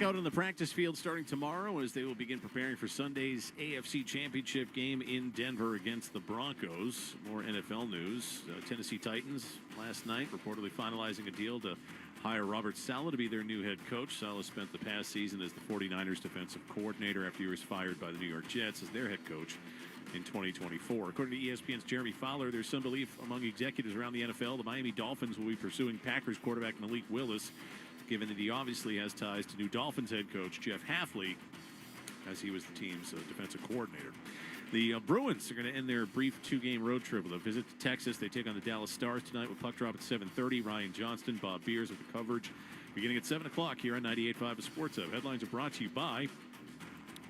Out on the practice field starting tomorrow as they will begin preparing for Sunday's AFC Championship game in Denver against the Broncos. More NFL news. Tennessee Titans last night reportedly finalizing a deal to hire Robert Saleh to be their new head coach. Saleh spent the past season as the 49ers defensive coordinator after he was fired by the New York Jets as their head coach in 2024. According to ESPN's Jeremy Fowler, there's some belief among executives around the NFL the Miami Dolphins will be pursuing Packers quarterback Malik Willis, given that he obviously has ties to new Dolphins head coach Jeff Hafley, as he was the team's defensive coordinator. The Bruins are going to end their brief two-game road trip with a visit to Texas. They take on the Dallas Stars tonight with puck drop at 7:30. Ryan Johnston, Bob Beers with the coverage beginning at 7 o'clock here on 98.5 The Sports Hub. Headlines are brought to you by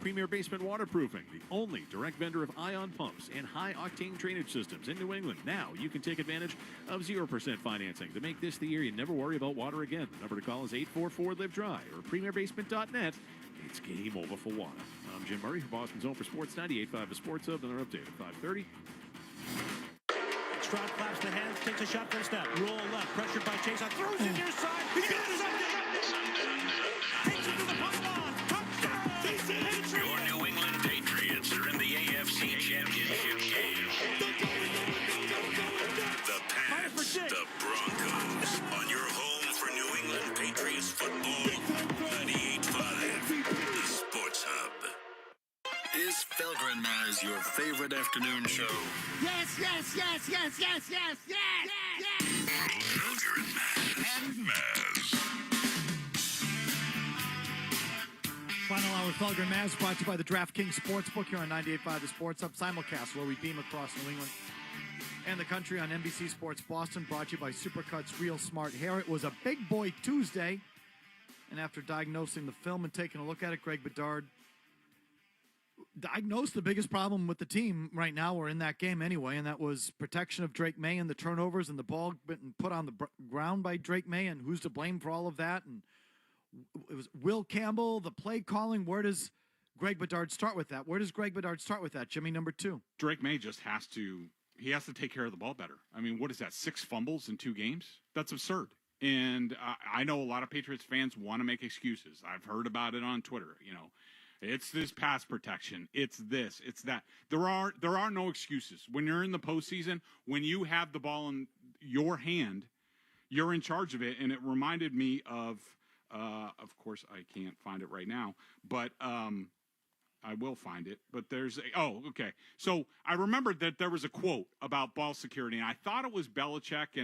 Premier Basement Waterproofing, the only direct vendor of ion pumps and high-octane drainage systems in New England. Now you can take advantage of 0% financing to make this the year you never worry about water again. The number to call is 844-LIVE-DRY or premierbasement.net. It's game over for water. I'm Jim Murray, Boston's Home for Sports, 98.5 The Sports Hub, and our update at 5:30. Stroud claps the hands, takes a shot for a step. Roll left, pressured by Chase, throws it near side. He's got something! Takes it to the pylon. Touchdown! Your New England Patriots are in the AFC Championship game. The Pats, the Broncos, on your home for New England Patriots football, 98.5, The Sports Hub. Is Felgren Maz your favorite afternoon show? Yes. Felgren Maz. Final hour Felgren Maz brought to you by the DraftKings Sportsbook here on 98.5 The Sports Hub simulcast, where we beam across New England and the country on NBC Sports Boston, brought to you by Supercuts Real Smart Hair. It was a big boy Tuesday, and after diagnosing the film and taking a look at it, Greg Bedard diagnosed the biggest problem with the team right now, or in that game anyway, and that was protection of Drake May and the turnovers and the ball being put on the ground by Drake May, and who's to blame for all of that. And it was Will Campbell, the play calling. Where does Greg Bedard start with that? Where does Greg Bedard start with that, Jimmy, number 2? Drake May just has to take care of the ball better. I mean, what is that, 6 fumbles in 2 games? That's absurd. And I know a lot of Patriots fans want to make excuses. I've heard about it on Twitter. You know, it's this pass protection. It's this. It's that. There are no excuses. When you're in the postseason, when you have the ball in your hand, you're in charge of it. And it reminded me of course, I can't find it right now, but I will find it. But okay. So I remembered that there was a quote about ball security, and I thought it was Belichick,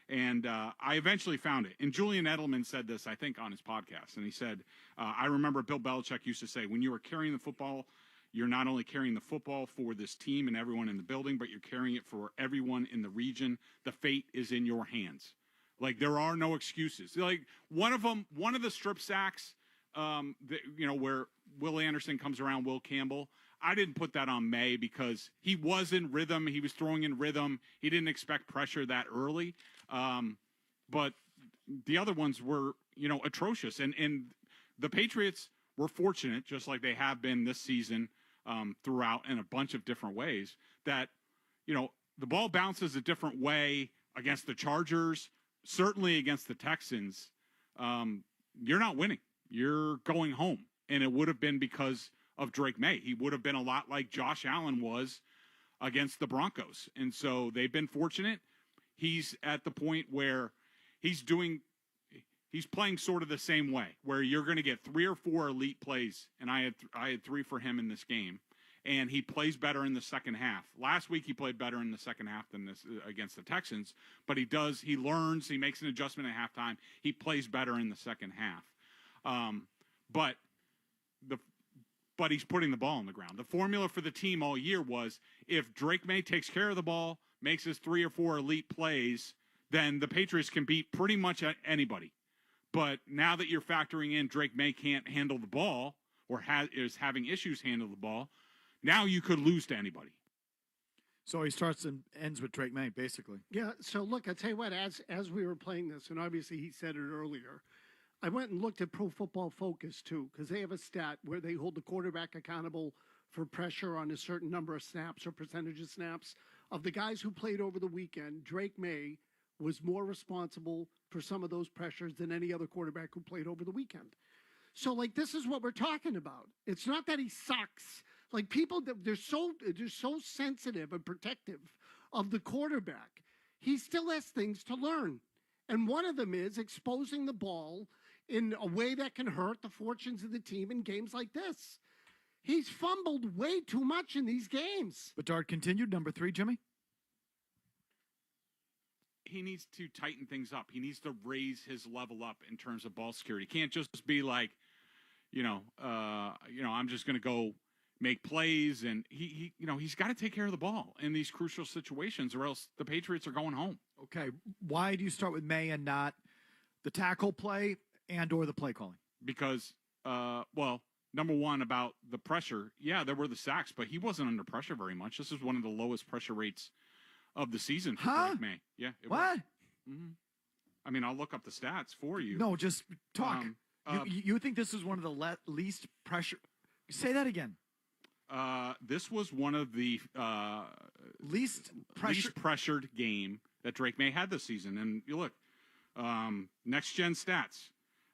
and I eventually found it. And Julian Edelman said this, I think, on his podcast, and he said, I remember Bill Belichick used to say, when you are carrying the football, you're not only carrying the football for this team and everyone in the building, but you're carrying it for everyone in the region. The fate is in your hands. Like, there are no excuses. Like, one of the strip sacks, where Will Anderson comes around Will Campbell, I didn't put that on May because he was in rhythm. He was throwing in rhythm. He didn't expect pressure that early. But the other ones were, atrocious. And the Patriots were fortunate, just like they have been this season throughout in a bunch of different ways, that, the ball bounces a different way against the Chargers, certainly against the Texans. You're not winning. You're going home. And it would have been because of Drake May. He would have been a lot like Josh Allen was against the Broncos. And so they've been fortunate. He's at the point where he's playing sort of the same way, where you're going to get 3 or 4 elite plays. And I had 3 for him in this game. And he plays better in the second half. Last week he played better in the second half than this against the Texans, but he learns, he makes an adjustment at halftime. He plays better in the second half. But he's putting the ball on the ground. The formula for the team all year was, if Drake May takes care of the ball, makes his 3 or 4 elite plays, then the Patriots can beat pretty much anybody. But now that you're factoring in Drake May can't handle the ball, or is having issues handling the ball, now you could lose to anybody. So he starts and ends with Drake May, basically. Yeah, so look, I'll tell you what, as we were playing this, and obviously he said it earlier, I went and looked at Pro Football Focus, too, because they have a stat where they hold the quarterback accountable for pressure on a certain number of snaps or percentage of snaps. Of the guys who played over the weekend, Drake May was more responsible for some of those pressures than any other quarterback who played over the weekend. So, like, this is what we're talking about. It's not that he sucks. Like, people, they're so sensitive and protective of the quarterback. He still has things to learn. And one of them is exposing the ball in a way that can hurt the fortunes of the team in games like this. He's fumbled way too much in these games. Bedard continued, number 3, Jimmy. He needs to tighten things up. He needs to raise his level up in terms of ball security. He can't just be like, I'm just going to go make plays, and he's got to take care of the ball in these crucial situations, or else the Patriots are going home. Okay, why do you start with May and not the tackle play and or the play calling? Because, number one, about the pressure, yeah, there were the sacks, but he wasn't under pressure very much. This is one of the lowest pressure rates of the season for Drake May. Yeah, what? Was. Mm-hmm. I mean, I'll look up the stats for you. No, just talk. You think this is one of the least pressure? Say that again. This was one of the least pressured game that Drake May had this season. And you look, next gen stats.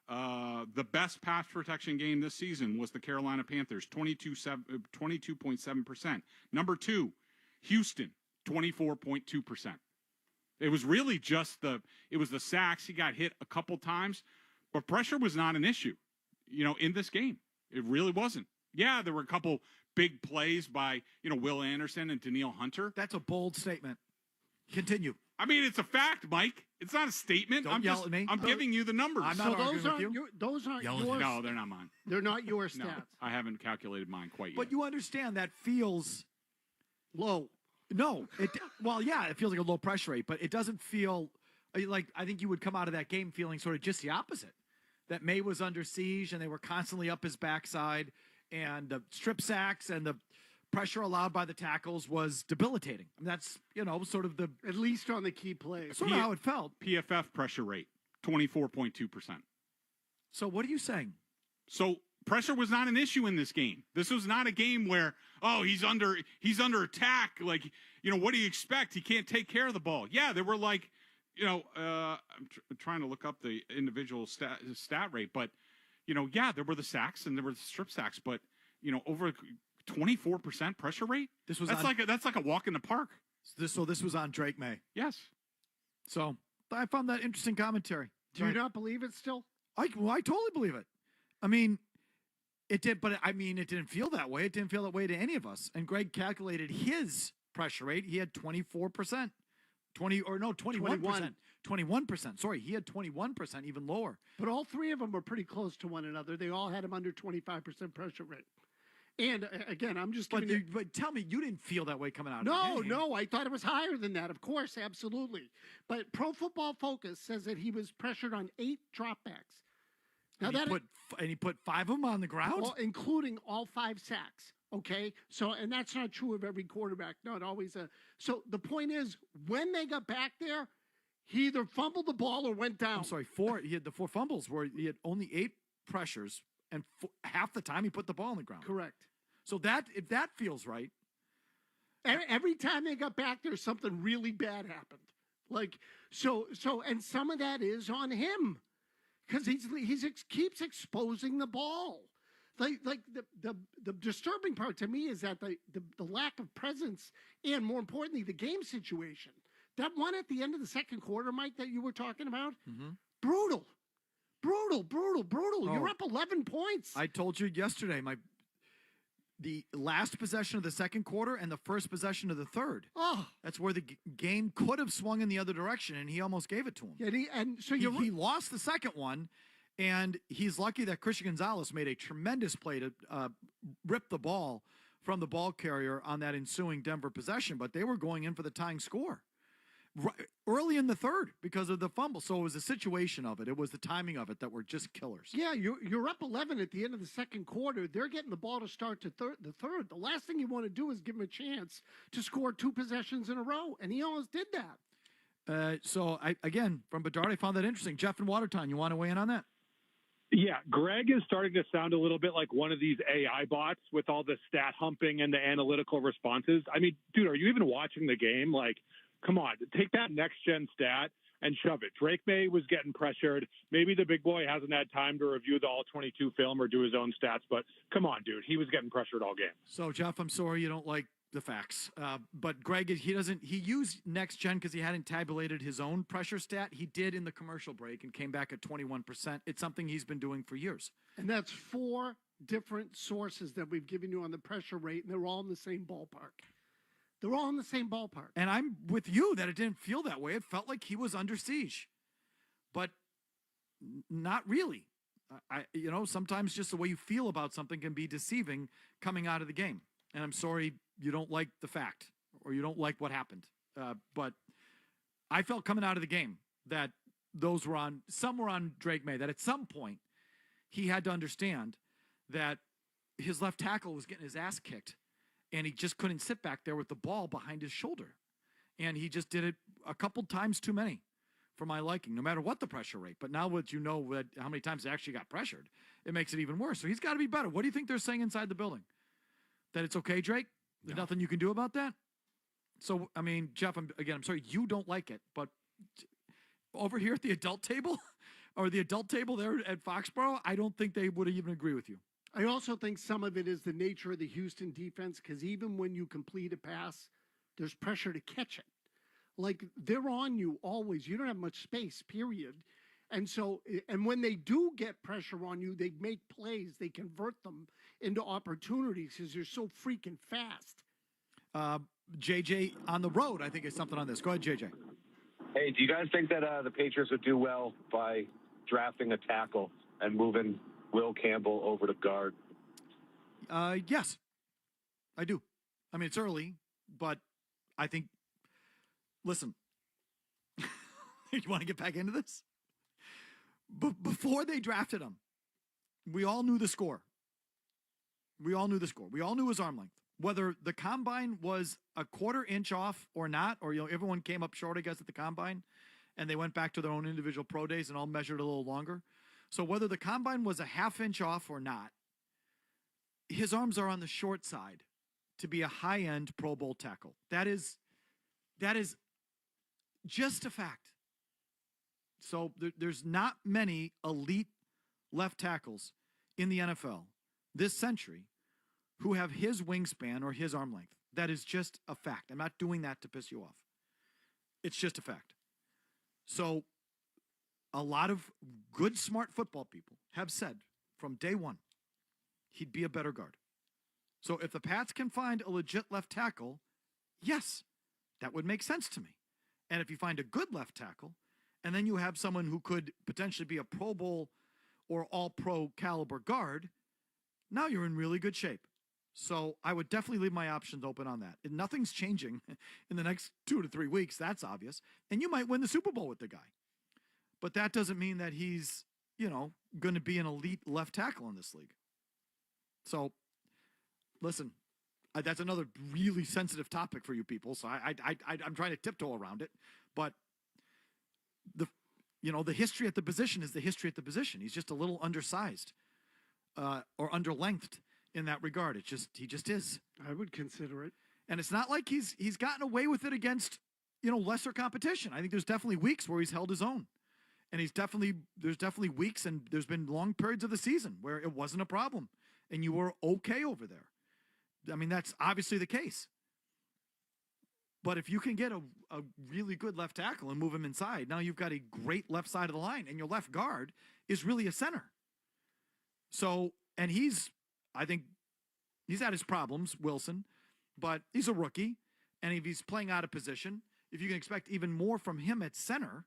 The best pass protection game this season was the Carolina Panthers, 22.7%. Number 2, Houston, 24.2%. It was really just the sacks. He got hit a couple times, but pressure was not an issue, in this game. It really wasn't. Yeah, there were a couple big plays by, Will Anderson and Danielle Hunter. That's a bold statement. Continue. I mean, it's a fact, Mike. It's not a statement. Don't yell at me. I'm giving you the numbers. I'm not arguing with you. Those aren't yours. No, they're not mine. They're not your stats. No, I haven't calculated mine quite yet. But you understand that feels low. No. It feels like a low pressure rate, but it doesn't feel like, I think you would come out of that game feeling sort of just the opposite. That May was under siege and they were constantly up his backside, and the strip sacks and the pressure allowed by the tackles was debilitating. I mean, that's, sort of the... At least on the key plays. Sort of how it felt. PFF pressure rate, 24.2%. So what are you saying? So pressure was not an issue in this game. This was not a game where, he's under attack. Like, what do you expect? He can't take care of the ball. Yeah, there were like, I'm trying to look up the individual stat rate, but, there were the sacks and there were the strip sacks, but, over 24% pressure rate. That's like a walk in the park. So this was on Drake May. Yes. So I found that interesting commentary. Do you not believe it still? I totally believe it. I mean, it did, but it didn't feel that way. It didn't feel that way to any of us. And Greg calculated his pressure rate. He had 24%. 21%. 21%. Sorry, he had 21%, even lower. But all three of them were pretty close to one another. They all had him under 25% pressure rate. And again, I'm just but tell me, you didn't feel that way coming out of the game. No, I thought it was higher than that. Of course, absolutely. But Pro Football Focus says that he was pressured on 8 dropbacks. Now he put 5 of them on the ground, including all 5 sacks. Okay, so and that's not true of every quarterback. Not always. So the point is, when they got back there, he either fumbled the ball or went down. I'm sorry, 4. He had the 4 fumbles where he had only 8 pressures, and half the time he put the ball on the ground. Correct. So if that feels right. Every time they got back there, something really bad happened. Like so, and some of that is on him because he keeps exposing the ball. Like the disturbing part to me is that the lack of presence and, more importantly, the game situation. That one at the end of the second quarter, Mike, that you were talking about, brutal. Oh. You're up 11 points. I told you yesterday, the last possession of the second quarter and the first possession of the third. Oh, that's where the game could have swung in the other direction, and he almost gave it to him. Yeah, he lost the second one, and he's lucky that Christian Gonzalez made a tremendous play to rip the ball from the ball carrier on that ensuing Denver possession, but they were going in for the tying score early in the third because of the fumble. So it was a situation of it. It was the timing of it that were just killers. Yeah, you're up 11 at the end of the second quarter. They're getting the ball to start the third. The last thing you want to do is give him a chance to score 2 possessions in a row, and he almost did that. So, again, from Bedard, I found that interesting. Jeff in Watertown, you want to weigh in on that? Yeah, Greg is starting to sound a little bit like one of these AI bots with all the stat humping and the analytical responses. I mean, dude, are you even watching the game? Like, come on, take that next-gen stat. and shove it. Drake May was getting pressured. Maybe the big boy hasn't had time to review the all-22 film or do his own stats, but come on, dude. He was getting pressured all game. So, Jeff, I'm sorry you don't like the facts. But Greg, he used next gen because he hadn't tabulated his own pressure stat. He did in the commercial break and came back at 21%. It's something he's been doing for years. And that's 4 different sources that we've given you on the pressure rate, and they're all in the same ballpark. They're all in the same ballpark. And I'm with you that it didn't feel that way. It felt like he was under siege, but not really. Sometimes just the way you feel about something can be deceiving coming out of the game. And I'm sorry you don't like the fact or you don't like what happened. But I felt coming out of the game that some were on Drake May, that at some point he had to understand that his left tackle was getting his ass kicked and he just couldn't sit back there with the ball behind his shoulder. And he just did it a couple times too many for my liking, no matter what the pressure rate. But now that you know how many times they actually got pressured, it makes it even worse. So he's got to be better. What do you think they're saying inside the building? That it's okay, Drake? There's nothing you can do about that? So, I mean, Jeff, I'm sorry, you don't like it, but over here at the adult table, or the adult table there at Foxborough, I don't think they would even agree with you. I also think some of it is the nature of the Houston defense, because even when you complete a pass, there's pressure to catch it. Like, they're on you always. You don't have much space, period. And so, and when they do get pressure on you, they make plays. They convert them into opportunities because they're so freaking fast. JJ on the road, I think, is something on this. Go ahead, JJ. Hey, do you guys think that the Patriots would do well by drafting a tackle and moving Will Campbell over to guard? Yes, I do. I mean, it's early, but I think, listen, you want to get back into this? Before they drafted him, we all knew the score. We all knew his arm length. Whether the combine was a quarter inch off or not, or everyone came up short, I guess, at the combine, and they went back to their own individual pro days and all measured a little longer. So whether the combine was a half inch off or not, his arms are on the short side to be a high-end Pro Bowl tackle. That is just a fact. So there's not many elite left tackles in the NFL this century who have his wingspan or his arm length. That is just a fact. I'm not doing that to piss you off. It's just a fact. So a lot of good, smart football people have said from day one, he'd be a better guard. So if the Pats can find a legit left tackle, yes, that would make sense to me. And if you find a good left tackle, and then you have someone who could potentially be a Pro Bowl or all-pro caliber guard, now you're in really good shape. So I would definitely leave my options open on that. And nothing's changing in the next 2 to 3 weeks. That's obvious. And you might win the Super Bowl with the guy. But that doesn't mean that he's, going to be an elite left tackle in this league. So, listen, that's another really sensitive topic for you people. So I'm trying to tiptoe around it. But the history at the position is the history at the position. He's just a little undersized or underlengthed in that regard. He just is. I would consider it. And it's not like he's gotten away with it against, lesser competition. I think there's definitely weeks where he's held his own. And there's definitely weeks, and there's been long periods of the season where it wasn't a problem and you were okay over there. I mean, that's obviously the case. But if you can get a really good left tackle and move him inside, now you've got a great left side of the line, and your left guard is really a center. So, and I think he's had his problems, Wilson, but he's a rookie, and if he's playing out of position, if you can expect even more from him at center,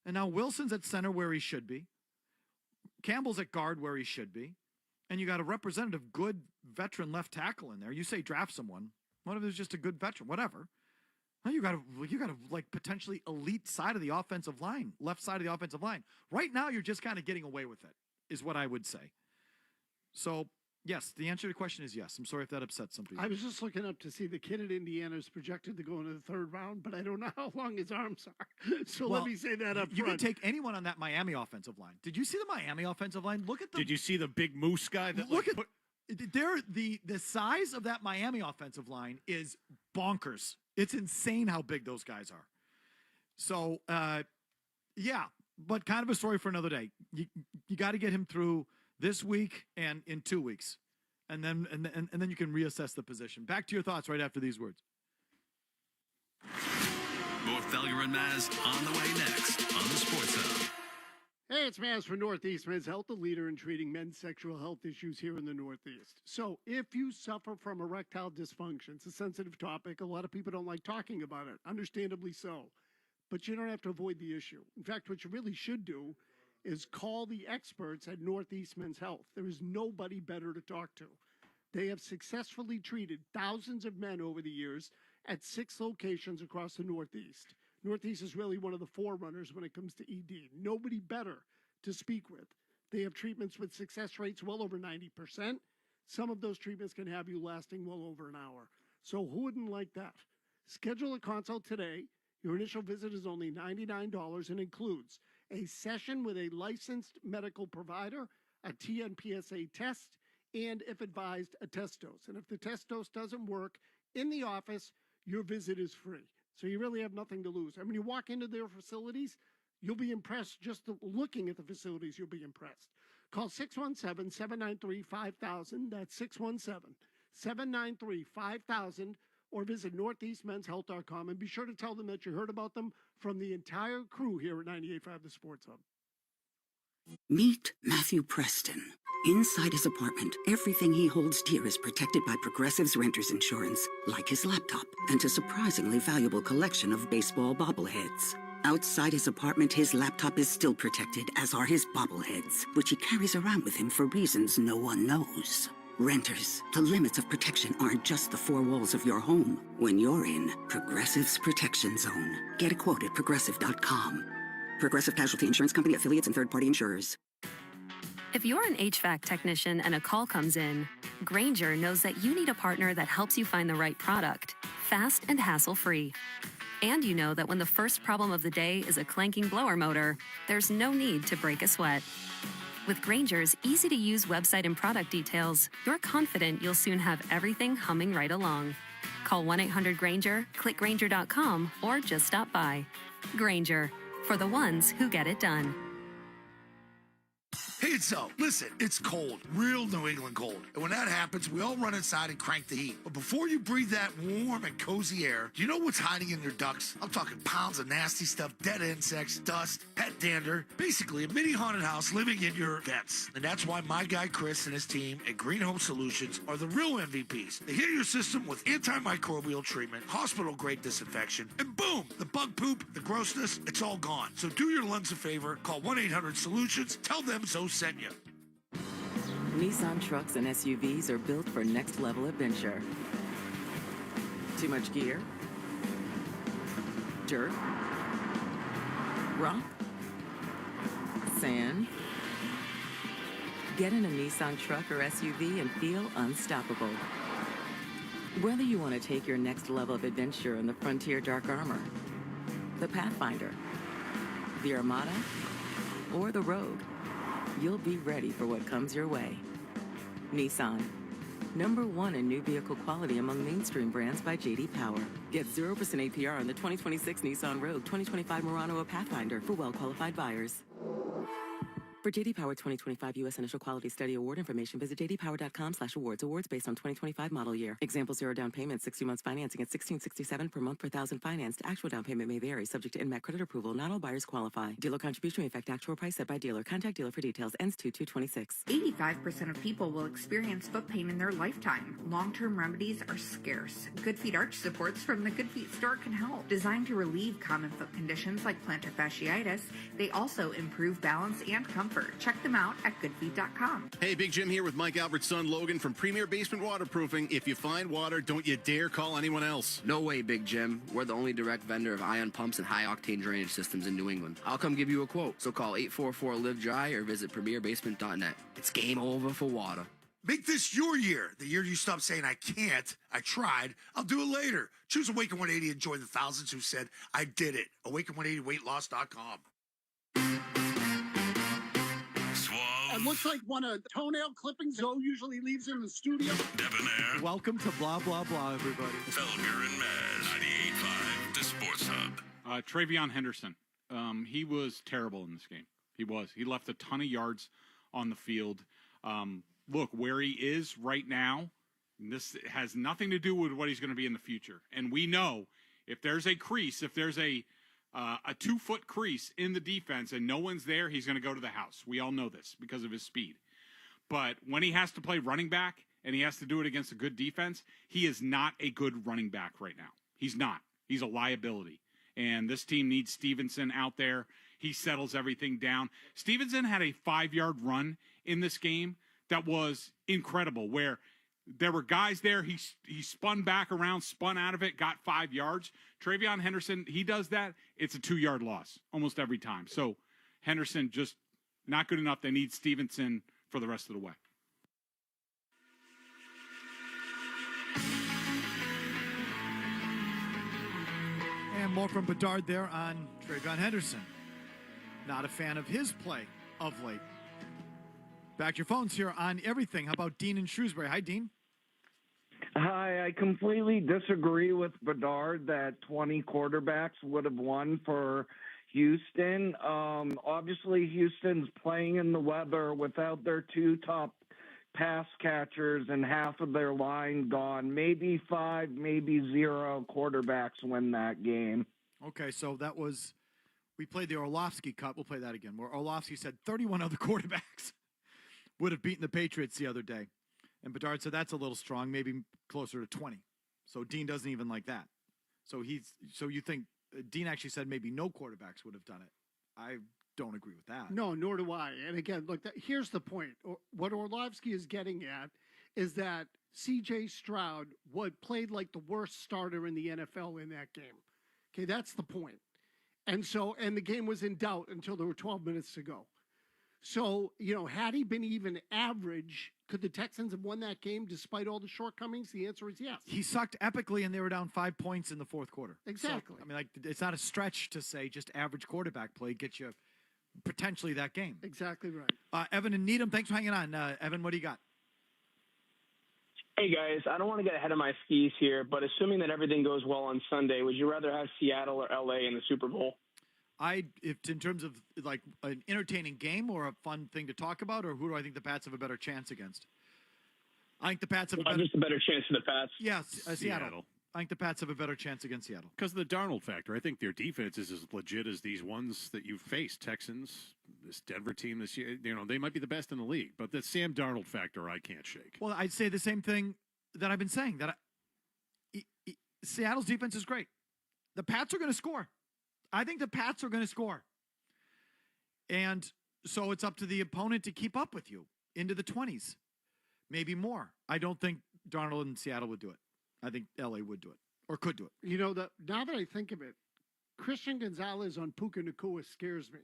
and now Wilson's at center where he should be, Campbell's at guard where he should be, and you got a representative good veteran left tackle in there. You say draft someone. What if there's just a good veteran? Whatever. Well, you got to like potentially elite side of the offensive line, left side of the offensive line. Right now, you're just kind of getting away with it, is what I would say. So, yes, the answer to the question is yes. I'm sorry if that upsets some people. I was just looking up to see the kid at Indiana is projected to go into the 3rd round, but I don't know how long his arms are. So let me say that up front. You can take anyone on that Miami offensive line. Did you see the Miami offensive line? Look at them. Did you see the big moose guy? The size of that Miami offensive line is bonkers. It's insane how big those guys are. So, Yeah, but kind of a story for another day. You got to get him through this week and in 2 weeks, and then you can reassess the position. Back to your thoughts right after these words. More Felger and Maz on the way next on the Sports Hub. Hey, it's Maz for Northeast Men's Health, the leader in treating men's sexual health issues here in the Northeast. So if you suffer from erectile dysfunction, it's a sensitive topic. A lot of people don't like talking about it, understandably so. But you don't have to avoid the issue. In fact, what you really should do is call the experts at Northeast Men's Health. There is nobody better to talk to. They have successfully treated thousands of men over the years at 6 locations across the Northeast. Northeast is really one of the forerunners when it comes to ED. Nobody better to speak with. They have treatments with success rates well over 90%. Some of those treatments can have you lasting well over an hour. So who wouldn't like that? Schedule a consult today. Your initial visit is only $99 and includes a session with a licensed medical provider, a TNPSA test, and if advised, a test dose. And if the test dose doesn't work in the office, your visit is free. So you really have nothing to lose. I mean, you walk into their facilities, you'll be impressed. Just looking at the facilities, you'll be impressed. Call 617-793-5000. That's 617-793-5000. Or visit northeastmenshealth.com and be sure to tell them that you heard about them from the entire crew here at 98.5 The Sports Hub. Meet Matthew Preston. Inside his apartment, everything he holds dear is protected by Progressive's renter's insurance, like his laptop and a surprisingly valuable collection of baseball bobbleheads. Outside his apartment, his laptop is still protected, as are his bobbleheads, which he carries around with him for reasons no one knows. Renters, the limits of protection aren't just the 4 walls of your home. When you're in Progressive's Protection Zone, get a quote at Progressive.com. Progressive Casualty Insurance Company, affiliates, and third-party insurers. If you're an HVAC technician and a call comes in, Grainger knows that you need a partner that helps you find the right product, fast and hassle-free. And you know that when the first problem of the day is a clanking blower motor, there's no need to break a sweat. With Grainger's easy-to-use website and product details, you're confident you'll soon have everything humming right along. Call 1-800-GRAINGER, click Grainger.com, or just stop by. Grainger, for the ones who get it done. Hey, listen, it's cold, real New England cold. And when that happens, we all run inside and crank the heat. But before you breathe that warm and cozy air, do you know what's hiding in your ducts? I'm talking pounds of nasty stuff, dead insects, dust, pet dander, basically a mini haunted house living in your vents. And that's why my guy Chris and his team at Green Home Solutions are the real MVPs. They hit your system with antimicrobial treatment, hospital-grade disinfection, and boom, the bug poop, the grossness, it's all gone. So do your lungs a favor, call 1-800-SOLUTIONS, tell them Zoe sent you. Nissan trucks and SUVs are built for next-level adventure. Too much gear? Dirt? Rock? Sand? Get in a Nissan truck or SUV and feel unstoppable. Whether you want to take your next level of adventure in the Frontier Dark Armor, the Pathfinder, the Armada, or the Rogue, you'll be ready for what comes your way. Nissan, #1 in new vehicle quality among mainstream brands by J.D. Power. Get 0% APR on the 2026 Nissan Rogue, 2025 Murano, or Pathfinder for well-qualified buyers. For J.D. Power 2025 U.S. Initial Quality Study Award information, visit jdpower.com/awards. Awards based on 2025 model year. Example: 0 down payment, 60 months financing at $1,667 per month per thousand financed. Actual down payment may vary, subject to in-mat credit approval. Not all buyers qualify. Dealer contribution may affect actual price set by dealer. Contact dealer for details. Ends 2/2/26. 85% of people will experience foot pain in their lifetime. Long-term remedies are scarce. Good Feet arch supports from the Good Feet store can help. Designed to relieve common foot conditions like plantar fasciitis, they also improve balance and comfort. Check them out at goodfeet.com. Hey, Big Jim here with Mike Albert's son, Logan, from Premier Basement Waterproofing. If you find water, don't you dare call anyone else. No way, Big Jim. We're the only direct vendor of ion pumps and high-octane drainage systems in New England. I'll come give you a quote. So call 844-LIVE-DRY or visit premierbasement.net. It's game over for water. Make this your year, the year you stop saying, I can't, I tried, I'll do it later. Choose Awaken 180 and join the thousands who said, I did it. Awaken180weightloss.com. It looks like one of toenail clippings Zoe usually leaves in the studio. Debonair. Welcome to blah, blah, blah, everybody. Felger and Maz. 98.5 The Sports Hub. Travion Henderson. He was terrible in this game. He was. He left a ton of yards on the field. Look, where he is right now, this has nothing to do with what he's going to be in the future. And we know if there's a crease, if there's a 2-foot crease in the defense and no one's there, he's going to go to the house. We all know this because of his speed. But when he has to play running back and he has to do it against a good defense, he is not a good running back right now. He's not. He's a liability. And this team needs Stevenson out there. He settles everything down. Stevenson had a 5-yard run in this game that was incredible, where there were guys there. He spun back around, spun out of it, got 5 yards. Travion Henderson, he does that. It's a 2-yard loss almost every time. So Henderson just not good enough. They need Stevenson for the rest of the way. And more from Bedard there on Travion Henderson. Not a fan of his play of late. Back to your phones here on everything. How about Dean in Shrewsbury? Hi, Dean. Hi, I completely disagree with Bedard that 20 quarterbacks would have won for Houston. Obviously, Houston's playing in the weather without their 2 top pass catchers and half of their line gone. Maybe 5, maybe 0 quarterbacks win that game. Okay, so that was, we played the Orlovsky cut. We'll play that again, where Orlovsky said 31 other quarterbacks would have beaten the Patriots the other day. And Bedard said that's a little strong, maybe closer to 20. So Dean doesn't even like that. So you think Dean actually said maybe no quarterbacks would have done it. I don't agree with that. No, nor do I. And again, look, here's the point. What Orlovsky is getting at is that C.J. Stroud played like the worst starter in the NFL in that game. Okay, that's the point. And the game was in doubt until there were 12 minutes to go. So, had he been even average, could the Texans have won that game despite all the shortcomings? The answer is yes. He sucked epically, and they were down 5 points in the fourth quarter. Exactly. So, it's not a stretch to say just average quarterback play gets you potentially that game. Exactly right. Evan and Needham, thanks for hanging on. Evan, what do you got? Hey, guys, I don't want to get ahead of my skis here, but assuming that everything goes well on Sunday, would you rather have Seattle or L.A. in the Super Bowl? If in terms of like an entertaining game or a fun thing to talk about, or who do I think the Pats have a better chance against? I think the Pats have just a better chance for the Pats. Yes, Seattle. I think the Pats have a better chance against Seattle. Because of the Darnold factor. I think their defense is as legit as these ones that you've faced. Texans, this Denver team this year, they might be the best in the league. But the Sam Darnold factor, I can't shake. Well, I'd say the same thing that I've been saying, that Seattle's defense is great. The Pats are going to score. I think the Pats are going to score. And so it's up to the opponent to keep up with you into the 20s, maybe more. I don't think Darnold and Seattle would do it. I think L.A. would do it or could do it. Now that I think of it, Christian Gonzalez on Puka Nacua scares me.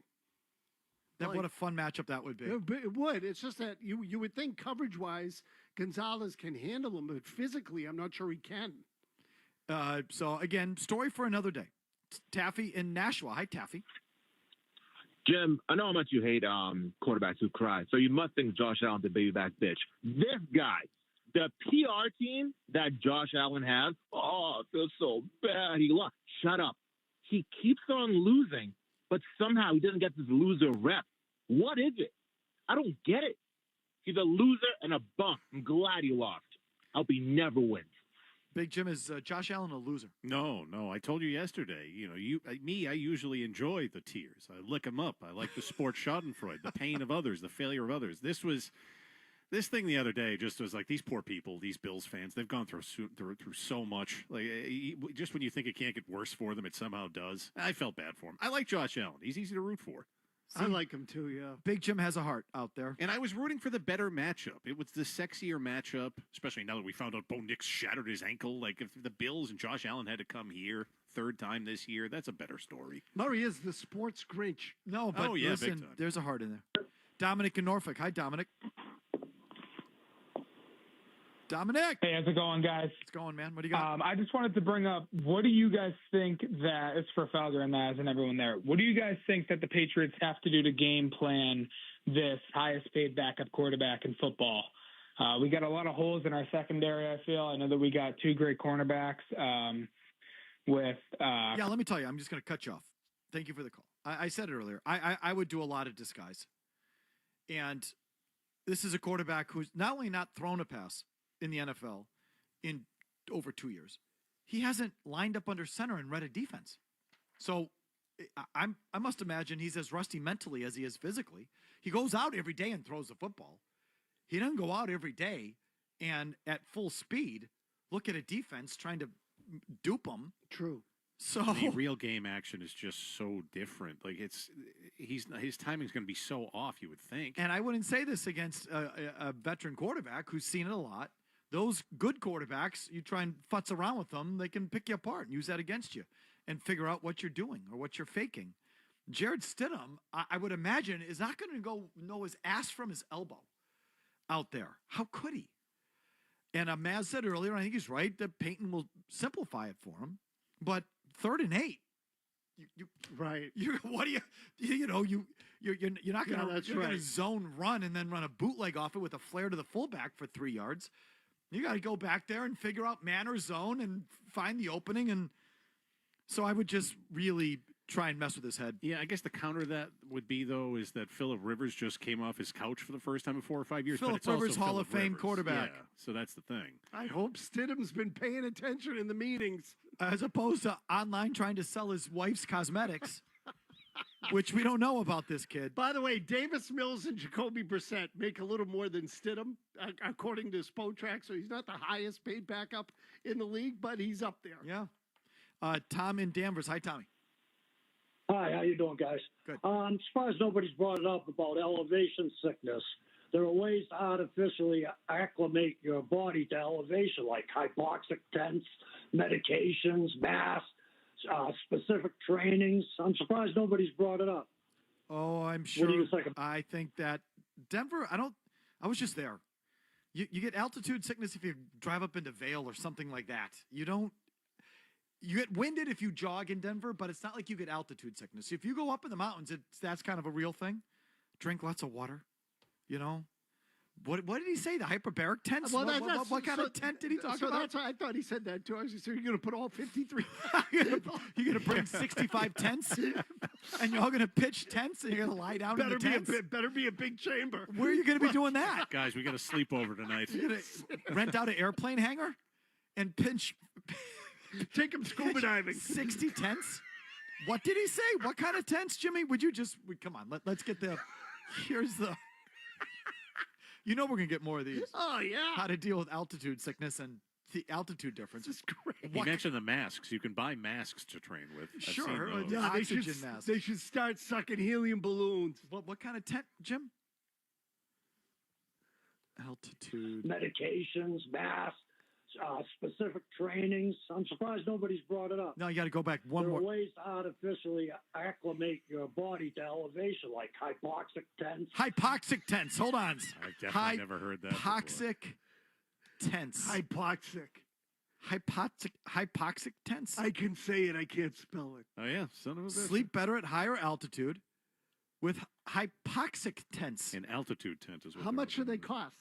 What a fun matchup that would be. It would. It's just that you would think coverage-wise Gonzalez can handle him, but physically I'm not sure he can. So, again, story for another day. Taffy in Nashua. Hi, Taffy. Jim, I know how much you hate quarterbacks who cry, so you must think Josh Allen's a baby back bitch. This guy, the PR team that Josh Allen has, I feel so bad. He lost. Shut up. He keeps on losing, but somehow he doesn't get this loser rep. What is it? I don't get it. He's a loser and a bum. I'm glad he lost. I hope he never wins. Big Jim, is Josh Allen a loser? No. I told you yesterday. I usually enjoy the tears. I lick them up. I like the sports schadenfreude, the pain of others, the failure of others. This thing the other day just was like these poor people, these Bills fans. They've gone through so much. Like just when you think it can't get worse for them, it somehow does. I felt bad for him. I like Josh Allen. He's easy to root for. I like him too, yeah. Big Jim has a heart out there. And I was rooting for the better matchup. It was the sexier matchup, especially now that we found out Bo Nix shattered his ankle. Like, if the Bills and Josh Allen had to come here third time this year, that's a better story. Murray is the sports Grinch. No, but listen, there's a heart in there. Dominic in Norfolk. Hi, Dominic. Dominic. Hey, how's it going, guys? What's going, man? What do you got? I just wanted to bring up, what do you guys think that, it's for Felger and Laz and everyone there, what do you guys think that the Patriots have to do to game plan this highest paid backup quarterback in football? We got a lot of holes in our secondary, I feel. I know that we got 2 great cornerbacks Yeah, let me tell you, I'm just going to cut you off. Thank you for the call. I said it earlier. I would do a lot of disguise. And this is a quarterback who's not only not thrown a pass in the NFL in over 2 years, he hasn't lined up under center and read a defense. So I must imagine he's as rusty mentally as he is physically. He goes out every day and throws the football. He doesn't go out every day and at full speed look at a defense trying to dupe them. True. So the real game action is just so different. Like his timing's going to be so off, you would think. And I wouldn't say this against a veteran quarterback who's seen it a lot. Those good quarterbacks, you try and futz around with them, they can pick you apart and use that against you and figure out what you're doing or what you're faking. Jared Stidham, I would imagine, is not going to go know his ass from his elbow out there. How could he? And Maz said earlier, and I think he's right, that Payton will simplify it for him. But 3rd and 8, right? What do you're not going to zone run and then run a bootleg off it with a flare to the fullback for 3 yards. You got to go back there and figure out man or zone and find the opening. And so I would just really try and mess with his head. Yeah, I guess the counter to that would be, though, is that Phillip Rivers just came off his couch for the first time in 4 or 5 years. Phillip Rivers, Hall of Fame quarterback. Yeah, so that's the thing. I hope Stidham's been paying attention in the meetings. As opposed to online trying to sell his wife's cosmetics, which we don't know about this kid. By the way, Davis Mills and Jacoby Brissett make a little more than Stidham, according to Spotrac. So he's not the highest paid backup in the league, but he's up there. Yeah. Tom in Danvers. Hi, Tommy. Hi, how you doing, guys? Good. I'm surprised nobody's brought it up about elevation sickness. There are ways to artificially acclimate your body to elevation, like hypoxic tents, medications, masks, specific trainings. I'm surprised nobody's brought it up. Oh, I'm sure. What do you think? I think that Denver, I was just there. You get altitude sickness if you drive up into Vail or something like that. You get winded if you jog in Denver, but it's not like you get altitude sickness. If you go up in the mountains, that's kind of a real thing. Drink lots of water, What did he say? The hyperbaric tents? Well, what kind of tent did he talk about? That's I thought he said that too. I was just saying, you're going to put all 53. You're going to bring 65 tents, and you're all going to pitch tents, and you're going to lie down in the tents? Better be a big chamber. Where are you going to be doing that? Guys, we got a sleepover tonight. You're going to rent out an airplane hangar and take him scuba diving. 60 tents? What did he say? What kind of tents, Jimmy? Come on, let's get here's the... we're going to get more of these. Oh, yeah. How to deal with altitude sickness and the altitude difference. This is great. He mentioned the masks. You can buy masks to train with. I've Sure. seen those. Yeah, oxygen masks. They should start sucking helium balloons. What kind of tent, Jim? Altitude. Medications, masks, specific trainings. I'm surprised nobody's brought it up. No, you got to go back one there more. There are ways to artificially acclimate your body to elevation, like hypoxic tents. Hypoxic tents. Hold on. I've definitely never heard that. Hypoxic tents. Hypoxic tents. I can say it. I can't spell it. Oh, yeah. Son of a bitch. Sleep better at higher altitude with hypoxic tents. An altitude tent is what. How much do they cost?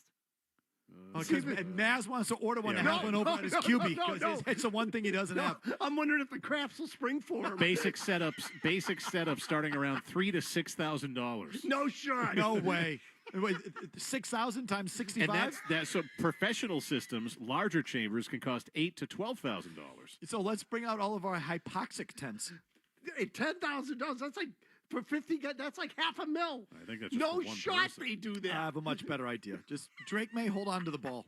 Because Maz wants to order one to have one over at his QB because it's the one thing he doesn't have. I'm wondering if the Crafts will spring for him. Basic setups starting around $3,000 to $6,000. No shot. No way. 6,000 times 65. And that's so professional systems, larger chambers can cost $8,000 to $12,000. So let's bring out all of our hypoxic tents. $10,000. That's like for 50. That's like $500,000. I think that's just no for one shot. person. They do that. I have a much better idea. Just Drake may hold on to the ball.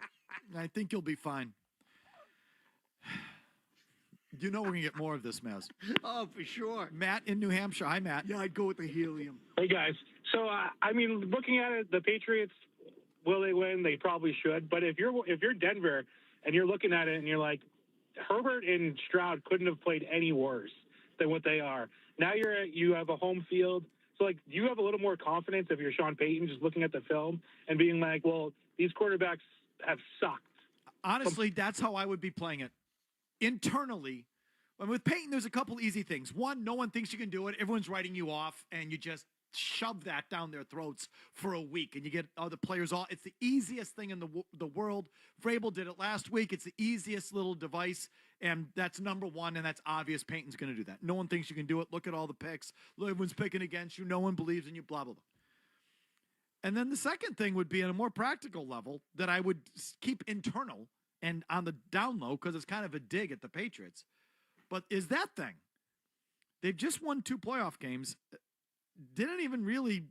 I think you'll be fine. We're going to get more of this, Maz. Oh, for sure. Matt in New Hampshire. Hi, Matt. Yeah, I'd go with the helium. Hey, guys. So, looking at it, the Patriots, will they win? They probably should. But if you're Denver and you're looking at it and you're like, Herbert and Stroud couldn't have played any worse than what they are. Now you have a home field. So, do you have a little more confidence if you're Sean Payton just looking at the film and being like, well, these quarterbacks have sucked? Honestly, that's how I would be playing it. Internally, with Payton, there's a couple easy things. One, no one thinks you can do it. Everyone's writing you off, and you just shove that down their throats for a week, and you get other players all. It's the easiest thing in the world. Vrabel did it last week. It's the easiest little device, and that's number one, and that's obvious. Payton's going to do that. No one thinks you can do it. Look at all the picks. Everyone's picking against you. No one believes in you, blah, blah, blah. And then the second thing would be on a more practical level that I would keep internal and on the down low, because it's kind of a dig at the Patriots, but is that thing. They've just won 2 playoff games, didn't even really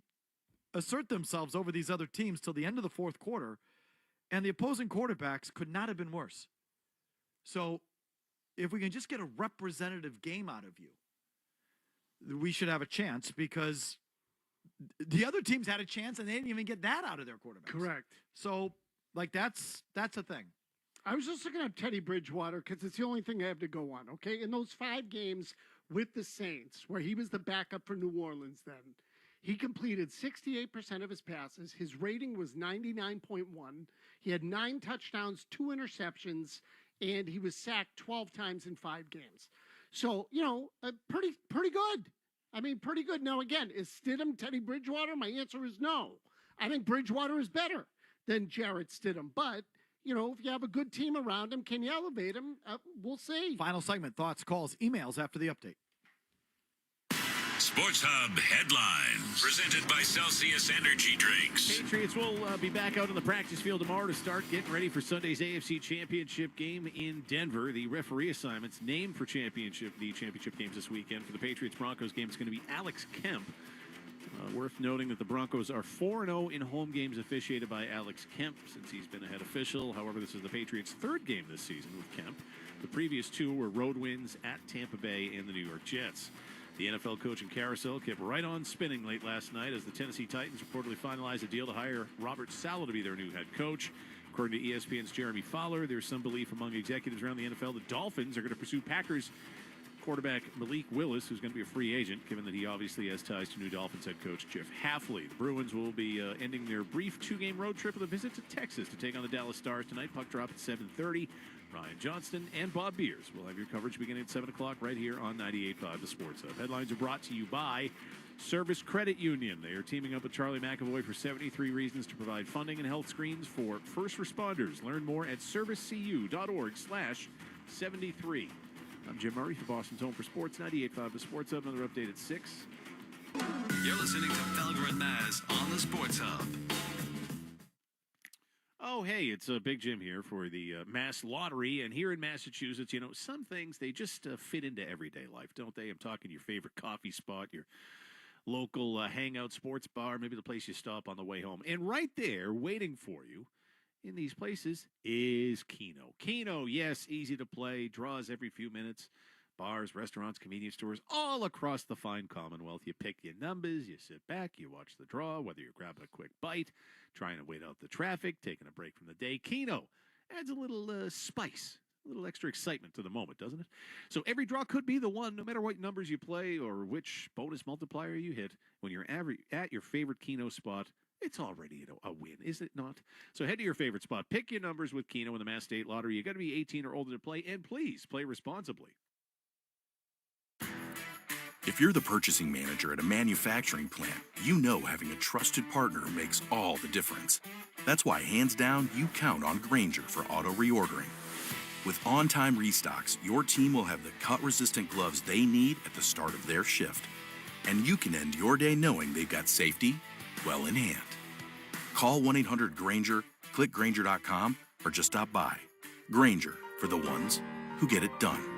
assert themselves over these other teams till the end of the fourth quarter, and the opposing quarterbacks could not have been worse. So if we can just get a representative game out of you, we should have a chance, because the other teams had a chance and they didn't even get that out of their quarterbacks. Correct. So, like, that's a thing. I was just looking at Teddy Bridgewater because it's the only thing I have to go on, okay? In those 5 games with the Saints, where he was the backup for New Orleans then, he completed 68% of his passes. His rating was 99.1. He had 9 touchdowns, 2 interceptions, and he was sacked 12 times in 5 games. So, pretty good. I mean, pretty good. Now, again, is Stidham Teddy Bridgewater? My answer is no. I think Bridgewater is better than Jarrett Stidham. But, if you have a good team around him, can you elevate him? We'll see. Final segment, thoughts, calls, emails after the update. Sports Hub headlines, presented by Celsius Energy Drinks. Patriots will be back out on the practice field tomorrow to start getting ready for Sunday's AFC Championship game in Denver. The referee assignments named for the championship games this weekend for the Patriots-Broncos game is going to be Alex Kemp. Worth noting that the Broncos are 4-0 in home games officiated by Alex Kemp since he's been a head official. However, this is the Patriots' 3rd game this season with Kemp. The previous 2 were road wins at Tampa Bay and the New York Jets. The NFL coaching carousel kept right on spinning late last night as the Tennessee Titans reportedly finalized a deal to hire Robert Saleh to be their new head coach. According to ESPN's Jeremy Fowler, there's some belief among executives around the NFL the Dolphins are going to pursue Packers quarterback Malik Willis, who's going to be a free agent, given that he obviously has ties to new Dolphins head coach Jeff Hafley. The Bruins will be ending their brief 2-game road trip with a visit to Texas to take on the Dallas Stars tonight. Puck drop at 7:30. Ryan Johnston and Bob Beers will have your coverage beginning at 7 o'clock right here on 98.5 The Sports Hub. Headlines are brought to you by Service Credit Union. They are teaming up with Charlie McAvoy for 73 reasons to provide funding and health screens for first responders. Learn more at servicecu.org/73. I'm Jim Murray for Boston's Home for Sports, 98.5 The Sports Hub. Another update at 6. You're listening to Felger and Maz on the Sports Hub. Oh, hey, it's Big Jim here for the Mass Lottery. And here in Massachusetts, some things, they just fit into everyday life, don't they? I'm talking your favorite coffee spot, your local hangout sports bar, maybe the place you stop on the way home. And right there, waiting for you in these places, is Keno. Keno, yes, easy to play, draws every few minutes. Bars, restaurants, convenience stores, all across the fine Commonwealth. You pick your numbers, you sit back, you watch the draw, whether you're grabbing a quick bite, trying to wait out the traffic, taking a break from the day. Keno adds a little spice, a little extra excitement to the moment, doesn't it? So every draw could be the one, no matter what numbers you play or which bonus multiplier you hit. When you're at your favorite Keno spot, it's already a win, is it not? So head to your favorite spot. Pick your numbers with Keno in the Mass State Lottery. You got to be 18 or older to play, and please play responsibly. If you're the purchasing manager at a manufacturing plant, you know having a trusted partner makes all the difference. That's why, hands down, you count on Grainger for auto reordering. With on-time restocks, your team will have the cut-resistant gloves they need at the start of their shift. And you can end your day knowing they've got safety well in hand. Call 1-800-GRAINGER, click Grainger.com, or just stop by. Grainger, for the ones who get it done.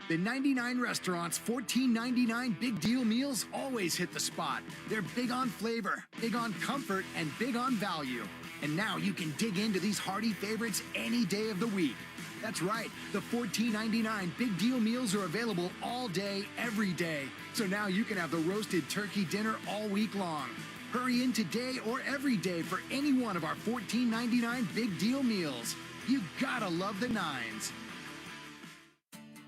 The 99 Restaurants $14.99 Big Deal Meals always hit the spot. They're big on flavor, big on comfort, and big on value. And now you can dig into these hearty favorites any day of the week. That's right, the $14.99 Big Deal Meals are available all day, every day. So now you can have the roasted turkey dinner all week long. Hurry in today or every day for any one of our $14.99 Big Deal Meals. You gotta love the nines.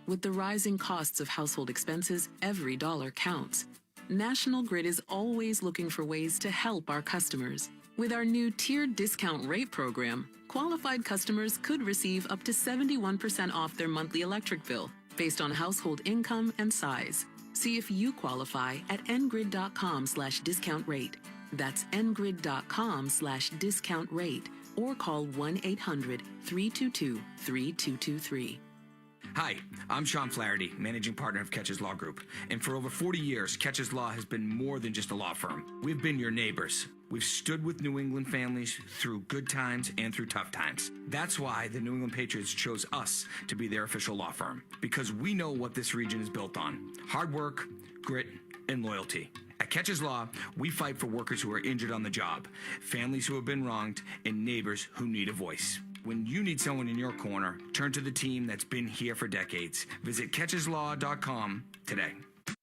With the rising costs of household expenses, every dollar counts. National Grid is always looking for ways to help our customers. With our new tiered discount rate program, qualified customers could receive up to 71% off their monthly electric bill based on household income and size. See if you qualify at ngrid.com/discount rate. That's ngrid.com/discount rate, or call 1-800-322-3223. Hi, I'm Sean Flaherty, managing partner of Catches Law Group. And for over 40 years, Catches Law has been more than just a law firm. We've been your neighbors. We've stood with New England families through good times and through tough times. That's why the New England Patriots chose us to be their official law firm, because we know what this region is built on: hard work, grit, and loyalty. At Catches Law, we fight for workers who are injured on the job, families who have been wronged, and neighbors who need a voice. When you need someone in your corner, turn to the team that's been here for decades. Visit catcheslaw.com today.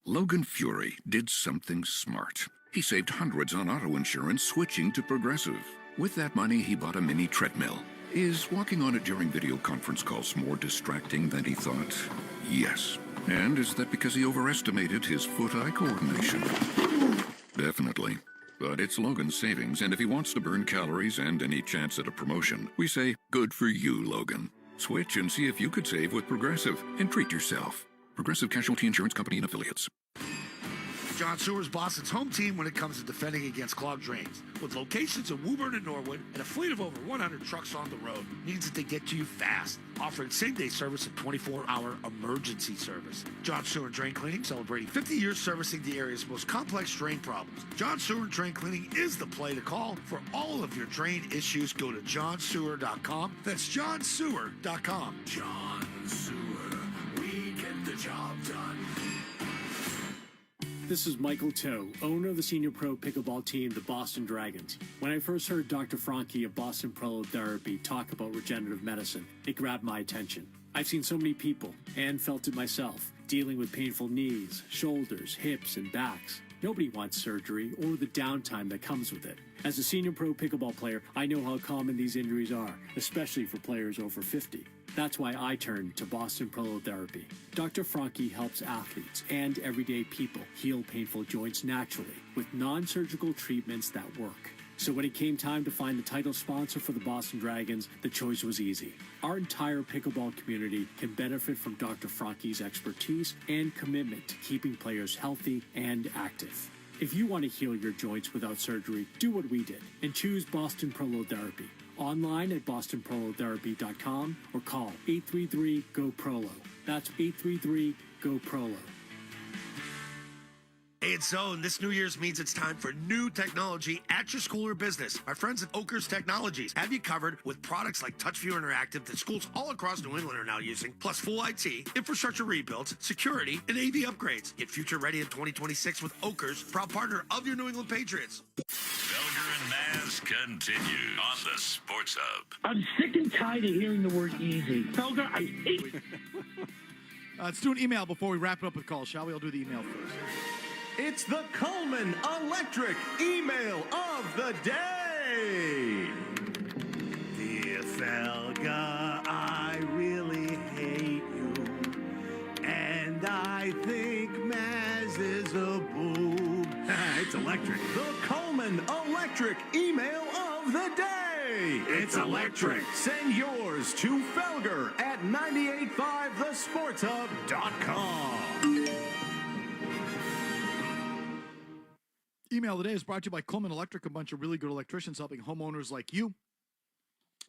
Logan Fury did something smart. He saved hundreds on auto insurance switching to Progressive. With that money, he bought a mini treadmill. Is walking on it during video conference calls more distracting than he thought? Yes. And is that because he overestimated his foot-eye coordination? Definitely. But it's Logan's savings, and if he wants to burn calories and any chance at a promotion, we say, good for you, Logan. Switch and see if you could save with Progressive, and treat yourself. Progressive Casualty Insurance Company and Affiliates. John Sewer's Boston's home team when it comes to defending against clogged drains. With locations in Woburn and Norwood and a fleet of over 100 trucks on the road, means that they get to you fast, offering same-day service and 24-hour emergency service. John Sewer Drain Cleaning, celebrating 50 years servicing the area's most complex drain problems. John Sewer Drain Cleaning is the play to call for all of your drain issues. Go to johnsewer.com. That's johnsewer.com. John Sewer, we get the job done. This is Michael Toe, owner of the senior pro pickleball team, the Boston Dragons. When I first heard Dr. Franke of Boston Prolotherapy talk about regenerative medicine, it grabbed my attention. I've seen so many people, and felt it myself, dealing with painful knees, shoulders, hips, and backs. Nobody wants surgery or the downtime that comes with it. As a senior pro pickleball player, I know how common these injuries are, especially for players over 50. That's why I turned to Boston Prolotherapy. Dr. Franke helps athletes and everyday people heal painful joints naturally with non-surgical treatments that work. So when it came time to find the title sponsor for the Boston Dragons, the choice was easy. Our entire pickleball community can benefit from Dr. Franke's expertise and commitment to keeping players healthy and active. If you want to heal your joints without surgery, do what we did and choose Boston Prolotherapy. Online at bostonprolotherapy.com or call 833-GO-PROLO. That's 833-GO-PROLO. Hey, it's Zone. This New Year's means it's time for new technology at your school or business. Our friends at Oakers Technologies have you covered with products like TouchView Interactive that schools all across New England are now using, plus full IT, infrastructure rebuilds, security, and AV upgrades. Get future ready in 2026 with Oakers, proud partner of your New England Patriots. Felger and Maz continue on the Sports Hub. I'm sick and tired of hearing the word easy. Felger, I hate it. Let's do an email before we wrap it up with calls, shall we? I'll do the email first. It's the Coleman Electric email of the day. Dear Felga, I really hate you. And I think Maz is a boob. It's electric. The Coleman Electric email of the day. It's electric. Send yours to Felger at 985thesportshub.com. Email today is brought to you by Coleman Electric, a bunch of really good electricians helping homeowners like you.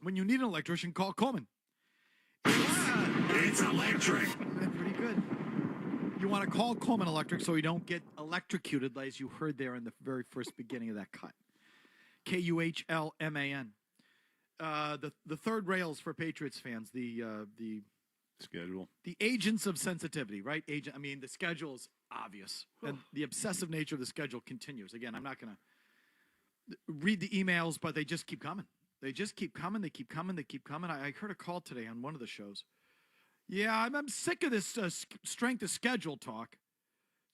When you need an electrician, call Coleman. It's electric. Pretty good. You want to call Coleman Electric so you don't get electrocuted, as you heard there in the very first beginning of that cut. Kuhlman. The third rails for Patriots fans, the schedule. The agents of sensitivity, right? The schedule is obvious. And the obsessive nature of the schedule continues. Again, I'm not going to read the emails, but they just keep coming. They just keep coming. They keep coming. They keep coming. I heard a call today on one of the shows. Yeah, I'm sick of this strength of schedule talk.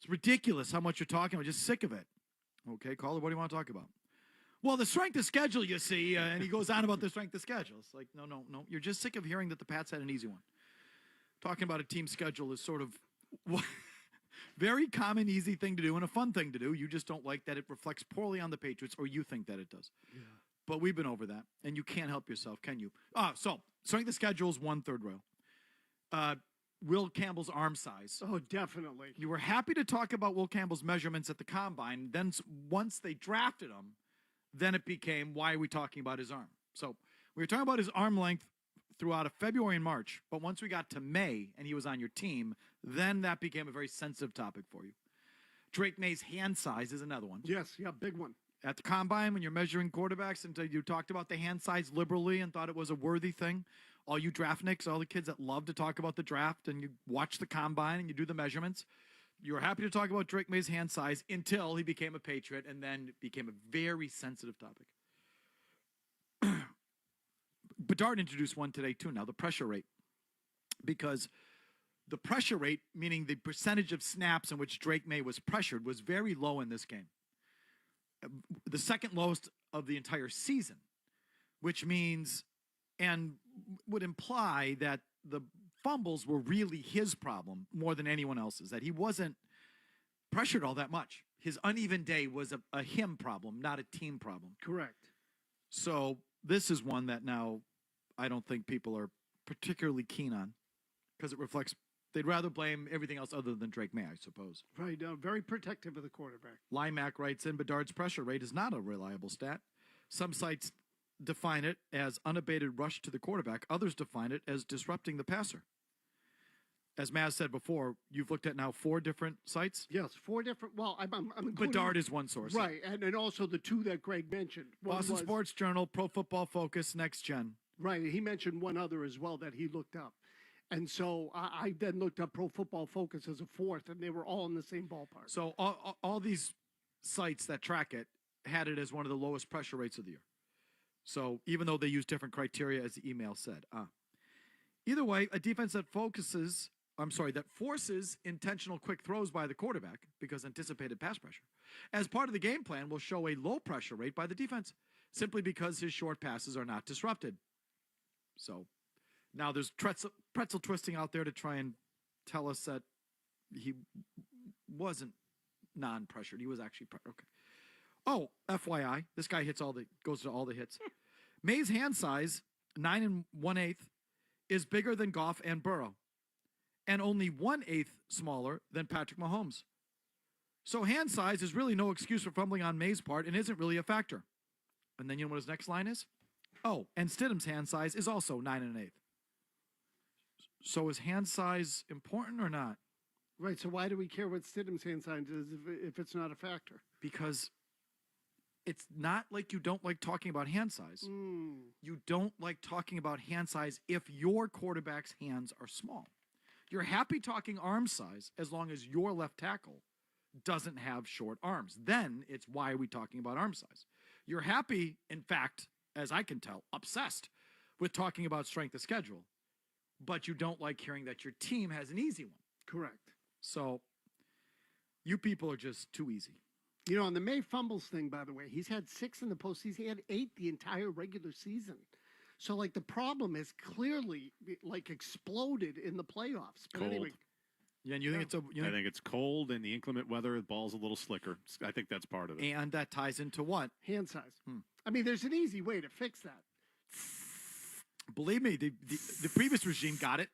It's ridiculous how much you're talking. I'm just sick of it. Okay, caller, what do you want to talk about? Well, the strength of schedule, you see, and he goes on about the strength of schedule. It's like, no. You're just sick of hearing that the Pats had an easy one. Talking about a team schedule is sort of very common, easy thing to do and a fun thing to do. You just don't like that it reflects poorly on the Patriots, or you think that it does. Yeah. But we've been over that, and you can't help yourself, can you? So strength of schedule is 1/3 row. Will Campbell's arm size. Oh, definitely. You were happy to talk about Will Campbell's measurements at the combine. Then once they drafted him, then it became, why are we talking about his arm? So we were talking about his arm length throughout of February and March. But once we got to May and he was on your team, then that became a very sensitive topic for you. Drake May's hand size is another one. Yes, yeah, big one. At the combine, when you're measuring quarterbacks, and you talked about the hand size liberally and thought it was a worthy thing, all you draftniks, all the kids that love to talk about the draft, and you watch the combine and you do the measurements, you were happy to talk about Drake May's hand size until he became a Patriot, and then it became a very sensitive topic. Bedard introduced one today, too, now, the pressure rate. Because the pressure rate, meaning the percentage of snaps in which Drake May was pressured, was very low in this game. The second lowest of the entire season, which means, and would imply that the fumbles were really his problem more than anyone else's, that he wasn't pressured all that much. His uneven day was a him problem, not a team problem. Correct. So this is one that now I don't think people are particularly keen on because it reflects, they'd rather blame everything else other than Drake May, I suppose. Right, very protective of the quarterback. Limac writes in, Bedard's pressure rate is not a reliable stat. Some sites define it as unabated rush to the quarterback. Others define it as disrupting the passer. As Maz said before, you've looked at now 4 different sites? Yes, 4 different. Well, I'm including, Bedard is one source. Right, and also the 2 that Greg mentioned. Boston Sports Journal, Pro Football Focus, Next Gen. Right, he mentioned one other as well that he looked up. And so I then looked up Pro Football Focus as a 4th, and they were all in the same ballpark. So all these sites that track it had it as one of the lowest pressure rates of the year. So even though they use different criteria, as the email said. Either way, a defense that forces intentional quick throws by the quarterback because anticipated pass pressure, as part of the game plan, will show a low pressure rate by the defense simply because his short passes are not disrupted. So now there's pretzel twisting out there to try and tell us that he wasn't non-pressured. He was actually okay. Oh, FYI, this guy goes to all the hits. May's hand size, 9 1/8, is bigger than Goff and Burrow, and only 1/8 smaller than Patrick Mahomes. So hand size is really no excuse for fumbling on May's part and isn't really a factor. And then you know what his next line is? Oh, and Stidham's hand size is also 9 1/8. So is hand size important or not? Right, so why do we care what Stidham's hand size is if it's not a factor? Because it's not like you don't like talking about hand size. You don't like talking about hand size if your quarterback's hands are small. You're happy talking arm size as long as your left tackle doesn't have short arms. Then it's why are we talking about arm size? You're happy, in fact, as I can tell, obsessed with talking about strength of schedule, but you don't like hearing that your team has an easy one. Correct. So you people are just too easy. You know, on the May fumbles thing, by the way, he's had 6 in the postseason. He had 8 the entire regular season. So, like, the problem is clearly, like, exploded in the playoffs. But Cold. anyway. Yeah, and you think I think it's cold and the inclement weather, the ball's a little slicker. I think that's part of it. And that ties into what? Hand size. I mean, there's an easy way to fix that. Believe me, the previous regime got it.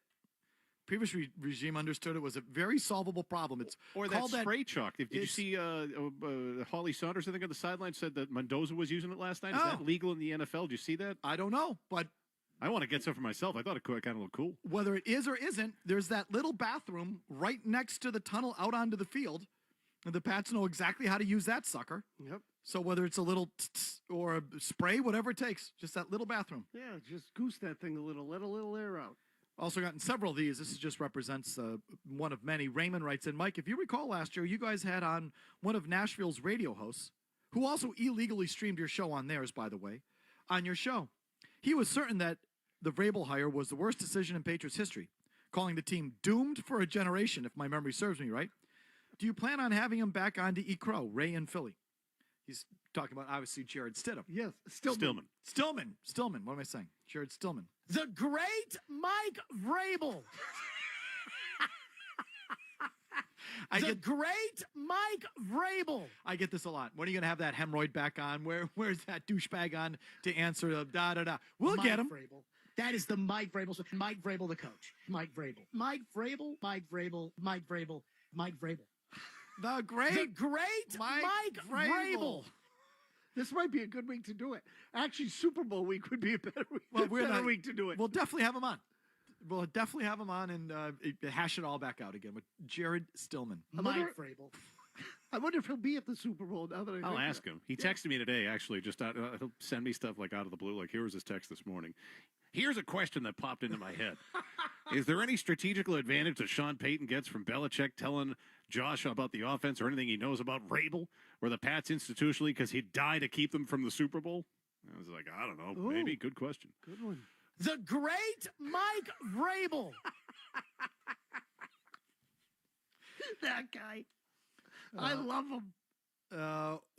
Previous regime understood it was a very solvable problem. It's or that spray chalk. Did you see Holly Saunders, I think, on the sideline said that Mendoza was using it last night? Is that legal in the NFL? Did you see that? I don't know, but I want to get some for myself. I thought it kind of looked cool. Whether it is or isn't, there's that little bathroom right next to the tunnel out onto the field. And the Pats know exactly how to use that sucker. Yep. So whether it's a little or a spray, whatever it takes, just that little bathroom. Yeah, just goose that thing a little, let a little air out. Also gotten several of these. This just represents one of many. Raymond writes in, Mike, if you recall last year, you guys had on one of Nashville's radio hosts, who also illegally streamed your show on theirs, by the way, on your show. He was certain that the Vrabel hire was the worst decision in Patriots history, calling the team doomed for a generation, if my memory serves me right. Do you plan on having him back on to eat crow, Ray in Philly? He's talking about, obviously, Jared Stidham. Yes, Stillman. Stillman. What am I saying? Jared Stillman. The great Mike Vrabel. Great Mike Vrabel. I get this a lot. When are you going to have that hemorrhoid back on? Where's that douchebag on to answer the da-da-da? We'll Mike get him. Vrabel. That is the Mike Vrabel. Mike Vrabel, the coach. Mike Vrabel. Mike Vrabel. Mike Vrabel. Mike Vrabel. Mike Vrabel. The great Mike Vrabel. This might be a good week to do it. Actually, Super Bowl week would be a better week, week to do it. We'll definitely have him on. We'll definitely have him on and hash it all back out again with Jared Stillman. Mike Vrabel. I wonder if he'll be at the Super Bowl now that I'll ask him. He texted me today, actually. Just he'll send me stuff like out of the blue. Like, here was his text this morning. Here's a question that popped into my head. Is there any strategical advantage that Sean Payton gets from Belichick telling Josh about the offense or anything he knows about Vrabel or the Pats institutionally because he'd die to keep them from the Super Bowl? I was like, I don't know. Maybe. Good question. Good one. The great Mike Vrabel. That guy. I love him.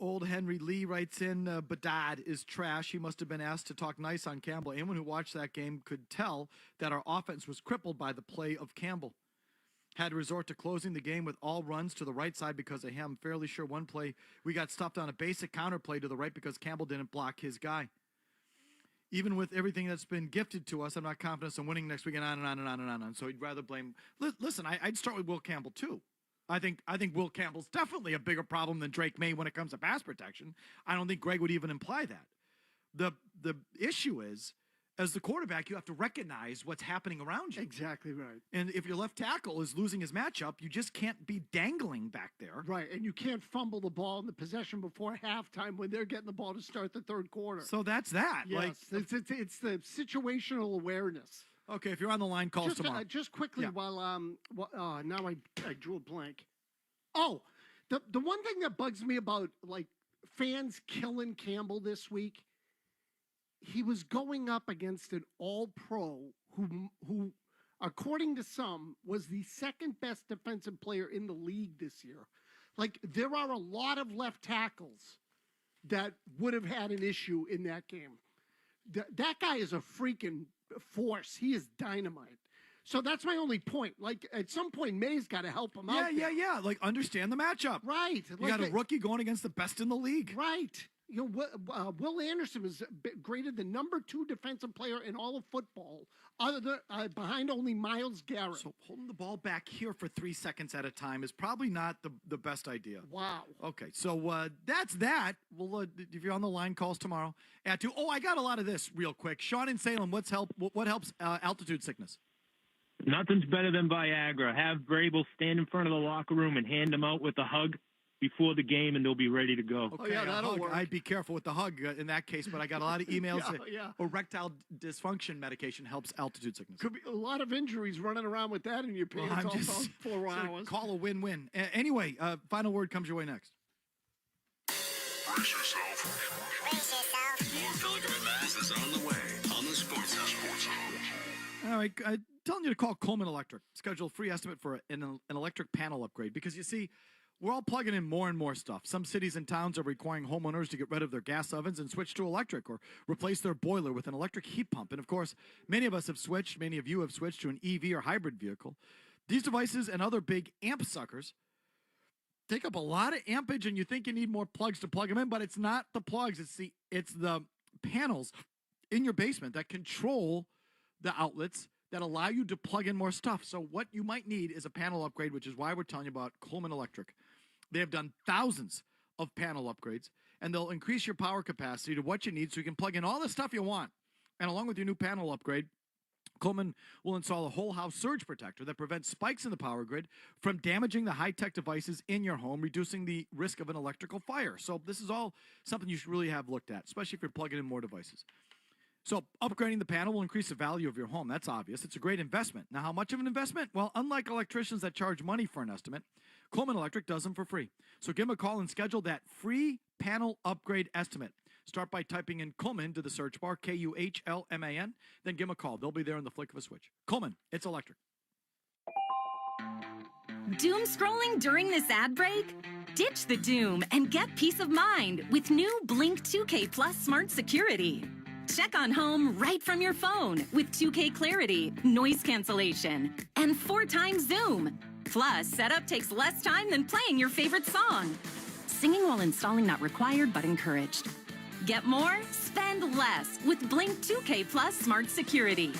Old Henry Lee writes in, Bedard is trash. He must have been asked to talk nice on Campbell. Anyone who watched that game could tell that our offense was crippled by the play of Campbell. Had to resort to closing the game with all runs to the right side because of him. Fairly sure one play we got stuffed on a basic counter play to the right because Campbell didn't block his guy. Even with everything that's been gifted to us, I'm not confident in winning next week and on and on and on and on. So he'd rather blame. Listen, I'd start with Will Campbell too. I think Will Campbell's definitely a bigger problem than Drake May when it comes to pass protection. I don't think Greg would even imply that. The issue is, as the quarterback, you have to recognize what's happening around you. Exactly right. And if your left tackle is losing his matchup, you just can't be dangling back there. Right, and you can't fumble the ball in the possession before halftime when they're getting the ball to start the third quarter. So that's that. Yes, it's the situational awareness. Okay, if you're on the line, call us tomorrow. Just quickly, while now I drew a blank. Oh, the one thing that bugs me about like fans killing Campbell this week, he was going up against an All-Pro who, according to some, was the second best defensive player in the league this year. Like, there are a lot of left tackles that would have had an issue in that game. That guy is a freaking force. He is dynamite. So that's my only point. Like, at some point, May's got to help him out. Yeah. Like, understand the matchup. Right. You got a rookie going against the best in the league. Right. You know, Will Anderson was graded the number 2 defensive player in all of football, behind only Myles Garrett. So holding the ball back here for 3 seconds at a time is probably not the best idea. Wow. Okay, so that's that. Well, if you're on the line, calls tomorrow at 2. Oh, I got a lot of this real quick. Sean in Salem, what helps altitude sickness? Nothing's better than Viagra. Have Vrabel stand in front of the locker room and hand them out with a hug before the game, and they'll be ready to go. Okay, that'll work. I'd be careful with the hug in that case, but I got a lot of emails. Erectile dysfunction medication helps altitude sickness. Could be a lot of injuries running around with that in your pants all 4 hours. Call a win-win. Anyway, final word comes your way next. Brace yourself. More Felger and Maz is on the way on the Sports Hub. All right, telling you to call Coleman Electric. Schedule a free estimate for an electric panel upgrade because you see, we're all plugging in more and more stuff. Some cities and towns are requiring homeowners to get rid of their gas ovens and switch to electric or replace their boiler with an electric heat pump. And of course, many of you have switched to an EV or hybrid vehicle. These devices and other big amp suckers take up a lot of ampage, and you think you need more plugs to plug them in, but it's not the plugs. It's the panels in your basement that control the outlets that allow you to plug in more stuff. So what you might need is a panel upgrade, which is why we're telling you about Coleman Electric. They have done thousands of panel upgrades, and they'll increase your power capacity to what you need so you can plug in all the stuff you want. And along with your new panel upgrade, Coleman will install a whole house surge protector that prevents spikes in the power grid from damaging the high-tech devices in your home, reducing the risk of an electrical fire. So this is all something you should really have looked at, especially if you're plugging in more devices. So upgrading the panel will increase the value of your home. That's obvious. It's a great investment. Now, how much of an investment? Well, unlike electricians that charge money for an estimate, Coleman Electric does them for free. So give them a call and schedule that free panel upgrade estimate. Start by typing in Coleman to the search bar, Kuhlman, then give them a call. They'll be there in the flick of a switch. Coleman, it's electric. Doom scrolling during this ad break? Ditch the doom and get peace of mind with new Blink 2K Plus Smart Security. Check on home right from your phone with 2K Clarity, noise cancellation, and 4x Zoom. Plus, setup takes less time than playing your favorite song. Singing while installing not required but encouraged. Get more, spend less with Blink 2K Plus Smart Security.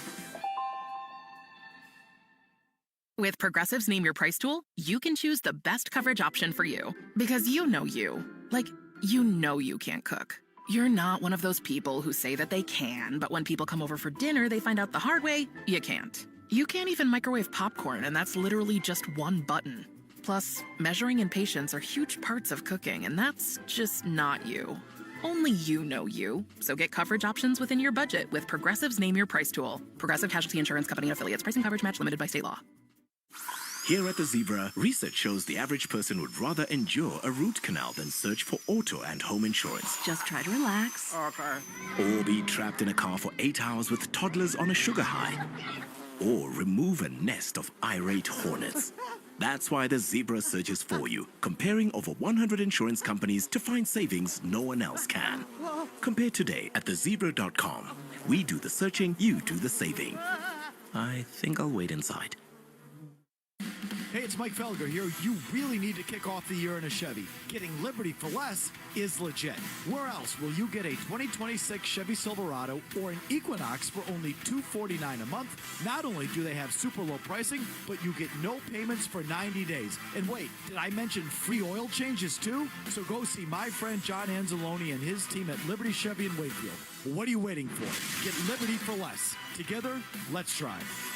With Progressive's Name Your Price tool, you can choose the best coverage option for you. Because you know you. Like, you know you can't cook. You're not one of those people who say that they can, but when people come over for dinner, they find out the hard way, you can't. You can't even microwave popcorn, and that's literally just one button. Plus, measuring and patience are huge parts of cooking, and that's just not you. Only you know you. So get coverage options within your budget with Progressive's Name Your Price tool. Progressive Casualty Insurance Company and affiliates. Pricing coverage match limited by state law. Here at the Zebra, research shows the average person would rather endure a root canal than search for auto and home insurance. Just try to relax. Okay. Or be trapped in a car for 8 hours with toddlers on a sugar high. Or remove a nest of irate hornets. That's why the Zebra searches for you, comparing over 100 insurance companies to find savings no one else can. Compare today at thezebra.com. We do the searching, you do the saving. I think I'll wait inside. Hey, it's Mike Felger here. You really need to kick off the year in a Chevy. Getting Liberty for less is legit. Where else will you get a 2026 Chevy Silverado or an Equinox for only $249 a month? Not only do they have super low pricing, but you get no payments for 90 days. And wait, did I mention free oil changes too? So go see my friend John Anzalone and his team at Liberty Chevy in Wakefield. What are you waiting for? Get Liberty for less. Together, let's drive.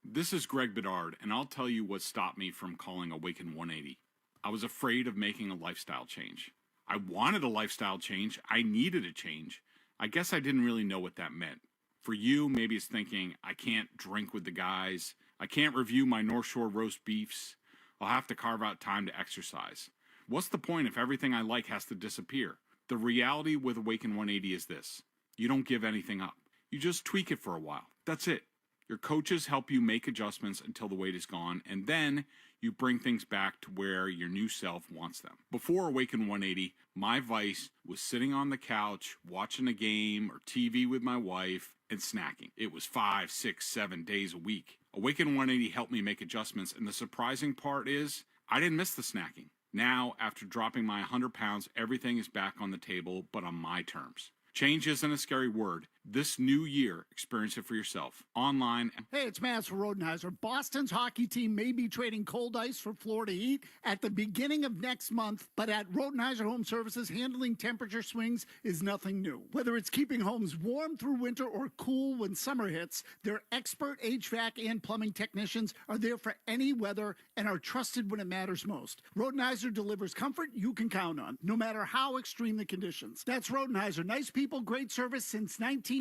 This is Greg Bedard, and I'll tell you what stopped me from calling Awaken 180. I was afraid of making a lifestyle change. I wanted a lifestyle change. I needed a change. I guess I didn't really know what that meant. For you, maybe it's thinking, I can't drink with the guys. I can't review my North Shore roast beefs. I'll have to carve out time to exercise. What's the point if everything I like has to disappear? The reality with Awaken 180 is this. You don't give anything up. You just tweak it for a while. That's it. Your coaches help you make adjustments until the weight is gone, and then you bring things back to where your new self wants them. Before Awaken 180, my vice was sitting on the couch, watching a game or TV with my wife, and snacking. It was 5, 6, 7 days a week. Awaken 180 helped me make adjustments, and the surprising part is I didn't miss the snacking. Now, after dropping my 100 pounds, everything is back on the table, but on my terms. Change isn't a scary word. This new year, experience it for yourself. Online. Hey, it's Mats from Rodenheiser. Boston's hockey team may be trading cold ice for Florida heat at the beginning of next month, but at Rodenheiser Home Services, handling temperature swings is nothing new. Whether it's keeping homes warm through winter or cool when summer hits, their expert HVAC and plumbing technicians are there for any weather and are trusted when it matters most. Rodenheiser delivers comfort you can count on, no matter how extreme the conditions. That's Rodenheiser. Nice people, great service since 1928.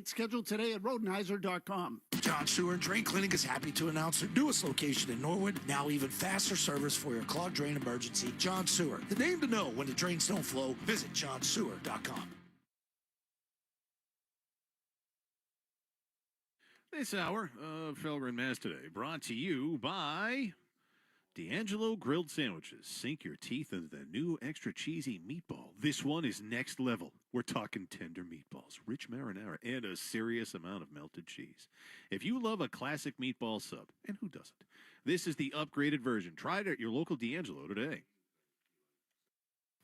Scheduled today at Rodenheiser.com. John Sewer Drain Cleaning is happy to announce their newest location in Norwood. Now even faster service for your clogged drain emergency. John Sewer, the name to know when the drains don't flow. Visit johnsewer.com. This hour of Felger and Mass Today brought to you by D'Angelo Grilled Sandwiches. Sink your teeth into the new extra cheesy meatball. This one is next level. We're talking tender meatballs, rich marinara, and a serious amount of melted cheese. If you love a classic meatball sub, and who doesn't, this is the upgraded version. Try it at your local D'Angelo today.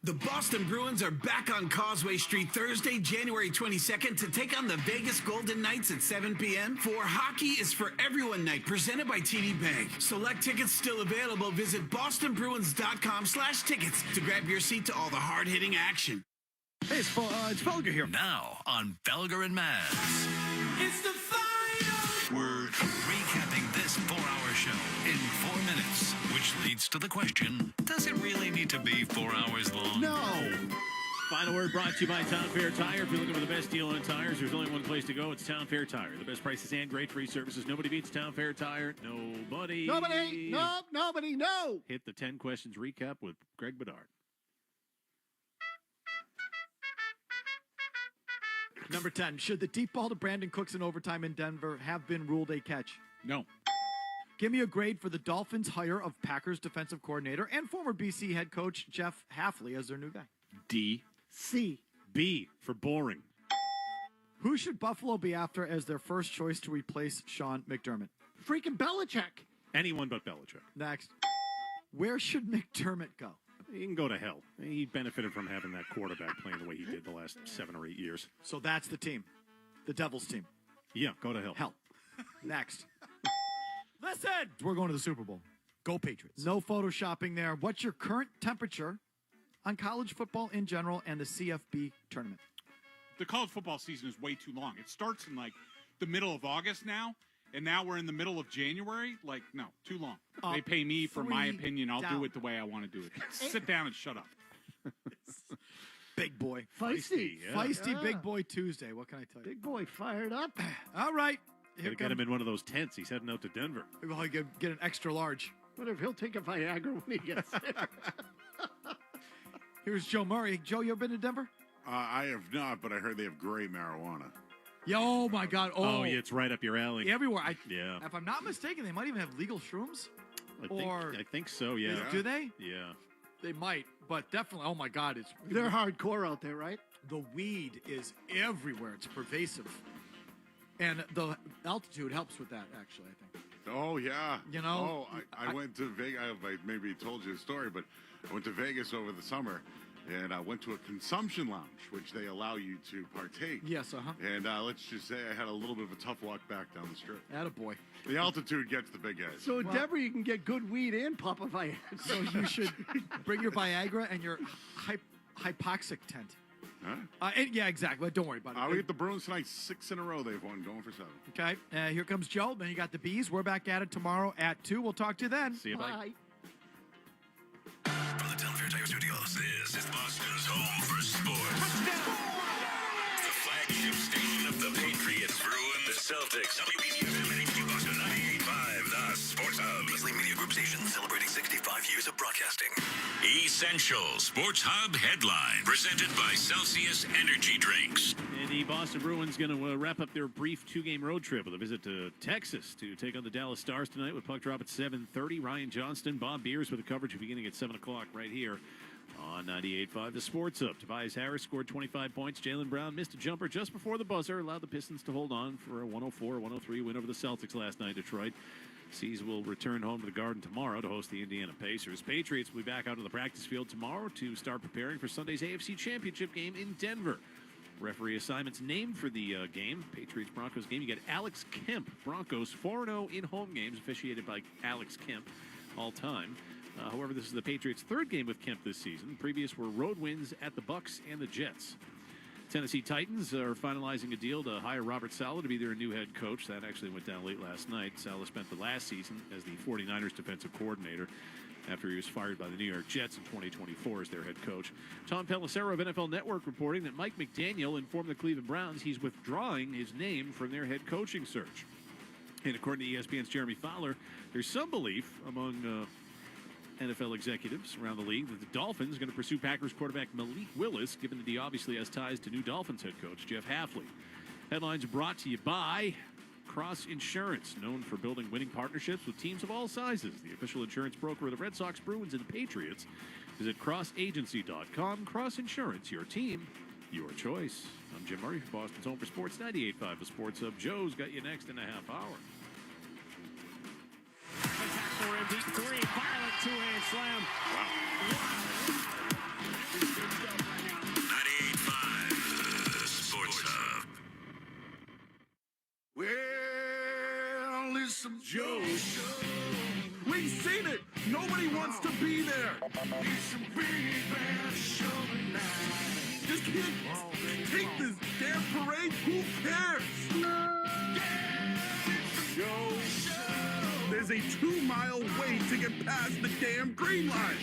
The Boston Bruins are back on Causeway Street Thursday, January 22nd to take on the Vegas Golden Knights at 7 p.m. for Hockey is for Everyone Night, presented by TD Bank. Select tickets still available. Visit bostonbruins.com/tickets to grab your seat to all the hard-hitting action. Hey, it's Felger here. Now on Felger and Maz. It's the final! We're recapping this 4-hour show in 4 minutes, which leads to the question, does it really need to be 4 hours long? No! Final word brought to you by Town Fair Tire. If you're looking for the best deal on tires, there's only one place to go. It's Town Fair Tire. The best prices and great free services. Nobody beats Town Fair Tire. Nobody. Nobody. No. Hit the 10 questions recap with Greg Bedard. Number 10, should the deep ball to Brandon Cooks in overtime in Denver have been ruled a catch? No. Give me a grade for the Dolphins' hire of Packers defensive coordinator and former BC head coach Jeff Hafley as their new guy. D. C. B for boring. Who should Buffalo be after as their first choice to replace Sean McDermott? Freaking Belichick. Anyone but Belichick. Next. Where should McDermott go? He can go to hell. He benefited from having that quarterback playing the way he did the last 7 or 8 years. So that's the team. The Devils team. Yeah, go to hell. Hell. Next. Listen, we're going to the Super Bowl. Go Patriots. No photoshopping there. What's your current temperature on college football in general and the CFB tournament? The college football season is way too long. It starts in like the middle of August now, and now we're in the middle of January. Like, no, too long. They pay me for my opinion. I'll do it the way I want to do it. Sit down and shut up. Big boy. Feisty. Feisty Big Boy Tuesday. What can I tell you? Big boy fired up. All right. Gotta get him in one of those tents. He's heading out to Denver. Maybe I'll get an extra large. What if he'll take a Viagra when he gets there? Here's Joe Murray. Joe, you ever been to Denver? I have not, but I heard they have great marijuana. Yeah, oh, my God. Oh, yeah, it's right up your alley. Everywhere. Yeah. If I'm not mistaken, they might even have legal shrooms. I think so, yeah. Do they? Yeah. They might, but definitely, oh, my God. They're hardcore out there, right? The weed is everywhere. It's pervasive. And the altitude helps with that, actually, I think. Oh, yeah. You know? Oh, I went to Vegas. I maybe told you the story, but I went to Vegas over the summer, and I went to a consumption lounge, which they allow you to partake. Yes, And let's just say I had a little bit of a tough walk back down the strip. Attaboy. The altitude gets the big guys. So in Denver, you can get good weed and pop a Viagra. So you should bring your Viagra and your hypoxic tent. Huh? Yeah, exactly. Don't worry about it. I'll get the Bruins tonight. 6 in a row they've won, going for 7. Okay. Here comes Joe. Then you got the Bees. We're back at it tomorrow at 2. We'll talk to you then. See you. Bye. From the Town Fair Tire Studios, this is Boston's home for sports. The flagship station of the Patriots, Bruins, the Celtics, WBCFM and HD Boston 98.5, the Sports Hub. Beasley Media Group Station celebrating 65 years of broadcasting. Essential Sports Hub headline presented by Celsius Energy Drinks. And the Boston Bruins going to wrap up their brief 2-game road trip with a visit to Texas to take on the Dallas Stars tonight with puck drop at 7:30. Ryan Johnston, Bob Beers with the coverage beginning at 7 o'clock right here on 98.5 The Sports Hub. Tobias Harris scored 25 points. Jaylen Brown missed a jumper just before the buzzer, allowed the Pistons to hold on for a 104-103 win over the Celtics last night in Detroit. Seas will return home to the Garden tomorrow to host the Indiana Pacers. Patriots will be back out on the practice field tomorrow to start preparing for Sunday's AFC Championship game in Denver. Referee assignments named for the game, Patriots-Broncos game. You get Alex Kemp, Broncos 4-0 in home games, officiated by Alex Kemp all time. However, this is the Patriots' 3rd game with Kemp this season. Previous were road wins at the Bucs and the Jets. Tennessee Titans are finalizing a deal to hire Robert Saleh to be their new head coach. That actually went down late last night. Saleh spent the last season as the 49ers defensive coordinator after he was fired by the New York Jets in 2024 as their head coach. Tom Pelissero of NFL Network reporting that Mike McDaniel informed the Cleveland Browns he's withdrawing his name from their head coaching search. And according to ESPN's Jeremy Fowler, there's some belief among NFL executives around the league that the Dolphins are going to pursue Packers quarterback Malik Willis, given that he obviously has ties to new Dolphins head coach Jeff Hafley. Headlines brought to you by Cross Insurance, known for building winning partnerships with teams of all sizes. The official insurance broker of the Red Sox, Bruins, and the Patriots. Visit crossagency.com. Cross Insurance, your team, your choice. I'm Jim Murray from Boston's Home for Sports, 98.5 The Sports Hub. Joe's got you next in a half hour. For a deep 3, violent 2-hand slam. 98.5 The Sports Hub. Well, listen, Joe Show. We've seen it. Nobody wants to be there. It's a big bad show tonight. Just can't take this damn parade. Who cares? Joe Show. There's a 2-mile wait to get past the damn green line.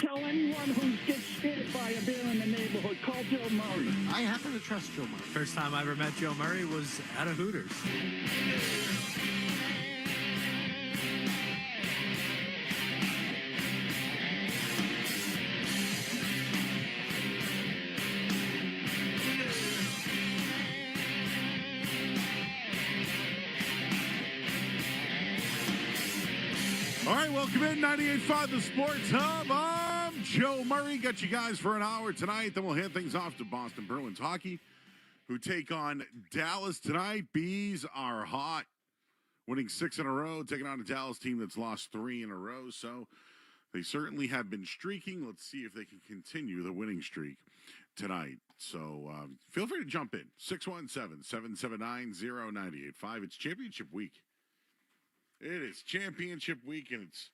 Tell anyone who gets scared by a bear in the neighborhood, call Joe Murray. I happen to trust Joe Murray. First time I ever met Joe Murray was at a Hooters. All right, welcome in 98.5 The Sports Hub. I'm Joe Murray. Got you guys for an hour tonight. Then we'll hand things off to Boston Bruins hockey, who take on Dallas tonight. Bees are hot, winning 6 in a row, taking on a Dallas team that's lost 3 in a row. So they certainly have been streaking. Let's see if they can continue the winning streak tonight. So feel free to jump in. 617-779-0985. It's championship week. It is championship week, and its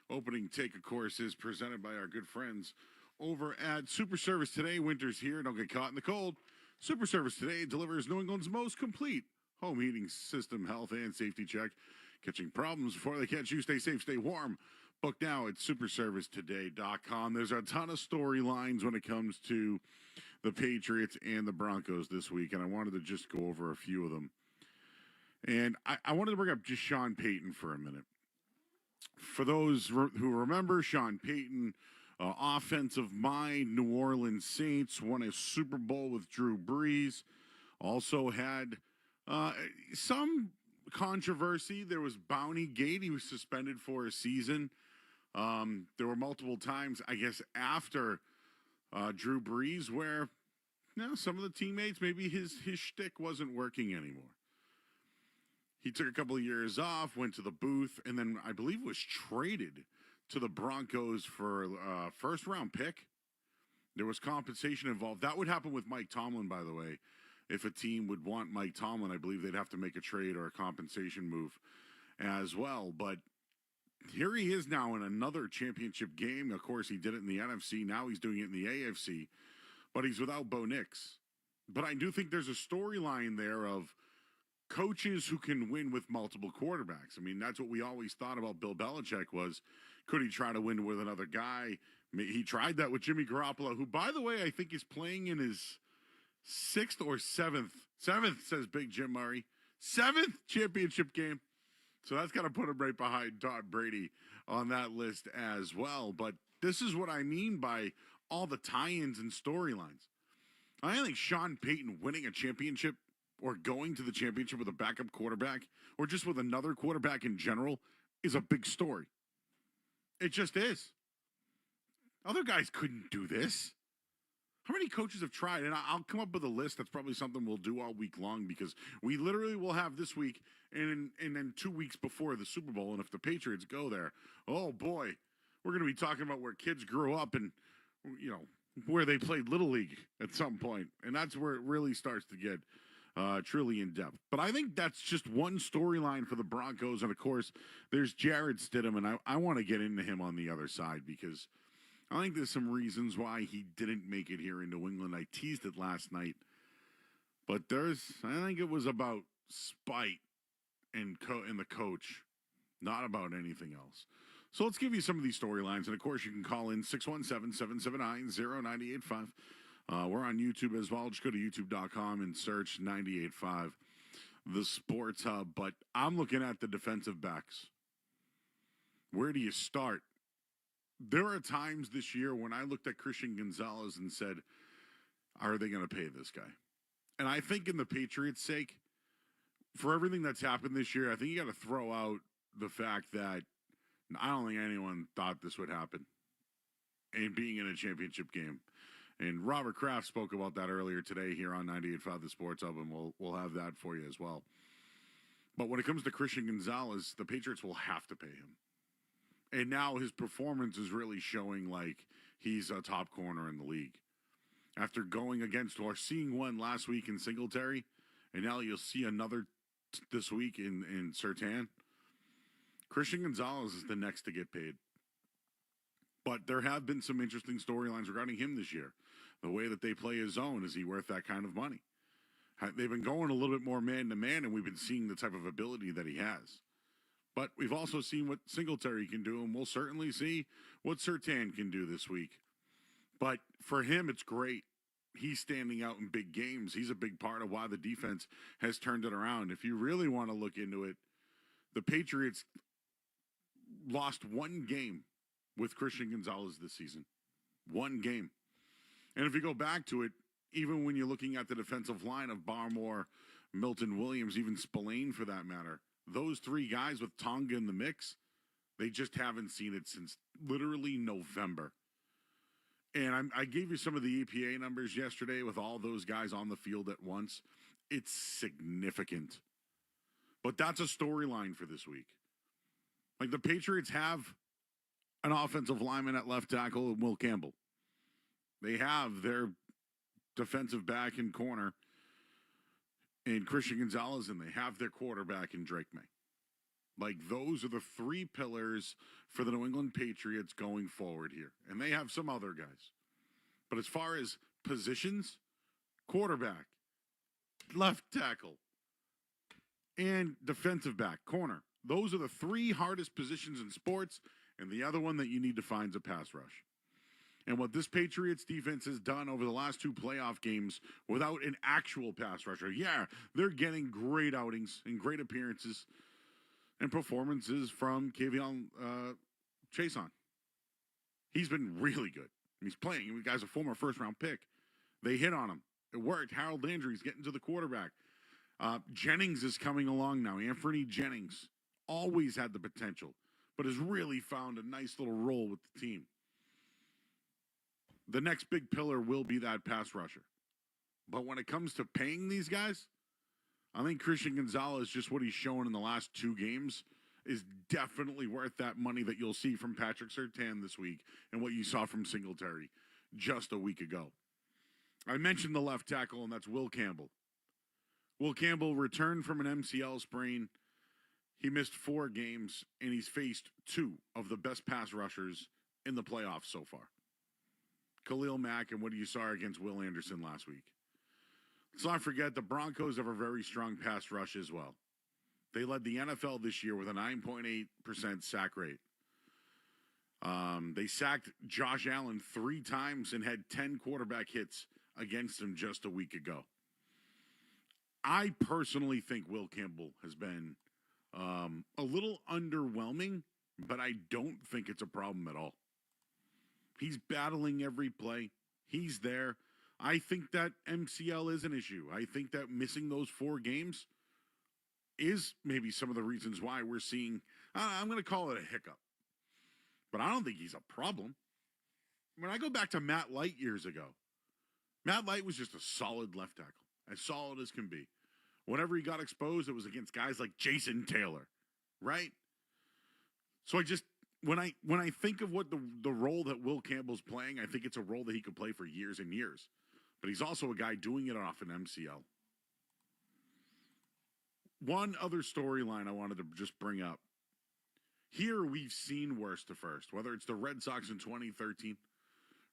opening take, of course, is presented by our good friends over at Super Service Today. Winter's here. Don't get caught in the cold. Super Service Today delivers New England's most complete home heating system health and safety check. Catching problems before they catch you. Stay safe, stay warm. Book now at superservicetoday.com. There's a ton of storylines when it comes to the Patriots and the Broncos this week, and I wanted to just go over a few of them. And I wanted to bring up just Sean Payton for a minute. For those who remember, Sean Payton, offensive mind, New Orleans Saints, won a Super Bowl with Drew Brees. Also had some controversy. There was Bounty Gate. He was suspended for a season. There were multiple times, I guess, after Drew Brees where some of the teammates, maybe his shtick wasn't working anymore. He took a couple of years off, went to the booth, and then I believe was traded to the Broncos for a first-round pick. There was compensation involved. That would happen with Mike Tomlin, by the way. If a team would want Mike Tomlin, I believe they'd have to make a trade or a compensation move as well. But here he is now in another championship game. Of course, he did it in the NFC. Now he's doing it in the AFC. But he's without Bo Nix. But I do think there's a storyline there of coaches who can win with multiple quarterbacks. I mean, that's what we always thought about Bill Belichick was, could he try to win with another guy? He tried that with Jimmy Garoppolo, who, by the way, I think is playing in his 6th or 7th, says Big Jim Murray, 7th championship game. So that's got to put him right behind Todd Brady on that list as well. But this is what I mean by all the tie-ins and storylines. I think Sean Payton winning a championship or going to the championship with a backup quarterback or just with another quarterback in general is a big story. It just is. Other guys couldn't do this. How many coaches have tried? And I'll come up with a list. That's probably something we'll do all week long because we literally will have this week and then 2 weeks before the Super Bowl. And if the Patriots go there, oh boy, we're going to be talking about where kids grew up and, where they played Little League at some point. And that's where it really starts to get truly in depth. But I think that's just one storyline for the Broncos. And of course, there's Jared Stidham. And I want to get into him on the other side because I think there's some reasons why he didn't make it here in New England. I teased it last night. But I think it was about spite and the coach, not about anything else. So let's give you some of these storylines. And of course, you can call in 617-779-0985. We're on YouTube as well. Just go to youtube.com and search 98.5 The Sports Hub. But I'm looking at the defensive backs. Where do you start? There are times this year when I looked at Christian Gonzalez and said, are they going to pay this guy? And I think in the Patriots' sake, for everything that's happened this year, I think you got to throw out the fact that I don't think anyone thought this would happen and being in a championship game. And Robert Kraft spoke about that earlier today here on 98.5 The Sports Hub, and we'll have that for you as well. But when it comes to Christian Gonzalez, the Patriots will have to pay him. And now his performance is really showing like he's a top corner in the league. After going against or seeing one last week in Singletary, and now you'll see another this week in Surtain, Christian Gonzalez is the next to get paid. But there have been some interesting storylines regarding him this year. The way that they play his zone, is he worth that kind of money? They've been going a little bit more man-to-man, and we've been seeing the type of ability that he has. But we've also seen what Singletary can do, and we'll certainly see what Surtain can do this week. But for him, it's great. He's standing out in big games. He's a big part of why the defense has turned it around. If you really want to look into it, the Patriots lost one game with Christian Gonzalez this season. One game. And if you go back to it, even when you're looking at the defensive line of Barmore, Milton Williams, even Spillane for that matter, those three guys with Tonga in the mix, They just haven't seen it since literally November. And I gave you some of the EPA numbers yesterday with all those guys on the field at once. It's significant. But that's a storyline for this week. Like, the Patriots have an offensive lineman at left tackle, Will Campbell. They have their defensive back and corner in Christian Gonzalez, and they have their quarterback in Drake May. Like, those are the three pillars for the New England Patriots going forward here. And they have some other guys. But as far as positions, quarterback, left tackle, and defensive back, corner. Those are the three hardest positions in sports, and the other one that you need to find is a pass rush. And what this Patriots defense has done over the last two playoff games without an actual pass rusher, yeah, they're getting great outings and great appearances and performances from K'Von Chaisson. He's been really good. He's playing. The guy's a former first-round pick. They hit on him. It worked. Harold Landry's getting to the quarterback. Jennings is coming along now. Anthony Jennings always had the potential, but has really found a nice little role with the team. The next big pillar will be that pass rusher. But when it comes to paying these guys, I think Christian Gonzalez, just what he's shown in the last two games, is definitely worth that money that you'll see from Patrick Surtain this week and what you saw from Singletary just a week ago. I mentioned the left tackle, and that's Will Campbell. Will Campbell returned from an MCL sprain. He missed 4 games, and he's faced 2 of the best pass rushers in the playoffs so far. Khalil Mack and what you saw against Will Anderson last week. Let's not forget the Broncos have a very strong pass rush as well. They led the NFL this year with a 9.8% sack rate. They sacked Josh Allen 3 times and had 10 quarterback hits against him just a week ago. I personally think Will Campbell has been a little underwhelming, but I don't think it's a problem at all. He's battling every play. He's there. I think that MCL is an issue. I think that missing those 4 games is maybe some of the reasons why we're seeing, I'm going to call it a hiccup. But I don't think he's a problem. When I go back to Matt Light years ago, Matt Light was just a solid left tackle, as solid as can be. Whenever he got exposed, it was against guys like Jason Taylor, right? So when I think of what the role that Will Campbell's playing, I think it's a role that he could play for years and years. But he's also a guy doing it off an MCL. One other storyline I wanted to just bring up. Here we've seen worst to first, whether it's the Red Sox in 2013,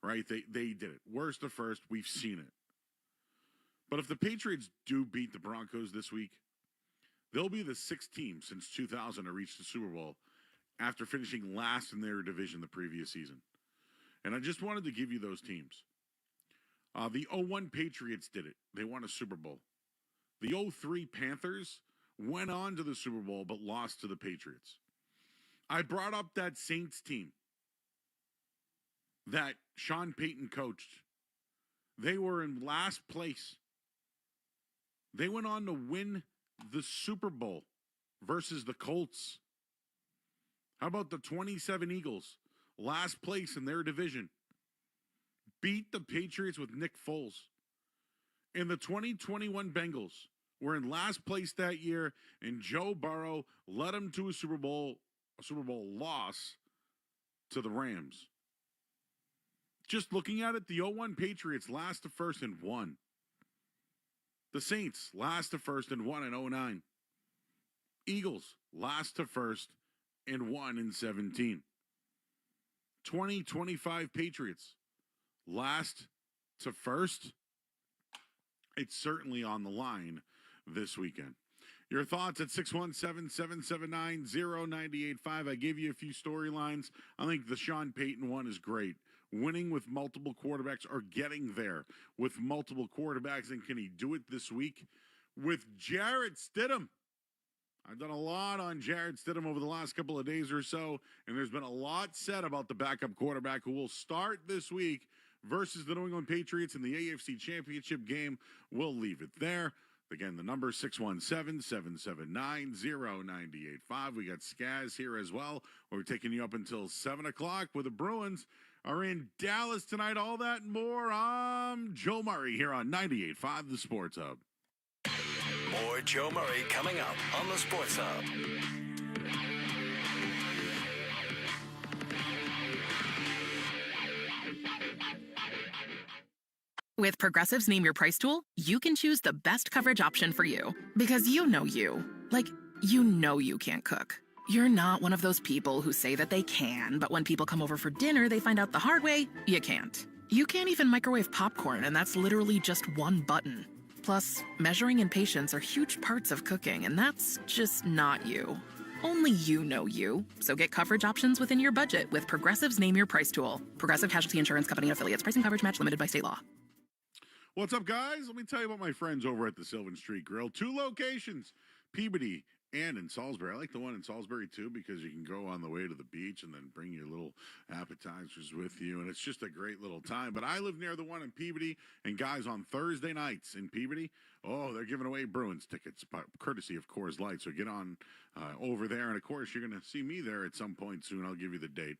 right? They did it. Worst to first, we've seen it. But if the Patriots do beat the Broncos this week, they'll be the 6th team since 2000 to reach the Super Bowl after finishing last in their division the previous season. And I just wanted to give you those teams. The 01 Patriots did it. They won a Super Bowl. The 03 Panthers went on to the Super Bowl but lost to the Patriots. I brought up that Saints team that Sean Payton coached. They were in last place. They went on to win the Super Bowl versus the Colts. How about the 27 Eagles? Last place in their division. Beat the Patriots with Nick Foles. And the 2021 Bengals were in last place that year, and Joe Burrow led them to a Super Bowl loss to the Rams. Just looking at it, the 01 Patriots last to first and won. The Saints last to first and won in 09. Eagles last to first and won in 17. 2025 Patriots last to first. It's certainly on the line this weekend. Your thoughts at 617-779-0985. I gave you a few storylines. I think the Sean Payton one is great. Winning with multiple quarterbacks or getting there with multiple quarterbacks. And can he do it this week with Jarrett Stidham? I've done a lot on Jarrett Stidham over the last couple of days or so, and there's been a lot said about the backup quarterback who will start this week versus the New England Patriots in the AFC Championship game. We'll leave it there. Again, the number 617-779-0985. We got Skaz here as well. We're taking you up until 7 o'clock where the Bruins are in Dallas tonight. All that and more. I'm Joe Murray here on 98.5 The Sports Hub. More Joe Murray coming up on the Sports Hub. With Progressive's Name Your Price tool, you can choose the best coverage option for you. Because you know you. Like, you know you can't cook. You're not one of those people who say that they can, but when people come over for dinner, they find out the hard way, you can't. You can't even microwave popcorn, and that's literally just one button. Plus, measuring and patience are huge parts of cooking, and that's just not you. Only you know you. So get coverage options within your budget with Progressive's Name Your Price tool. Progressive Casualty Insurance Company and Affiliates. Pricing coverage match limited by state law. What's up, guys? Let me tell you about my friends over at the Sylvan Street Grill. 2 locations, Peabody and in Salisbury. I like the one in Salisbury, too, because you can go on the way to the beach and then bring your little appetizers with you, and it's just a great little time. But I live near the one in Peabody, and guys, on Thursday nights in Peabody, they're giving away Bruins tickets, courtesy of Coors Light. So get on over there, and, of course, you're going to see me there at some point soon. I'll give you the date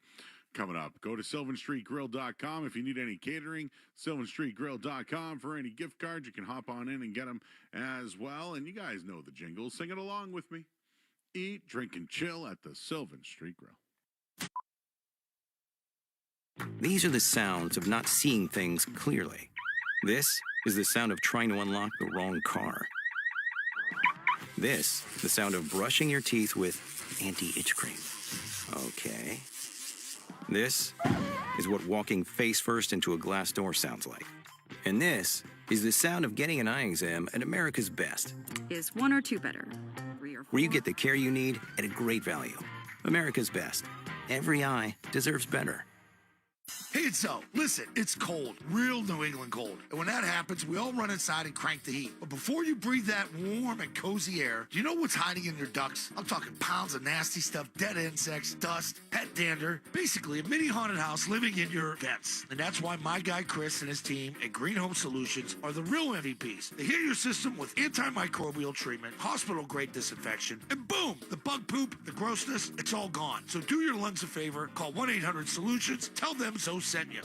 coming up. Go to sylvanstreetgrill.com if you need any catering. sylvanstreetgrill.com for any gift cards. You can hop on in and get them as well. And you guys know the jingle. Sing it along with me. Eat, drink, and chill at the Sylvan Street Grill. These are the sounds of not seeing things clearly. This is the sound of trying to unlock the wrong car. This, the sound of brushing your teeth with anti-itch cream. Okay. This is what walking face first into a glass door sounds like. And this is the sound of getting an eye exam at America's Best. Is 1 or 2 better? 3 or 4? Where you get the care you need at a great value. America's Best. Every eye deserves better. Hey, it's Zoe. Listen, it's cold, real New England cold. And when that happens, we all run inside and crank the heat. But before you breathe that warm and cozy air, do you know what's hiding in your ducts? I'm talking pounds of nasty stuff, dead insects, dust, pet dander. Basically, a mini haunted house living in your vents. And that's why my guy Chris and his team at Green Home Solutions are the real MVPs. They hit your system with antimicrobial treatment, hospital-grade disinfection, and boom, the bug poop, the grossness, it's all gone. So do your lungs a favor, call 1-800-SOLUTIONS, tell them Zoe sent you.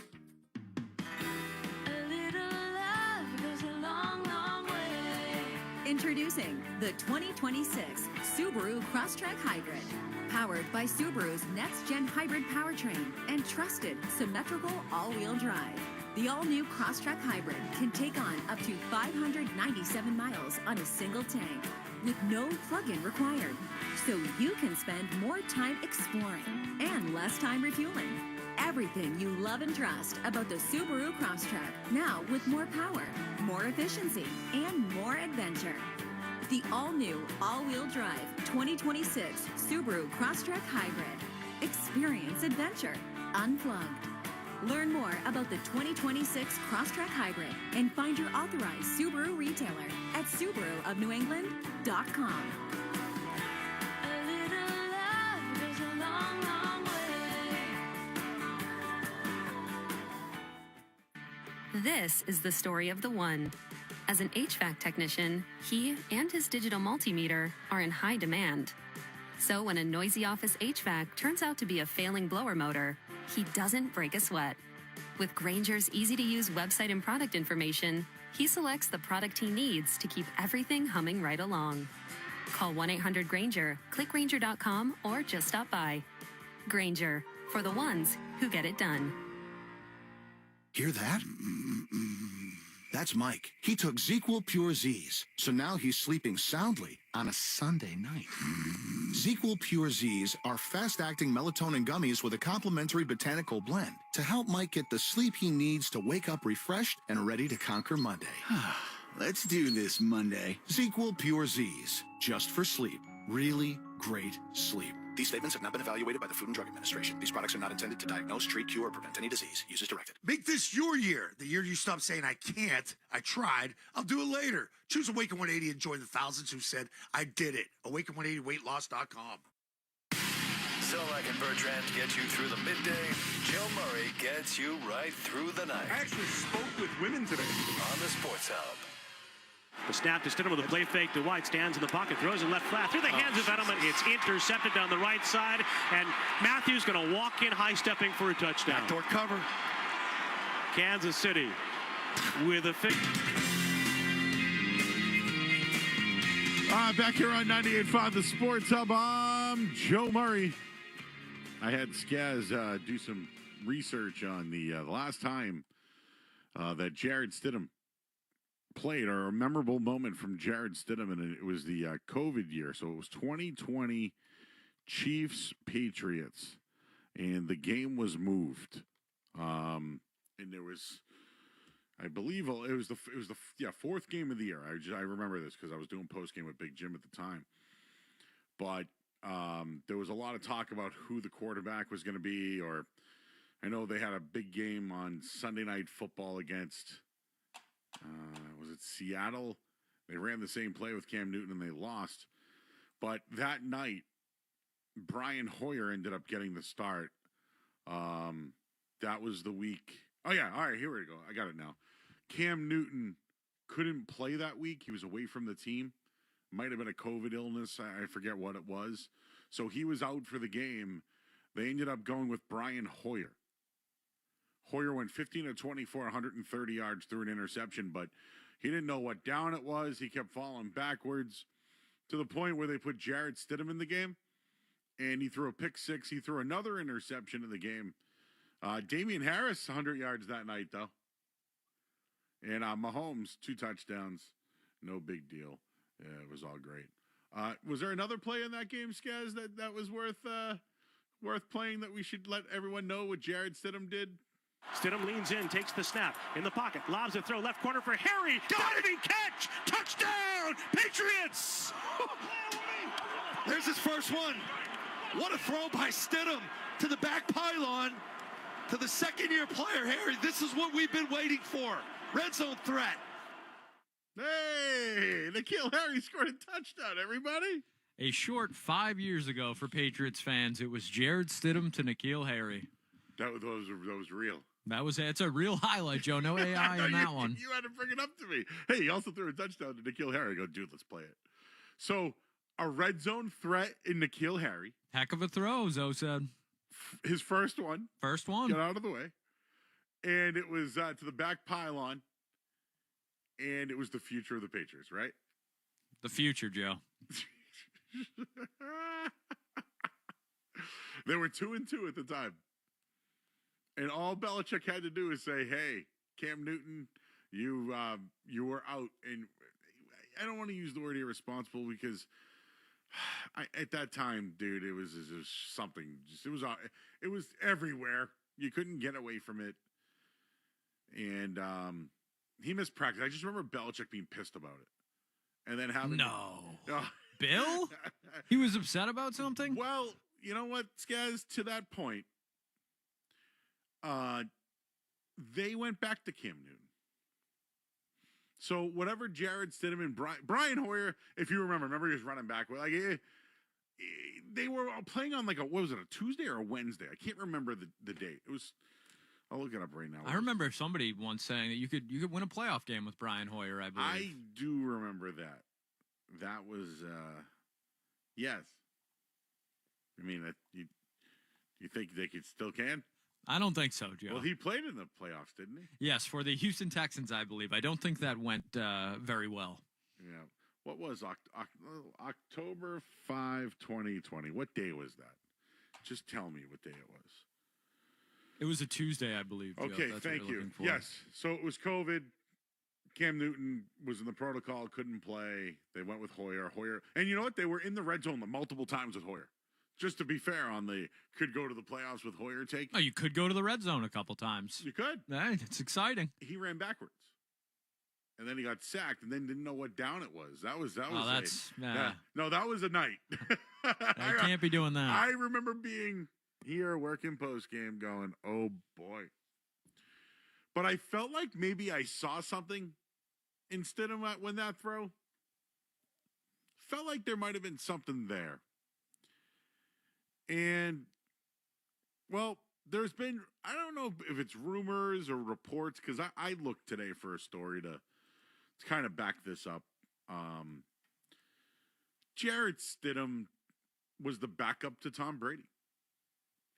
Introducing the 2026 Subaru Crosstrek Hybrid. Powered by Subaru's next-gen hybrid powertrain and trusted symmetrical all-wheel drive. The all-new Crosstrek Hybrid can take on up to 597 miles on a single tank with no plug-in required. So you can spend more time exploring and less time refueling. Everything you love and trust about the Subaru Crosstrek, now with more power, more efficiency, and more adventure. The all-new, all-wheel drive 2026 Subaru Crosstrek Hybrid. Experience adventure unplugged. Learn more about the 2026 Crosstrek Hybrid and find your authorized Subaru retailer at SubaruofNewEngland.com. This is the story of the one. As an HVAC technician, he and his digital multimeter are in high demand. So when a noisy office HVAC turns out to be a failing blower motor, he doesn't break a sweat. With Grainger's easy-to-use website and product information, he selects the product he needs to keep everything humming right along. Call 1-800-GRAINGER, click Grainger.com, or just stop by. Grainger, for the ones who get it done. Hear that? That's Mike. He took ZQL Pure Z's, so now he's sleeping soundly on a Sunday night. ZQL Pure Z's are fast-acting melatonin gummies with a complementary botanical blend to help Mike get the sleep he needs to wake up refreshed and ready to conquer Monday. Let's do this Monday. ZQL Pure Z's, just for sleep. Really great sleep. These statements have not been evaluated by the Food and Drug Administration. These products are not intended to diagnose, treat, cure, or prevent any disease. Use as directed. Make this your year. The year you stop saying, I can't, I tried, I'll do it later. Choose Awaken 180 and join the thousands who said, I did it. Awaken180weightloss.com. Solak and Bertrand get you through the midday. Joe Murray gets you right through the night. I actually spoke with women today. On the Sports Hub. The snap to Stidham with a play fake to White, stands in the pocket, throws it left flat through the hands of Edelman. It's intercepted down the right side, and Matthews going to walk in high-stepping for a touchdown. Backdoor cover. Kansas City with a fake. Back here on 98.5 The Sports Hub, I'm Joe Murray. I had Skaz do some research on the last time that Jared Stidham played, or a memorable moment from Jared Stidham, and it was the COVID year. So it was 2020 Chiefs Patriots, and the game was moved. And there was, I believe it was the fourth game of the year. I remember this because I was doing post game with Big Jim at the time. But there was a lot of talk about who the quarterback was going to be, or I know they had a big game on Sunday Night Football against, was it Seattle? They ran the same play with Cam Newton and they lost. But that night, Brian Hoyer ended up getting the start. That was the week. Oh, yeah. All right, here we go. I got it now. Cam Newton couldn't play that week. He was away from the team. Might have been a COVID illness. I forget what it was. So he was out for the game. They ended up going with Brian Hoyer. Hoyer went 15 of 24, 130 yards through an interception, but he didn't know what down it was. He kept falling backwards to the point where they put Jared Stidham in the game, and he threw a pick six. He threw another interception in the game. Damian Harris, 100 yards that night, though. And Mahomes, 2 touchdowns. No big deal. Yeah, it was all great. Was there another play in that game, Skaz, that was worth playing, that we should let everyone know what Jared Stidham did? Stidham leans in, takes the snap, in the pocket, lobs a throw, left corner for Harry. Diving catch! Touchdown! Patriots! There's his first one. What a throw by Stidham to the back pylon to the second-year player, Harry. This is what we've been waiting for. Red zone threat. Hey, N'Keal Harry scored a touchdown, everybody. A short 5 years ago for Patriots fans, it was Jared Stidham to N'Keal Harry. That was real. It's a real highlight, Joe. No AI in that one. You had to bring it up to me. Hey, he also threw a touchdown to N'Keal Harry. I go, dude, let's play it. So, a red zone threat in N'Keal Harry. Heck of a throw, Zoe said. His first one. First one. Get out of the way. And it was to the back pylon. And it was the future of the Patriots, right? The future, Joe. They were 2-2 at the time. And all Belichick had to do is say, hey, Cam Newton, you were out. And I don't want to use the word irresponsible because at that time, dude, it was something. It was everywhere. You couldn't get away from it. And he missed practice. I just remember Belichick being pissed about it. And then having... No. Bill? He was upset about something? Well, you know what, Skaz? To that point, they went back to Cam Newton. So whatever Jared Stidham and Brian Hoyer, if you remember he was running back. Like they were playing on what was it, a Tuesday or a Wednesday? I can't remember the date. It was. I'll look it up right now. I remember somebody once saying that you could win a playoff game with Brian Hoyer, I believe. I do remember that. That was yes. I mean, you think they still can? I don't think so, Joe. Well, he played in the playoffs, didn't he? Yes, for the Houston Texans, I believe. I don't think that went very well. Yeah. What was October 5, 2020? What day was that? Just tell me what day it was. It was a Tuesday, I believe, Joe. Okay, That's thank you. Yes. So it was COVID. Cam Newton was in the protocol, couldn't play. They went with Hoyer. And you know what? They were in the red zone multiple times with Hoyer. Just to be fair, on the could go to the playoffs with Hoyer take. Oh, you could go to the red zone a couple times. You could. Yeah, it's exciting. He ran backwards. And then he got sacked and then didn't know what down it was. That was No, that was a night. I can't be doing that. I remember being here working post game going, oh boy. But I felt like maybe I saw something instead of when that throw. Felt like there might have been something there. And, well, there's been, I don't know if it's rumors or reports, because I looked today for a story to kind of back this up. Jarrett Stidham was the backup to Tom Brady.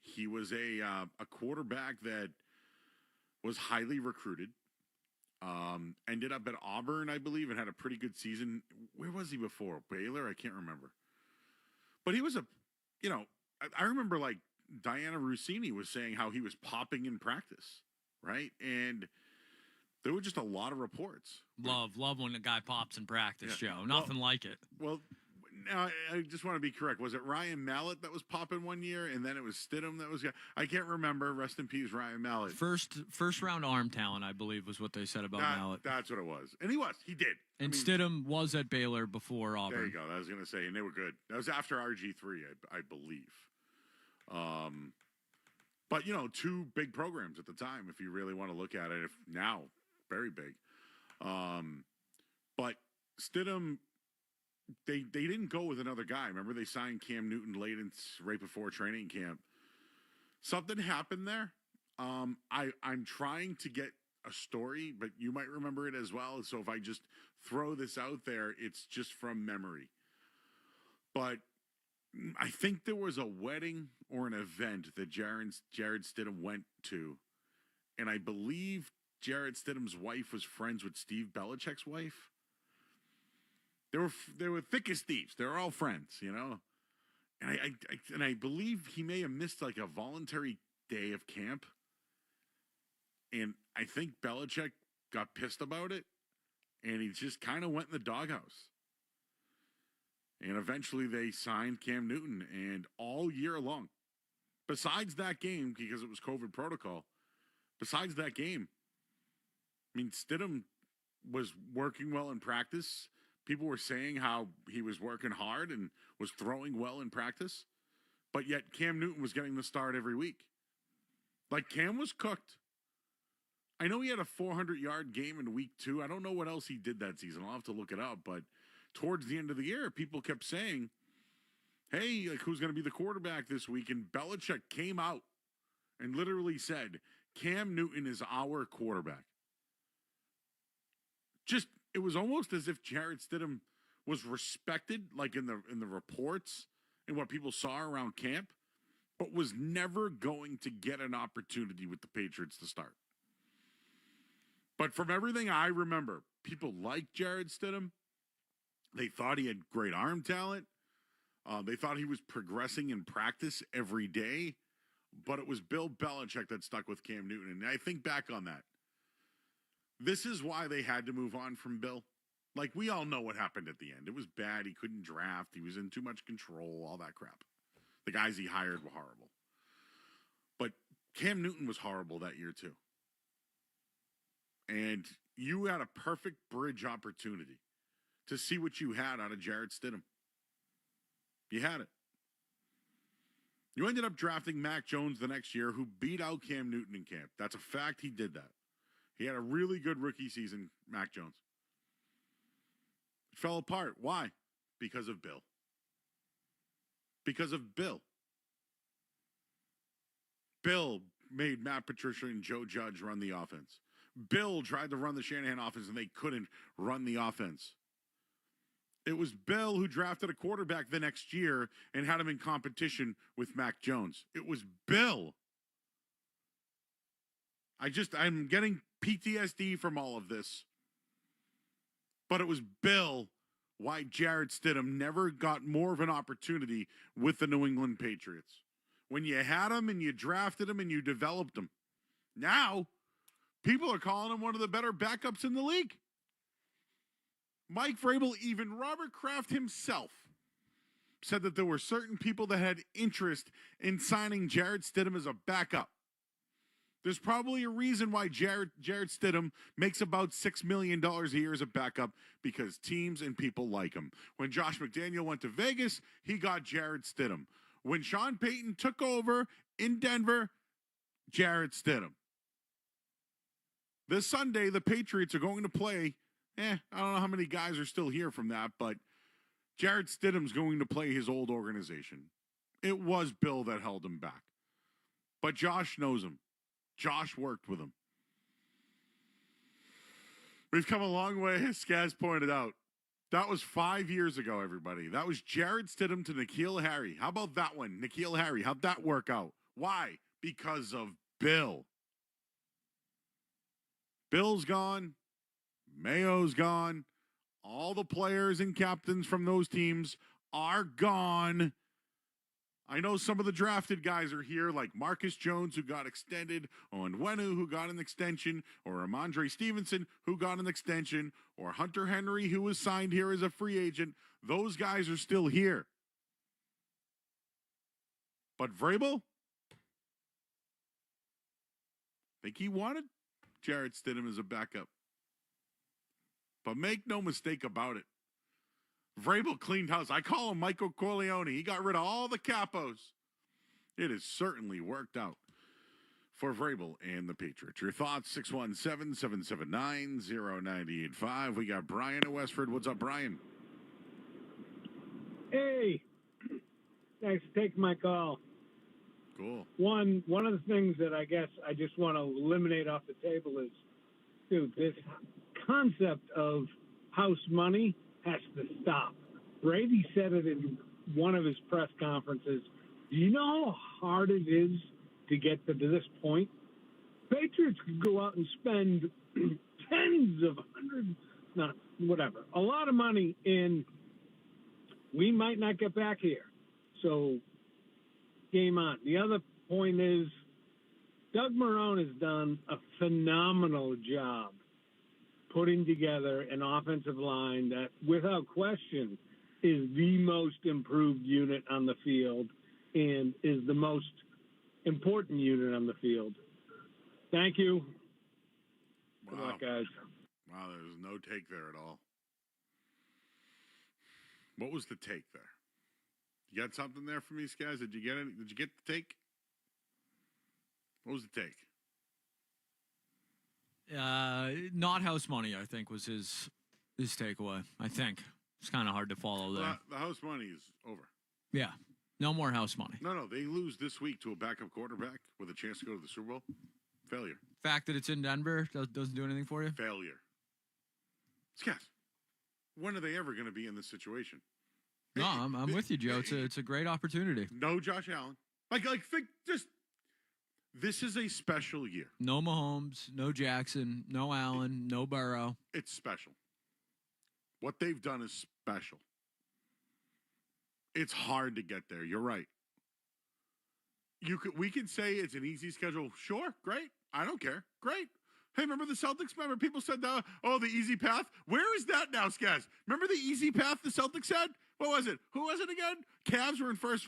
He was a quarterback that was highly recruited. Ended up at Auburn, I believe, and had a pretty good season. Where was he before? Baylor? I can't remember. But he was I remember like Diana Rossini was saying how he was popping in practice, right? And there were just a lot of reports. Love when a guy pops in practice, Joe. Nothing like it. Well, now I just want to be correct. Was it Ryan Mallett that was popping one year, and then it was Stidham that was? I can't remember. Rest in peace, Ryan Mallett. First round arm talent, I believe, was what they said about Mallett. That's what it was, and he did. And Stidham was at Baylor before Auburn. There you go. I was going to say, and they were good. That was after RG3, I believe. But two big programs at the time, if you really want to look at it. If now, very big. But Stidham. They didn't go with another guy. Remember, they signed Cam Newton right before training camp. Something happened there. I'm trying to get a story, but you might remember it as well. So if I just throw this out there, it's just from memory. But I think there was a wedding or an event that Jared Stidham went to, and I believe Jared Stidham's wife was friends with Steve Belichick's wife. They were thick as thieves. They were all friends, And I believe he may have missed like a voluntary day of camp. And I think Belichick got pissed about it, and he just kind of went in the doghouse. And eventually they signed Cam Newton, and all year long, besides that game, because it was COVID protocol, besides that game, I mean, Stidham was working well in practice. People were saying how he was working hard and was throwing well in practice, but yet Cam Newton was getting the start every week. Like, Cam was cooked. I know he had a 400-yard game in week 2. I don't know what else he did that season. I'll have to look it up, but towards the end of the year, people kept saying, hey, like, who's going to be the quarterback this week? And Belichick came out and literally said, Cam Newton is our quarterback. It was almost as if Jarrett Stidham was respected, like in the reports and what people saw around camp, but was never going to get an opportunity with the Patriots to start. But from everything I remember, people liked Jarrett Stidham. They thought he had great arm talent. They thought he was progressing in practice every day. But it was Bill Belichick that stuck with Cam Newton. And I think back on that. This is why they had to move on from Bill. Like, we all know what happened at the end. It was bad. He couldn't draft. He was in too much control, all that crap. The guys he hired were horrible. But Cam Newton was horrible that year, too. And you had a perfect bridge opportunity to see what you had out of Jarrett Stidham. You had it. You ended up drafting Mac Jones the next year, who beat out Cam Newton in camp. That's a fact. He did that. He had a really good rookie season, Mac Jones. It fell apart. Why? Because of Bill. Because of Bill. Bill made Matt Patricia and Joe Judge run the offense. Bill tried to run the Shanahan offense, and they couldn't run the offense. It was Bill who drafted a quarterback the next year and had him in competition with Mac Jones. It was Bill. I'm getting PTSD from all of this. But it was Bill why Jarrett Stidham never got more of an opportunity with the New England Patriots. When you had him and you drafted him and you developed him. Now, people are calling him one of the better backups in the league. Mike Vrabel, even Robert Kraft himself, said that there were certain people that had interest in signing Jarrett Stidham as a backup. There's probably a reason why Jarrett Stidham makes about $6 million a year as a backup, because teams and people like him. When Josh McDaniel went to Vegas, he got Jarrett Stidham. When Sean Payton took over in Denver, Jarrett Stidham. This Sunday, the Patriots are going to play, I don't know how many guys are still here from that, but Jarrett Stidham's going to play his old organization. It was Bill that held him back. But Josh knows him. Josh worked with him. We've come a long way, as Skaz pointed out. That was 5 years ago, everybody. That was Jared Stidham to N'Keal Harry. How about that one? N'Keal Harry. How'd that work out? Why? Because of Bill. Bill's gone. Mayo's gone. All the players and captains from those teams are gone. I know some of the drafted guys are here, like Marcus Jones, who got extended, or Onwenu, who got an extension, or Ramondre Stevenson, who got an extension, or Hunter Henry, who was signed here as a free agent. Those guys are still here. But Vrabel, I think he wanted Jared Stidham as a backup. But make no mistake about it. Vrabel cleaned house. I call him Michael Corleone. He got rid of all the capos. It has certainly worked out for Vrabel and the Patriots. Your thoughts, 617-779-0985. We got Brian in Westford. What's up, Brian? Hey, thanks for taking my call. Cool. One of the things that I guess I just want to eliminate off the table is, dude, this concept of house money has to stop. Brady said it in one of his press conferences. Do you know how hard it is to get to this point? Patriots could go out and spend tens of hundreds, not whatever, a lot of money, and we might not get back here. So, game on. The other point is, Doug Marrone has done a phenomenal job putting together an offensive line that, without question, is the most improved unit on the field and is the most important unit on the field. Thank you. Good luck, guys. Wow, there's no take there at all. What was the take there? You got something there for me, guys? Did you get it? Did you get the take? What was the take? Not house money, I think, was his takeaway. I think it's kind of hard to follow there. The house money is over. Yeah, no more house money. No, they lose this week to a backup quarterback with a chance to go to the Super Bowl. Failure. Fact that it's in Denver doesn't do anything for you. Failure. Guys, when are they ever going to be in this situation? No, I'm with you, Joe. It's a great opportunity. No Josh Allen. Think just. This is a special year. No Mahomes, no Jackson, no Allen, no Burrow. It's special. What they've done is special. It's hard to get there. You're right. We can say it's an easy schedule. Sure, great. I don't care. Great. Hey, remember the Celtics? Remember people said, the easy path? Where is that now, Skaz? Remember the easy path the Celtics had? What was it? Who was it again? Cavs were in first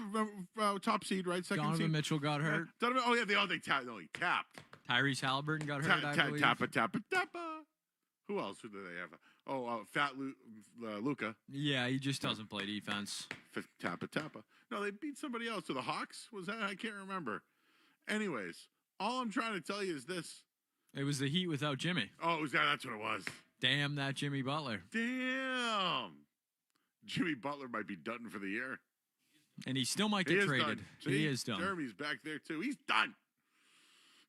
top seed, right? Second Donovan seed. Mitchell got hurt. He tapped. No, he tapped. Tyrese Halliburton got hurt, I believe. Tappa. Who else? Who do they have? Fat Luka. Yeah, he just doesn't play defense. Tappa. No, they beat somebody else. To the Hawks? Was that? I can't remember. Anyways, all I'm trying to tell you is this. It was the Heat without Jimmy. Oh, it was that? That's what it was. Damn that Jimmy Butler. Damn. Jimmy Butler might be done for the year. And he still might get traded. He is done. Jeremy's back there, too. He's done.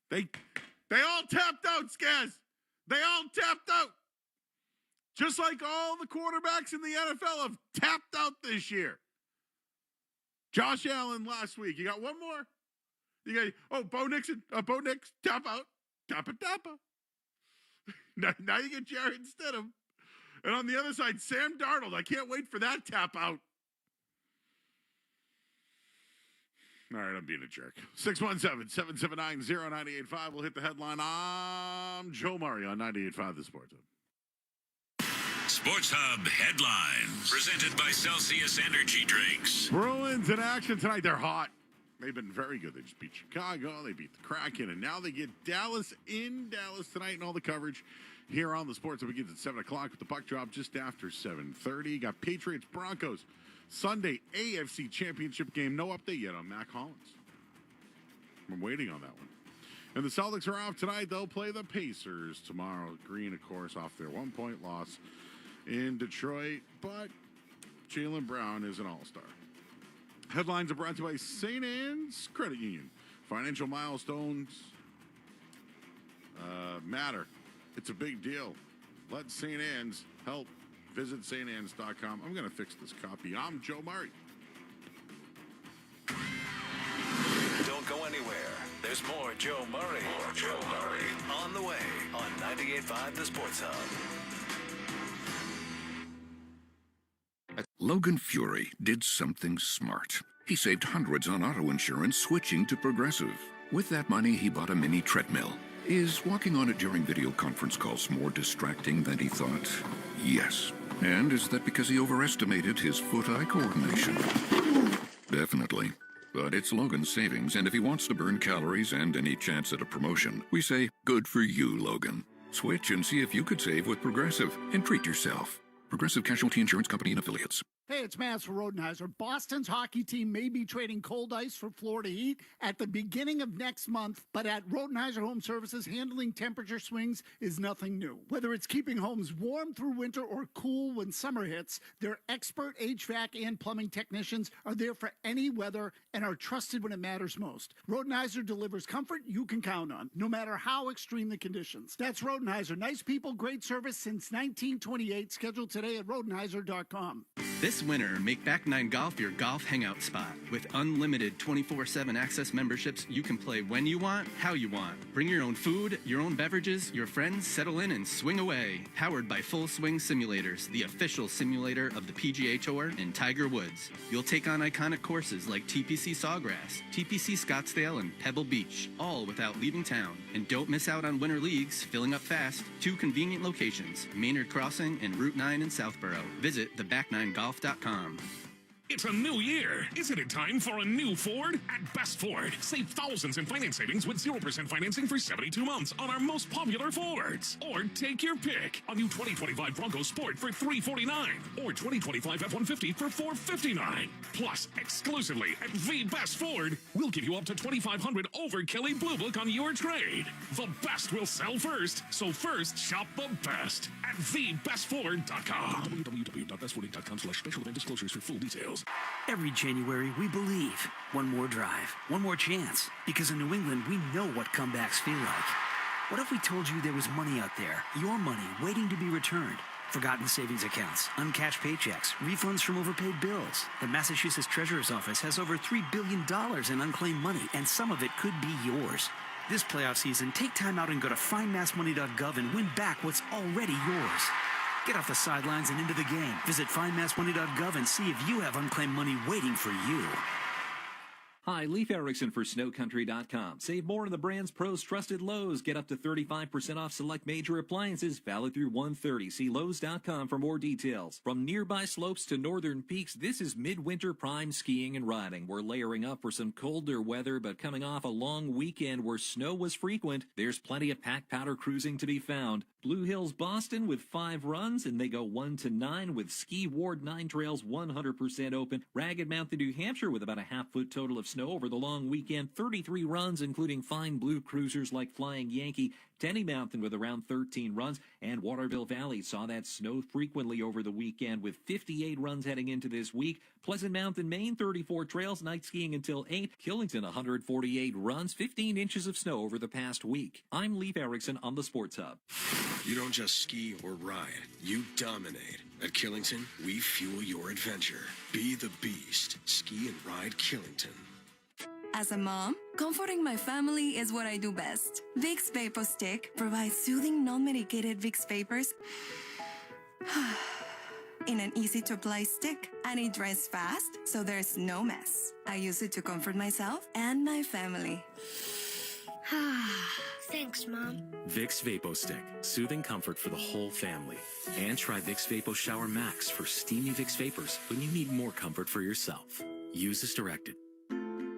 They all tapped out, Skaz. They all tapped out. Just like all the quarterbacks in the NFL have tapped out this year. Josh Allen last week. You got one more? You got, Bo Nix, tap out. Tappa. Now you get Jared Stidham. And on the other side, Sam Darnold. I can't wait for that tap out. All right, I'm being a jerk. 617-779-0985. We'll hit the headline. I'm Joe Murray on 98.5 The Sports Hub. Sports Hub headlines. Presented by Celsius Energy Drinks. Bruins in action tonight. They're hot. They've been very good. They just beat Chicago. They beat the Kraken. And now they get Dallas in Dallas tonight. And all the coverage here on the Sports Hub begins at 7 o'clock with the puck drop just after 7:30. Got Patriots Broncos Sunday AFC Championship game. No update yet on Mac Hollins. I'm waiting on that one. And the Celtics are off tonight. They'll play the Pacers tomorrow. Green, of course, off their 1-point loss in Detroit. But Jaylen Brown is an all-star. Headlines are brought to you by St. Anne's Credit Union. Financial milestones matter. It's a big deal. Let St. Anne's help Visit stann's.com. I'm going to fix this copy. I'm Joe Murray. Don't go anywhere. There's more Joe Murray. More Joe Murray. On the way on 98.5 The Sports Hub. Logan Fury did something smart. He saved hundreds on auto insurance switching to Progressive. With that money, he bought a mini treadmill. Is walking on it during video conference calls more distracting than he thought? Yes. And is that because he overestimated his foot-eye coordination? Definitely. But it's Logan's savings, and if he wants to burn calories and any chance at a promotion, we say, good for you, Logan. Switch and see if you could save with Progressive and treat yourself. Progressive Casualty Insurance Company and Affiliates. Hey, it's Mass for Rodenheiser. Boston's hockey team may be trading cold ice for Florida heat at the beginning of next month, but at Rodenheiser Home Services, handling temperature swings is nothing new. Whether it's keeping homes warm through winter or cool when summer hits, their expert HVAC and plumbing technicians are there for any weather and are trusted when it matters most. Rodenheiser delivers comfort you can count on, no matter how extreme the conditions. That's Rodenheiser. Nice people, great service since 1928. Scheduled today at rodenheiser.com. This winter, make Back Nine Golf your golf hangout spot. With unlimited 24/7 access memberships, you can play when you want, how you want. Bring your own food, your own beverages, your friends, settle in and swing away. Powered by Full Swing Simulators, the official simulator of the PGA Tour and Tiger Woods. You'll take on iconic courses like TPC Sawgrass, TPC Scottsdale, and Pebble Beach, all without leaving town. And don't miss out on winter leagues, filling up fast. 2 convenient locations, Maynard Crossing and Route 9 in Southborough. Visit theback9golf.com. It's a new year. Isn't it time for a new Ford? At Best Ford, save thousands in finance savings with 0% financing for 72 months on our most popular Fords. Or take your pick. A new 2025 Bronco Sport for $349 or 2025 F-150 for $459. Plus, exclusively at the Best Ford, we'll give you up to $2,500 over Kelly Blue Book on your trade. The best will sell first, so first shop the best at thebestford.com. www.bestford.com/special event disclosures for full details. Every January, we believe. One more drive, one more chance. Because in New England, we know what comebacks feel like. What if we told you there was money out there, your money, waiting to be returned? Forgotten savings accounts, uncashed paychecks, refunds from overpaid bills. The Massachusetts Treasurer's Office has over $3 billion in unclaimed money, and some of it could be yours. This playoff season, take time out and go to findmassmoney.gov and win back what's already yours. Get off the sidelines and into the game. Visit findmassmoney.gov and see if you have unclaimed money waiting for you. Hi, Leif Erickson for SnowCountry.com. Save more on the brand's pros trusted Lowe's. Get up to 35% off select major appliances, valid through 1/30. See Lowe's.com for more details. From nearby slopes to northern peaks, this is midwinter prime skiing and riding. We're layering up for some colder weather, but coming off a long weekend where snow was frequent, there's plenty of pack powder cruising to be found. Blue Hills, Boston with 5 runs, and they go 1 to 9 with Ski Ward 9 trails 100% open. Ragged Mountain, New Hampshire with about a half-foot total of snow over the long weekend. 33 runs, including fine blue cruisers like Flying Yankee. Tenny Mountain with around 13 runs, and Waterville Valley saw that snow frequently over the weekend with 58 runs heading into this week. Pleasant Mountain, Maine, 34 trails, night skiing until 8. Killington, 148 runs, 15 inches of snow over the past week. I'm Leif Erickson on the Sports Hub. You don't just ski or ride, you dominate. At Killington, we fuel your adventure. Be the beast. Ski and ride Killington. As a mom, comforting my family is what I do best. Vicks Vapor Stick provides soothing, non-medicated Vicks vapors in an easy-to-apply stick, and it dries fast, so there's no mess. I use it to comfort myself and my family. Thanks, Mom. Vicks Vapo Stick, soothing comfort for the whole family. And try Vicks Vapo Shower Max for steamy Vicks vapors when you need more comfort for yourself. Use as directed.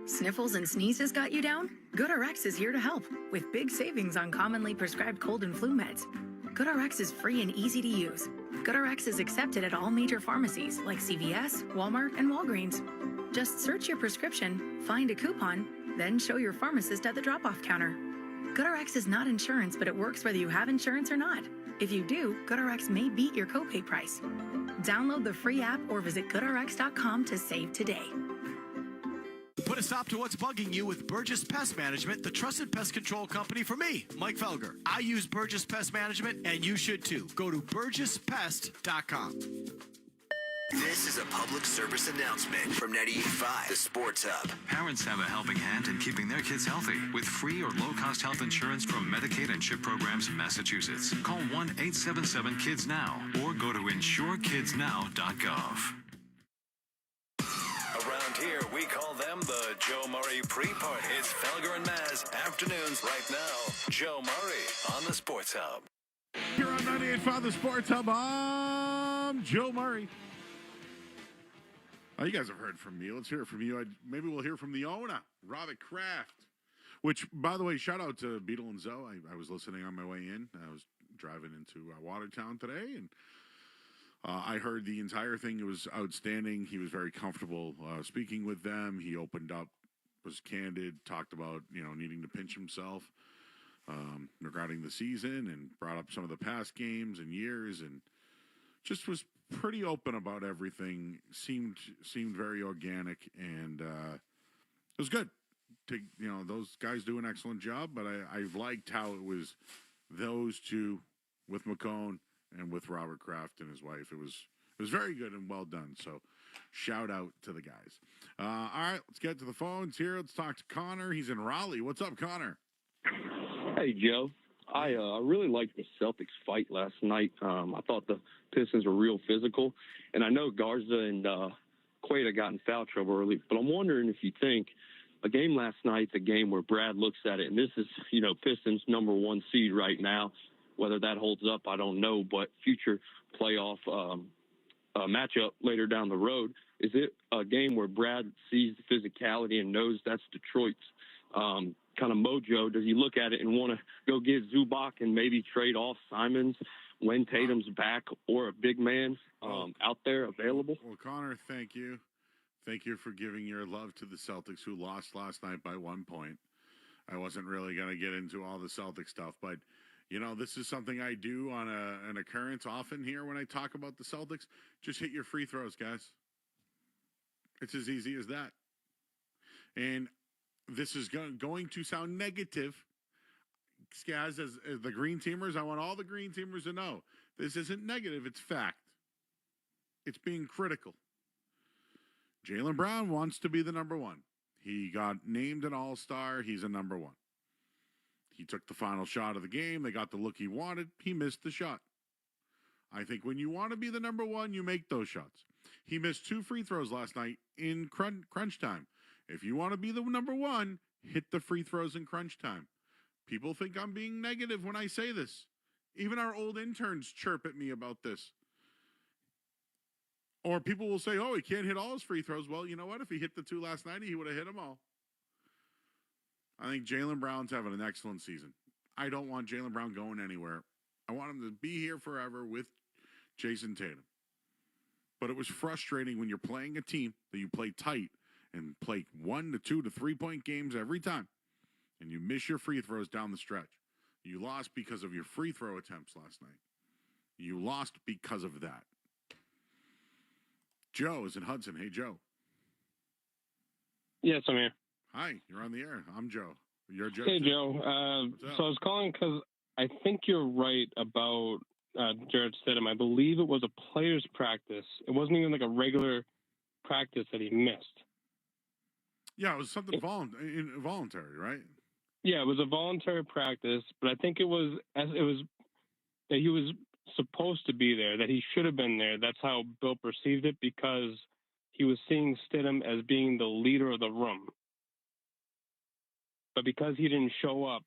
Sniffles and sneezes got you down? GoodRx is here to help with big savings on commonly prescribed cold and flu meds. GoodRx is free and easy to use. GoodRx is accepted at all major pharmacies like CVS, Walmart, and Walgreens. Just search your prescription, find a coupon, then show your pharmacist at the drop-off counter. GoodRx is not insurance, but it works whether you have insurance or not. If you do, GoodRx may beat your copay price. Download the free app or visit GoodRx.com to save today. Put Put a stop to what's bugging you with Burgess Pest Management, the trusted pest control company for me, Mike Felger. I use Burgess Pest Management, and you should too. Go to burgesspest.com. This is a public service announcement from 98.5, the Sports Hub. Parents have a helping hand in keeping their kids healthy with free or low-cost health insurance from Medicaid and CHIP programs in Massachusetts. Call 1-877-KIDS-NOW or go to insurekidsnow.gov. Around here, we call them the Joe Murray pre-party. It's Felger and Maz afternoons right now. Joe Murray on the Sports Hub. Here on 98.5, the Sports Hub, I'm Joe Murray. Oh, you guys have heard from me. Let's hear it from you. Maybe we'll hear from the owner, Robert Kraft. Which, by the way, shout out to Beetle and Zoe. I was listening on my way in. I was driving into Watertown today, and I heard the entire thing. It was outstanding. He was very comfortable speaking with them. He opened up, was candid, talked about needing to pinch himself regarding the season, and brought up some of the past games and years, and just was pretty open about everything. Seemed very organic, and it was good. Those guys do an excellent job, but I've liked how it was those two with McCone and with Robert Kraft and his wife. It was very good and well done. So shout out to the guys. All right, let's get to the phones here. Let's talk to Connor. He's in Raleigh. What's up, Connor? Hey, Joe. I really liked the Celtics fight last night. I thought the Pistons were real physical. And I know Garza and Quaid got in foul trouble early, but I'm wondering if you think a game last night's a game where Brad looks at it, and this is, Pistons #1 seed right now. Whether that holds up, I don't know, but future playoff matchup later down the road, is it a game where Brad sees the physicality and knows that's Detroit's kind of mojo? Does he look at it and want to go get Zubac and maybe trade off Simons when Tatum's back or a big man out there available? Well, Connor, thank you. Thank you for giving your love to the Celtics, who lost last night by 1 point. I wasn't really going to get into all the Celtic stuff, but, this is something I do on an occurrence often here when I talk about the Celtics. Just hit your free throws, guys. It's as easy as that. And this is going to sound negative. Skaz, as the Green Teamers, I want all the Green Teamers to know this isn't negative, it's fact. It's being critical. Jaylen Brown wants to be the #1. He got named an all-star. He's a #1. He took the final shot of the game. They got the look he wanted. He missed the shot. I think when you want to be the #1, you make those shots. He missed 2 free throws last night in crunch time. If you want to be the #1, hit the free throws in crunch time. People think I'm being negative when I say this. Even our old interns chirp at me about this. Or people will say, oh, he can't hit all his free throws. Well, you know what? If he hit the 2 last night, he would have hit them all. I think Jaylen Brown's having an excellent season. I don't want Jaylen Brown going anywhere. I want him to be here forever with Jason Tatum. But it was frustrating when you're playing a team that you play tight and play 1 to 2 to 3 point games every time, and you miss your free throws down the stretch. You lost because of your free throw attempts last night. You lost because of that. Joe is in Hudson. Hey, Joe. Yes, I'm here. Hi, you're on the air. I'm Joe. You're Joe. Hey, too. Joe. So I was calling because I think you're right about Jared Stidham. I believe it was a player's practice. It wasn't even like a regular practice that he missed. Yeah, it was something voluntary, right? Yeah, it was a voluntary practice, but I think it was that he was supposed to be there, that he should have been there. That's how Bill perceived it, because he was seeing Stidham as being the leader of the room. But because he didn't show up,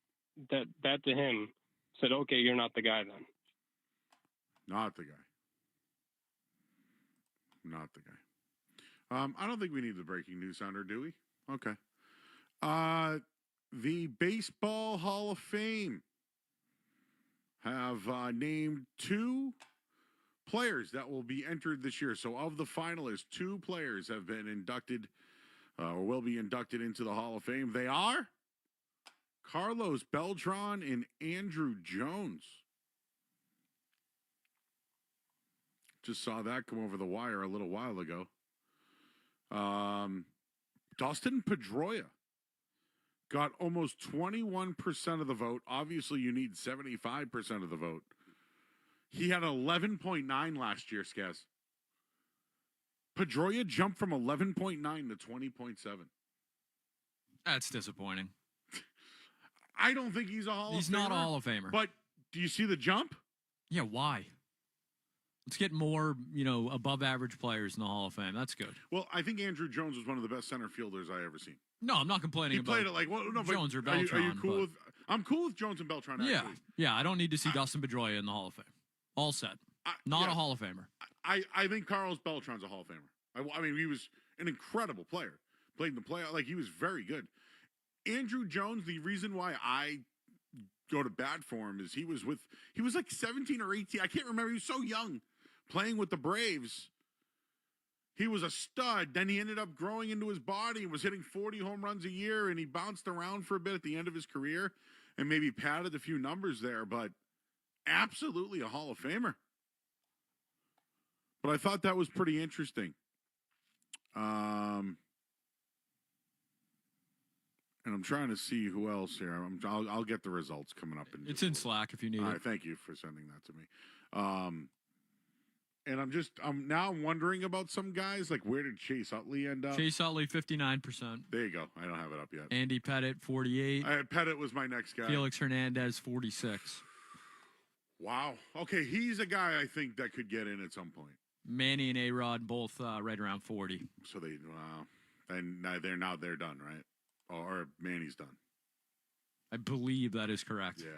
that to him said, okay, you're not the guy then. Not the guy. Not the guy. I don't think we need the breaking news sounder, do we? Okay. The Baseball Hall of Fame have named 2 players that will be entered this year. So of the finalists, 2 players have been inducted or will be inducted into the Hall of Fame. They are Carlos Beltran and Andrew Jones. Just saw that come over the wire a little while ago. Dustin Pedroia got almost 21% of the vote. Obviously, you need 75% of the vote. He had 11.9 last year, Skaz. Pedroia jumped from 11.9 to 20.7. That's disappointing. I don't think he's a Hall of Famer. He's not a Hall of Famer. But do you see the jump? Yeah, why? Let's get more, above average players in the Hall of Fame. That's good. Well, I think Andrew Jones was one of the best center fielders I ever seen. No, I'm not complaining He about played it like Jones or Beltran. Are you cool with? I'm cool with Jones and Beltran. Actually. Yeah. I don't need to see Dustin Pedroia in the Hall of Fame. All set. Not a Hall of Famer. I think Carlos Beltran's a Hall of Famer. I mean, he was an incredible player. Played in the playoff. Like, he was very good. Andrew Jones, the reason why I go to bat for him is he was like 17 or 18. I can't remember. He was so young playing with the Braves. He was a stud. Then he ended up growing into his body and was hitting 40 home runs a year, and he bounced around for a bit at the end of his career and maybe padded a few numbers there, but absolutely a Hall of Famer. But I thought that was pretty interesting. And I'm trying to see who else here. I'll get the results coming up. It's in Slack if you need it. All right, thank you for sending that to me. And I'm now wondering about some guys. Like, where did Chase Utley end up? Chase Utley, 59%. There you go. I don't have it up yet. Andy Pettit, 48. Pettit was my next guy. Felix Hernandez, 46. Wow. Okay, he's a guy I think that could get in at some point. Manny and A-Rod both right around 40. So they're done, right? Or Manny's done. I believe that is correct. Yeah.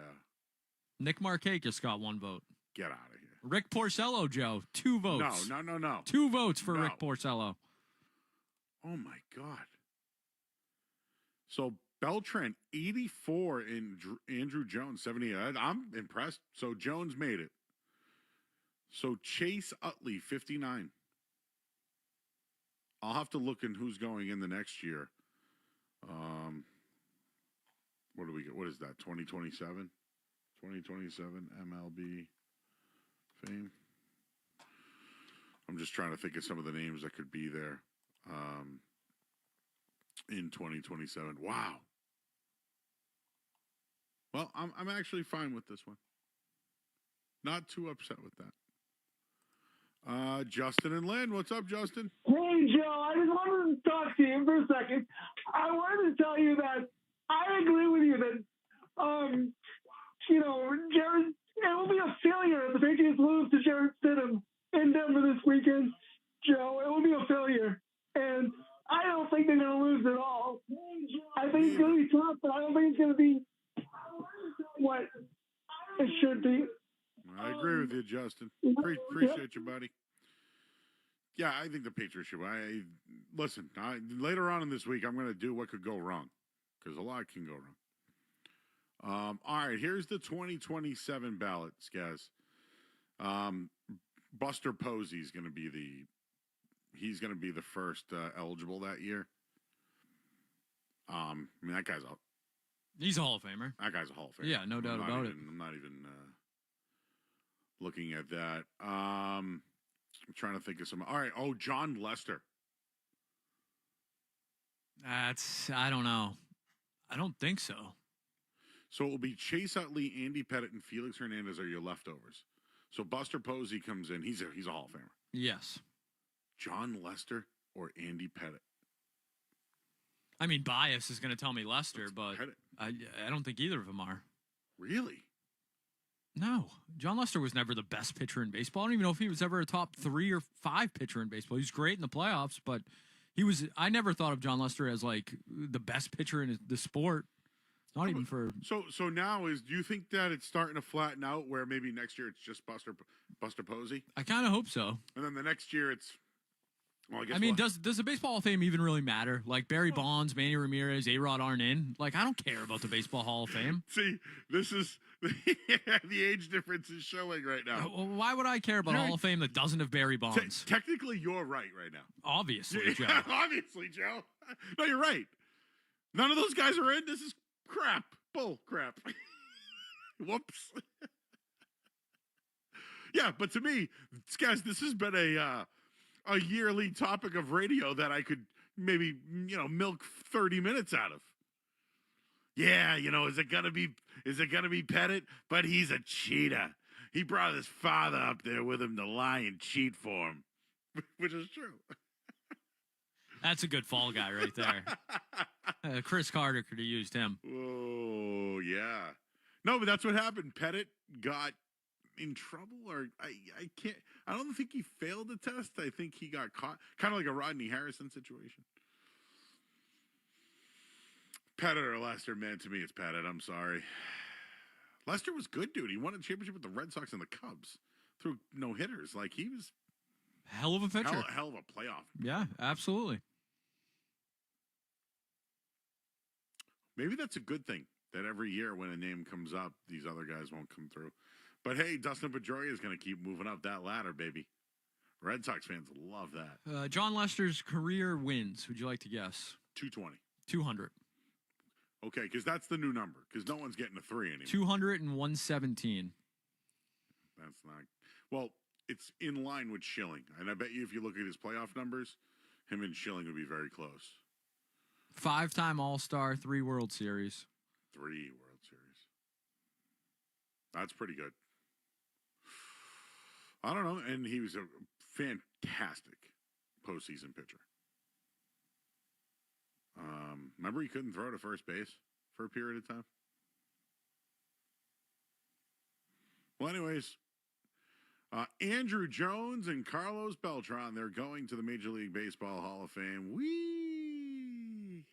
Nick Markakis got 1 vote. Get out of here. Rick Porcello, Joe, 2 votes. No. 2 votes for Rick Porcello. Oh, my God. So Beltran, 84, and Andrew Jones, 78. I'm impressed. So Jones made it. So Chase Utley, 59. I'll have to look in who's going in the next year. What do we get? What is that? 2027? 2027 MLB fame. I'm just trying to think of some of the names that could be there in 2027. Wow. Well, I'm actually fine with this one. Not too upset with that. Justin and Lynn, what's up, Justin? Hey, Joe, I just wanted to talk to you for a second. I wanted to tell you that I agree with you that, Jared, it will be a failure if the Patriots lose to Jared Stidham in Denver this weekend. Joe, it will be a failure. And I don't think they're going to lose at all. I think it's going to be tough, but I don't think it's going to be what it should be. I agree with you, Justin. Appreciate you, buddy. Yeah, I think the Patriots should. Listen, later on in this week, I'm going to do what could go wrong, because a lot can go wrong. All right, here's the 2027 ballot, guys. Buster Posey's going to be the first eligible that year. I mean, that guy's He's a Hall of Famer. That guy's a Hall of Famer. Yeah, no doubt about it. I'm not even looking at that. I'm trying to think of some. All right. Oh, John Lester. I don't know. I don't think so. So it will be Chase Utley, Andy Pettit, and Felix Hernandez are your leftovers. So Buster Posey comes in. He's a Hall of Famer. Yes. John Lester or Andy Pettit? I mean, bias is going to tell me Lester, but I don't think either of them are. Really? No. John Lester was never the best pitcher in baseball. I don't even know if he was ever a top 3 or 5 pitcher in baseball. He was great in the playoffs, but I never thought of John Lester as like the best pitcher in the sport. Not even for. So now do you think that it's starting to flatten out where maybe next year it's just Buster Posey? I kind of hope so. And then the next year it's. Well, I guess. I mean, does the Baseball Hall of Fame even really matter? Like Barry Bonds, Manny Ramirez, A-Rod aren't in. Like, I don't care about the Baseball Hall of Fame. See, this is the age difference is showing right now. Why would I care about a Hall of Fame that doesn't have Barry Bonds? Technically, you're right now. Obviously, Joe. Obviously, Joe. No, you're right. None of those guys are in. This is crap. Bull crap. Whoops. Yeah, but to me, guys, this has been a yearly topic of radio that I could maybe, milk 30 minutes out of. Yeah, is it gonna be Pettit? But he's a cheater. He brought his father up there with him to lie and cheat for him, which is true. That's a good fall guy right there. Chris Carter could have used him. Oh, yeah. No, but that's what happened. Pettit got in trouble, or I don't think he failed the test. I think he got caught, kind of like a Rodney Harrison situation. Pettit or Lester, man, to me it's Pettit. I'm sorry. Lester was good, dude. He won a championship with the Red Sox and the Cubs through no hitters. Like, he was hell of a pitcher. Hell of a playoff. Yeah, absolutely. Maybe that's a good thing, that every year when a name comes up, these other guys won't come through. But hey, Dustin Pedroia is going to keep moving up that ladder, baby. Red Sox fans love that. John Lester's career wins. Would you like to guess? 220. 200. Okay, because that's the new number, because no one's getting a 3 anymore. 200 and 117. That's not... Well, it's in line with Schilling. And I bet you if you look at his playoff numbers, him and Schilling would be very close. 5-time All-Star, 3 World Series. 3 World Series. That's pretty good. I don't know. And he was a fantastic postseason pitcher. Remember he couldn't throw to first base for a period of time? Well, anyways, Andrew Jones and Carlos Beltran, they're going to the Major League Baseball Hall of Fame. Whee!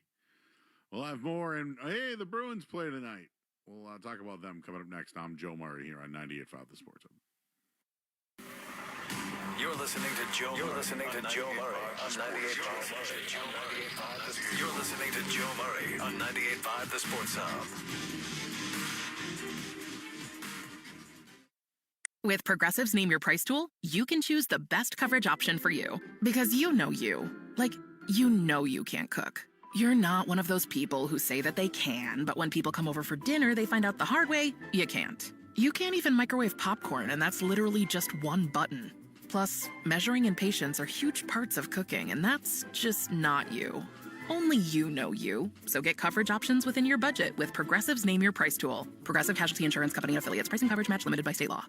We'll have more. And, hey, the Bruins play tonight. We'll talk about them coming up next. I'm Joe Murray here on 98.5 The Sports Hub. You're listening to Joe. You're listening to Joe Murray on 98.5. You're listening to Joe Murray on 98.5 The Sports Hub. With Progressive's Name Your Price tool, you can choose the best coverage option for you. Because you know you. Like, you know you can't cook. You're not one of those people who say that they can, but when people come over for dinner, they find out the hard way, you can't. You can't even microwave popcorn, and that's literally just one button. Plus, measuring and patience are huge parts of cooking, and that's just not you. Only you know you. So get coverage options within your budget with Progressive's Name Your Price tool. Progressive Casualty Insurance Company and Affiliates. Pricing coverage match limited by state law.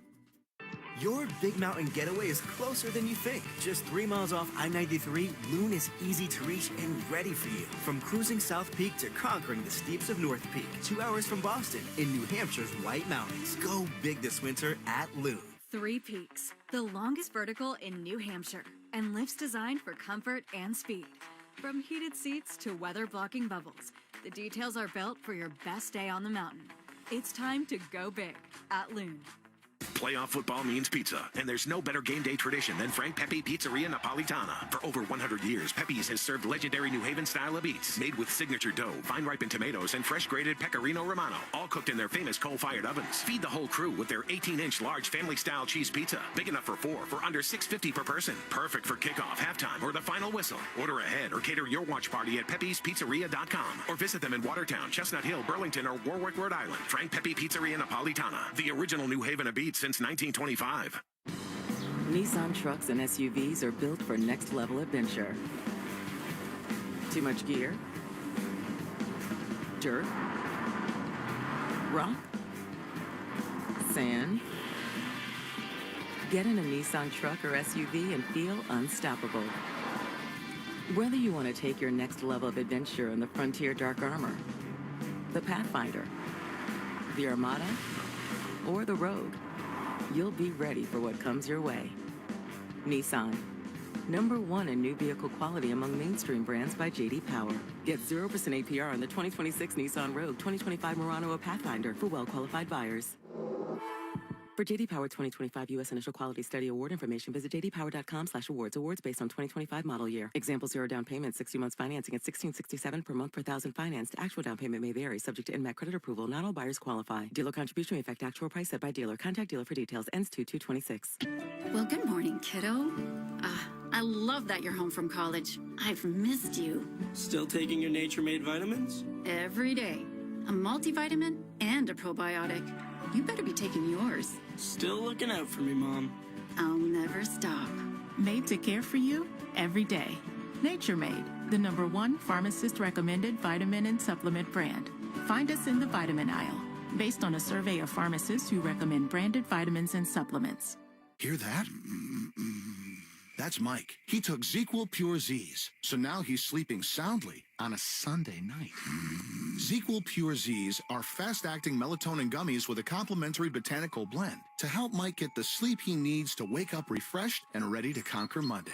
Your Big Mountain getaway is closer than you think. Just 3 miles off I-93, Loon is easy to reach and ready for you. From cruising South Peak to conquering the steeps of North Peak, 2 hours from Boston in New Hampshire's White Mountains. Go big this winter at Loon. 3 Peaks, the longest vertical in New Hampshire, and lifts designed for comfort and speed. From heated seats to weather-blocking bubbles, the details are built for your best day on the mountain. It's time to go big at Loon. Playoff football means pizza, and there's no better game day tradition than Frank Pepe Pizzeria Napolitana. For over 100 years, Pepe's has served legendary New Haven style of eats, made with signature dough, fine ripened tomatoes, and fresh grated pecorino romano, all cooked in their famous coal-fired ovens. Feed the whole crew with their 18-inch large family-style cheese pizza, big enough for 4 for under $6.50 per person. Perfect for kickoff, halftime, or the final whistle. Order ahead or cater your watch party at pepespizzeria.com or visit them in Watertown, Chestnut Hill, Burlington, or Warwick, Rhode Island. Frank Pepe Pizzeria Napolitana, the original New Haven of eats since 1925. Nissan trucks and SUVs are built for next-level adventure. Too much gear? Dirt? Rock? Sand? Get in a Nissan truck or SUV and feel unstoppable. Whether you want to take your next level of adventure in the Frontier Dark Armor, the Pathfinder, the Armada, or the Rogue, you'll be ready for what comes your way. Nissan, #1 in new vehicle quality among mainstream brands by J.D. Power. Get 0% APR on the 2026 Nissan Rogue, 2025 Murano, or Pathfinder for well-qualified buyers. For J.D. Power 2025 U.S. Initial Quality Study Award information, visit jdpower.com/awards. Awards based on 2025 model year. Example: 0 down payment, 60 months financing at $1,667 per month per thousand financed. Actual down payment may vary, subject to INMAC credit approval. Not all buyers qualify. Dealer contribution may affect actual price set by dealer. Contact dealer for details. Ends 2/2/26. Well, good morning, kiddo. I love that you're home from college. I've missed you. Still taking your Nature-Made vitamins? Every day. A multivitamin and a probiotic. You better be taking yours. Still looking out for me, Mom. I'll never stop. Made to care for you every day. Nature Made, the #1 pharmacist-recommended vitamin and supplement brand. Find us in the vitamin aisle, based on a survey of pharmacists who recommend branded vitamins and supplements. Hear that? That's Mike. He took ZQL Pure Z's, so now he's sleeping soundly on a Sunday night. ZQL Pure Z's are fast-acting melatonin gummies with a complementary botanical blend to help Mike get the sleep he needs to wake up refreshed and ready to conquer Monday.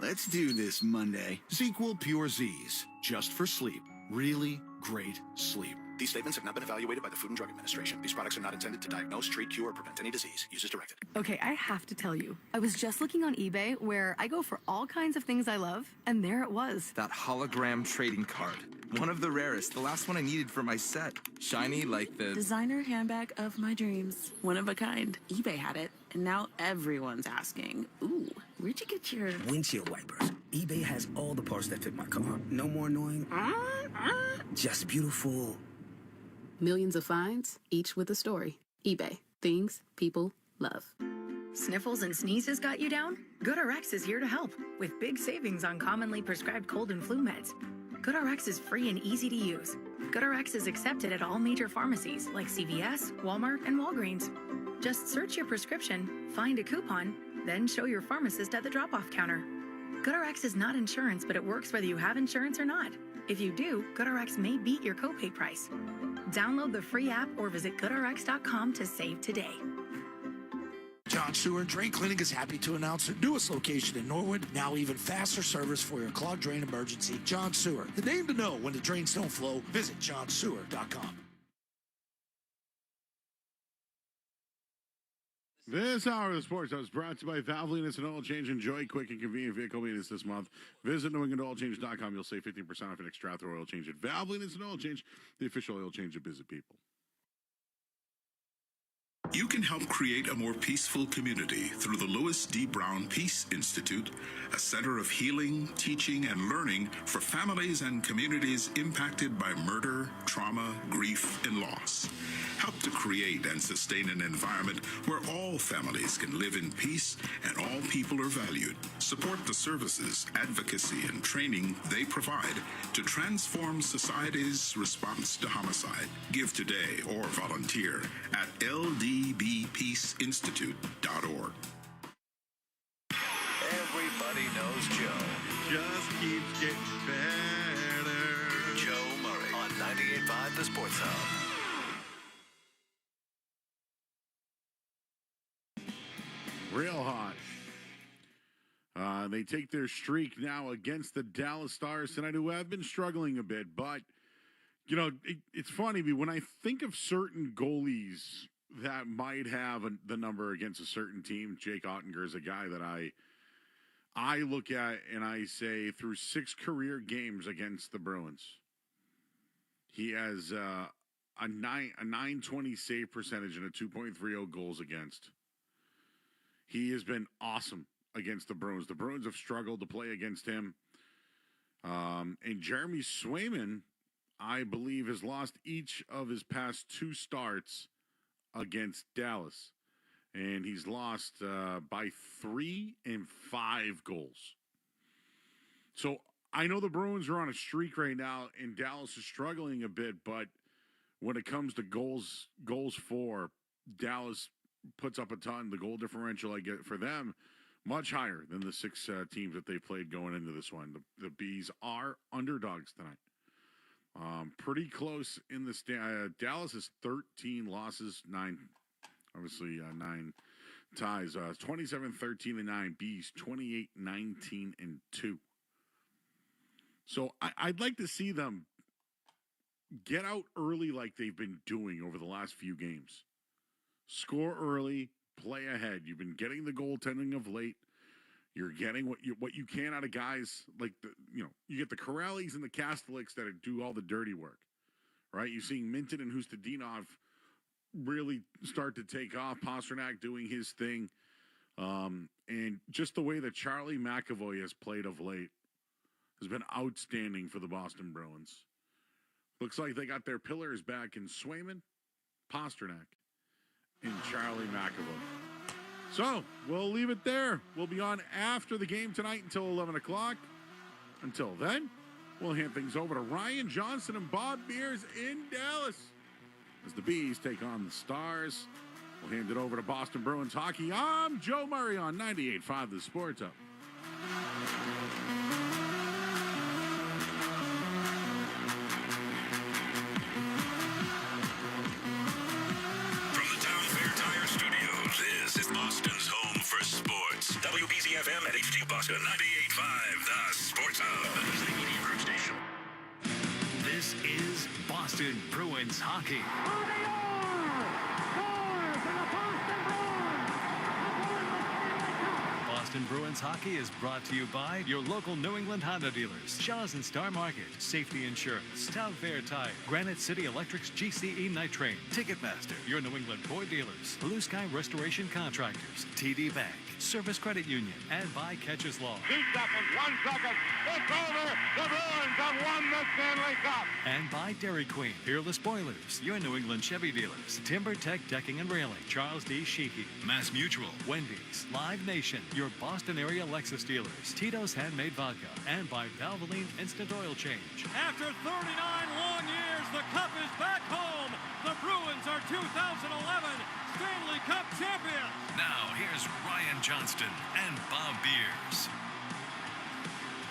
Let's do this Monday. ZQL Pure Z's, just for sleep. Really great sleep. These statements have not been evaluated by the Food and Drug Administration. These products are not intended to diagnose, treat, cure, or prevent any disease. Use as directed. Okay, I have to tell you, I was just looking on eBay where I go for all kinds of things I love, and there it was. That hologram trading card. One of the rarest. The last one I needed for my set. Shiny like the... Designer handbag of my dreams. One of a kind. eBay had it, and now everyone's asking, ooh, where'd you get your... Windshield wipers. eBay has all the parts that fit my car. No more annoying. Just beautiful... Millions of finds, each with a story. eBay. Things people love. Sniffles and sneezes got you down? GoodRx is here to help with big savings on commonly prescribed cold and flu meds. GoodRx is free and easy to use. GoodRx is accepted at all major pharmacies like CVS, Walmart, and Walgreens. Just search your prescription, find a coupon, then show your pharmacist at the drop-off counter. GoodRx is not insurance, but it works whether you have insurance or not. If you do, GoodRx may beat your copay price. Download the free app or visit goodrx.com to save today. John Sewer Drain Cleaning is happy to announce their newest location in Norwood. Now even faster service for your clogged drain emergency. John Sewer, the name to know when the drains don't flow. Visit johnsewer.com. This hour of the Sports Hub is brought to you by Valvoline. It's an oil change. Enjoy quick and convenient vehicle maintenance this month. Visit NewEnglandOilChange.com. You'll save 15% off an extra oil change at Valvoline. It's an oil change, the official oil change of busy people. You can help create a more peaceful community through the Louis D. Brown Peace Institute, a center of healing, teaching, and learning for families and communities impacted by murder, trauma, grief, and loss. Help to create and sustain an environment where all families can live in peace and all people are valued. Support the services, advocacy, and training they provide to transform society's response to homicide. Give today or volunteer at ldbpeaceinstitute.org. Everybody knows Joe. Just keeps getting better. Joe Murray on 98.5 The Sports Hub. Real hot. They take their streak now against the Dallas Stars tonight, who have been struggling a bit. But, you know, it's funny. When I think of certain goalies that might have the number against a certain team, Jake Ottinger is a guy that I look at and I say through 6 career games against the Bruins, he has a 920 save percentage and a 2.30 goals against. He has been awesome against the Bruins. The Bruins have struggled to play against him. And Jeremy Swayman, I believe, has lost each of his past 2 starts against Dallas. And he's lost by 3 and 5 goals. So I know the Bruins are on a streak right now, and Dallas is struggling a bit. But when it comes to goals for, Dallas puts up a ton. The goal differential I get for them much higher than the 6 teams that they played going into this one. The Bees are underdogs tonight. Pretty close in the Dallas is 13 losses, 9 ties. 27-13-9. Bees 28-19-2. So I'd like to see them get out early like they've been doing over the last few games. Score early, play ahead. You've been getting the goaltending of late. You're getting what you can out of guys like you get the Corrales and the Kastelics that do all the dirty work, right? You're seeing Minton and Hustadinov really start to take off. Pasternak doing his thing, and just the way that Charlie McAvoy has played of late has been outstanding for the Boston Bruins. Looks like they got their pillars back in Swayman, Pasternak, and Charlie McAvoy. So, we'll leave it there. We'll be on after the game tonight until 11 o'clock. Until then, we'll hand things over to Ryan Johnston and Bob Beers in Dallas as the Bees take on the Stars. We'll hand it over to Boston Bruins hockey. I'm Joe Murray on 98.5 The Sports Hub. From the Town Fair Tire Studios, this is Boston's home for sports. WBZ-FM at HD Boston 98.5 The Sports Hub. The media group station. This is Boston Bruins hockey. Boston Bruins hockey is brought to you by your local New England Honda dealers, Shaw's and Star Market, Safety Insurance, Town Fair Tire, Granite City Electric's GCE Night Train, Ticketmaster, your New England Boy dealers, Blue Sky Restoration Contractors, TD Bank, Service Credit Union, and by Catches Law. 2 seconds, 1 second, it's over! The Bruins have won the Stanley Cup! And by Dairy Queen, Peerless Boilers, your New England Chevy dealers, Timber Tech Decking and Railing, Charles D. Sheehy, Mass Mutual, Wendy's, Live Nation, your Boston area Lexus dealers, Tito's Handmade Vodka, and by Valvoline Instant Oil Change. After 39 long years, the Cup is back home. The Bruins are 2011 Stanley Cup champions. Now, here's Ryan Johnston and Bob Beers.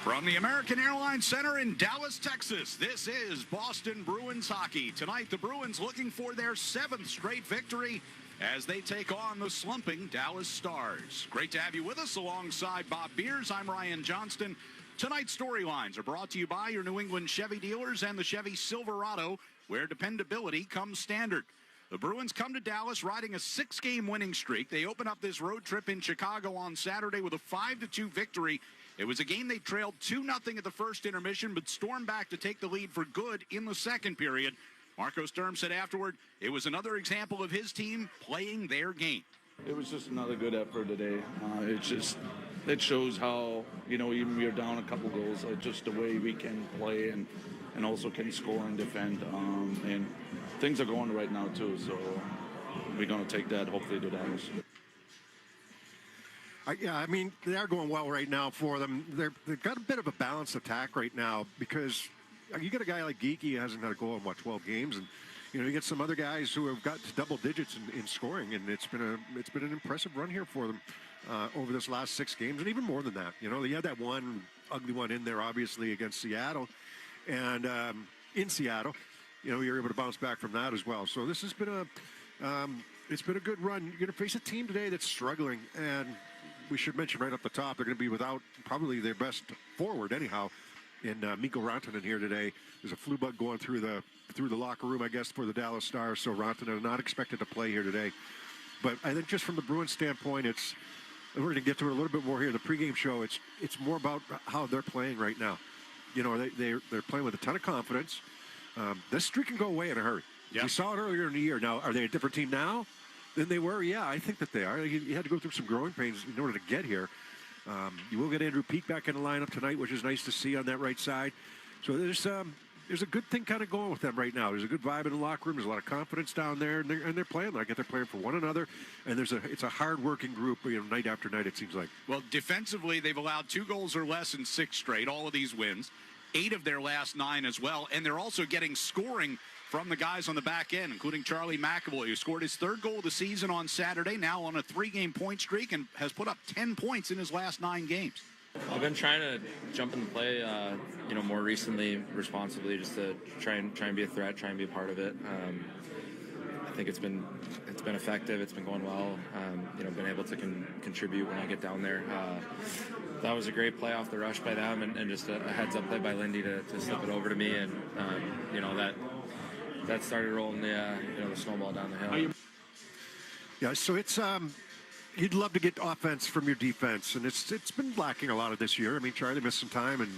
From the American Airlines Center in Dallas, Texas, this is Boston Bruins hockey. Tonight, the Bruins looking for their 7th straight victory as they take on the slumping Dallas Stars. Great to have you with us alongside Bob Beers. I'm Ryan Johnston. Tonight's storylines are brought to you by your New England Chevy dealers and the Chevy Silverado, where dependability comes standard. The Bruins come to Dallas riding a 6-game winning streak. They open up this road trip in Chicago on Saturday with a 5-2 victory. It was a game they trailed 2-0 at the first intermission, but stormed back to take the lead for good in the second period. Marco Sturm said afterward, it was another example of his team playing their game. It was just another good effort today. It shows how, even we are down a couple goals, just the way we can play and also can score and defend. And things are going right now, too, so we're going to take that, hopefully, to Dallas. They are going well right now for them. They've got a bit of a balanced attack right now because you get a guy like Geekie who hasn't had a goal in, 12 games, and you get some other guys who have got double digits in scoring, and it's been an impressive run here for them over this last 6 games, and even more than that. They had that one ugly one in there, obviously, against Seattle, and in Seattle, you're able to bounce back from that as well. So this has been it's been a good run. You're going to face a team today that's struggling, and we should mention right up the top, they're going to be without probably their best forward anyhow. And Mikko Rantanen here today. There's a flu bug going through the locker room, I guess, for the Dallas Stars. So Rantanen not expected to play here today. But I think just from the Bruins standpoint, we're going to get to it a little bit more here. The pregame show, it's more about how they're playing right now. They're playing with a ton of confidence. This streak can go away in a hurry. Yep. You saw it earlier in the year. Now, are they a different team now than they were? Yeah, I think that they are. You had to go through some growing pains in order to get here. You will get Andrew Peeke back in the lineup tonight, which is nice to see on that right side. So there's a good thing kind of going with them right now. There's a good vibe in the locker room. There's a lot of confidence down there, and they're playing like it. They're playing for one another, and it's a hard-working group, night after night, it seems like. Well, defensively, they've allowed 2 goals or less in 6 straight, all of these wins, 8 of their last 9 as well, and they're also getting scoring from the guys on the back end, including Charlie McAvoy, who scored his 3rd goal of the season on Saturday, now on a 3-game point streak, and has put up 10 points in his last 9 games. I've been trying to jump in the play, more recently, responsibly, just to try and be a threat, try and be a part of it. I think it's been effective. It's been going well. Been able to contribute when I get down there. That was a great play off the rush by them, and just a heads-up play by Lindy to slip it over to me, and that started rolling the snowball down the hill. Yeah, so it's you'd love to get offense from your defense, and it's been lacking a lot of this year. Charlie missed some time, and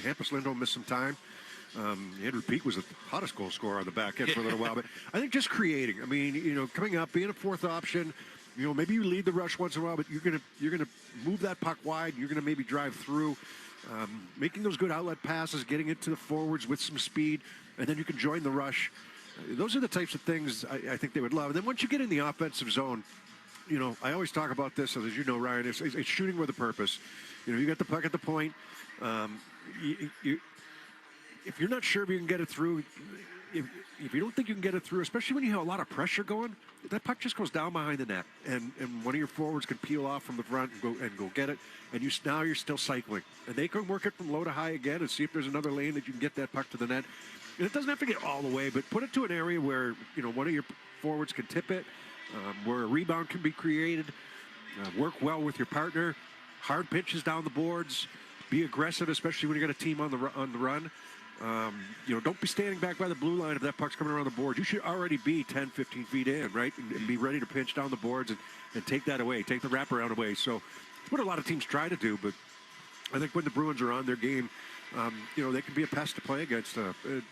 Hampus Lindholm missed some time. Andrew Peeke was the hottest goal scorer on the back end for a little while, but I think just creating. Coming up, being a 4th option. Maybe you lead the rush once in a while, but you're gonna move that puck wide. You're gonna maybe drive through, making those good outlet passes, getting it to the forwards with some speed, and then you can join the rush. Those are the types of things I think they would love. And then once you get in the offensive zone, I always talk about this, as you know, Ryan, it's shooting with a purpose. You got the puck at the point. if you're not sure if you can get it through, if you don't think you can get it through, especially when you have a lot of pressure going, that puck just goes down behind the net, and one of your forwards can peel off from the front and go get it, and now you're still cycling, and they can work it from low to high again and see if there's another lane that you can get that puck to the net. And it doesn't have to get all the way, but put it to an area where one of your forwards can tip it, where a rebound can be created. Work well with your partner. Hard pitches down the boards. Be aggressive, especially when you got a team on the run. Don't be standing back by the blue line if that puck's coming around the board. You should already be 10, 15 feet in, right? And be ready to pinch down the boards and take that away, take the wraparound away. So it's what a lot of teams try to do, but I think when the Bruins are on their game, they can be a pest to play against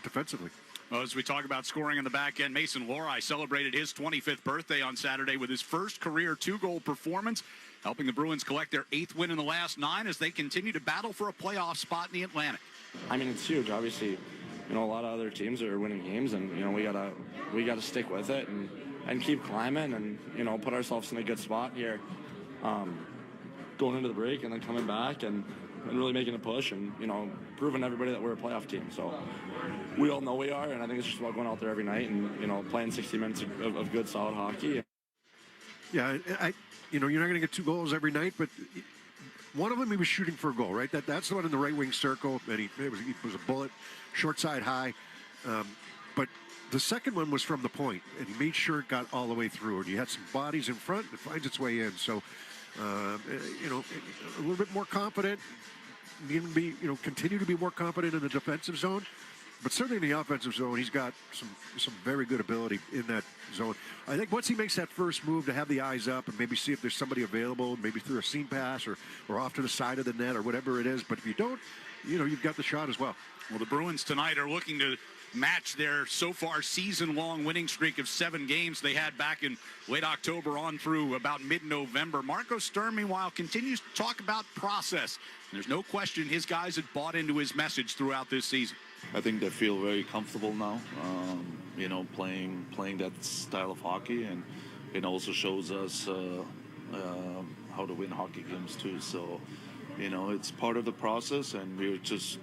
defensively. Well, as we talk about scoring on the back end, Mason Lohrei celebrated his 25th birthday on Saturday with his first career 2-goal performance, helping the Bruins collect their 8th win in the last 9 as they continue to battle for a playoff spot in the Atlantic. I mean, it's huge. Obviously, a lot of other teams are winning games, and we gotta stick with it and keep climbing and put ourselves in a good spot here, going into the break and then coming back and really making a push and proving to everybody that we're a playoff team. So we all know we are, and I think it's just about going out there every night and playing 60 minutes of good, solid hockey. Yeah, you're not going to get 2 goals every night, but one of them he was shooting for a goal, right? That's the one in the right wing circle, and it was a bullet, short side high. But the second one was from the point, and he made sure it got all the way through. And you had some bodies in front, and it finds its way in. So, a little bit more confident. Need to be, continue to be more confident in the defensive zone. But certainly in the offensive zone, he's got some very good ability in that zone. I think once he makes that first move to have the eyes up and maybe see if there's somebody available, maybe through a seam pass or off to the side of the net or whatever it is. But if you don't, you've got the shot as well. Well, the Bruins tonight are looking to match their so far season-long winning streak of 7 games they had back in late October on through about mid-November. Marco Sturm, meanwhile, continues to talk about process. There's no question his guys have bought into his message throughout this season. I think they feel very comfortable now, playing that style of hockey, and it also shows us how to win hockey games too. So, it's part of the process, and we're just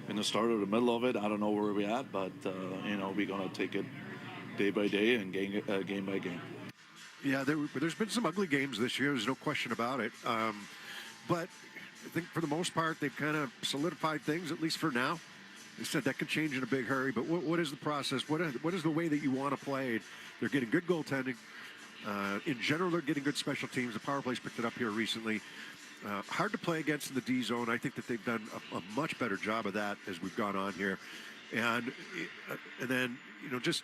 in the start or the middle of it. I don't know where we're at, but we're gonna take it day by day and game by game. Yeah, there's been some ugly games this year. There's no question about it. But I think for the most part, they've kind of solidified things, at least for now. They said that could change in a big hurry, but what is the process? What is the way that you want to play? They're getting good goaltending. In general, they're getting good special teams. The power play's picked it up here recently. Hard to play against in the D zone. I think that they've done a much better job of that as we've gone on here. And then, just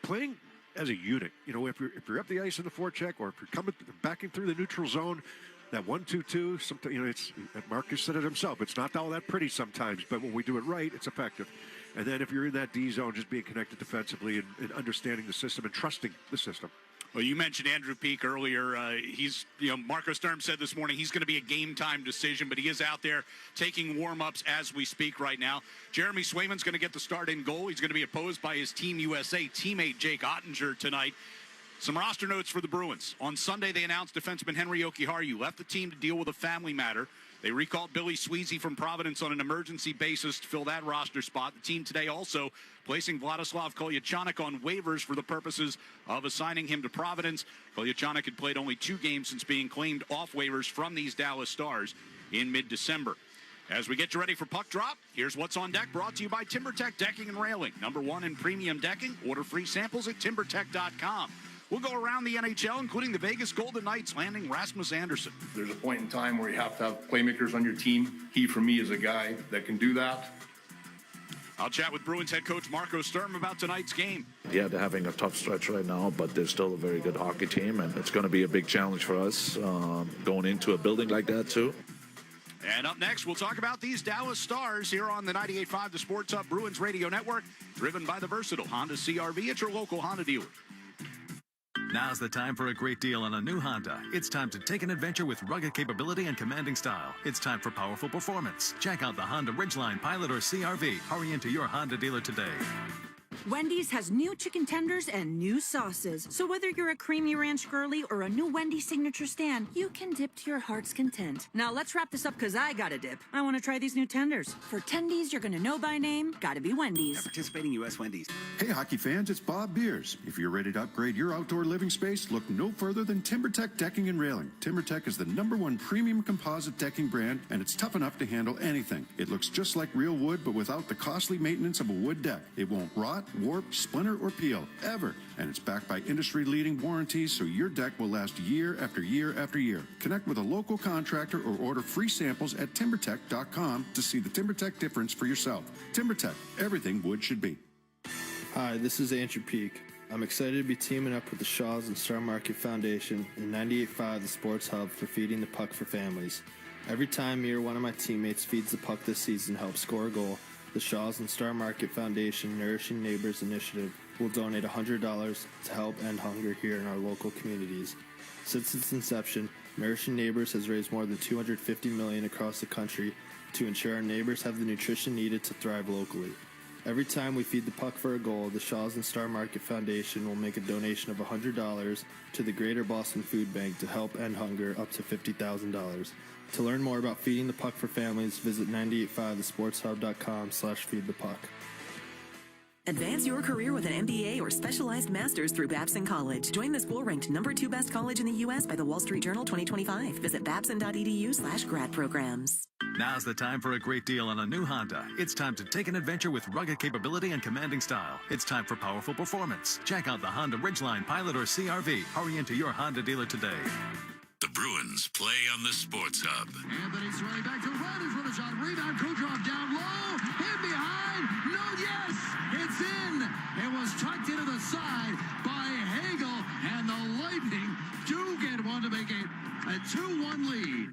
playing as a unit. If you're up the ice in the forecheck, or if you're coming backing through the neutral zone, that 1-2-2, sometimes, it's Marcus said it himself. It's not all that pretty sometimes, but when we do it right, it's effective. And then if you're in that D zone, just being connected defensively and understanding the system and trusting the system. Well, you mentioned Andrew Peeke earlier. Marco Sturm said this morning he's going to be a game-time decision, but he is out there taking warm-ups as we speak right now. Jeremy Swayman's going to get the start in goal. He's going to be opposed by his Team USA teammate Jake Ottinger tonight. Some roster notes for the Bruins. On Sunday, they announced defenseman Henry Jokiharju left the team to deal with a family matter. They recalled Billy Sweezy from Providence on an emergency basis to fill that roster spot. The team today also placing Vladislav Kolyachonok on waivers for the purposes of assigning him to Providence. Kolyachonok had played only 2 games since being claimed off waivers from these Dallas Stars in mid-December. As we get you ready for Puck Drop, here's what's on deck, brought to you by TimberTech Decking and Railing. #1 in premium decking. Order free samples at TimberTech.com. We'll go around the NHL, including the Vegas Golden Knights landing Rasmus Andersson. There's a point in time where you have to have playmakers on your team. He, for me, is a guy that can do that. I'll chat with Bruins head coach Marco Sturm about tonight's game. Yeah, they're having a tough stretch right now, but they're still a very good hockey team, and it's going to be a big challenge for us going into a building like that too. And up next, we'll talk about these Dallas Stars here on the 98.5 The Sports Hub Bruins Radio Network, driven by the versatile Honda CR-V at your local Honda dealer. Now's the time for a great deal on a new Honda. It's time to take an adventure with rugged capability and commanding style. It's time for powerful performance. Check out the Honda Ridgeline, Pilot, or CR-V. Hurry into your Honda dealer today. Wendy's has new chicken tenders and new sauces. So whether you're a creamy ranch girly or a new Wendy's signature stand, you can dip to your heart's content. Now let's wrap this up because I gotta dip. I want to try these new tenders. For tendies you're gonna know by name, gotta be Wendy's. At participating U.S. Wendy's. Hey hockey fans, it's Bob Beers. If you're ready to upgrade your outdoor living space, look no further than TimberTech Decking and Railing. TimberTech is the #1 premium composite decking brand, and it's tough enough to handle anything. It looks just like real wood, but without the costly maintenance of a wood deck. It won't rot, warp, splinter, or peel, ever. And it's backed by industry-leading warranties, so your deck will last year after year after year. Connect with a local contractor or order free samples at TimberTech.com to see the TimberTech difference for yourself. TimberTech, everything wood should be. Hi, this is Andrew Peak. I'm excited to be teaming up with the Shaws and Star Market Foundation and 98.5 The Sports Hub for Feeding the Puck for Families. Every time me or one of my teammates feeds the puck this season to help score a goal, the Shaws and Star Market Foundation Nourishing Neighbors Initiative will donate $100 to help end hunger here in our local communities. Since its inception, Nourishing Neighbors has raised more than $250 million across the country to ensure our neighbors have the nutrition needed to thrive locally. Every time we feed the puck for a goal, the Shaws and Star Market Foundation will make a donation of $100 to the Greater Boston Food Bank to help end hunger up to $50,000. To learn more about feeding the puck for families, visit 985thesportshub.com/feedthepuck. Advance your career with an MBA or specialized master's through Babson College. Join the school ranked #2 best college in the U.S. by the Wall Street Journal 2025. Visit babson.edu/grad programs. Now's the time for a great deal on a new Honda. It's time to take an adventure with rugged capability and commanding style. It's time for powerful performance. Check out the Honda Ridgeline, Pilot, or CRV. Hurry into your Honda dealer today. The Bruins play on the Sports Hub. Anthony's running back to Rogers with a shot. Rebound, Kucherov down low. In behind. No, yes. It's in. It was tucked into the side by Hagel. And the Lightning do get one to make it a 2-1 lead.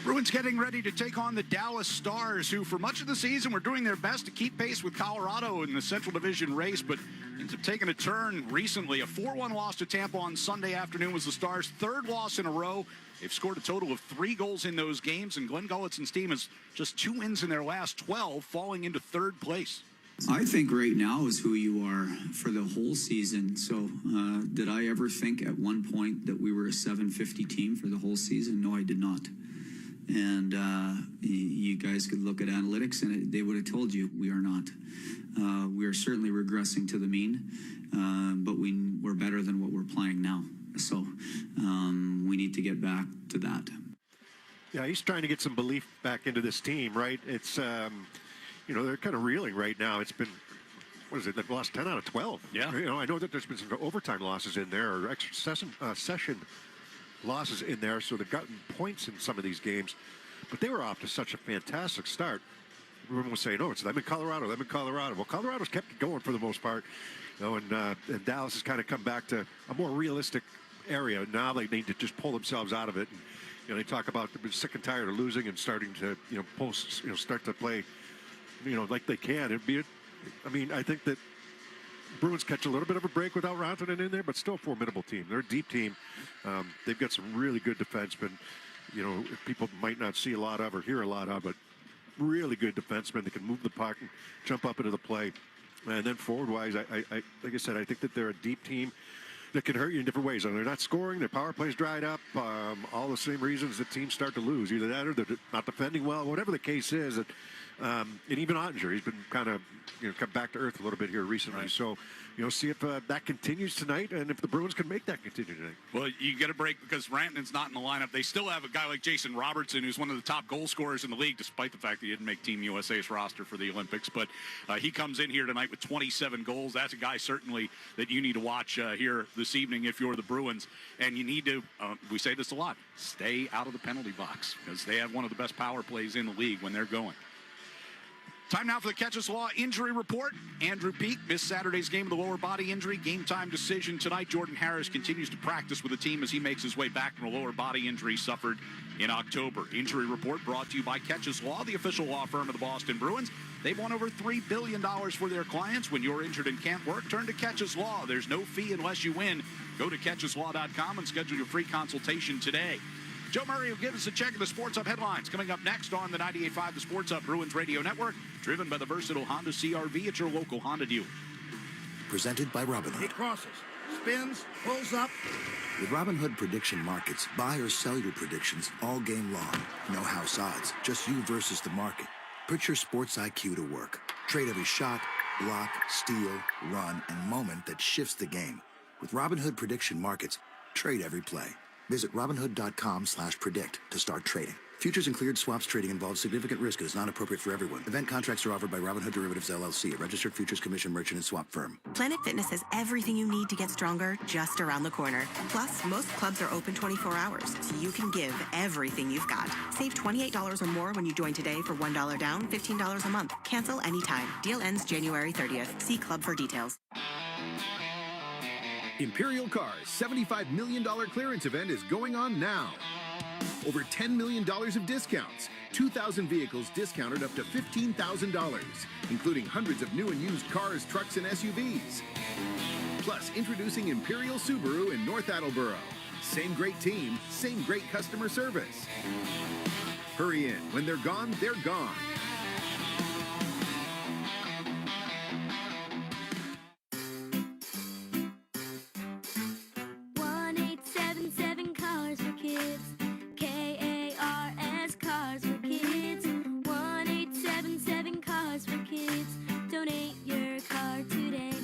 Bruins getting ready to take on the Dallas Stars, who for much of the season were doing their best to keep pace with Colorado in the Central Division race, but ends up taking a turn recently. A 4-1 loss to Tampa on Sunday afternoon was the Stars' third loss in a row. They've scored a total of 3 goals in those games, and Glenn Gullitson's team has just 2 wins in their last 12, falling into third place. I think right now is who you are for the whole season. So did I ever think at one point that we were a 750 team for the whole season? No, I did not. And you guys could look at analytics and they would have told you we are not. We are certainly regressing to the mean, but we're better than what we're playing now. So we need to get back to that. Yeah, he's trying to get some belief back into this team, right? It's, they're kind of reeling right now. It's been, they've lost 10 out of 12. Yeah. I know that there's been some overtime losses in there or extra session losses in there, so they've gotten points in some of these games. But they were off to such a fantastic start. Everyone was saying, it's them in Colorado. Well, Colorado's kept it going for the most part. And Dallas has kind of come back to a more realistic area. Now they need to just pull themselves out of it. And, they talk about they've been sick and tired of losing and starting to, start to play, like they can. I think that Bruins catch a little bit of a break without Rantanen in there, but still a formidable team. They're a deep team. They've got some really good defensemen, people might not see a lot of or hear a lot of, but really good defensemen that can move the puck and jump up into the play. And then forward-wise, like I said, I think that they're a deep team that can hurt you in different ways. They're not scoring, their power play's dried up, all the same reasons that teams start to lose. Either that or they're not defending well, whatever the case is. And even Ottinger, he's been kind of come back to earth a little bit here recently. Right. So, see if that continues tonight and if the Bruins can make that continue tonight. Well, you get a break because Rantanen's not in the lineup. They still have a guy like Jason Robertson, who's one of the top goal scorers in the league, despite the fact that he didn't make Team USA's roster for the Olympics. But he comes in here tonight with 27 goals. That's a guy certainly that you need to watch here this evening if you're the Bruins. And you need to, we say this a lot, stay out of the penalty box because they have one of the best power plays in the league when they're going. Time now for the Catches Law Injury Report. Andrew Peak missed Saturday's game with a lower body injury. Game time decision tonight. Jordan Harris continues to practice with the team as he makes his way back from a lower body injury suffered in October. Injury Report brought to you by Catches Law, the official law firm of the Boston Bruins. They've won over $3 billion for their clients. When you're injured and can't work, turn to Catches Law. There's no fee unless you win. Go to catcheslaw.com and schedule your free consultation today. Joe Murray will give us a check of the Sports Hub headlines. Coming up next on the 98.5 The Sports Hub Bruins Radio Network, driven by the versatile Honda CR-V at your local Honda dealer. Presented by Robinhood. He crosses, spins, pulls up. With Robinhood prediction markets, buy or sell your predictions all game long. No house odds, just you versus the market. Put your sports IQ to work. Trade every shot, block, steal, run, and moment that shifts the game. With Robinhood prediction markets, trade every play. Visit Robinhood.com/predict to start trading. Futures and cleared swaps trading involves significant risk and is not appropriate for everyone. Event contracts are offered by Robinhood Derivatives LLC, a registered futures commission merchant and swap firm. Planet Fitness has everything you need to get stronger just around the corner. Plus, most clubs are open 24 hours, so you can give everything you've got. Save $28 or more when you join today for $1 down, $15 a month. Cancel anytime. Deal ends January 30th. See club for details. Imperial Cars' $75 million clearance event is going on now. Over $10 million of discounts, 2,000 vehicles discounted up to $15,000, including hundreds of new and used cars, trucks, and SUVs. Plus, introducing Imperial Subaru in North Attleboro. Same great team, same great customer service. Hurry in. When they're gone, they're gone.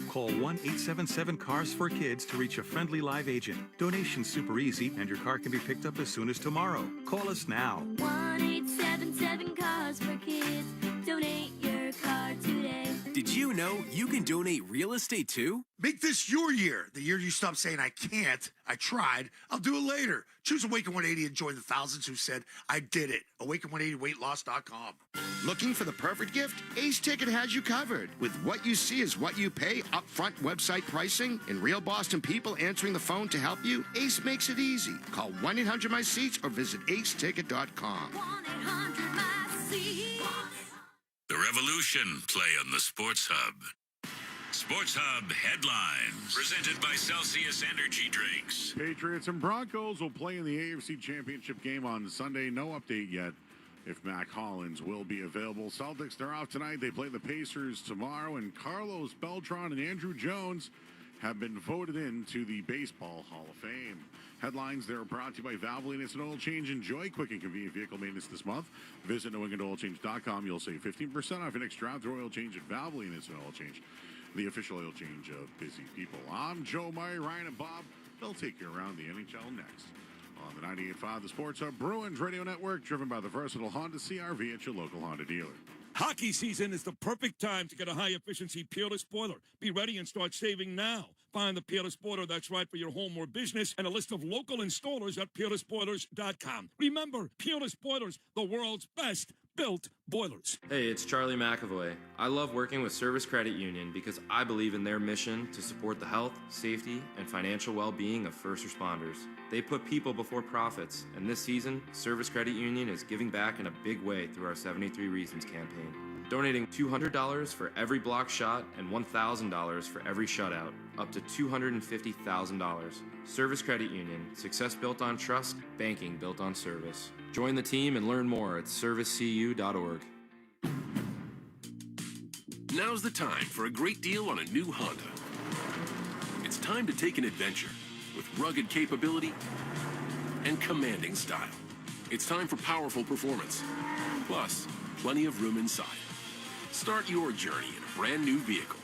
Call 1-877-CARS-FOR-KIDS to reach a friendly live agent. Donation's super easy, and your car can be picked up as soon as tomorrow. Call us now. 1-877-CARS-FOR-KIDS. Donate your car today. Did you know you can donate real estate too? Make this your year. The year you stop saying, I can't, I tried, I'll do it later. Choose Awaken 180 and join the thousands who said, I did it. Awaken180weightloss.com. Looking for the perfect gift? Ace Ticket has you covered. With what you see is what you pay, upfront website pricing, and real Boston people answering the phone to help you, Ace makes it easy. Call 1-800-MY-SEATS or visit aceticket.com. 1-800-MY-SEATS. The Revolution play on the Sports Hub. Sports Hub headlines, presented by Celsius Energy Drinks. Patriots and Broncos will play in the AFC Championship game on Sunday. No update yet if Mac Hollins will be available. Celtics, they're off tonight. They play the Pacers tomorrow, and Carlos Beltran and Andrew Jones have been voted into the Baseball Hall of Fame. Headlines, they're brought to you by Valvoline Instant Oil Change. Enjoy quick and convenient vehicle maintenance this month. Visit NewEnglandOilChange.com. You'll save 15% off your next draft or oil change at Valvoline Instant Oil Change, the official oil change of busy people. I'm Joe Murray, Ryan, and Bob. They'll take you around the NHL next on the 98.5 The Sports Hub Bruins Radio Network, driven by the versatile Honda CR-V at your local Honda dealer. Hockey season is the perfect time to get a high-efficiency Peerless boiler. Be ready and start saving now. Find the Peerless boiler that's right for your home or business and a list of local installers at peerlessboilers.com. Remember, Peerless Boilers, the world's best built boilers. Hey, it's Charlie McAvoy. I love working with Service Credit Union because I believe in their mission to support the health, safety, and financial well-being of first responders. They put people before profits, and this season, Service Credit Union is giving back in a big way through our 73 Reasons campaign. Donating $200 for every block shot and $1,000 for every shutout, up to $250,000. Service Credit Union, success built on trust, banking built on service. Join the team and learn more at servicecu.org. Now's the time for a great deal on a new Honda. It's time to take an adventure with rugged capability and commanding style. It's time for powerful performance, plus plenty of room inside. Start your journey in a brand new vehicle.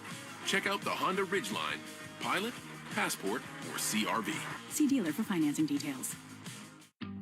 Check out the Honda Ridgeline, Pilot, Passport, or CR-V. See dealer for financing details.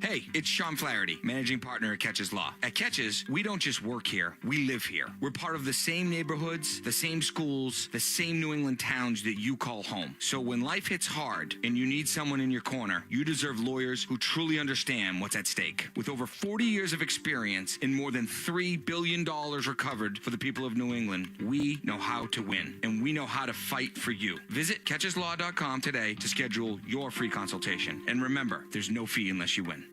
Hey, it's Sean Flaherty, managing partner at Catches Law. At Catches, we don't just work here, we live here. We're part of the same neighborhoods, the same schools, the same New England towns that you call home. So when life hits hard and you need someone in your corner, you deserve lawyers who truly understand what's at stake. With over 40 years of experience and more than $3 billion recovered for the people of New England, we know how to win, and we know how to fight for you. Visit CatchesLaw.com today to schedule your free consultation. And remember, there's no fee unless you win.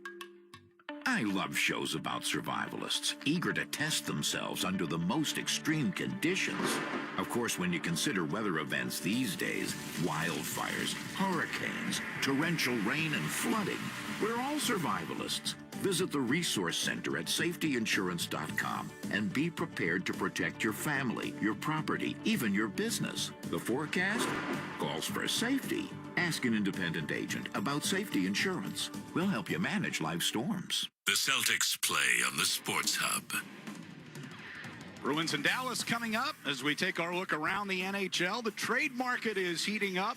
I love shows about survivalists, eager to test themselves under the most extreme conditions. Of course, when you consider weather events these days, wildfires, hurricanes, torrential rain, and flooding, we're all survivalists. Visit the Resource Center at safetyinsurance.com and be prepared to protect your family, your property, even your business. The forecast calls for safety. Ask an independent agent about safety insurance. We'll help you manage life's storms. The Celtics play on the Sports Hub. Bruins in Dallas coming up as we take our look around the NHL. The trade market is heating up.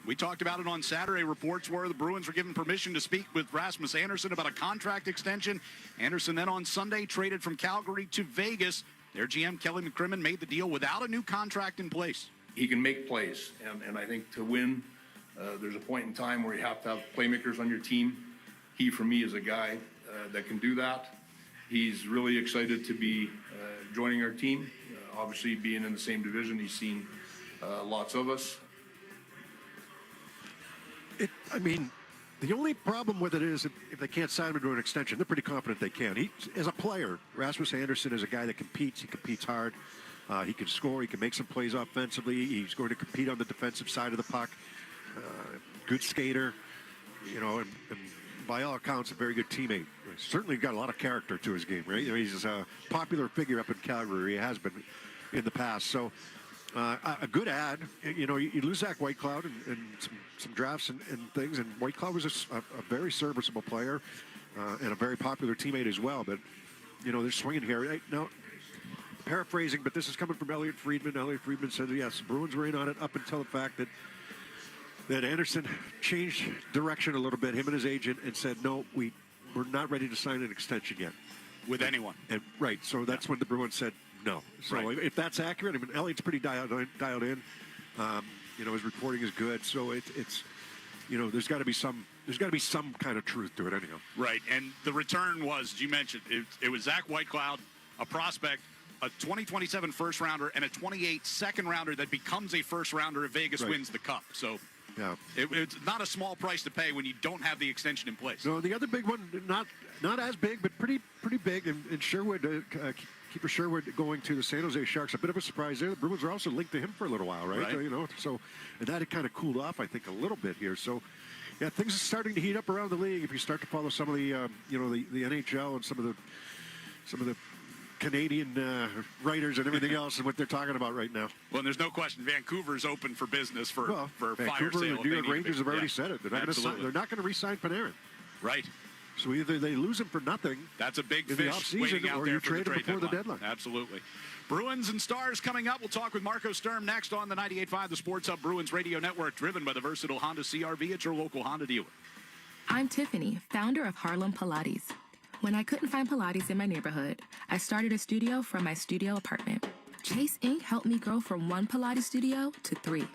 We talked about it on Saturday. Reports were the Bruins were given permission to speak with Rasmus Andersson about a contract extension. Andersson then on Sunday traded from Calgary to Vegas. Their GM, Kelly McCrimmon, made the deal without a new contract in place. He can make plays, and I think to win, there's a point in time where you have to have playmakers on your team. He, for me, is a guy that can do that. He's really excited to be joining our team. Obviously, being in the same division, he's seen lots of us. The only problem with it is if they can't sign him to an extension, they're pretty confident they can. He, as a player, Rasmus Andersson is a guy that competes. He competes hard. He can score. He can make some plays offensively. He's going to compete on the defensive side of the puck. Good skater, and by all accounts, a very good teammate. He's certainly got a lot of character to his game, right? He's a popular figure up in Calgary. He has been in the past. So a good ad. You lose Zach Whitecloud and some drafts and things, and Whitecloud was a very serviceable player and a very popular teammate as well. But, they're swinging here. Right? Now, paraphrasing, but this is coming from Elliot Friedman. Elliot Friedman said, yes, the Bruins were in on it up until the fact that Andersson changed direction a little bit, him and his agent, and said, no, we're not ready to sign an extension yet. With anyone. And right, so that's when the Bruins said no. So Right. if that's accurate, Elliot's pretty dialed in. His reporting is good, so it's there's got to be some kind of truth to it anyhow. Right, and the return was, you mentioned, it was Zach Whitecloud, a prospect, a 2027 first-rounder, and a 28 second-rounder that becomes a first-rounder if Vegas wins the Cup. So yeah, it's not a small price to pay when you don't have the extension in place. No, the other big one, not as big, but pretty big, in Sherwood, Keeper Sherwood going to the San Jose Sharks. A bit of a surprise there. The Bruins are also linked to him for a little while, right? So and that had kind of cooled off, I think, a little bit here. So, yeah, things are starting to heat up around the league. If you start to follow some of the, the NHL and some of the Canadian writers and everything else and what they're talking about right now. Well, and there's no question Vancouver's open for business for fire Vancouver sale. and the New York Rangers have already said it. They're not going to re-sign Panarin. Right. So either they lose him for nothing. That's a big in fish the waiting offseason, out or there you for trade the him trade before the deadline. Absolutely. Bruins and Stars coming up. We'll talk with Marco Sturm next on the 98.5 The Sports Hub Bruins Radio Network, driven by the versatile Honda CR-V at your local Honda dealer. I'm Tiffany, founder of Harlem Pilates. When I couldn't find Pilates in my neighborhood, I started a studio from my studio apartment. Chase Inc. helped me grow from 1 Pilates studio to 3.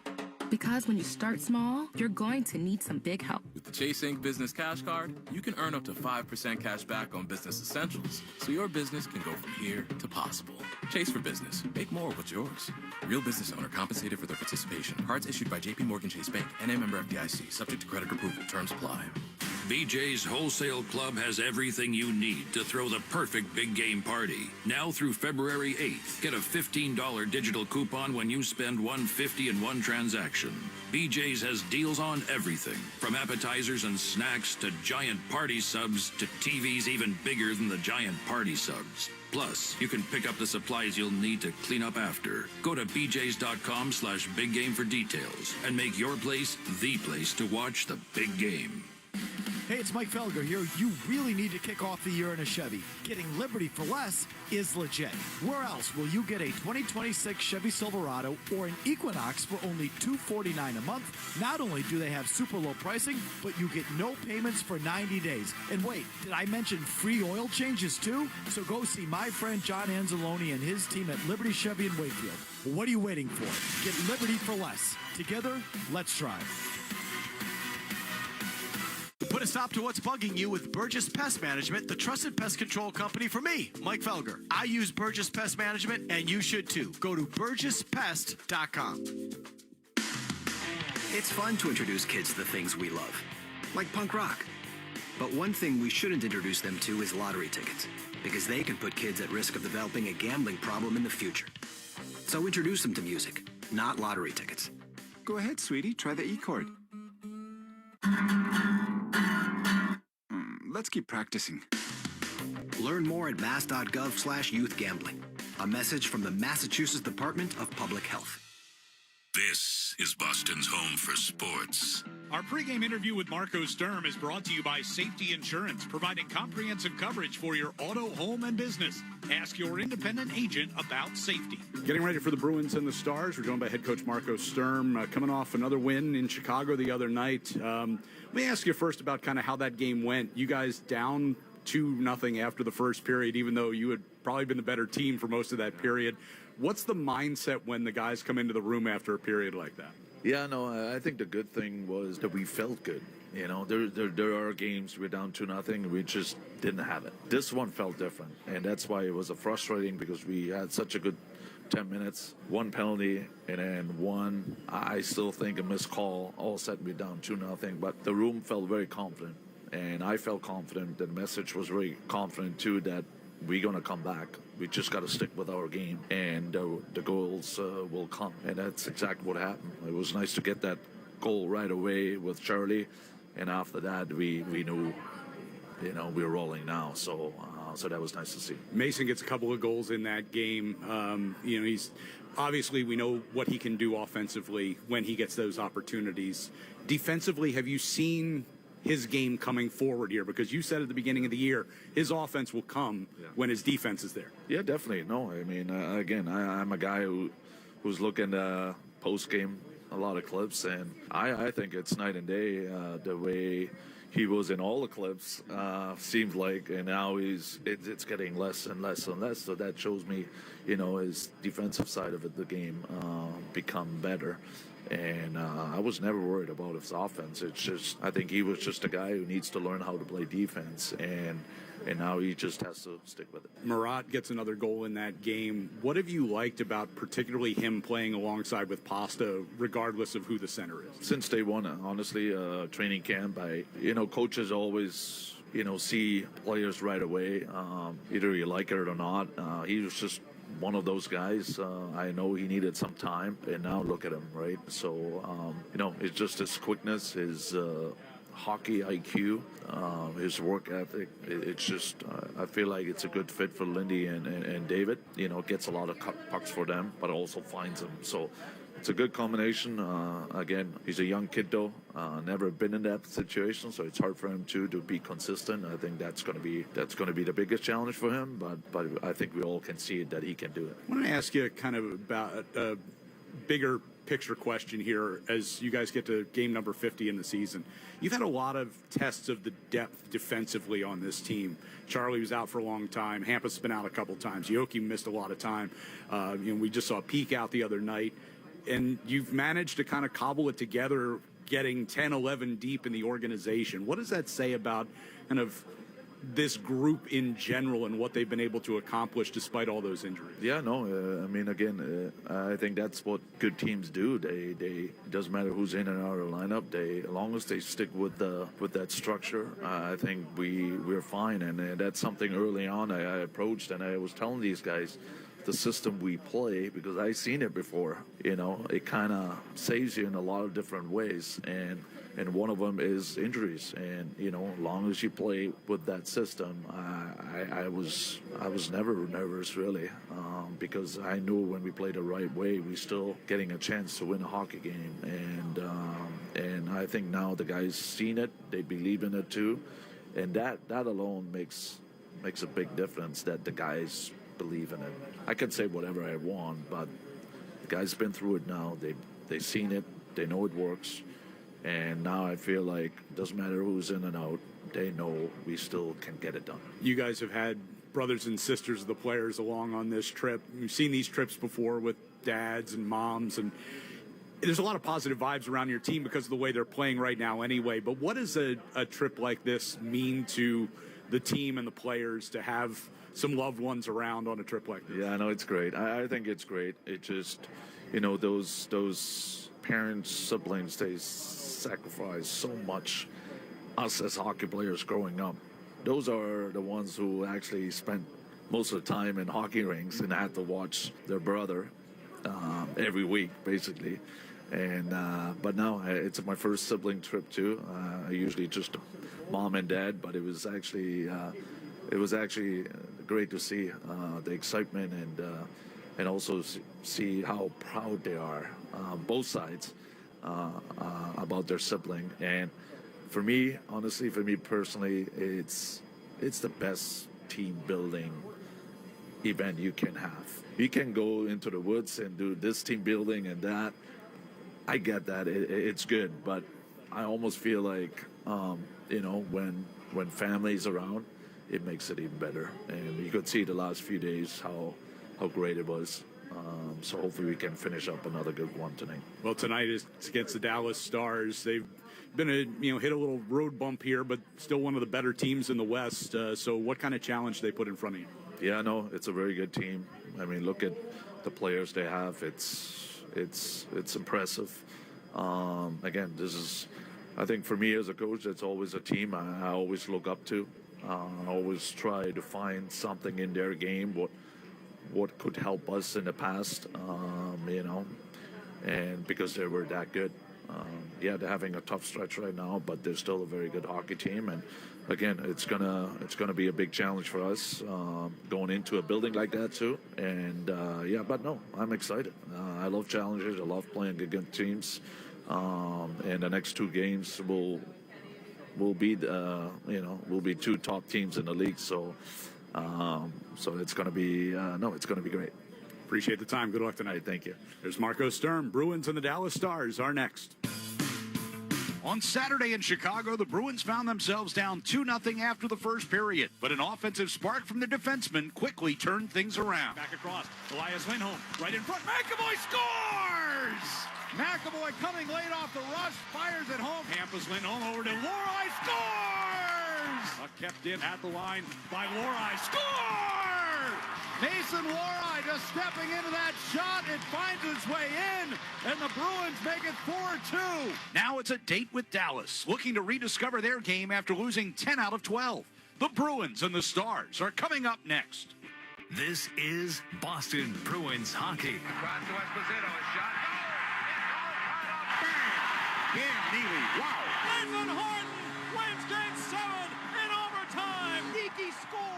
Because when you start small, you're going to need some big help. With the Chase Inc. Business Cash Card, you can earn up to 5% cash back on business essentials, so your business can go from here to possible. Chase for business. Make more of what's yours. Real business owner compensated for their participation. Cards issued by J.P. Morgan Chase Bank, N.A. member FDIC, subject to credit approval. Terms apply. BJ's Wholesale Club has everything you need to throw the perfect big game party. Now through February 8th, get a $15 digital coupon when you spend $150 in one transaction. BJ's has deals on everything, from appetizers and snacks to giant party subs to TVs even bigger than the giant party subs. Plus, you can pick up the supplies you'll need to clean up after. Go to bjs.com/biggame for details and make your place the place to watch the big game. Hey, it's Mike Felger here. You really need to kick off the year in a Chevy. Getting Liberty for less is legit. Where else will you get a 2026 Chevy Silverado or an Equinox for only $249 a month? Not only do they have super low pricing, but you get no payments for 90 days. And wait, did I mention free oil changes too? So go see my friend John Anzalone and his team at Liberty Chevy in Wakefield. What are you waiting for? Get Liberty for less. Together, let's drive. Put a stop to what's bugging you with Burgess Pest Management, the trusted pest control company for me, Mike Felger. I use Burgess Pest Management, and you should too. Go to BurgessPest.com. It's fun to introduce kids to the things we love, like punk rock. But one thing we shouldn't introduce them to is lottery tickets, because they can put kids at risk of developing a gambling problem in the future. So introduce them to music, not lottery tickets. Go ahead, sweetie. Try the E-chord. Let's keep practicing. Learn more at mass.gov/youthgambling. A message from the Massachusetts Department of Public Health. This is Boston's home for sports. Our pregame interview with Marco Sturm is brought to you by Safety Insurance, providing comprehensive coverage for your auto, home, and business. Ask your independent agent about safety. Getting ready for the Bruins and the Stars. We're joined by head coach Marco Sturm, coming off another win in Chicago the other night. Let me ask you first about kind of how that game went. You guys down 2-0 after the first period, even though you had probably been the better team for most of that period. What's the mindset when the guys come into the room after a period like that? Yeah, no, I think the good thing was that we felt good. You know, there are games we're down 2-0, we just didn't have it. This one felt different, and that's why it was frustrating, because we had such a good 10 minutes, one penalty, and then one, I still think, a missed call. All set, we're down 2-0, but the room felt very confident, and I felt confident. The message was very confident, too, that we're going to come back. We just got to stick with our game, and the goals will come. And that's exactly what happened. It was nice to get that goal right away with Charlie, and after that, we knew, you know, we're rolling now. So that was nice to see. Mason gets a couple of goals in that game. You know, he's obviously, we know what he can do offensively when he gets those opportunities. Defensively, have you seen his game coming forward here? Because you said at the beginning of the year, his offense will come when his defense is there. Yeah, definitely. No, I mean, again, I'm a guy who's looking post-game a lot of clips, and I think it's night and day the way he was in all the clips, seems like, and now it's getting less and less and less. So that shows me, you know, his defensive side of the game become better. And I was never worried about his offense. It's just, I think he was just a guy who needs to learn how to play defense, and now he just has to stick with it. Murat gets another goal in that game. What have you liked about particularly him playing alongside with Pasta, regardless of who the center is? Since day one, honestly, training camp, coaches always, see players right away, either you like it or not. He was just one of those guys. I know he needed some time, and now look at him, right? So, it's just his quickness, his hockey IQ, his work ethic. It's just, I feel like it's a good fit for Lindy and David. Gets a lot of pucks for them, but also finds them. So it's a good combination. Again, he's a young kid, though. Never been in that situation, so it's hard for him to be consistent. I think that's going to be the biggest challenge for him. But I think we all can see that he can do it. I want to ask you kind of about a bigger picture question here as you guys get to game number 50 in the season. You've had a lot of tests of the depth defensively on this team. Charlie was out for a long time. Hampus been out a couple times. Yoki missed a lot of time. We just saw Peak out the other night. And you've managed to kind of cobble it together, getting 10, 11 deep in the organization. What does that say about kind of this group in general and what they've been able to accomplish despite all those injuries? Yeah, no, I think that's what good teams do. They doesn't matter who's in and out of the lineup. As long as they stick with that structure, I think we're fine. And that's something early on I approached, and I was telling these guys, the system we play, because I've seen it before, it kind of saves you in a lot of different ways, and one of them is injuries. And as long as you play with that system, I was never nervous really, because I knew when we played the right way, we still getting a chance to win a hockey game. And I think now the guys seen it, they believe in it too, and that alone makes a big difference, that the guys believe in it. I can say whatever I want, but the guys been through it now. They've seen it. They know it works. And now I feel like it doesn't matter who's in and out. They know we still can get it done. You guys have had brothers and sisters of the players along on this trip. You've seen these trips before with dads and moms, and there's a lot of positive vibes around your team because of the way they're playing right now anyway. But what does a trip like this mean to the team and the players to have some loved ones around on a trip like this? Yeah, I know it's great. I think it's great. It just, those parents, siblings, they sacrifice so much us as hockey players growing up. Those are the ones who actually spent most of the time in hockey rinks and had to watch their brother every week, basically. And but now it's my first sibling trip too. Usually just mom and dad, but it was actually great to see the excitement and also see how proud they are, both sides, about their sibling. And for me, honestly, for me personally, it's the best team building event you can have. You can go into the woods and do this team building and that. I get that, it's good, but I almost feel like when family's around, it makes it even better. And you could see the last few days how great it was. So hopefully we can finish up another good one tonight. Well, tonight is against the Dallas Stars. They've been hit a little road bump here, but still one of the better teams in the West. So what kind of challenge they put in front of you? Yeah, no, it's a very good team. I mean, look at the players they have. It's impressive. Again, I think for me as a coach, it's always a team I always look up to. I always try to find something in their game, what could help us in the past, and because they were that good. They're having a tough stretch right now, but they're still a very good hockey team. And again, it's gonna be a big challenge for us going into a building like that too. And but no, I'm excited. I love challenges. I love playing against teams. And the next two games will be will be two top teams in the league. So it's gonna be it's gonna be great. Appreciate the time. Good luck tonight. Thank you. There's Marco Sturm. Bruins and the Dallas Stars are next. On Saturday in Chicago, the Bruins found themselves down 2-0 after the first period. But an offensive spark from the defenseman quickly turned things around. Back across. Elias Lindholm right in front. McAvoy scores! McAvoy coming late off the rush. Fires it home. Hampus Lindholm over to Lohrei. Scores! Kept in at the line by Lohrei. Score! Mason Lohrei just stepping into that shot. It finds its way in, and the Bruins make it 4-2. Now it's a date with Dallas, looking to rediscover their game after losing 10 out of 12. The Bruins and the Stars are coming up next. This is Boston Bruins hockey. Across to Esposito, a shot. Cam Neely, wow. Nathan Horton wins Game 7 in overtime. Geeky scores.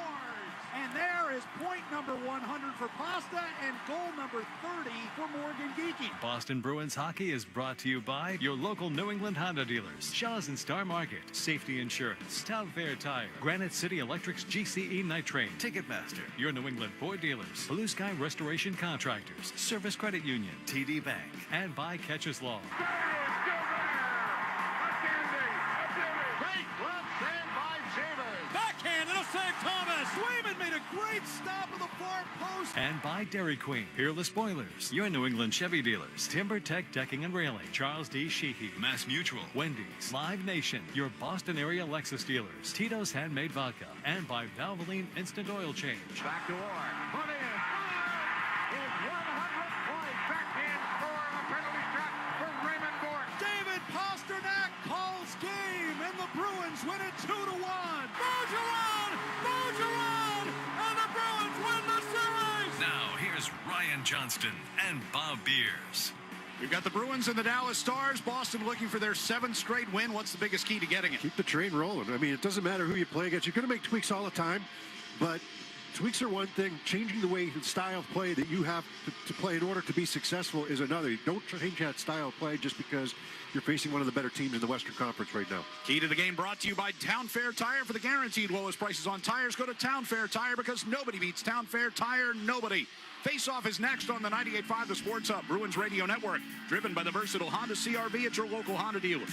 And there is point number 100 for Pasta and goal number 30 for Morgan Geeky. Boston Bruins hockey is brought to you by your local New England Honda dealers, Shaw's and Star Market, Safety Insurance, Town Fair Tire, Granite City Electric's GCE Night Train, Ticketmaster, your New England Ford dealers, Blue Sky Restoration Contractors, Service Credit Union, TD Bank, and by Catches Law. Backhand, it'll save Thomas. Swayman made a great stop at the far post. And by Dairy Queen, Peerless Spoilers, your New England Chevy dealers, Timber Tech Decking and Railing, Charles D. Sheehy, Mass Mutual, Wendy's, Live Nation, your Boston area Lexus dealers, Tito's Handmade Vodka, and by Valvoline Instant Oil Change. Back to Orr. Put in. His 100th point. Backhand score on a penalty shot for Raymond Bourque. David Pasternak calls game, and the Bruins win it 2-1. Bergeron, and the Bruins win the series. Now here's Ryan Johnston and Bob Beers. We've got the Bruins and the Dallas Stars. Boston looking for their 7th straight win. What's the biggest key to getting it? Keep the train rolling. I mean, it doesn't matter who you play against. You're going to make tweaks all the time, but tweaks are one thing. Changing the way, the style of play that you have to play in order to be successful is another. You don't change that style of play just because you're facing one of the better teams in the Western Conference right now. Key to the game brought to you by Town Fair Tire. For the guaranteed lowest prices on tires, go to Town Fair Tire, because nobody beats Town Fair Tire. Nobody. Face-off is next on the 98.5 The Sports Hub, Bruins Radio Network. Driven by the versatile Honda CR-V at your local Honda dealer.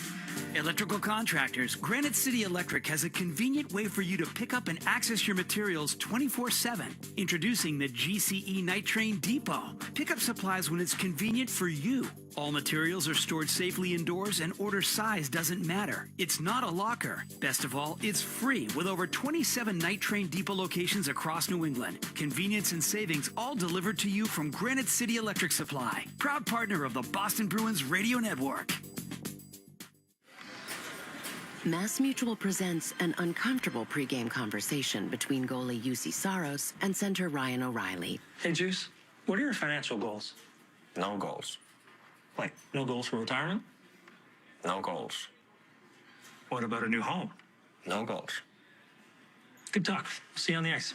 Electrical contractors, Granite City Electric has a convenient way for you to pick up and access your materials 24/7. Introducing the GCE Night Train Depot. Pick up supplies when it's convenient for you. All materials are stored safely indoors, and order size doesn't matter. It's not a locker. Best of all, it's free with over 27 Night Train Depot locations across New England. Convenience and savings all delivered to you from Granite City Electric Supply, proud partner of the Boston Bruins Radio Network. Mass Mutual presents an uncomfortable pregame conversation between goalie UC Saros and center Ryan O'Reilly. Hey, Juice, what are your financial goals? No goals. Like, no goals for retirement? No goals. What about a new home? No goals. Good talk. See you on the ice.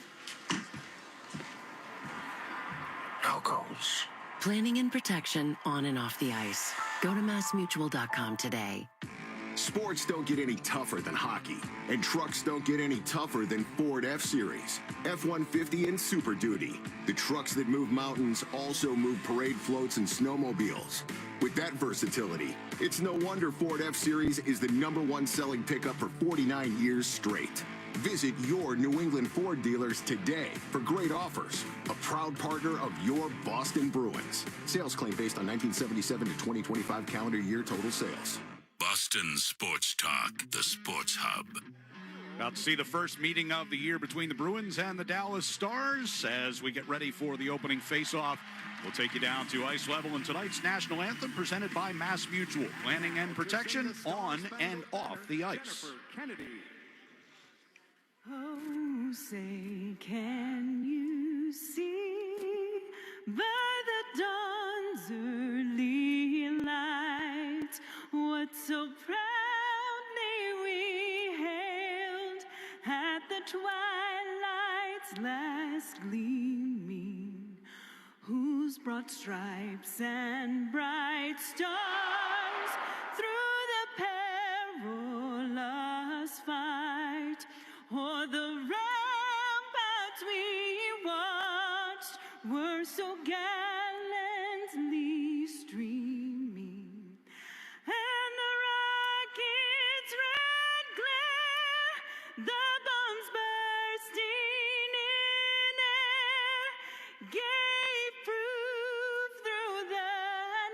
No goals. Planning and protection on and off the ice. Go to massmutual.com today. Sports don't get any tougher than hockey, and trucks don't get any tougher than Ford F-Series, F-150, and Super Duty. The trucks that move mountains also move parade floats and snowmobiles. With that versatility, it's no wonder Ford F-Series is the #1 selling pickup for 49 years straight. Visit your New England Ford dealers today for great offers. A proud partner of your Boston Bruins. Sales claim based on 1977 to 2025 calendar year total sales. Boston Sports Talk, the Sports Hub. About to see the first meeting of the year between the Bruins and the Dallas Stars. As we get ready for the opening face-off, we'll take you down to ice level in tonight's national anthem presented by Mass Mutual. Planning and protection on and off the ice. Oh, say, can you see by the dawn's early light what so proudly we hailed at the twilight's last gleaming, whose broad stripes and bright stars through the perilous fight o'er the ramparts we watched were so gallantly streaming, and the rocket's red glare, the bombs bursting in air, gave proof through the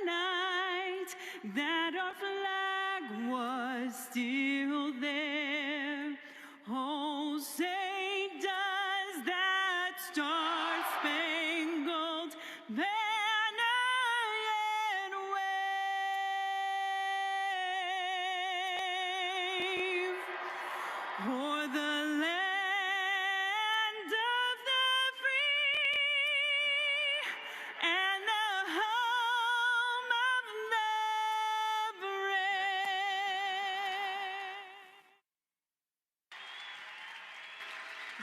night that our flag was still there. Oh, say does that star-spangled banner yet wave o'er the land of the free and the home of the brave?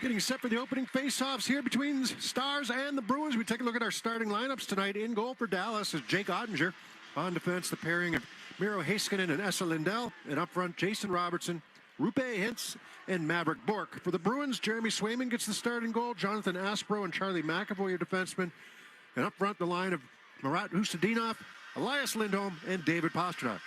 Getting set for the opening face-offs here between the Stars and the Bruins. We take a look at our starting lineups tonight. In goal for Dallas is Jake Ottinger. On defense, the pairing of Miro Heiskanen and Esa Lindell. And up front, Jason Robertson, Rupe Hintz, and Maverick Bourque. For the Bruins, Jeremy Swayman gets the starting goal. Jonathan Aspro and Charlie McAvoy are defensemen. And up front, the line of Marat Hustadinov, Elias Lindholm, and David Pastrnak.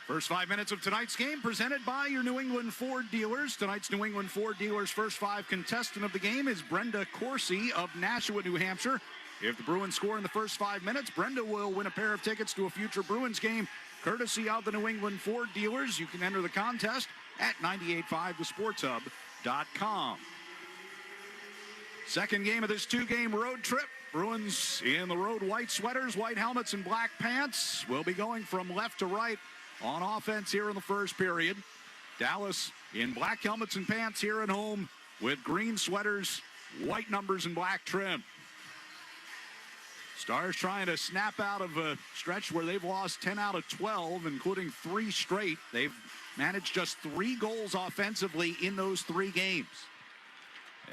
First 5 minutes of tonight's game presented by your New England Ford dealers. Tonight's New England Ford dealers' first 5 contestant of the game is Brenda Corsi of Nashua, New Hampshire. If the Bruins score in the first 5 minutes, Brenda will win a pair of tickets to a future Bruins game, courtesy of the New England Ford dealers. You can enter the contest at 985thesportshub.com. Second game of this 2-game road trip. Bruins in the road white sweaters, white helmets, and black pants. Will be going from left to right on offense here in the first period. Dallas in black helmets and pants here at home with green sweaters, white numbers, and black trim. Stars trying to snap out of a stretch where they've lost 10 out of 12, including 3 straight. They've managed just 3 goals offensively in those 3 games.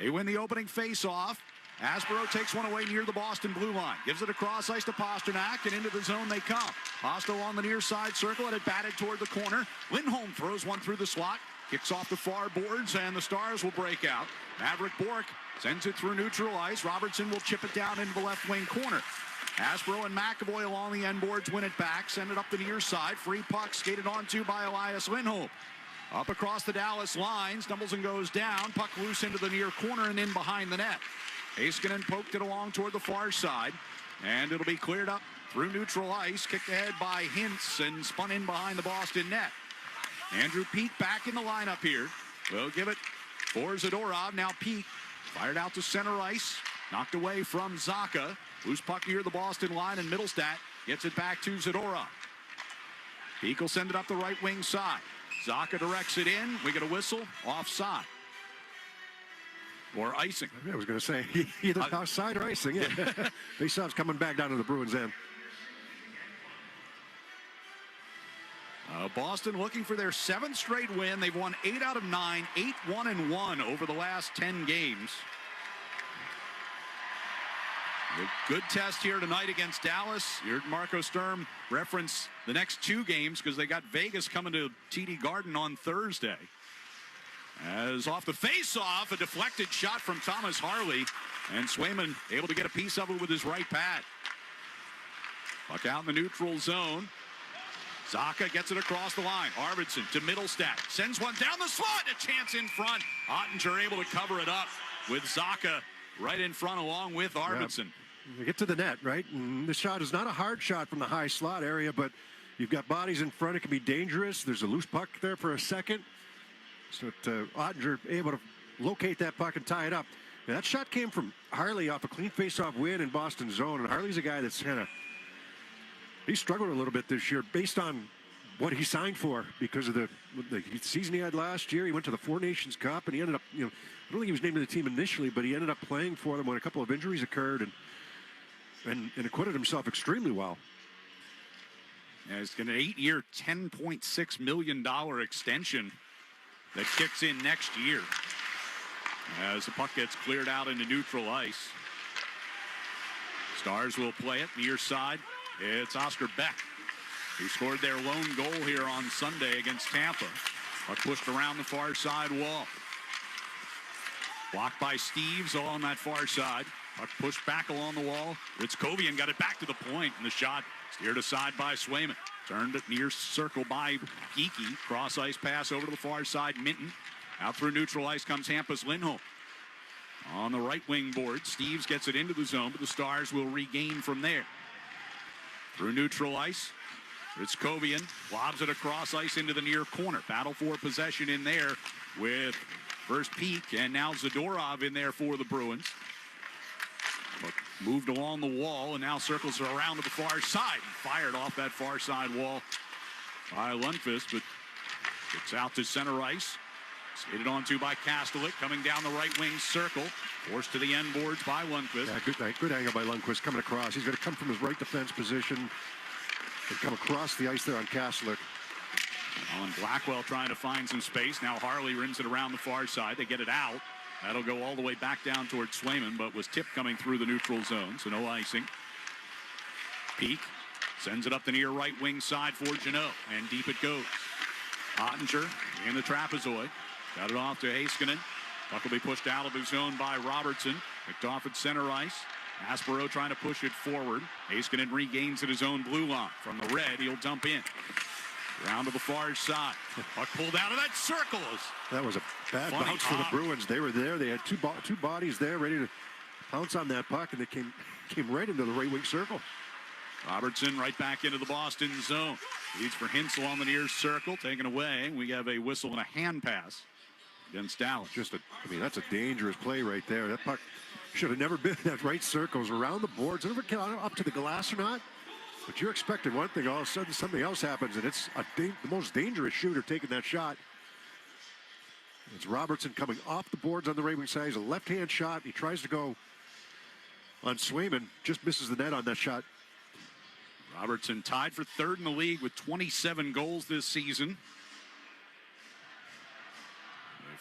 They win the opening face-off. Asbro takes one away near the Boston blue line. Gives it across ice to Pastrnak, and into the zone they come. Pasto on the near side circle, and it batted toward the corner. Lindholm throws one through the slot. Kicks off the far boards, and the Stars will break out. Maverick Bourque sends it through neutral ice. Robertson will chip it down into the left wing corner. Asbro and McAvoy along the end boards win it back. Send it up the near side. Free puck skated onto by Elias Lindholm. Up across the Dallas line. Stumbles and goes down. Puck loose into the near corner and in behind the net. Heiskanen poked it along toward the far side. And it'll be cleared up through neutral ice. Kicked ahead by Hintz and spun in behind the Boston net. Andrew Peeke back in the lineup here. We'll give it for Zadorov. Now Peeke fired out to center ice. Knocked away from Zaka. Loose puck near the Boston line, and Middlestat gets it back to Zadorov. Peeke will send it up the right wing side. Zaka directs it in. We get a whistle. Offside. Or icing. I was going to say either offside or icing. Yeah. Faceoff's coming back down to the Bruins end. Boston looking for their 7th straight win. They've won 8 out of 9, 8-1-1 over the last 10 games. A good test here tonight against Dallas. You heard Marco Sturm reference the next 2 games because they got Vegas coming to TD Garden on Thursday. As off the face-off, a deflected shot from Thomas Harley, and Swayman able to get a piece of it with his right pad. Puck out in the neutral zone. Zaka gets it across the line. Arvidsson to Middlestat. Sends one down the slot. A chance in front. Ottinger able to cover it up with Zaka right in front along with Arvidsson. Yeah. They get to the net, right? And the shot is not a hard shot from the high slot area, but you've got bodies in front. It can be dangerous. There's a loose puck there for a second. So Ottinger able to locate that puck and tie it up. Now, that shot came from Harley off a clean face-off win in Boston zone. And Harley's a guy that's he struggled a little bit this year based on what he signed for because of the season he had last year. He went to the Four Nations Cup, and he ended up, I don't think he was named to the team initially, but he ended up playing for them when a couple of injuries occurred and acquitted himself extremely well. Yeah, he's got an 8-year, $10.6 million extension that kicks in next year as the puck gets cleared out into neutral ice. Stars will play it near side. It's Oscar Beck, who scored their lone goal here on Sunday against Tampa. Puck pushed around the far side wall. Blocked by Steves all on that far side. Puck pushed back along the wall. Ritzkovian got it back to the point, and the shot steered aside by Swayman. Turned it near circle by Geekie. Cross ice pass over to the far side. Minton. Out through neutral ice comes Hampus Lindholm. On the right wing board, Steves gets it into the zone, but the Stars will regain from there. Through neutral ice, Ritzkovian lobs it across ice into the near corner. Battle for possession in there with first Peak and now Zadorov in there for the Bruins. But moved along the wall and now circles around to the far side. Fired off that far side wall by Lundqvist, but it's out to center ice. Skated onto by Kastelik, coming down the right wing circle. Forced to the end boards by Lundqvist. Yeah, good angle by Lundqvist coming across. He's going to come from his right defense position and come across the ice there on Kastelik. Alan Blackwell trying to find some space. Now Harley rims it around the far side. They get it out. That'll go all the way back down towards Swayman, but was tipped coming through the neutral zone, so no icing. Peak sends it up the near right wing side for Janot, and deep it goes. Ottinger in the trapezoid. Got it off to Heiskanen. Puck will be pushed out of the zone by Robertson. Picked off at center ice. Aspero trying to push it forward. Heiskanen regains at his own blue line. From the red, he'll dump in. Round to the far side. Puck pulled out of that circle. That was a bad bounce for the Bruins. They were there. They had two bodies there ready to pounce on that puck, and they came right into the right wing circle. Robertson right back into the Boston zone. Leads for Hensel on the near circle. Taken away. We have a whistle and a hand pass against Dallas. That's a dangerous play right there. That puck should have never been in that right circle. It was around the boards. Never came up to the glass or not. But you're expecting one thing, all of a sudden something else happens, and it's the most dangerous shooter taking that shot. It's Robertson coming off the boards on the right wing side. He's a left-hand shot. He tries to go on Swayman, just misses the net on that shot. Robertson tied for third in the league with 27 goals this season.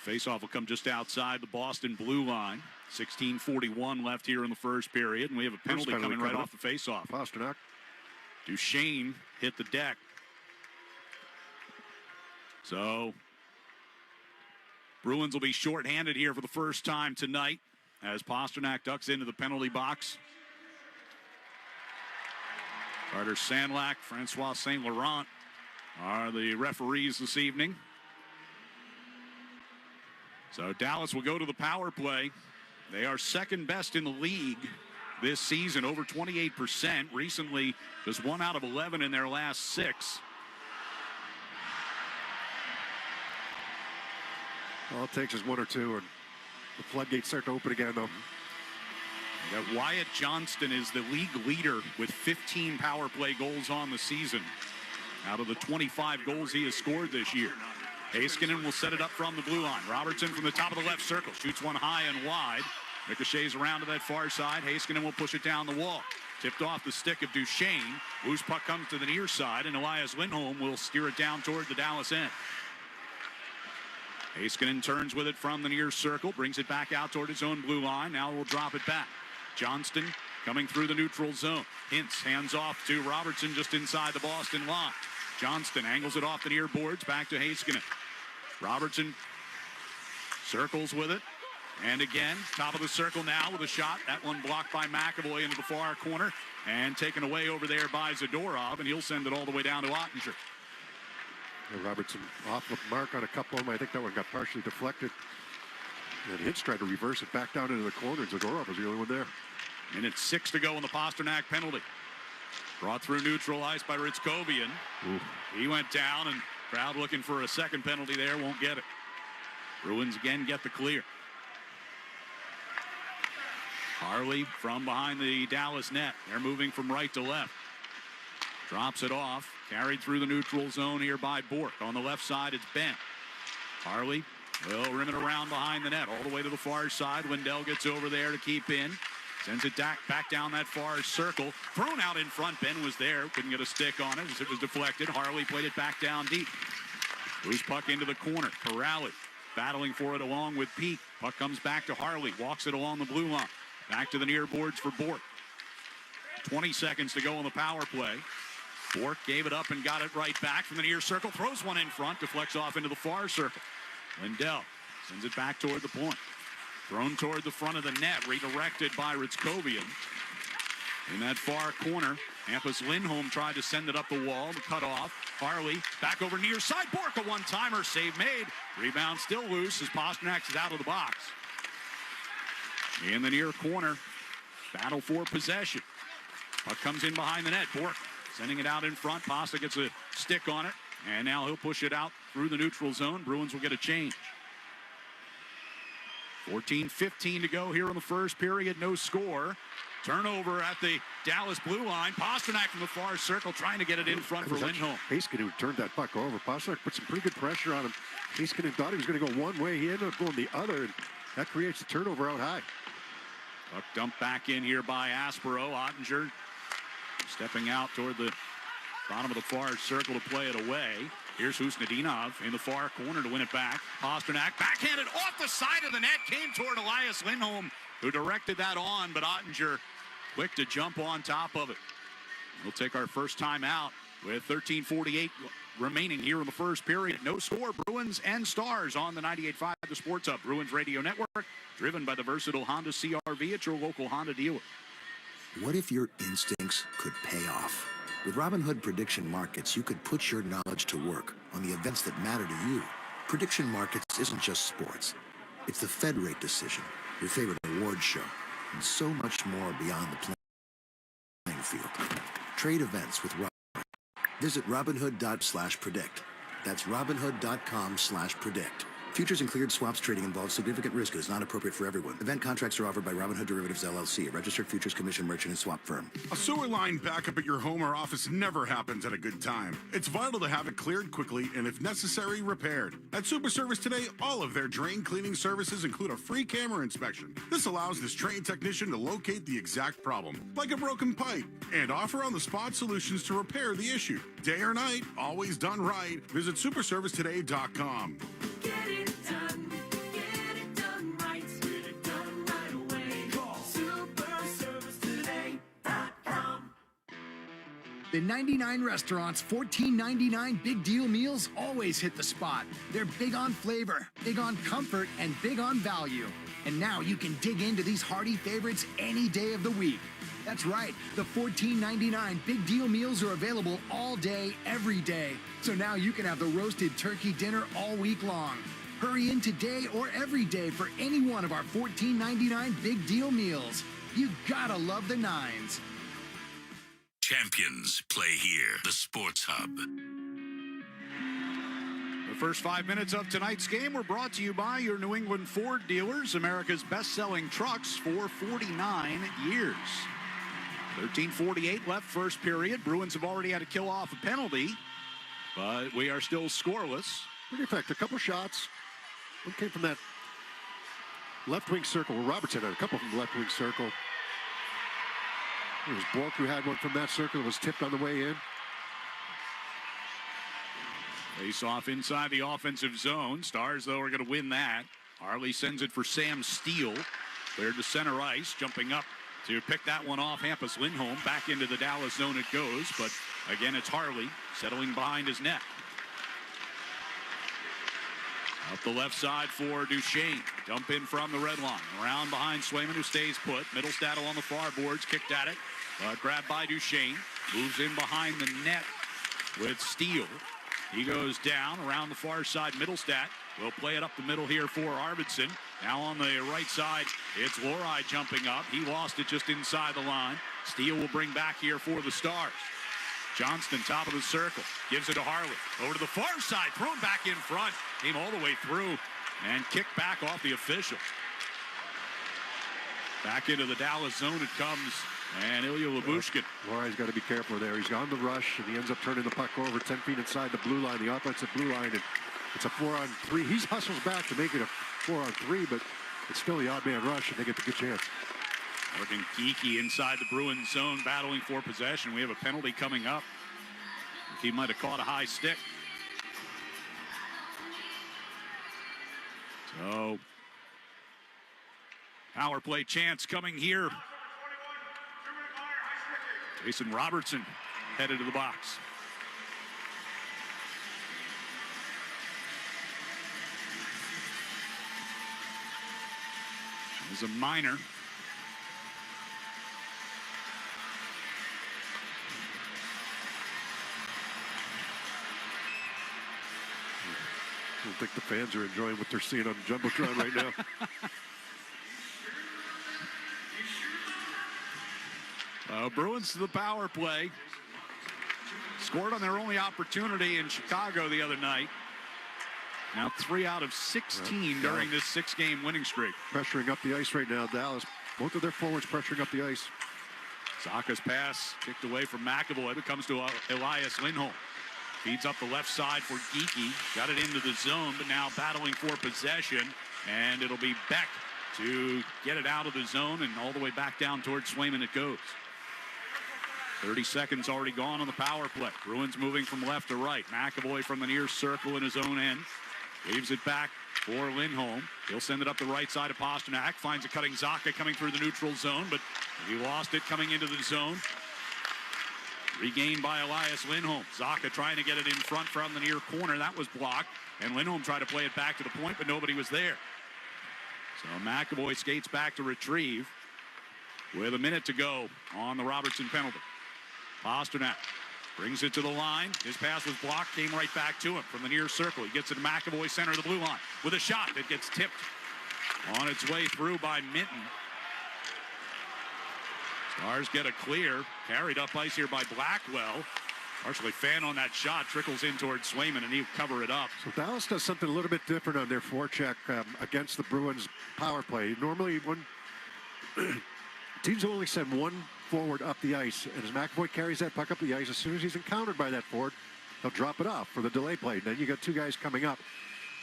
The faceoff will come just outside the Boston blue line. 16:41 left here in the first period, and we have a penalty coming right off the faceoff. Pastrnak. Duchesne hit the deck. So Bruins will be shorthanded here for the first time tonight as Pastrnak ducks into the penalty box. Carter Sandlak, Francois St. Laurent are the referees this evening. So Dallas will go to the power play. They are second best in the league this season, over 28%. Recently, just 1 out of 11 in their last 6. All it takes is 1 or 2, and the floodgates start to open again, though. That Wyatt Johnston is the league leader with 15 power play goals on the season out of the 25 goals he has scored this year. Heiskanen will set it up from the blue line. Robertson from the top of the left circle. Shoots one high and wide. Ricochets around to that far side. Heiskanen will push it down the wall. Tipped off the stick of Duchesne. Loose puck comes to the near side, and Elias Lindholm will steer it down toward the Dallas end. Heiskanen turns with it from the near circle. Brings it back out toward his own blue line. Now we'll drop it back. Johnston coming through the neutral zone. Hintz hands off to Robertson just inside the Boston line. Johnston angles it off the near boards. Back to Heiskanen. Robertson circles with it. And again, top of the circle now with a shot. That one blocked by McAvoy into the far corner. And taken away over there by Zadorov. And he'll send it all the way down to Ottinger. Robertson off the mark on a couple of them. I think that one got partially deflected. And Hintz tried to reverse it back down into the corner. And Zadorov was the only one there. Minute 6 to go in the Pasternak penalty. Brought through neutral ice by Ritzkovian. He went down, and crowd looking for a second penalty there. Won't get it. Bruins again get the clear. Harley from behind the Dallas net. They're moving from right to left. Drops it off. Carried through the neutral zone here by Bork. On the left side, it's Ben. Harley will rim it around behind the net. All the way to the far side. Lindell gets over there to keep in. Sends it back down that far circle. Thrown out in front. Ben was there. Couldn't get a stick on it as it was deflected. Harley played it back down deep. Loose puck into the corner. Corrali battling for it along with Pete. Puck comes back to Harley. Walks it along the blue line. Back to the near boards for Bork. 20 seconds to go on the power play. Bork gave it up and got it right back from the near circle. Throws one in front. Deflects off into the far circle. Lindell sends it back toward the point. Thrown toward the front of the net, redirected by Ritzkovian. In that far corner, Hampus Lindholm tried to send it up the wall, to cut off. Harley back over near side. Bork, a one-timer, save made. Rebound still loose as Pasternak is out of the box. In the near corner, battle for possession. Puck comes in behind the net. Bork sending it out in front. Pasta gets a stick on it, and now he'll push it out through the neutral zone. Bruins will get a change. 14:15 to go here in the first period. No score. Turnover at the Dallas blue line. Pasternak from the far circle trying to get it in front for Lindholm. Heiskanen who turned that puck over. Pasternak put some pretty good pressure on him. Heiskanen thought he was going to go one way. He ended up going the other, and that creates the turnover out high. Puck dumped back in here by Aspero. Ottinger stepping out toward the bottom of the far circle to play it away. Here's Husnudinov in the far corner to win it back. Pasternak backhanded off the side of the net. Came toward Elias Lindholm, who directed that on, but Ottinger quick to jump on top of it. We'll take our first time out with 13:48 remaining here in the first period. No score. Bruins and Stars on the 98.5 The Sports Hub. Bruins Radio Network, driven by the versatile Honda CR-V at your local Honda dealer. What if your instincts could pay off? With Robinhood Prediction Markets, you could put your knowledge to work on the events that matter to you. Prediction Markets isn't just sports. It's the Fed rate decision, your favorite award show, and so much more beyond the playing field. Trade events with Robinhood. Visit Robinhood.com/predict. That's Robinhood.com/predict. Futures and cleared swaps trading involves significant risk and is not appropriate for everyone. Event contracts are offered by Robinhood Derivatives LLC, a registered futures commission merchant and swap firm. A sewer line backup at your home or office never happens at a good time. It's vital to have it cleared quickly and, if necessary, repaired. At Super Service today, all of their drain cleaning services include a free camera inspection. This allows this trained technician to locate the exact problem, like a broken pipe, and offer on-the-spot solutions to repair the issue. Day or night, always done right. Visit superservicetoday.com. Get it done. Get it done right. Get it done right away. Call superservicetoday.com. The 99 Restaurants $14.99 Big Deal Meals always hit the spot. They're big on flavor, big on comfort, and big on value. And now you can dig into these hearty favorites any day of the week. That's right, the $14.99 Big Deal Meals are available all day, every day. So now you can have the roasted turkey dinner all week long. Hurry in today or every day for any one of our $14.99 Big Deal Meals. You gotta love the nines. Champions play here. The Sports Hub. The first 5 minutes of tonight's game were brought to you by your New England Ford dealers, America's best-selling trucks for 49 years. 13:48 left first period. Bruins have already had to kill off a penalty, but we are still scoreless. Pretty effective. A couple shots. One came from that left wing circle. Well, Robertson had a couple from the left wing circle. It was Bork who had one from that circle. It was tipped on the way in. Face off inside the offensive zone. Stars, though, are going to win that. Harley sends it for Sam Steele. Cleared to center ice. Jumping up to pick that one off. Hampus Lindholm. Back into the Dallas zone it goes. But again, it's Harley settling behind his net. Up the left side for Duchesne. Dump in from the red line. Around behind Swayman, who stays put. Middlestat along the far boards. Kicked at it. Grabbed by Duchesne. Moves in behind the net with Steele. He goes down around the far side. Middlestat will play it up the middle here for Arvidsson. Now on the right side, it's Lohrei jumping up. He lost it just inside the line. Steele will bring back here for the Stars. Johnston, top of the circle, gives it to Harley. Over to the far side, thrown back in front. Came all the way through and kicked back off the official. Back into the Dallas zone it comes, and Ilya Lyubushkin. Lohrai's got to be careful there. He's on the rush, and he ends up turning the puck over 10 feet inside the blue line, the offensive blue line, and it's a 4-on-3. He hustles back to make it a 4-on-3, but it's still the odd man rush, and they get the good chance. Working Geeky inside the Bruins zone, battling for possession. We have a penalty coming up. He might have caught a high stick. So, power play chance coming here. Jason Robertson headed to the box. There's a minor. I don't think the fans are enjoying what they're seeing on the Jumbotron right now. Bruins to the power play. Scored on their only opportunity in Chicago the other night. Now 3 out of 16 during this 6-game winning streak. Pressuring up the ice right now, Dallas. Both of their forwards pressuring up the ice. Zaka's pass kicked away from McAvoy. It comes to Elias Lindholm. Feeds up the left side for Geeky. Got it into the zone, but now battling for possession. And it'll be Beck to get it out of the zone and all the way back down towards Swayman it goes. 30 seconds already gone on the power play. Bruins moving from left to right. McAvoy from the near circle in his own end. Leaves it back for Lindholm. He'll send it up the right side of Pasternak. Finds a cutting Zaka coming through the neutral zone, but he lost it coming into the zone. Regained by Elias Lindholm. Zaka trying to get it in front from the near corner. That was blocked. And Lindholm tried to play it back to the point, but nobody was there. So McAvoy skates back to retrieve with a minute to go on the Robertson penalty. Pasternak brings it to the line. His pass was blocked, came right back to him from the near circle. He gets it to McAvoy, center of the blue line, with a shot that gets tipped on its way through by Minton. Stars get a clear, carried up ice here by Blackwell. Partially fan on that shot, trickles in towards Swayman, and he'll cover it up. So Dallas does something a little bit different on their forecheck against the Bruins power play. Normally, when teams only send one forward up the ice, and as McAvoy carries that puck up the ice, as soon as he's encountered by that forward, he'll drop it off for the delay play. Then you got two guys coming up.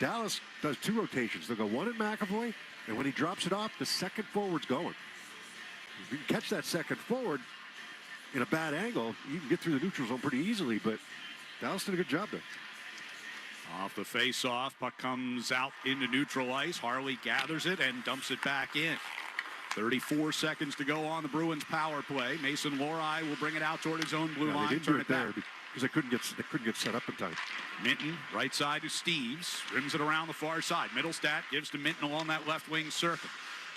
Dallas does 2 rotations. They'll go one at McAvoy, and when he drops it off, the second forward's going. If you can catch that second forward in a bad angle, you can get through the neutral zone pretty easily, but Dallas did a good job there. Off the face-off, puck comes out into neutral ice. Harley gathers it and dumps it back in. 34 seconds to go on the Bruins power play. Mason Lohrei will bring it out toward his own blue line. They didn't do it there because they couldn't get set up in time. Minton, right side to Steves, rims it around the far side. Middlestat gives to Minton along that left wing circle.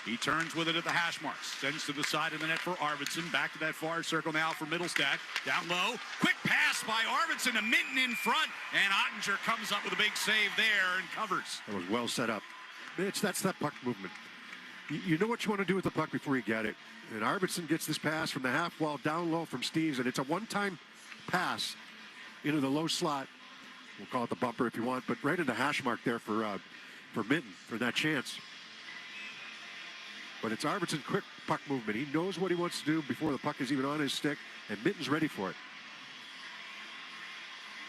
He turns with it at the hash marks. Sends to the side of the net for Arvidsson. Back to that far circle now for Middlestat. Down low. Quick pass by Arvidsson to Minton in front. And Ottinger comes up with a big save there and covers. That was well set up. That's that puck movement. You know what you want to do with the puck before you get it. And Arvidsson gets this pass from the half wall down low from Steves. And it's a one-time pass into the low slot. We'll call it the bumper if you want. But right in the hash mark there for Minton for that chance. But it's Arvidsson's quick puck movement. He knows what he wants to do before the puck is even on his stick, and Minton's ready for it.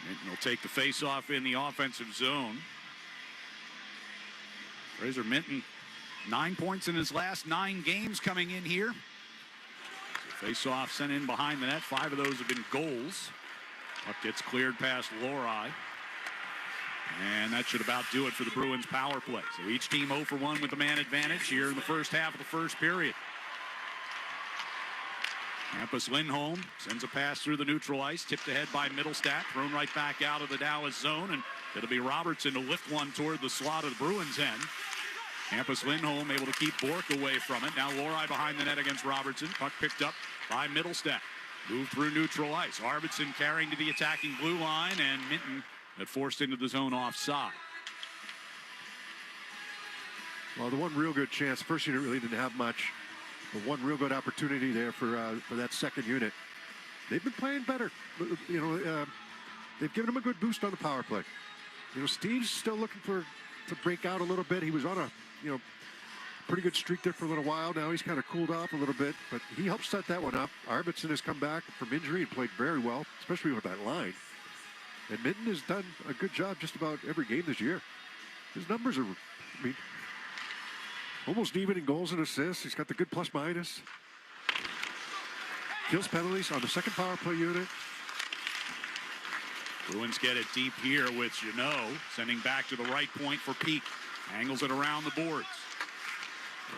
Minton will take the face-off in the offensive zone. Fraser Minton, 9 points in his last 9 games coming in here. So face-off sent in behind the net. 5 of those have been goals. Puck gets cleared past Lori. And that should about do it for the Bruins power play. So each team 0 for 1 with the man advantage here in the first half of the first period. Hampus Lindholm sends a pass through the neutral ice, tipped ahead by Middlestat, thrown right back out of the Dallas zone, and it'll be Robertson to lift one toward the slot of the Bruins end. Hampus Lindholm able to keep Bork away from it. Now Lori behind the net against Robertson. Puck picked up by Middlestat. Moved through neutral ice. Arvidsson carrying to the attacking blue line, and Minton had forced into the zone offside. Well, the one real good chance, first unit really didn't have much, but one real good opportunity there for that second unit. They've been playing better. You know, they've given them a good boost on the power play. You know, Steve's still looking to break out a little bit. He was on a, you know, pretty good streak there for a little while. Now he's kind of cooled off a little bit, but he helped set that one up. Arvidsson has come back from injury and played very well, especially with that line. And Minton has done a good job just about every game this year. His numbers are, I mean, almost even in goals and assists. He's got the good plus minus. Kills penalties on the second power play unit. Bruins get it deep here with Jeannot, sending back to the right point for Peak. Angles it around the boards.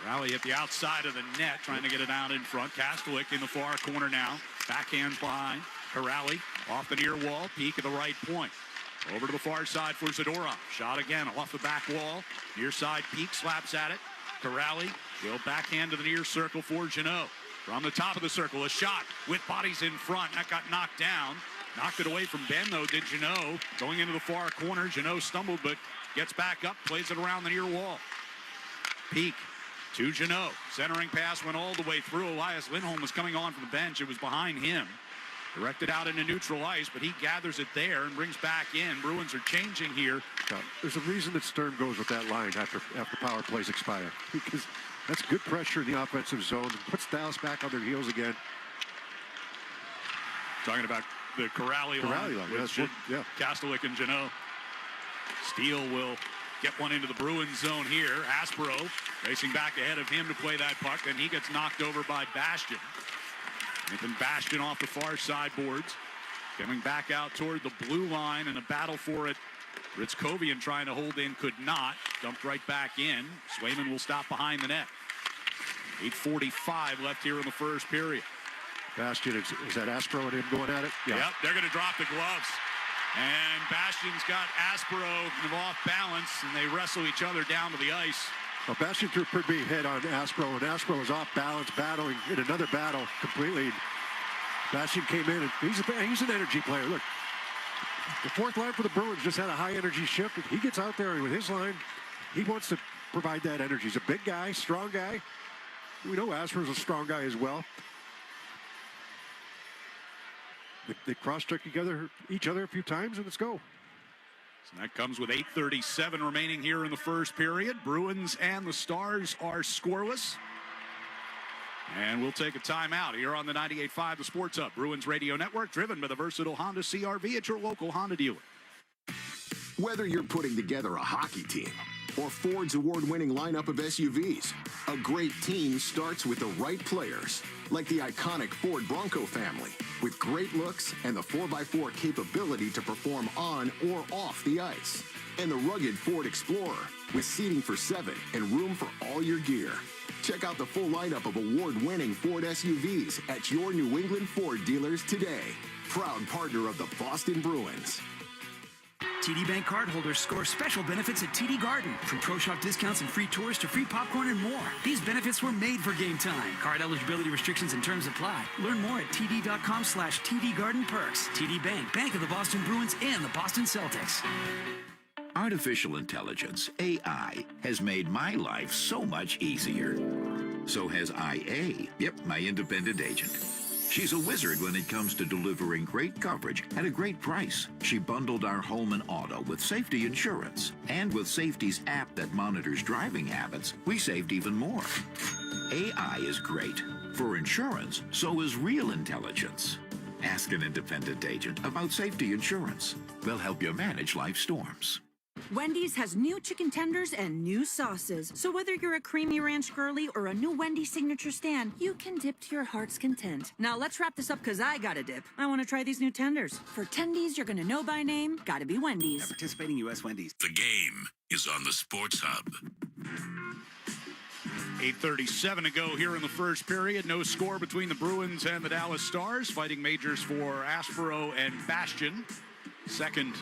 Rally at the outside of the net, trying to get it out in front. Kastelic in the far corner now. Backhand behind. Corrali off the near wall. Peak at the right point. Over to the far side for Zadorov. Shot again off the back wall. Near side, Peak slaps at it. Corrali will backhand to the near circle for Jeannot. From the top of the circle, a shot with bodies in front. That got knocked down. Knocked it away from Ben, though, did Jeannot. Going into the far corner. Jeannot stumbled, but gets back up, plays it around the near wall. Peak to Jeannot. Centering pass went all the way through. Elias Lindholm was coming on from the bench. It was behind him. Directed out into neutral ice, but he gathers it there and brings back in. Bruins are changing here. There's a reason that Stern goes with that line after power plays expire, because that's good pressure in the offensive zone and puts Dallas back on their heels again. Talking about the Corrali line. Yeah. Kastelic and Jeannot. Steele will get one into the Bruins zone here. Aspero racing back ahead of him to play that puck, and he gets knocked over by Bastian. Nathan Bastian off the far side boards. Coming back out toward the blue line in a battle for it. Ritzkovian trying to hold in, could not. Dumped right back in. Swayman will stop behind the net. 8:45 left here in the first period. Bastian, is that Aspero and him going at it? Yeah. Yep, they're going to drop the gloves. And Bastian's got Aspero off balance, and they wrestle each other down to the ice. Well, Bastian threw a pretty big hit on Aspero, and Aspero was off balance, battling in another battle completely. Bastian came in, and he's an energy player. Look, the fourth line for the Bruins just had a high energy shift. He gets out there with his line. He wants to provide that energy. He's a big guy, strong guy. We know Aspero's a strong guy as well. They cross-check each other a few times, and let's go. So that comes with 8:37 remaining here in the first period. Bruins and the Stars are scoreless. And we'll take a timeout here on the 98.5 The Sports Hub. Bruins Radio Network, driven by the versatile Honda CR-V at your local Honda dealer. Whether you're putting together a hockey team or Ford's award-winning lineup of SUVs, a great team starts with the right players, like the iconic Ford Bronco family, with great looks and the 4x4 capability to perform on or off the ice. And the rugged Ford Explorer, with seating for 7 and room for all your gear. Check out the full lineup of award-winning Ford SUVs at your New England Ford dealers today. Proud partner of the Boston Bruins. TD Bank cardholders score special benefits at TD Garden, from pro shop discounts and free tours to free popcorn and more. These benefits were made for game time. Card eligibility restrictions and terms apply. Learn more at td.com/TD Garden Perks. TD Bank, Bank of the Boston Bruins and the Boston Celtics. Artificial intelligence, AI, has made my life so much easier. So has IA. Yep, my independent agent. She's a wizard when it comes to delivering great coverage at a great price. She bundled our home and auto with safety insurance. And with Safety's app that monitors driving habits, we saved even more. AI is great. For insurance, so is real intelligence. Ask an independent agent about safety insurance. They'll help you manage life storms. Wendy's has new chicken tenders and new sauces. So whether you're a creamy ranch girly or a new Wendy's signature stand, you can dip to your heart's content. Now let's wrap this up because I gotta dip. I want to try these new tenders. For tendies you're gonna know by name, gotta be Wendy's. At participating U.S. Wendy's. The game is on the Sports Hub. 8:37 to go here in the first period. No score between the Bruins and the Dallas Stars. Fighting majors for Aspero and Bastion. Second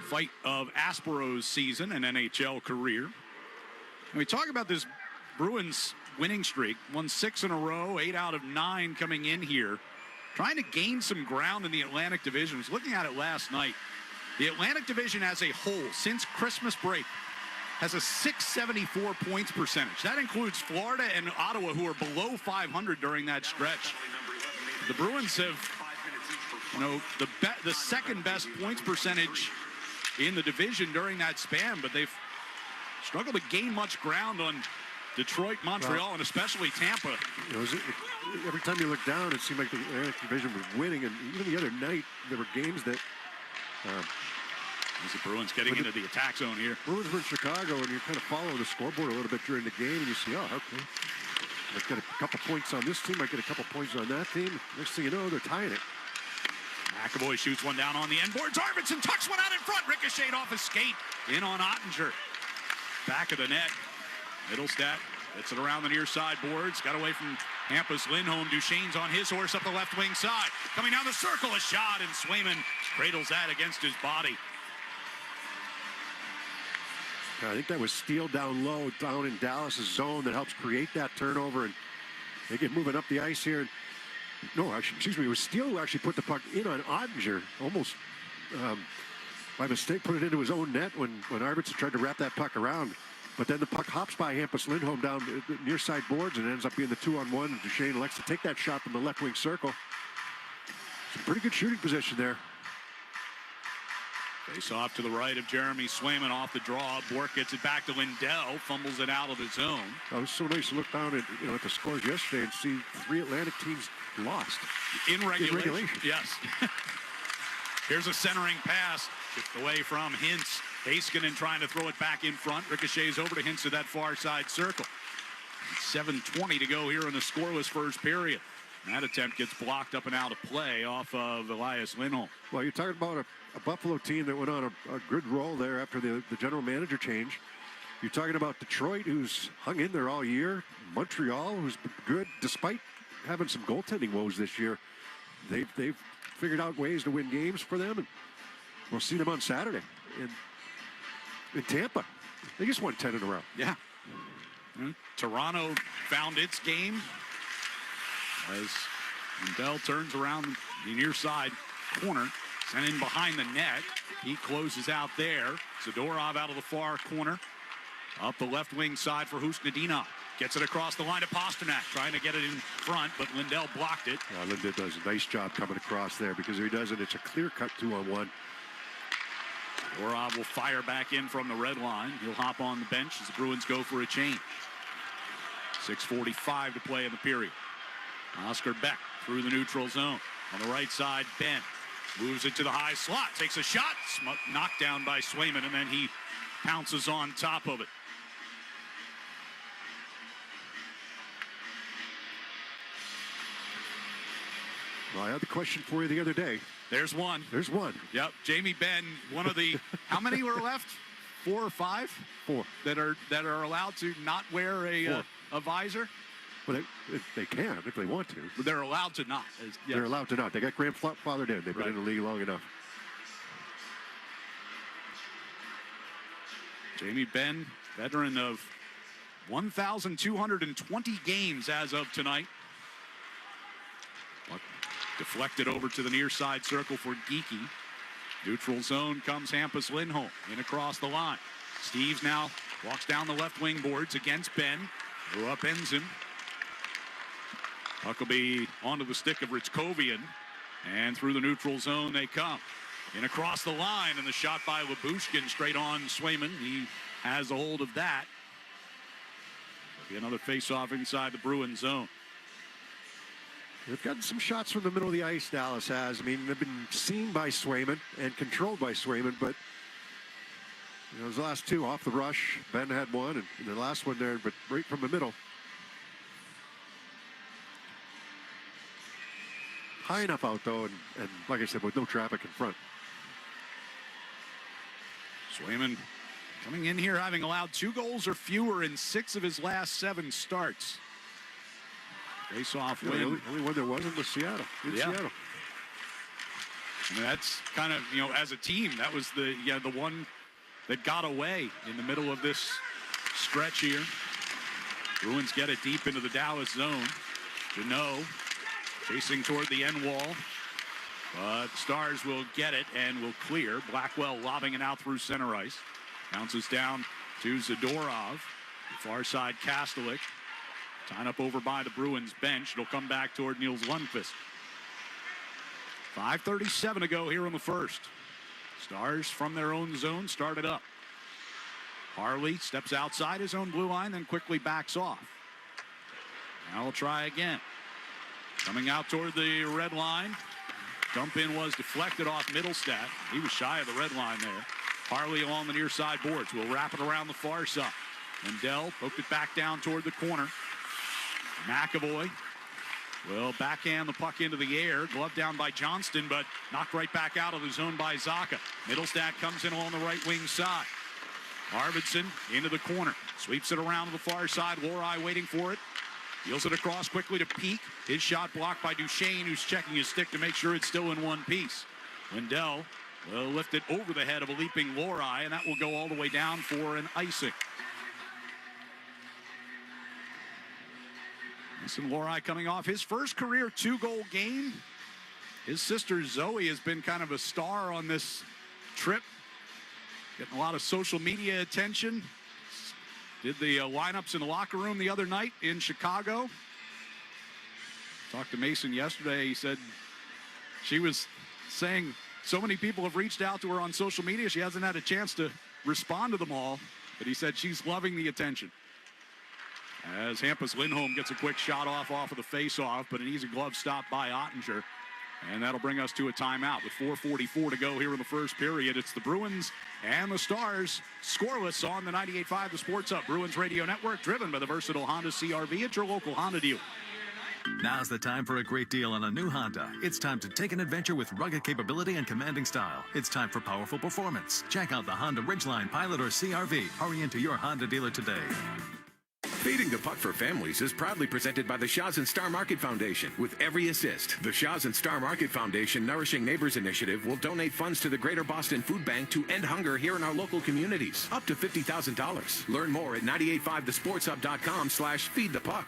fight of Aspero's season and NHL career. And we talk about this Bruins winning streak. Won 6 in a row, 8 out of 9 coming in here. Trying to gain some ground in the Atlantic Division. I was looking at it last night. The Atlantic Division as a whole, since Christmas break, has a 674 points percentage. That includes Florida and Ottawa, who are below 500 during that stretch. The Bruins have, the second best points percentage in the division during that span, but they've struggled to gain much ground on Detroit, Montreal, and especially Tampa. Every time you look down, it seemed like the Atlantic Division was winning, and even the other night, there were games that... As the Bruins getting into the attack zone here. Bruins were in Chicago, and you kind of follow the scoreboard a little bit during the game, and you see, okay. Might get a couple points on this team, might get a couple points on that team. Next thing you know, they're tying it. McAvoy shoots one down on the end boards. Arvidsson tucks one out in front. Ricocheted off his skate. In on Ottinger. Back of the net. Middlestat gets it around the near side boards. Got away from Hampus Lindholm. Duchesne's on his horse up the left wing side. Coming down the circle, a shot, and Swayman cradles that against his body. I think that was Steele down low, down in Dallas' zone that helps create that turnover, and they get moving up the ice here. No, actually, excuse me, it was Steele who actually put the puck in on Ottinger, almost by mistake, put it into his own net when Arvidsson tried to wrap that puck around. But then the puck hops by Hampus Lindholm down the near side boards and ends up being the 2-on-1. And Duchesne elects to take that shot from the left wing circle. Some pretty good shooting position there. Face off to the right of Jeremy Swayman off the draw. Bork gets it back to Lindell, fumbles it out of his zone. It was so nice to look down at the scores yesterday and see 3 Atlantic teams lost. In regulation. Yes. Here's a centering pass. Tipped away from Hintz. Heiskanen trying to throw it back in front. Ricochets over to Hintz to that far side circle. 7:20 to go here in the scoreless first period. That attempt gets blocked up and out of play off of Elias Lindholm. Well, you're talking about a Buffalo team that went on a good roll there after the general manager change. You're talking about Detroit, who's hung in there all year. Montreal, who's been good despite having some goaltending woes this year. They've figured out ways to win games for them, and we'll see them on Saturday in Tampa. They just won 10 in a row. Yeah. Toronto found its game as Lindell turns around the near side corner, sent in behind the net. He closes out there. Zadorov out of the far corner. Up the left wing side for Husnadinov. Gets it across the line to Pasternak, trying to get it in front, but Lindell blocked it. Yeah, Lindell does a nice job coming across there, because if he doesn't, it's a clear-cut 2-on-1. Zadorov will fire back in from the red line. He'll hop on the bench as the Bruins go for a change. 6:45 to play in the period. Oscar Beck through the neutral zone. On the right side, Ben moves it to the high slot, takes a shot, knocked down by Swayman, and then he pounces on top of it. Well, I had the question for you the other day. There's one. There's one. Yep, Jamie Benn, one of the, how many were left? 4 or 5? 4. That are allowed to not wear a visor? Well, they can if they want to. But they're allowed to not. Yes. They're allowed to not. They got grandfathered in. They've been in the league long enough. Jamie Benn, veteran of 1,220 games as of tonight. Deflected over to the near side circle for Geekie. Neutral zone comes Hampus Lindholm in across the line. Steves now walks down the left wing boards against Ben, who upends him. Puck will be onto the stick of Ritzkovian, and through the neutral zone they come. In across the line, and the shot by Labushkin straight on Swayman. He has a hold of that. There'll be another face-off inside the Bruins zone. They've gotten some shots from the middle of the ice, Dallas has. I mean, they've been seen by Swayman and controlled by Swayman, but those last two off the rush, Ben had one, and the last one there, but right from the middle. High enough out, though, and like I said, with no traffic in front. Swayman coming in here having allowed 2 goals or fewer in 6 of his last 7 starts. Face-off win. The only one there wasn't was Seattle. Seattle. I mean, that's kind of, as a team, that was the one that got away in the middle of this stretch here. Bruins get it deep into the Dallas zone. Deneau chasing toward the end wall. But Stars will get it and will clear. Blackwell lobbing it out through center ice. Bounces down to Zadorov. The far side, Kastelik. Tied up over by the Bruins bench. It'll come back toward Niels Lundqvist. 5:37 to go here in the first. Stars from their own zone started up. Harley steps outside his own blue line, then quickly backs off. Now we'll try again. Coming out toward the red line. Dump in was deflected off Middlestat. He was shy of the red line there. Harley along the near side boards. Will wrap it around the far side. Lindell poked it back down toward the corner. McAvoy will backhand the puck into the air. Glove down by Johnston, but knocked right back out of the zone by Zacha. Middlestat comes in along the right wing side. Arvidsson into the corner. Sweeps it around to the far side. Lohrei waiting for it. Deals it across quickly to Peak. His shot blocked by Duchesne, who's checking his stick to make sure it's still in one piece. Lindell will lift it over the head of a leaping Lohrei, and that will go all the way down for an icing. Mason Lohrei coming off his first career 2-goal game. His sister Zoe has been kind of a star on this trip. Getting a lot of social media attention. Did the lineups in the locker room the other night in Chicago. Talked to Mason yesterday. He said she was saying so many people have reached out to her on social media. She hasn't had a chance to respond to them all. But he said she's loving the attention. As Hampus Lindholm gets a quick shot off of the face-off, but an easy glove stop by Ottinger. And that'll bring us to a timeout with 4:44 to go here in the first period. It's the Bruins and the Stars scoreless on the 98.5 The Sports Hub Bruins Radio Network, driven by the versatile Honda CR-V at your local Honda dealer. Now's the time for a great deal on a new Honda. It's time to take an adventure with rugged capability and commanding style. It's time for powerful performance. Check out the Honda Ridgeline, Pilot, or CR-V. Hurry into your Honda dealer today. Feeding the Puck for Families is proudly presented by the Shaw's and Star Market Foundation. With every assist, the Shaw's and Star Market Foundation Nourishing Neighbors Initiative will donate funds to the Greater Boston Food Bank to end hunger here in our local communities. Up to $50,000. Learn more at 985thesportshub.com/feedthepuck.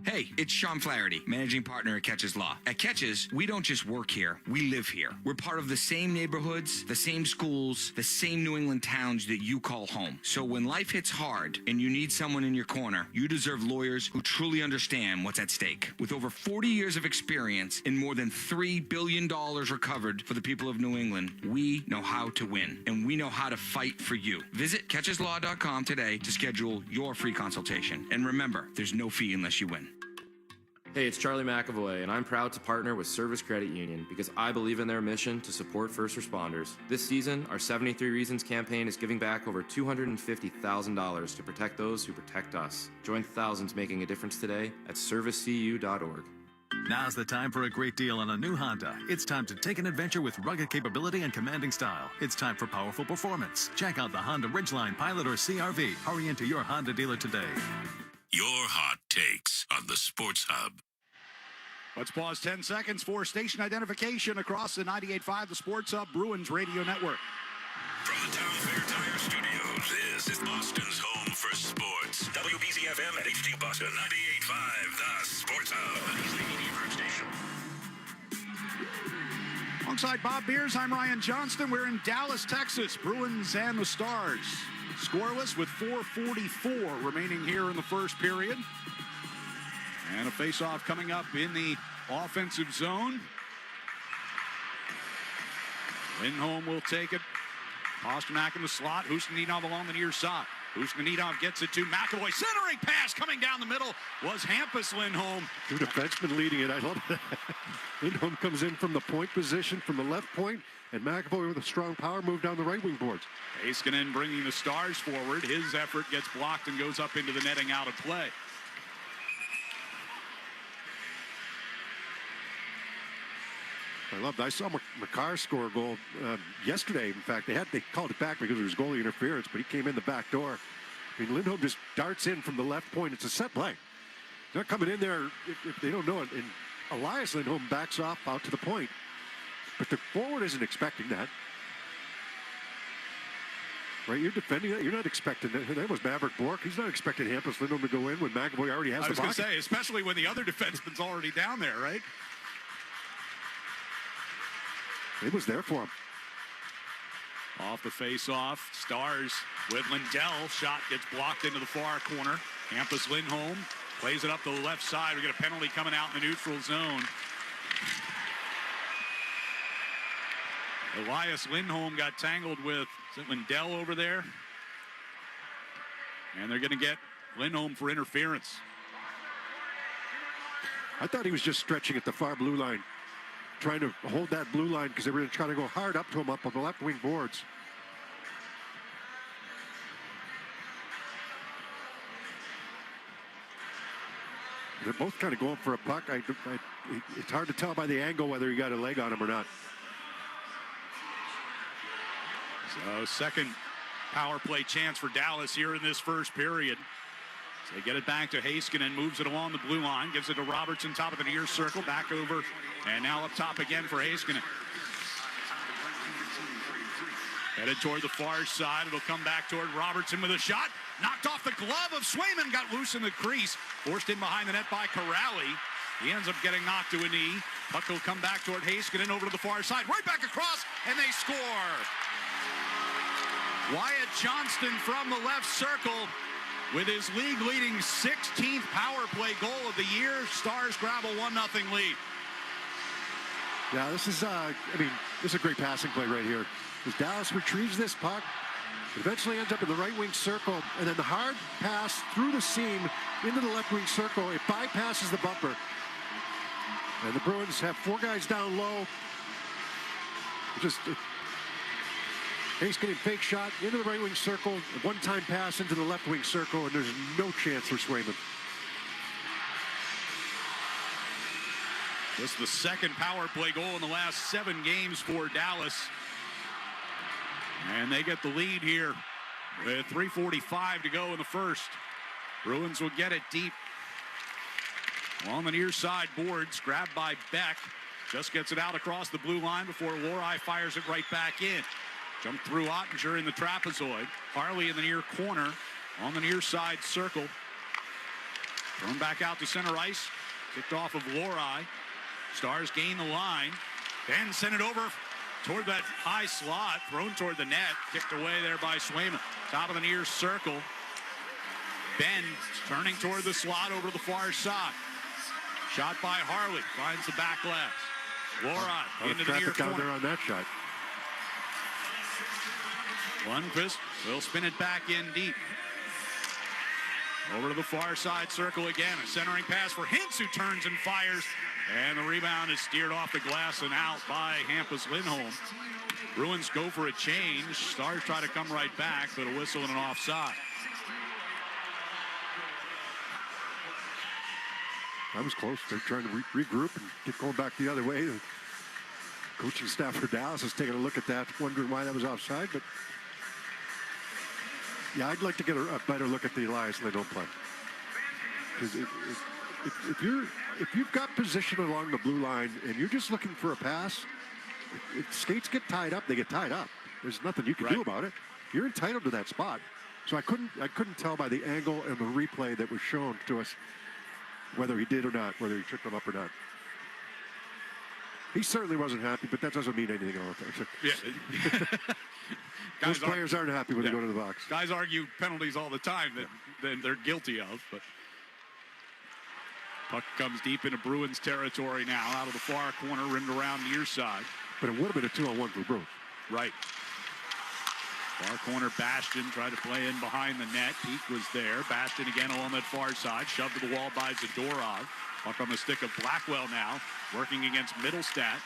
Hey, it's Sean Flaherty, managing partner at Catches Law. At Catches, we don't just work here, we live here. We're part of the same neighborhoods, the same schools, the same New England towns that you call home. So when life hits hard and you need someone in your corner, you deserve lawyers who truly understand what's at stake. With over 40 years of experience and more than $3 billion recovered for the people of New England, we know how to win, and we know how to fight for you. Visit catcheslaw.com today to schedule your free consultation. And remember, there's no fee unless you win. Hey, it's Charlie McAvoy, and I'm proud to partner with Service Credit Union because I believe in their mission to support first responders. This season, our 73 Reasons campaign is giving back over $250,000 to protect those who protect us. Join thousands making a difference today at servicecu.org. Now's the time for a great deal on a new Honda. It's time to take an adventure with rugged capability and commanding style. It's time for powerful performance. Check out the Honda Ridgeline, Pilot, or CR-V. Hurry into your Honda dealer today. Your hot takes on the Sports Hub. Let's pause 10 seconds for station identification across the 98.5 The Sports Hub Bruins Radio Network. From the Town Fair Tire Studios, this is Boston's home for sports. WBZ-FM at HD Boston, 98.5 The Sports Hub. Alongside Bob Beers, I'm Ryan Johnston. We're in Dallas, Texas. Bruins and the Stars scoreless with 4:44 remaining here in the first period. And a face-off coming up in the offensive zone. Lindholm will take it. Pasternak in the slot. Hustendienov along the near side. Usmanidov gets it to McAvoy. Centering pass coming down the middle was Hampus Lindholm. Two defensemen leading it. I love that. Lindholm comes in from the point position, from the left point, and McAvoy with a strong power move down the right wing boards. Heiskanen bringing the Stars forward. His effort gets blocked and goes up into the netting out of play. I saw McCarr score a goal yesterday. In fact, they called it back because it was goalie interference, but he came in the back door. I mean, Lindholm just darts in from the left point. It's a set play. They're not coming in there if they don't know it. And Elias Lindholm backs off out to the point. But the forward isn't expecting that. Right, you're defending that. You're not expecting that. That was Maverick Bork. He's not expecting Hampus Lindholm to go in when McAvoy already has the I was going puck. to say, especially when the other defenseman's already down there, right? It was there for him. Off the face-off, Stars with Lindell. Shot gets blocked into the far corner. Hampus Lindholm plays it up the left side. We get a penalty coming out in the neutral zone. Elias Lindholm got tangled with Lindell over there. And they're going to get Lindholm for interference. I thought he was just stretching at the far blue line, trying to hold that blue line because they were trying to go hard up to him up on the left wing boards. They're both kind of going for a puck. It's hard to tell by the angle whether he got a leg on him or not. So second power play chance for Dallas here in this first period. So they get it back to Heiskanen, moves it along the blue line, gives it to Robertson, top of the near circle, back over, and now up top again for Heiskanen. Headed toward the far side. It'll come back toward Robertson with a shot. Knocked off the glove of Swayman, got loose in the crease. Forced in behind the net by Corrali. He ends up getting knocked to a knee. Puck will come back toward Heiskanen over to the far side. Right back across, and they score. Wyatt Johnston from the left circle with his league-leading 16th power play goal of the year. Stars grab a 1-0 lead. Yeah, this is a great passing play right here. As Dallas retrieves this puck, eventually ends up in the right wing circle, and then the hard pass through the seam into the left wing circle. It bypasses the bumper. And the Bruins have four guys down low. Heiskanen fake shot into the right wing circle, a one-time pass into the left wing circle, and there's no chance for Swayman. This is the second power play goal in the last 7 games for Dallas. And they get the lead here with 3:45 to go in the first. Bruins will get it deep along the near side boards, grabbed by Beck. Just gets it out across the blue line before Lohrei fires it right back in. Jumped through Ottinger in the trapezoid. Harley in the near corner on the near side circle. Thrown back out to center ice. Kicked off of Lohrei. Stars gain the line. Then sent it over toward that high slot. Thrown toward the net. Kicked away there by Swayman. Top of the near circle. Ben turning toward the slot over to the far side. Shot by Harley. Finds the back glass. Lohrei into the near corner. Down there on that shot. Lundqvist will spin it back in deep. Over to the far side circle again. A centering pass for Hintz, who turns and fires. And the rebound is steered off the glass and out by Hampus Lindholm. Bruins go for a change. Stars try to come right back, but a whistle and an offside. That was close. They're trying to regroup and get going back the other way. The coaching staff for Dallas is taking a look at that, wondering why that was offside. But yeah, I'd like to get a better look at the Elias Lindholm play. Because if you've got position along the blue line and you're just looking for a pass, if skates get tied up, they get tied up. There's nothing you can do about it. You're entitled to that spot. So I couldn't tell by the angle and the replay that was shown to us whether he did or not, whether he tripped him up or not. He certainly wasn't happy, but that doesn't mean anything else. Yeah. Those players aren't happy when they go to the box. Guys argue penalties all the time that they're guilty of, but puck comes deep into Bruins territory now, out of the far corner, rimmed around near side. But it would have been a 2-on-1 for Bruins. Right. Far corner, Bastion tried to play in behind the net. Peak was there. Bastion again along that far side. Shoved to the wall by Zadorov. Puck on the stick of Blackwell now. Working against Middlestat.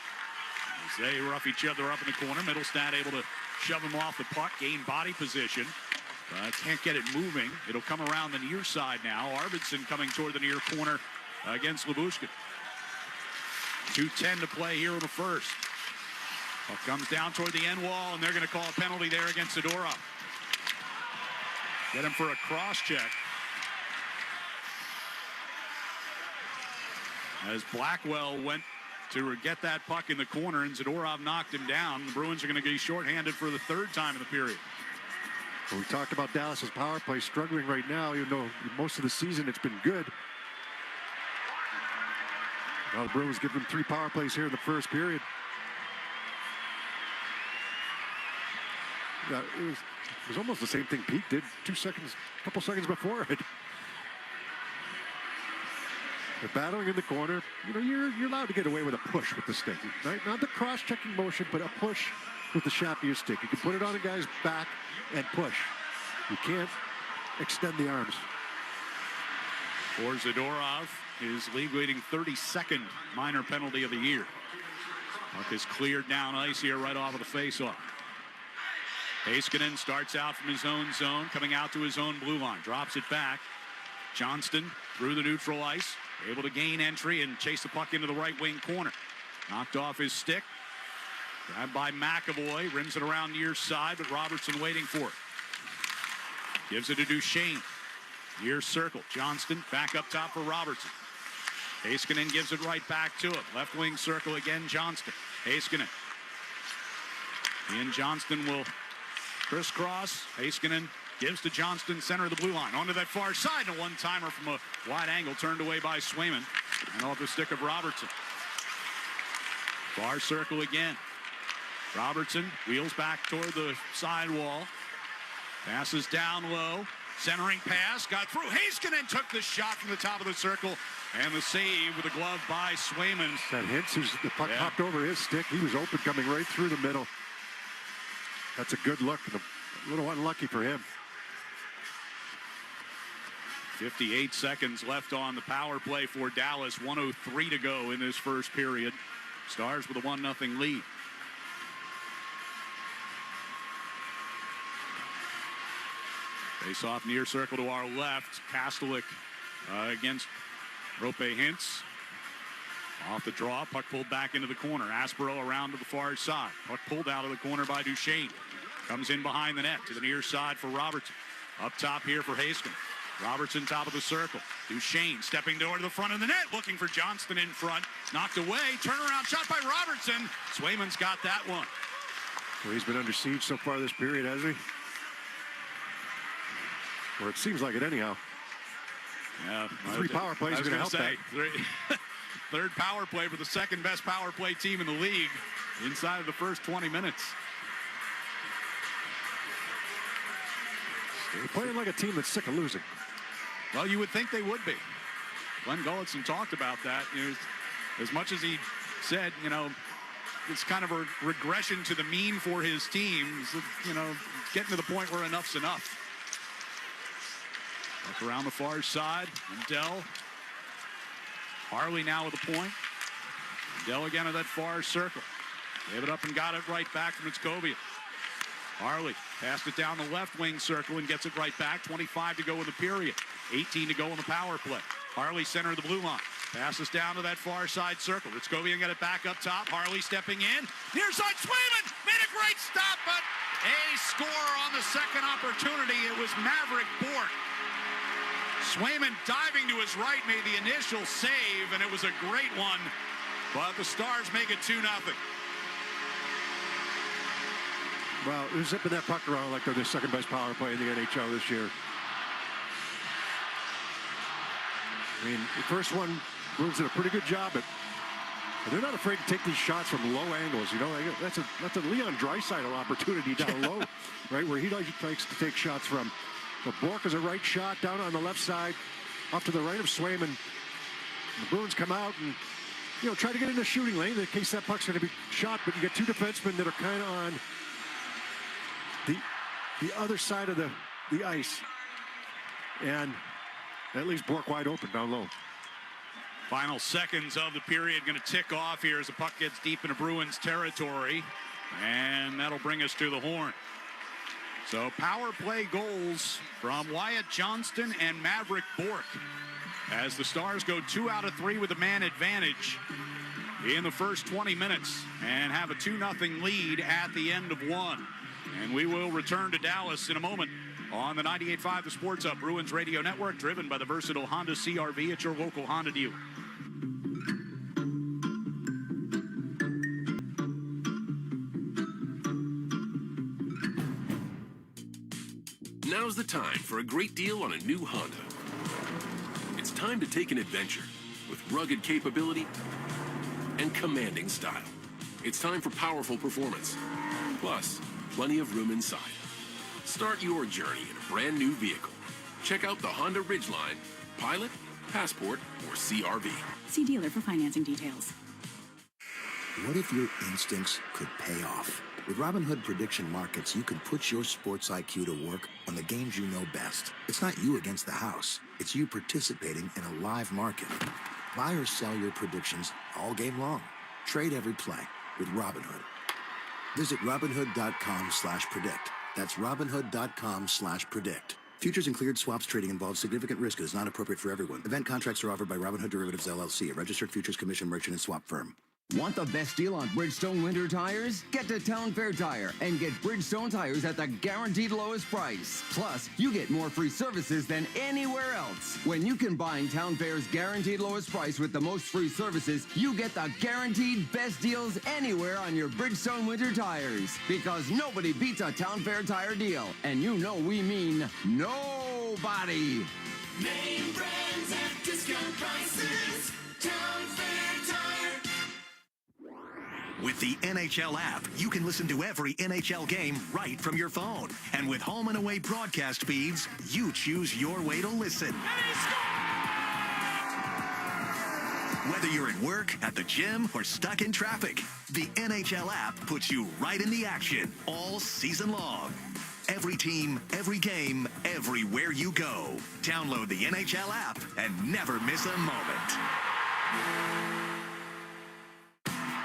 As they rough each other up in the corner. Middlestat able to shove him off the puck. Gain body position. Can't get it moving. It'll come around the near side now. Arvidsson coming toward the near corner against Lyubushkin. 2:10 to play here in the first. Puck comes down toward the end wall, and they're going to call a penalty there against Zadorov. Get him for a cross check. As Blackwell went to get that puck in the corner, and Zadorov knocked him down. The Bruins are going to be shorthanded for the third time in the period. Well, we talked about Dallas's power play struggling right now, even though most of the season it's been good. Well, the Bruins give them 3 power plays here in the first period. Yeah, it was almost the same thing Pete did a couple seconds before it. They're battling in the corner. You know, you're allowed to get away with a push with the stick, right? Not the cross-checking motion, but a push with the shaft of your stick. You can put it on a guy's back and push. You can't extend the arms. For Zadorov, his league-leading 32nd minor penalty of the year. Puck is cleared down ice here right off of the face-off. Heiskanen starts out from his own zone, coming out to his own blue line. Drops it back. Johnston through the neutral ice. Able to gain entry and chase the puck into the right wing corner. Knocked off his stick. Grabbed by McAvoy. Rims it around near side, but Robertson waiting for it. Gives it to Duchesne. Near circle. Johnston back up top for Robertson. Heiskanen gives it right back to him. Left wing circle again, Johnston. Heiskanen. Ian Johnston will crisscross. Heiskanen gives to Johnston, center of the blue line. Onto that far side, and a one-timer from a wide angle turned away by Swayman. And off the stick of Robertson. Far circle again. Robertson wheels back toward the side wall. Passes down low. Centering pass. Got through. Heiskanen took the shot from the top of the circle. And the save with a glove by Swayman. That Hintz, the puck hopped over his stick. He was open coming right through the middle. That's a good look. A little unlucky for him. 58 seconds left on the power play for Dallas. 1:03 to go in this first period. Stars with a 1-0 lead. Face off near circle to our left. Kastelik against Rope Hintz. Off the draw, puck pulled back into the corner. Aspero around to the far side. Puck pulled out of the corner by Duchesne. Comes in behind the net to the near side for Robertson. Up top here for Heiskanen. Robertson top of the circle. Duchesne stepping toward the front of the net, looking for Johnston in front. Knocked away. Turnaround shot by Robertson. Swayman's got that one. Well, he's been under siege so far this period, hasn't he? Or it seems like it anyhow. Yeah. 3 power plays are going to help that. Third power play for the second best power play team in the league inside of the first 20 minutes. They're playing like a team that's sick of losing. Well, you would think they would be. Glenn Gulletson talked about that. You know, as much as he said, you know, it's kind of a regression to the mean for his team. You know, getting to the point where enough's enough. Look around the far side. Dell. Harley now with a point. Dell again at that far circle. Gave it up and got it right back from Mitskovia. Harley passed it down the left wing circle and gets it right back. 25 to go in the period. 18 to go in the power play. Harley center of the blue line. Passes down to that far side circle. Mitskovia got it back up top. Harley stepping in. Near side, Swayman made a great stop, but a score on the second opportunity. It was Maverick Bourque. Swayman diving to his right made the initial save, and it was a great one. But the Stars make it 2-0. Well, they're zipping that puck around like they're the second best power play in the NHL this year. I mean, the first one, Bruins did a pretty good job at, and they're not afraid to take these shots from low angles. You know, that's a Leon Draisaitl opportunity down low, right, where he likes to take shots from. But Bourque is a right shot down on the left side, up to the right of Swayman. The Bruins come out and, you know, try to get in the shooting lane in case that puck's going to be shot. But you get 2 defensemen that are kind of on the the other side of the ice. And at least Bork wide open down low. Final seconds of the period going to tick off here as the puck gets deep into Bruins territory. And that'll bring us to the horn. So power play goals from Wyatt Johnston and Maverick Bork as the Stars go 2 out of 3 with a man advantage in the first 20 minutes and have a 2-0 lead at the end of one. And we will return to Dallas in a moment on the 98.5 The Sports Hub Bruins Radio Network, driven by the versatile Honda CR-V at your local Honda dealer. Now's the time for a great deal on a new Honda. It's time to take an adventure with rugged capability and commanding style. It's time for powerful performance, plus plenty of room inside. Start your journey in a brand new vehicle. Check out the Honda Ridgeline, Pilot, Passport, or CR-V. See dealer for financing details. What if your instincts could pay off? With Robinhood Prediction Markets, you can put your sports IQ to work on the games you know best. It's not you against the house. It's you participating in a live market. Buy or sell your predictions all game long. Trade every play with Robinhood. Visit Robinhood.com/predict. That's Robinhood.com/predict. Futures and cleared swaps trading involves significant risk and is not appropriate for everyone. Event contracts are offered by Robinhood Derivatives LLC, a registered futures commission merchant and swap firm. Want the best deal on Bridgestone winter tires? Get to Town Fair Tire and get Bridgestone tires at the guaranteed lowest price. Plus, you get more free services than anywhere else. When you combine Town Fair's guaranteed lowest price with the most free services, you get the guaranteed best deals anywhere on your Bridgestone winter tires. Because nobody beats a Town Fair Tire deal. And you know we mean nobody. Name brands at discount prices. Town Fair Tire. With the NHL app, you can listen to every NHL game right from your phone. And with home and away broadcast feeds, you choose your way to listen. Whether you're at work, at the gym, or stuck in traffic, the NHL app puts you right in the action all season long. Every team, every game, everywhere you go. Download the NHL app and never miss a moment.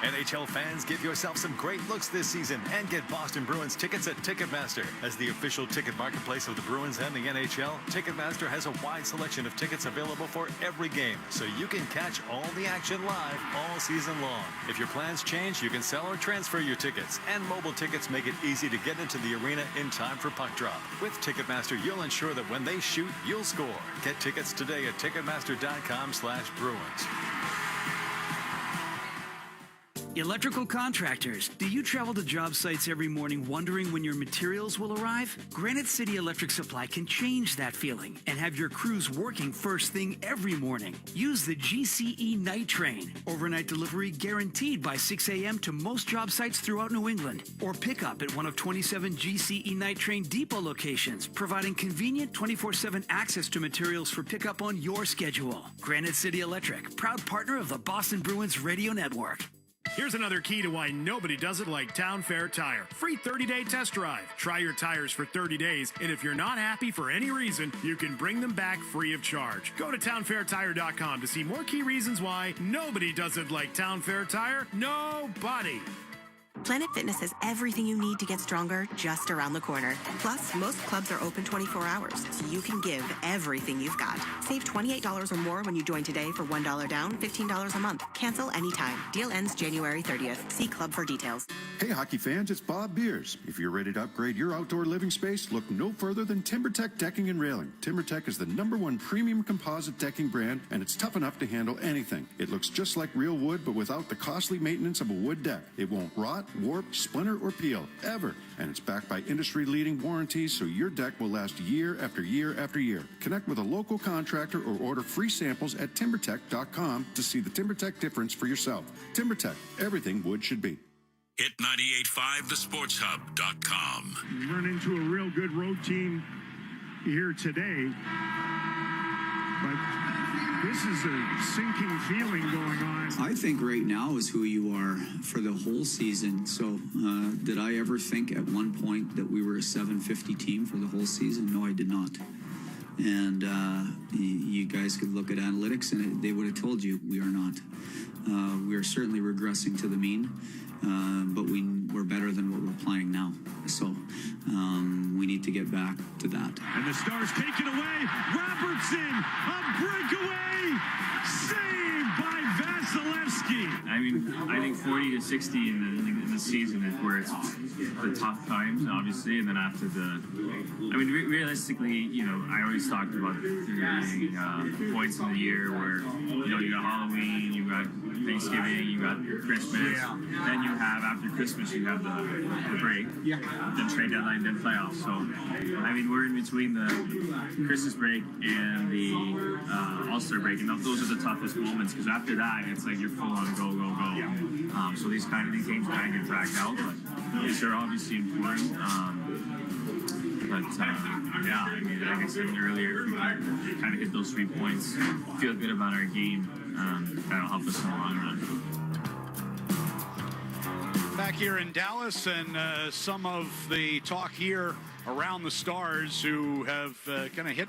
NHL fans, give yourself some great looks this season and get Boston Bruins tickets at Ticketmaster. As the official ticket marketplace of the Bruins and the NHL, Ticketmaster has a wide selection of tickets available for every game, so you can catch all the action live all season long. If your plans change, you can sell or transfer your tickets, and mobile tickets make it easy to get into the arena in time for puck drop. With Ticketmaster, you'll ensure that when they shoot, you'll score. Get tickets today at Ticketmaster.com/Bruins. Electrical contractors, do you travel to job sites every morning wondering when your materials will arrive? Granite City Electric Supply can change that feeling and have your crews working first thing every morning. Use the GCE Night Train. Overnight delivery guaranteed by 6 a.m. to most job sites throughout New England. Or pick up at one of 27 GCE Night Train depot locations, providing convenient 24/7 access to materials for pickup on your schedule. Granite City Electric, proud partner of the Boston Bruins Radio Network. Here's another key to why nobody does it like Town Fair Tire. Free 30-day test drive. Try your tires for 30 days, and if you're not happy for any reason, you can bring them back free of charge. Go to townfairtire.com to see more key reasons why nobody does it like Town Fair Tire. Nobody. Planet Fitness has everything you need to get stronger just around the corner. Plus, most clubs are open 24 hours, so you can give everything you've got. Save $28 or more when you join today for $1 down, $15 a month. Cancel anytime. Deal ends January 30th. See club for details. Hey, hockey fans, it's Bob Beers. If you're ready to upgrade your outdoor living space, look no further than TimberTech Decking and Railing. TimberTech is the #1 premium composite decking brand, and it's tough enough to handle anything. It looks just like real wood, but without the costly maintenance of a wood deck. It won't rot, warp, splinter, or peel, ever. And it's backed by industry-leading warranties, so your deck will last year after year after year. Connect with a local contractor or order free samples at TimberTech.com to see the TimberTech difference for yourself. TimberTech, everything wood should be. Hit 985thesportshub.com. We run into a real good road team here today. But this is a sinking feeling going on. I think right now is who you are for the whole season. So did I ever think at one point that we were a 750 team for the whole season? No, I did not. And you guys could look at analytics and they would have told you we are not. We are certainly regressing to the mean, but we're better than what we're playing now. So we need to get back to that. And the Stars take it away. Robertson, a breakaway, saved by Vasilevsky. I mean, I think 40 to 60 in the season is where it's the tough times, obviously, and then after realistically, I always talked about the points in the year where, you got Halloween, you got Thanksgiving, you got Christmas, then you have, after Christmas, you have the break, then trade deadline, then playoffs. So, we're in between the Christmas break and the All-Star break, and those are the toughest moments, because after that, it's like you're full on go. So these games kind of get dragged out, but these are obviously important. Like I said earlier, if we can kind of hit those 3 points, feel good about our game, that'll help us in the long run. Back here in Dallas, and some of the talk here around the Stars, who have kind of hit,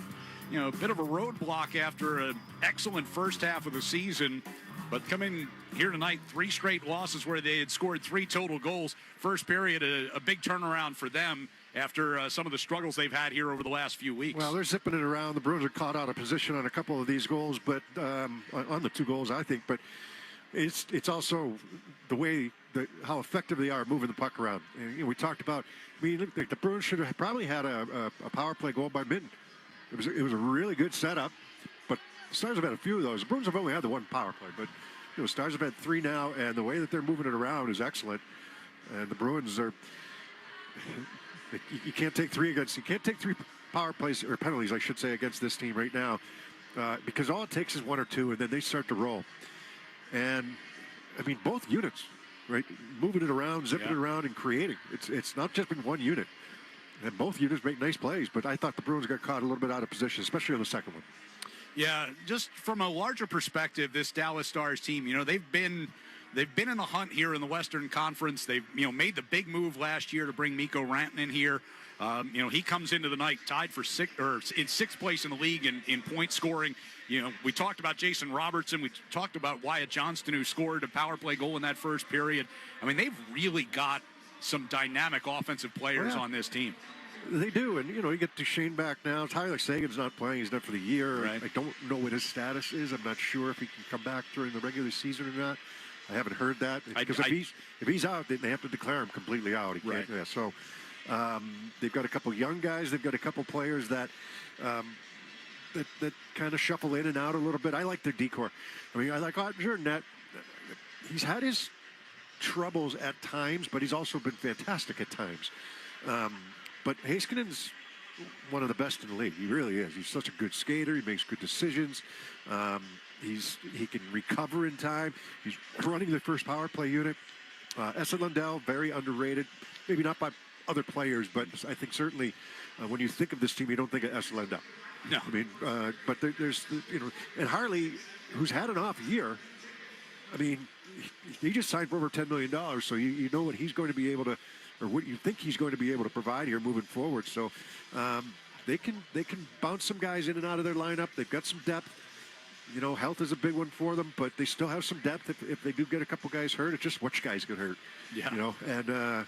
a bit of a roadblock after an excellent first half of the season. But coming here tonight, 3 straight losses where they had scored 3 total goals. First period, a big turnaround for them after some of the struggles they've had here over the last few weeks. Well, they're zipping it around. The Bruins are caught out of position on a couple of these goals, but on the 2 goals, I think. But it's also the way how effective they are moving the puck around. And, we talked about. The Bruins should have probably had a power play goal by Minton. It was a really good setup, but the Stars have had a few of those. The Bruins have only had the 1 power play, but Stars have had 3 now, and the way that they're moving it around is excellent. And the Bruins are. You can't take 3 power plays or penalties, I should say, against this team right now, because all it takes is 1 or 2, and then they start to roll. And both units, right, moving it around, zipping it around, and creating. It's not just been one unit, and both units make nice plays. But I thought the Bruins got caught a little bit out of position, especially on the second one. Yeah, just from a larger perspective, this Dallas Stars team, they've been in the hunt here in the Western Conference. They've, made the big move last year to bring Mikko Rantanen in here. He comes into the night tied for in 6th place in the league in point scoring. We talked about Jason Robertson. We talked about Wyatt Johnston, who scored a power play goal in that first period. They've really got some dynamic offensive players on this team. They do, and you get Duchesne back now. Tyler Sagan's not playing; he's not for the year. Right. I don't know what his status is. I'm not sure if he can come back during the regular season or not. I haven't heard that, because if he's out, then they have to declare him completely out. He can't, yeah, so they've got a couple young guys. They've got a couple players that kind of shuffle in and out a little bit. I like their decor. I like Net. He's had his troubles at times, but he's also been fantastic at times. But Heiskanen's one of the best in the league. He really is. He's such a good skater. He makes good decisions. He can recover in time. He's running the first power play unit. Esa Lundell, very underrated. Maybe not by other players, but I think certainly when you think of this team, you don't think of Esa Lundell. No. But there's, and Harley, who's had an off year, he just signed for over $10 million, so you know what he's going to be able to, or what you think he's going to be able to provide here moving forward. So they can bounce some guys in and out of their lineup. They've got some depth. Health is a big one for them, but they still have some depth if they do get a couple guys hurt. It's just which guys get hurt. Yeah. And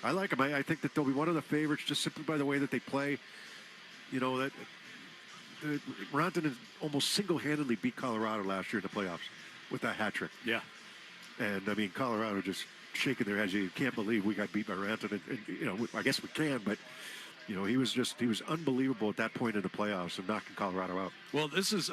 I like them. I think that they'll be one of the favorites just simply by the way that they play. That Rantanen almost single-handedly beat Colorado last year in the playoffs with that hat trick. Yeah. And Colorado just shaking their heads. You can't believe we got beat by Rantanen. And I guess we can, but he was unbelievable at that point in the playoffs and knocking Colorado out. Well, this is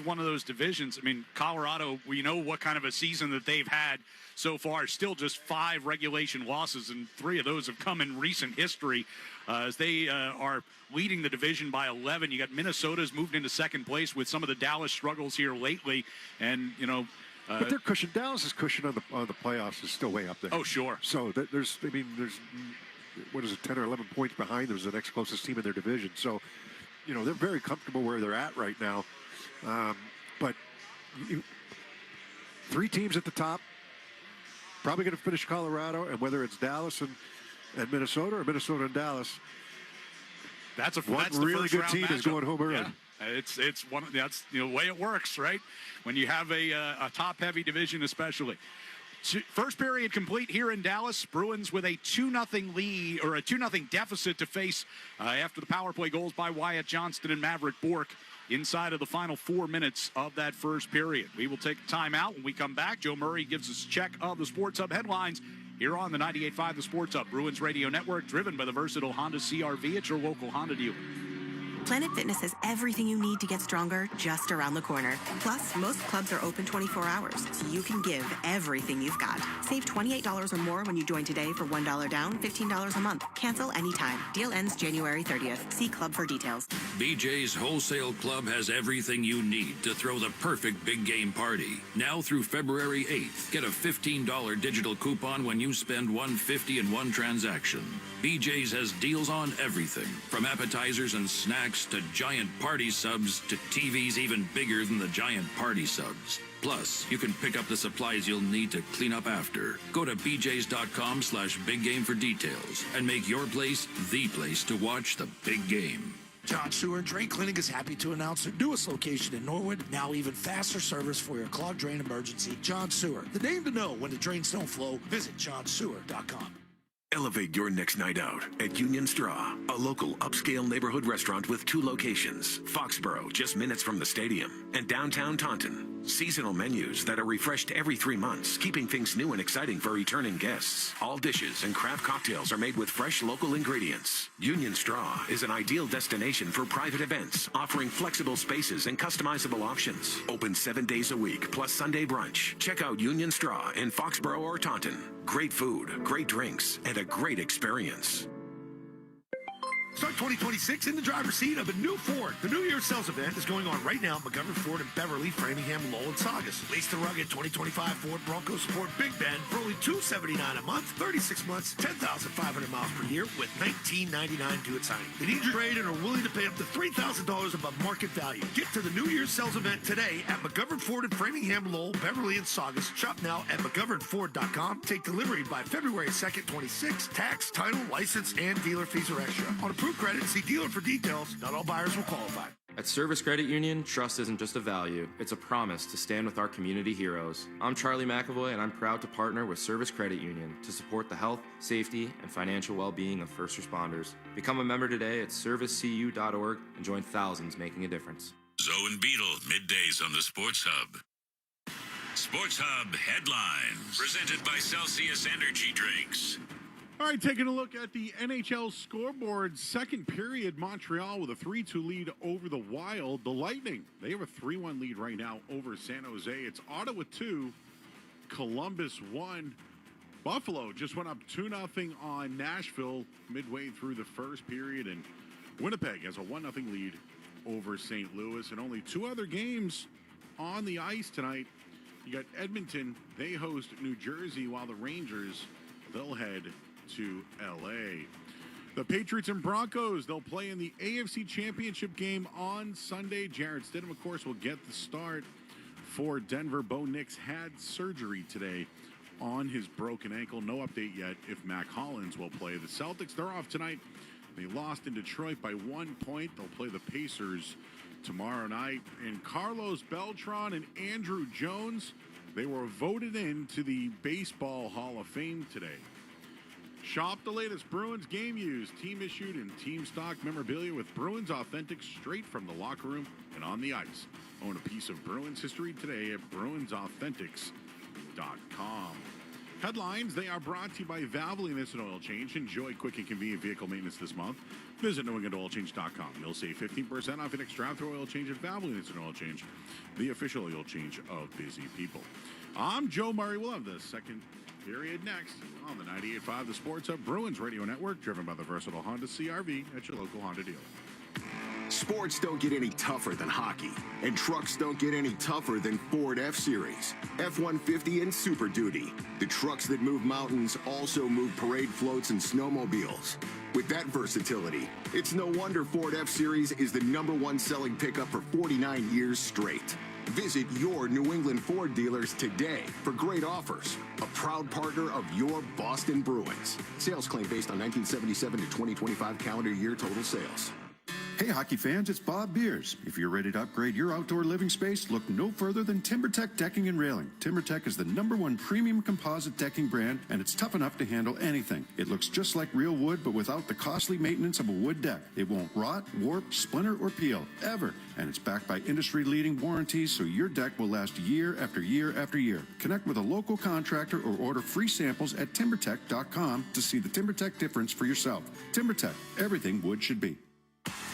one of those divisions. Colorado, we know what kind of a season that they've had so far. Still just 5 regulation losses, and 3 of those have come in recent history. As they are leading the division by 11. You got Minnesota's moved into 2nd place with some of the Dallas struggles here lately, and but their cushion, Dallas's cushion on the playoffs is still way up there. Oh, sure. So there's what is it, 10 or 11 points behind them is the next closest team in their division. So, they're very comfortable where they're at right now. But three teams at the top, probably going to finish Colorado, and whether it's Dallas and Minnesota or Minnesota and Dallas, that's one really good team is going home early. Yeah. It's one. That's the way it works, right? When you have a top-heavy division, especially. First period complete here in Dallas. Bruins with a 2-0 lead, or a 2-0 deficit to face after the power play goals by Wyatt Johnston and Maverick Bourque inside of the final 4 minutes of that first period. We will take a timeout. When we come back, Joe Murray gives us a check of the Sports Hub headlines here on the 98.5 The Sports Hub, Bruins Radio Network, driven by the versatile Honda CR-V at your local Honda dealer. Planet Fitness has everything you need to get stronger just around the corner. Plus, most clubs are open 24 hours, so you can give everything you've got. Save $28 or more when you join today for $1 down, $15 a month. Cancel anytime. Deal ends January 30th. See club for details. BJ's Wholesale Club has everything you need to throw the perfect big game party. Now through February 8th, get a $15 digital coupon when you spend $150 in one transaction. BJ's has deals on everything, from appetizers and snacks to giant party subs to TVs even bigger than the giant party subs. Plus, you can pick up the supplies you'll need to clean up after. Go to bjs.com/biggame for details and make your place the place to watch the big game. John Sewer Drain Cleaning is happy to announce their newest location in Norwood. Now even faster service for your clogged drain emergency. John Sewer, the name to know when the drains don't flow. Visit johnsewer.com. Elevate your next night out at Union Straw, a local upscale neighborhood restaurant with 2 locations, Foxborough, just minutes from the stadium, and downtown Taunton. Seasonal menus that are refreshed every 3 months, keeping things new and exciting for returning guests. All dishes and craft cocktails are made with fresh local ingredients. Union Straw is an ideal destination for private events, offering flexible spaces and customizable options. Open 7 days a week, plus Sunday brunch. Check out Union Straw in Foxborough or Taunton. Great food, great drinks, and a great experience. Start 2026 in the driver's seat of a new Ford. The New Year's sales event is going on right now at McGovern Ford in Beverly, Framingham, Lowell, and Saugus. Lease the rugged 2025 Ford Bronco Sport Big Bend for only $279 a month, 36 months, 10,500 miles per year with $19.99 due at signing. They need your trade and are willing to pay up to $3,000 above market value. Get to the New Year's sales event today at McGovern Ford in Framingham, Lowell, Beverly, and Saugus. Shop now at McGovernFord.com. Take delivery by February 2nd, 26. Tax, title, license, and dealer fees are extra. On approved credit, see dealer for details. Not all buyers will qualify. At Service Credit Union, trust isn't just a value, it's a promise to stand with our community heroes. I'm Charlie McAvoy, and I'm proud to partner with Service Credit Union to support the health, safety, and financial well-being of first responders. Become a member today at servicecu.org and join thousands making a difference. Zoe and Beetle, middays on the Sports Hub. Sports Hub headlines, presented by Celsius Energy Drinks. All right, taking a look at the NHL scoreboard. Second period, Montreal with a 3-2 lead over the Wild. The Lightning, they have a 3-1 lead right now over San Jose. It's Ottawa 2, Columbus 1. Buffalo just went up 2-0 on Nashville midway through the first period. And Winnipeg has a 1-0 lead over St. Louis. And only 2 other games on the ice tonight. You got Edmonton, they host New Jersey, while the Rangers, they'll head to L.A. The Patriots and Broncos, they'll play in the AFC Championship game on Sunday. Jared Stidham, of course, will get the start for Denver. Bo Nix had surgery today on his broken ankle. No update yet if Mac Hollins will play. The Celtics, they're off tonight. They lost in Detroit by 1 point. They'll play the Pacers tomorrow night. And Carlos Beltran and Andrew Jones, they were voted into the Baseball Hall of Fame today. Shop the latest Bruins game used, team issued, and team stock memorabilia with Bruins Authentic straight from the locker room and on the ice. Own a piece of Bruins history today at BruinsAuthentics.com. Headlines, they are brought to you by Valvoline Instant Oil Change. Enjoy quick and convenient vehicle maintenance this month. Visit NewEnglandOilChange.com. You'll save 15% off an extra after oil change at Valvoline Instant Oil Change, the official oil change of busy people. I'm Joe Murray. We'll have the second period next on the 98.5 The Sports Hub Bruins Radio Network, driven by the versatile Honda CR-V at your local Honda dealer. Sports don't get any tougher than hockey, and trucks don't get any tougher than Ford F-Series, F-150, and Super Duty. The trucks that move mountains also move parade floats and snowmobiles. With that versatility, it's no wonder Ford F-Series is the #1 selling pickup for 49 years straight. Visit your New England Ford dealers today for great offers. A proud partner of your Boston Bruins. Sales claim based on 1977 to 2025 calendar year total sales. Hey, hockey fans, it's Bob Beers. If you're ready to upgrade your outdoor living space, look no further than TimberTech Decking and Railing. TimberTech is the #1 premium composite decking brand, and it's tough enough to handle anything. It looks just like real wood, but without the costly maintenance of a wood deck. It won't rot, warp, splinter, or peel, ever. And it's backed by industry-leading warranties, so your deck will last year after year after year. Connect with a local contractor or order free samples at timbertech.com to see the TimberTech difference for yourself. TimberTech, everything wood should be.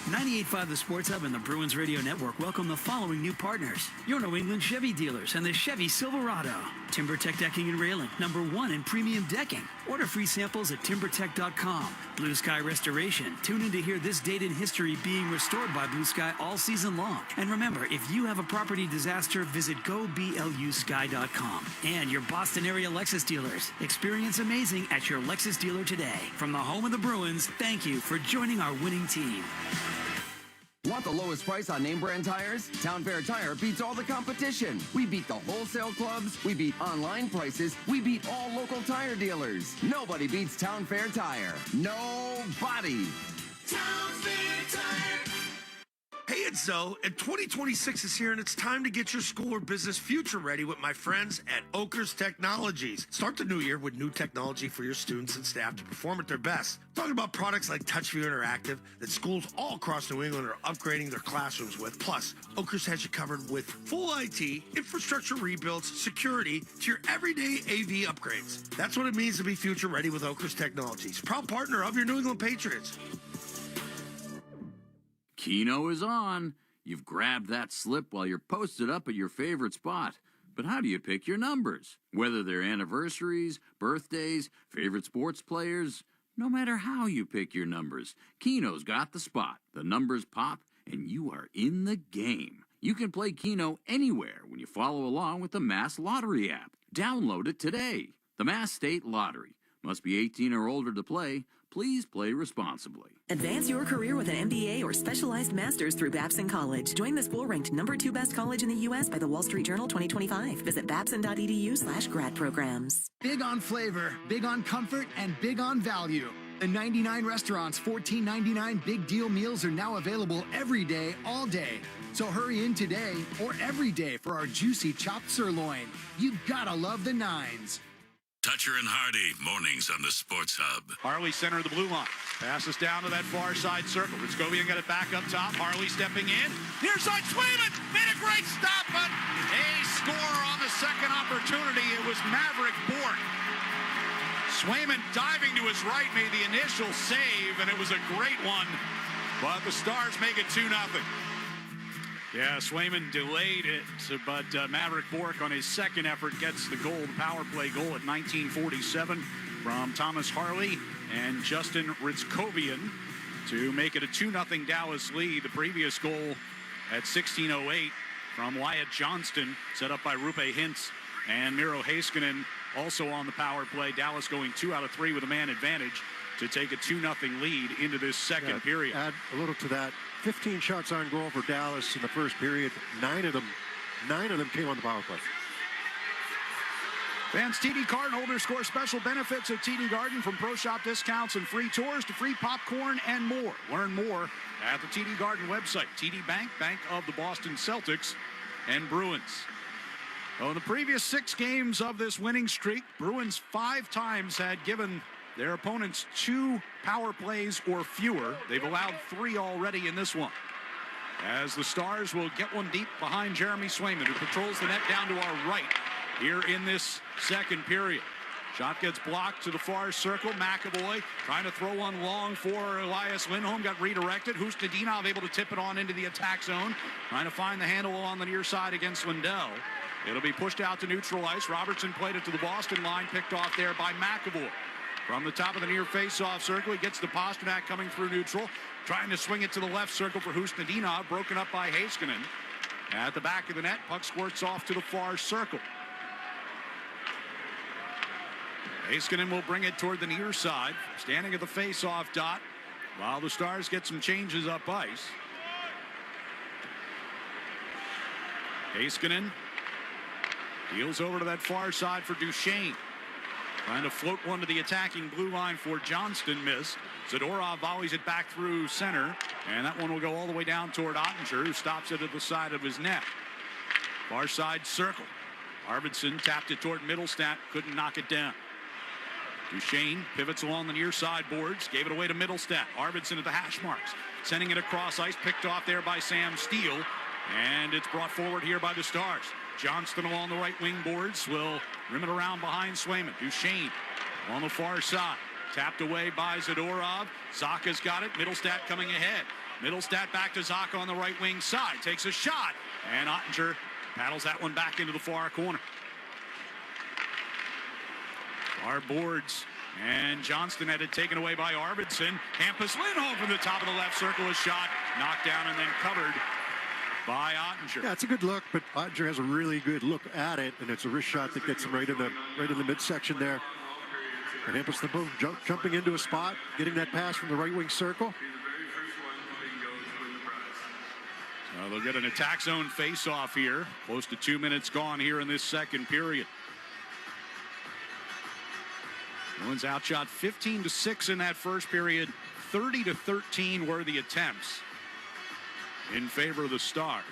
98.5 The Sports Hub and the Bruins Radio Network welcome the following new partners. Your New England Chevy dealers and the Chevy Silverado. TimberTech Decking and Railing, #1 in premium decking. Order free samples at timbertech.com. Blue Sky Restoration. Tune in to hear this date in history being restored by Blue Sky all season long. And remember, if you have a property disaster, visit goblusky.com. And your Boston area Lexus dealers. Experience amazing at your Lexus dealer today. From the home of the Bruins, thank you for joining our winning team. Want the lowest price on name brand tires? Town Fair Tire beats all the competition. We beat the wholesale clubs. We beat online prices. We beat all local tire dealers. Nobody beats Town Fair Tire. Nobody. Town Fair Tire. Hey, it's Zoe, and 2026 is here, and it's time to get your school or business future ready with my friends at Oakers Technologies. Start the new year with new technology for your students and staff to perform at their best. Talking about products like TouchView Interactive that schools all across New England are upgrading their classrooms with. Plus, Oakers has you covered with full IT, infrastructure rebuilds, security, to your everyday AV upgrades. That's what it means to be future ready with Oakers Technologies. Proud partner of your New England Patriots. Keno is on. You've grabbed that slip while you're posted up at your favorite spot. But how do you pick your numbers? Whether they're anniversaries, birthdays, favorite sports players, no matter how you pick your numbers, Keno's got the spot. The numbers pop, and you are in the game. You can play Keno anywhere when you follow along with the Mass Lottery app. Download it today. The Mass State Lottery. Must be 18 or older to play. Please play responsibly. Advance your career with an MBA or specialized master's through Babson College. Join the school ranked #2 best college in the U.S. by the Wall Street Journal 2025. Visit babson.edu/grad programs. Big on flavor, big on comfort, and big on value. The 99 restaurants' $14.99 big deal meals are now available every day, all day. So hurry in today or every day for our juicy chopped sirloin. You gotta love the nines. Toucher and Hardy, mornings on the Sports Hub. Harley center of the blue line. Passes down to that far side circle. Ritzkovian got it back up top. Harley stepping in. Near side, Swayman made a great stop, but a score on the second opportunity. It was Maverick Bork. Swayman diving to his right made the initial save, and it was a great one. But the Stars make it 2-0. Yeah, Swayman delayed it, but Maverick Bork on his second effort gets the goal, the power play goal at 1947 from Thomas Harley and Justin Ritzkovian to make it a 2-0 Dallas lead. The previous goal at 16:08 from Wyatt Johnston, set up by Rupe Hintz and Miro Heiskanen, also on the power play. Dallas going 2 out of 3 with a man advantage to take a 2-0 lead into this second period. Add a little to that. 15 shots on goal for Dallas in the first period. 9 of them came on the power play. Fans, TD Card holders score special benefits at TD Garden, from pro shop discounts and free tours to free popcorn and more. Learn more at the TD Garden website. TD Bank, bank of the Boston Celtics and Bruins. Oh, the previous 6 games of this winning streak, Bruins 5 times had given their opponents 2 power plays or fewer. They've allowed 3 already in this one. As the Stars will get one deep behind Jeremy Swayman, who patrols the net down to our right here in this second period. Shot gets blocked to the far circle. McAvoy trying to throw one long for Elias Lindholm. Got redirected. Hustadinov able to tip it on into the attack zone. Trying to find the handle on the near side against Lindell. It'll be pushed out to neutral ice. Robertson played it to the Boston line. Picked off there by McAvoy. From the top of the near face-off circle, he gets to Pasternak coming through neutral. Trying to swing it to the left circle for Hustadinov. Broken up by Heiskanen. At the back of the net, puck squirts off to the far circle. Heiskanen will bring it toward the near side. Standing at the face-off dot while the Stars get some changes up ice. Heiskanen deals over to that far side for Duchesne. Trying to float one to the attacking blue line for Johnston. Missed. Zadorov volleys it back through center. And that one will go all the way down toward Ottinger, who stops it at the side of his net. Far side circle. Arvidsson tapped it toward Middlestat. Couldn't knock it down. Duchesne pivots along the near side boards. Gave it away to Middlestat. Arvidsson at the hash marks. Sending it across ice. Picked off there by Sam Steele. And it's brought forward here by the Stars. Johnston along the right wing boards will rim it around behind Swayman. Duchesne on the far side. Tapped away by Zadorov. Zaka's got it. Middlestat coming ahead. Middlestat back to Zaka on the right wing side. Takes a shot. And Ottinger paddles that one back into the far corner. Far boards. And Johnston had it taken away by Arvidsson. Hampus Lindholm from the top of the left circle. A shot knocked down and then covered by Ottinger. Yeah, it's a good look, but Ottinger has a really good look at it, and it's a wrist shot that gets him right in the midsection there. And Hampus Lindholm jumping into a spot, getting that pass from the right wing circle. So they'll get an attack zone face-off here. Close to 2 minutes gone here in this second period. Bruins outshot 15-6 in that first period. 30-13 were the attempts in favor of the Stars.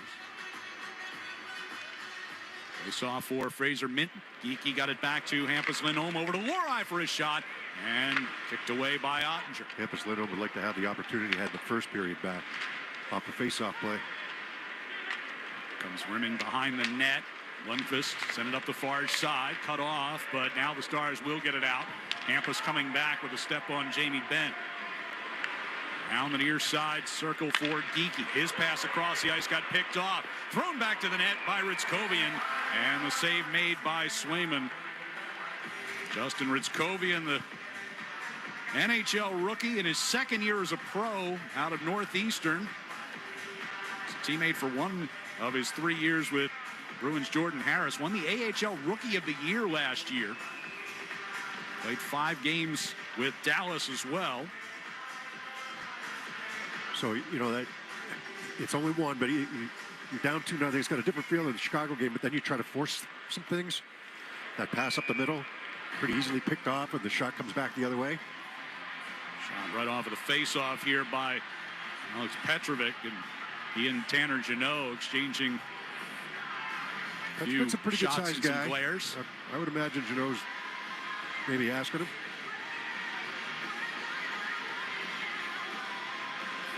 They saw for Fraser Minton. Geekie got it back to Hampus Lindholm over to Lohrei for his shot and kicked away by Ottinger. Hampus Lindholm would like to have the opportunity he had the first period back off the face-off play. Comes rimming behind the net. Lundqvist sent it up the far side, cut off, but now the Stars will get it out. Hampus coming back with a step on Jamie Benn. Down the near side circle for Geekie. His pass across the ice got picked off. Thrown back to the net by Ritskovian. And the save made by Swayman. Justin Ritskovian, the NHL rookie in his second year as a pro out of Northeastern. He's a teammate for one of his 3 years with Bruins Jordan Harris. Won the AHL Rookie of the Year last year. Played 5 games with Dallas as well. So, you know, that it's only one, but you're down 2-0. He's got a different feel in the Chicago game, but then you try to force some things. That pass up the middle, pretty easily picked off, and the shot comes back the other way. Shot right off of the face-off here by Alex Petrovic, and he and Tanner Jeannot exchanging a few That's a pretty good shots size and guy. some glares. I would imagine Jeannot's maybe asking him.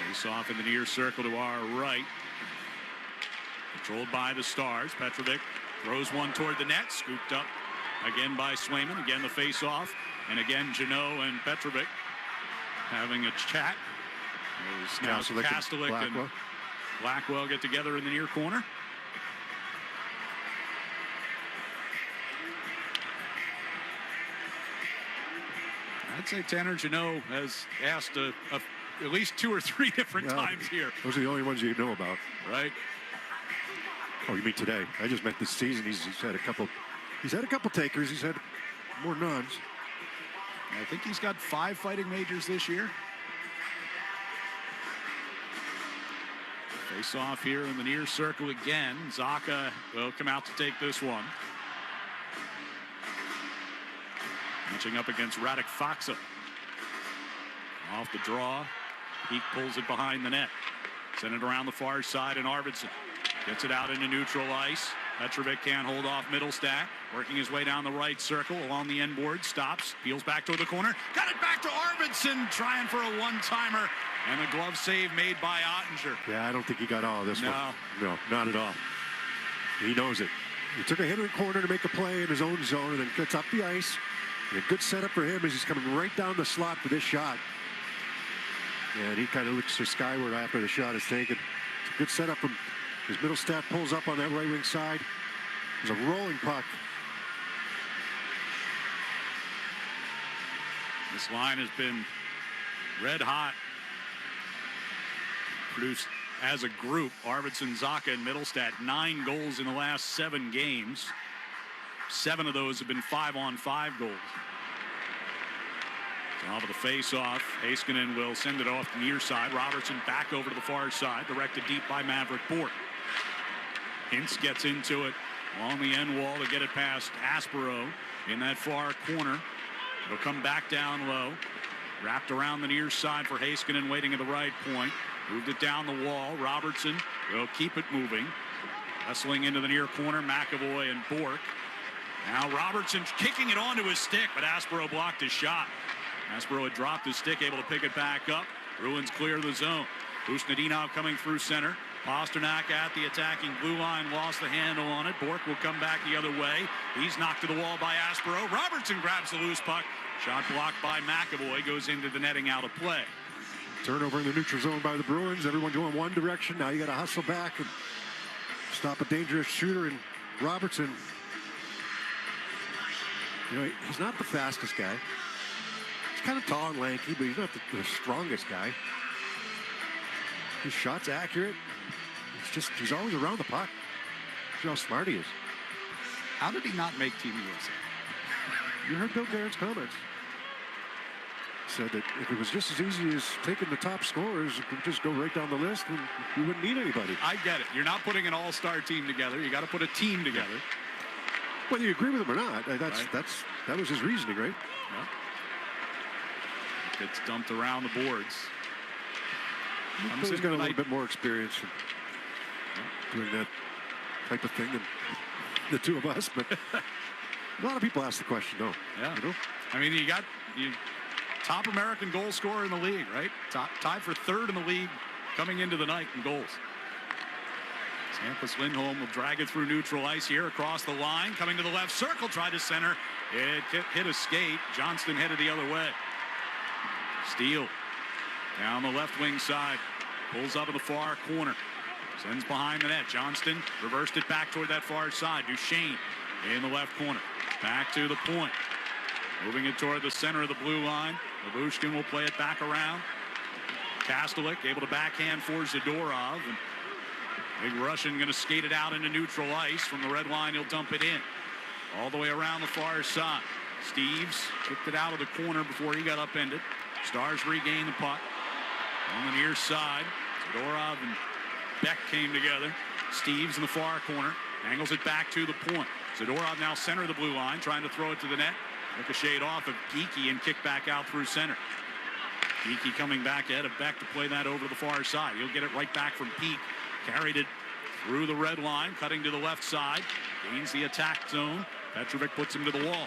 Face off in the near circle to our right. Controlled by the Stars. Petrovic throws one toward the net. Scooped up again by Swayman. Again the face off. And again Jeannot and Petrovic having a chat. Now Kastelik and Blackwell get together in the near corner. I'd say Tanner Jeannot has asked at least 2 or 3 different times here. Those are the only ones you know about. Right. Oh, you mean today? I just meant this season. He's had a couple. He's had a couple takers. He's had more nuns. I think he's got 5 fighting majors this year. Face off here in the near circle again. Zaka will come out to take this one. Matching up against Radek Faksa. Off the draw. Peak pulls it behind the net. Send it around the far side, and Arvidsson gets it out into neutral ice. Petrovic can't hold off Middlestat. Working his way down the right circle along the end board. Stops. Peels back toward the corner. Got it back to Arvidsson. Trying for a one-timer. And the glove save made by Ottinger. Yeah, I don't think he got all of this No. one. No, not at all. He knows it. He took a hit in the corner to make a play in his own zone and then gets up the ice. And a good setup for him as he's coming right down the slot for this shot. And he kind of looks to skyward after the shot is taken. It's a good setup from his Middlestat pulls up on that right wing side. There's a rolling puck. This line has been red hot. Produced as a group, Arvidsson, Zaka, and Middlestat, 9 goals in the last 7 games. 7 of those have been 5-on-5 goals. Off of the face-off, Heiskanen will send it off the near side. Robertson back over to the far side, directed deep by Maverick Bourque. Hintz gets into it along the end wall to get it past Aspero in that far corner. It'll come back down low. Wrapped around the near side for Heiskanen, waiting at the right point. Moved it down the wall. Robertson will keep it moving. Wrestling into the near corner, McAvoy and Bork. Now Robertson kicking it onto his stick, but Aspero blocked his shot. Aspero had dropped his stick, able to pick it back up. Bruins clear the zone. Usnadinov coming through center. Pasternak at the attacking blue line, lost the handle on it. Bork will come back the other way. He's knocked to the wall by Aspero. Robertson grabs the loose puck. Shot blocked by McAvoy, goes into the netting, out of play. Turnover in the neutral zone by the Bruins. Everyone going one direction. Now you got to hustle back and stop a dangerous shooter in Robertson. You know, he's not the fastest guy. He's kind of tall and lanky, but he's not the strongest guy. His shot's accurate. He's always around the puck. See how smart he is. How did he not make Team USA? You heard Bill Guerin's comments. Said that if it was just as easy as taking the top scorers, it could just go right down the list and we wouldn't need anybody. I get it. You're not putting an all-star team together. You got to put a team together. Whether you agree with him or not, that was his reasoning, right? Yeah. Gets dumped around the boards. He's got a little bit more experience in doing that type of thing than the two of us, but a lot of people ask the question, though. Yeah. You know? I mean, you top American goal scorer in the league, right? Tied for third in the league coming into the night in goals. Hampus Lindholm will drag it through neutral ice here across the line. Coming to the left circle, tried to center. It hit a skate. Johnston headed the other way. Steele down the left wing side. Pulls up in the far corner. Sends behind the net. Johnston reversed it back toward that far side. Duchesne in the left corner. Back to the point. Moving it toward the center of the blue line. Labushkin will play it back around. Kastelik able to backhand for Zadorov. And big Russian going to skate it out into neutral ice. From the red line, he'll dump it in. All the way around the far side. Steves kicked it out of the corner before he got upended. Stars regain the puck. On the near side, Zadorov and Beck came together. Steves in the far corner. Angles it back to the point. Zadorov now center of the blue line, trying to throw it to the net. Ricocheted off of Geekie and kicked back out through center. Geekie coming back ahead of Beck to play that over to the far side. He'll get it right back from Pete. Carried it through the red line, cutting to the left side. Gains the attack zone. Petrovic puts him to the wall.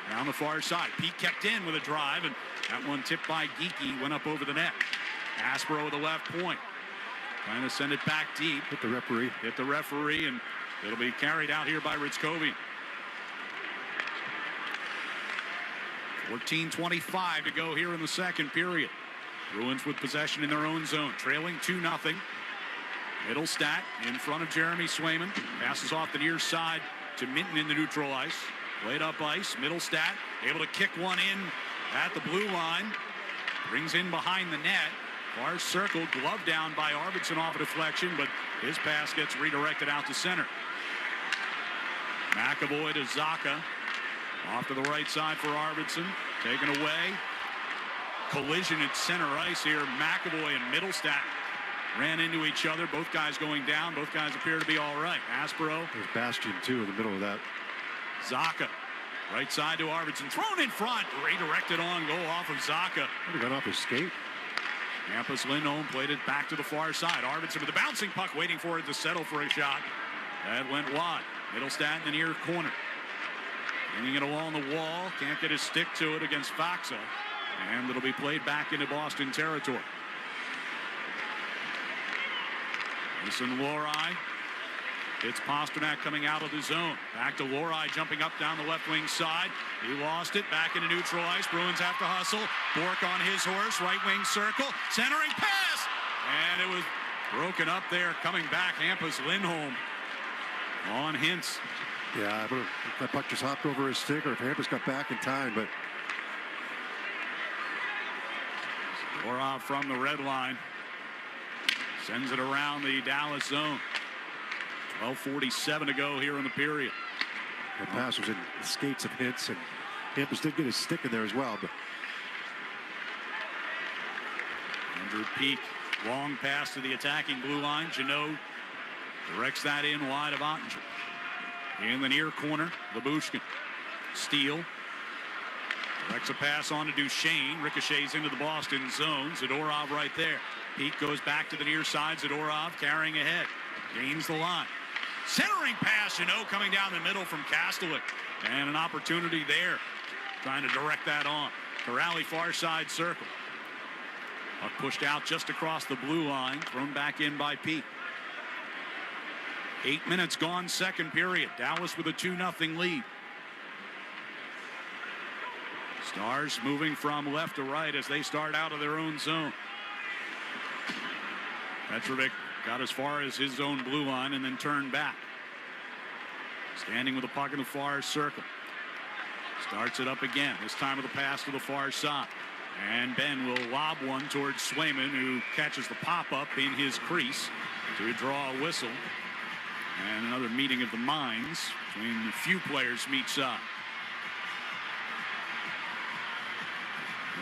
Down the far side. Pete kept in with a drive, and that one tipped by Geekie, went up over the net. Aspero with the left point. Trying to send it back deep. Hit the referee, and it'll be carried out here by Ritzkovian. 14:25 to go here in the second period. Bruins with possession in their own zone, trailing 2-0. Middlestat in front of Jeremy Swayman. Passes off the near side to Minton in the neutral ice. Played up ice. Middlestat able to kick one in at the blue line. Brings in behind the net. Far circle, glove down by Arvidsson off a deflection, but his pass gets redirected out to center. McAvoy to Zaka. Off to the right side for Arvidsson. Taken away. Collision at center ice here. McAvoy and Middlestat ran into each other. Both guys going down. Both guys appear to be all right. Aspero. There's Bastian, too, in the middle of that. Zaka. Right side to Arvidsson. Thrown in front. Redirected on goal off of Zaka. Would have gone off his skate. Hampus Lindholm played it back to the far side. Arvidsson with the bouncing puck, waiting for it to settle for a shot. That went wide. Middlestat in the near corner. Bringing it along the wall. Can't get his stick to it against Faxa. And it'll be played back into Boston territory. Mason Lohrei. It's Pasternak coming out of the zone. Back to Lohrei jumping up down the left wing side. He lost it. Back into neutral ice. Bruins have to hustle. Bork on his horse. Right wing circle. Centering pass. And it was broken up there. Coming back. Hampus Lindholm on Hintz. Yeah, but if that puck just hopped over his stick or if Hampus got back in time, but Orov from the red line sends it around the Dallas zone. 12:47 to go here in the period. The pass was in the skates of Hintz, and Hampus did get his stick in there as well. But Andrew Peak, long pass to the attacking blue line. Janot Directs that in wide of Ottinger. In the near corner, Labushkin. Steele. Directs a pass on to Duchesne. Ricochets into the Boston zone. Zadorov right there. Pete goes back to the near side. Zadorov carrying ahead. Gains the line. Centering pass, coming down the middle from Kastelik. And an opportunity there. Trying to direct that on. Corrali far side circle. Puck pushed out just across the blue line. Thrown back in by Pete. 8 minutes gone, second period. Dallas with a 2-0 lead. Stars moving from left to right as they start out of their own zone. Petrovic got as far as his own blue line and then turned back. Standing with the puck in the far circle. Starts it up again. This time with a pass to the far side. And Ben will lob one towards Swayman, who catches the pop-up in his crease to draw a whistle. And another meeting of the minds between a few players from each side.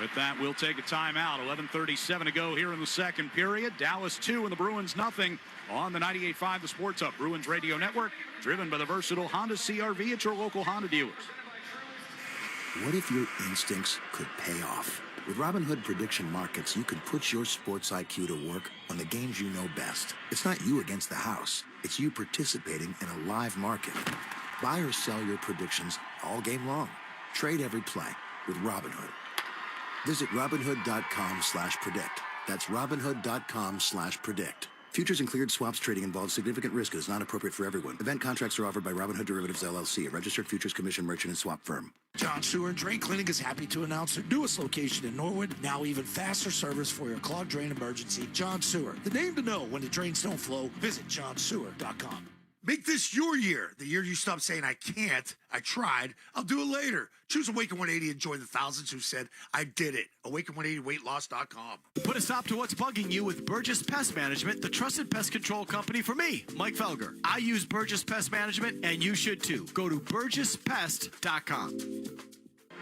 With that, we'll take a timeout. 11:37 to go here in the second period. Dallas 2 and the Bruins nothing on the 98.5 The Sports Hub Bruins Radio Network, driven by the versatile Honda CR-V at your local Honda dealers. What if your instincts could pay off? With Robinhood Prediction Markets, you could put your sports IQ to work on the games you know best. It's not you against the house. It's you participating in a live market. Buy or sell your predictions all game long. Trade every play with Robinhood. Visit Robinhood.com/predict. That's Robinhood.com/predict. Futures and cleared swaps trading involves significant risk and is not appropriate for everyone. Event contracts are offered by Robinhood Derivatives LLC, a registered futures commission merchant and swap firm. John Sewer and Drain Clinic is happy to announce their newest location in Norwood. Now even faster service for your clogged drain emergency. John Sewer, the name to know when the drains don't flow. Visit johnsewer.com. Make this your year. The year you stop saying, I can't, I tried, I'll do it later. Choose Awaken 180 and join the thousands who said, I did it. Awaken180weightloss.com. Put a stop to what's bugging you with Burgess Pest Management, the trusted pest control company for me, Mike Felger. I use Burgess Pest Management, and you should too. Go to burgesspest.com.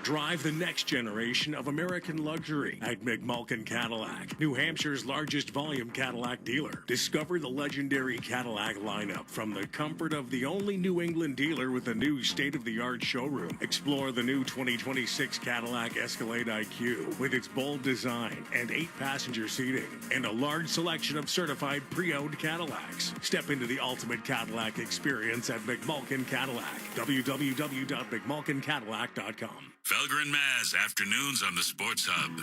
Drive the next generation of American luxury at McMulkin Cadillac, New Hampshire's largest volume Cadillac dealer. Discover the legendary Cadillac lineup from the comfort of the only New England dealer with a new state-of-the-art showroom. Explore the new 2026 Cadillac Escalade IQ with its bold design and 8-passenger seating and a large selection of certified pre-owned Cadillacs. Step into the ultimate Cadillac experience at McMulkin Cadillac. www.mcmulkincadillac.com. Felger and Maz, afternoons on the Sports Hub.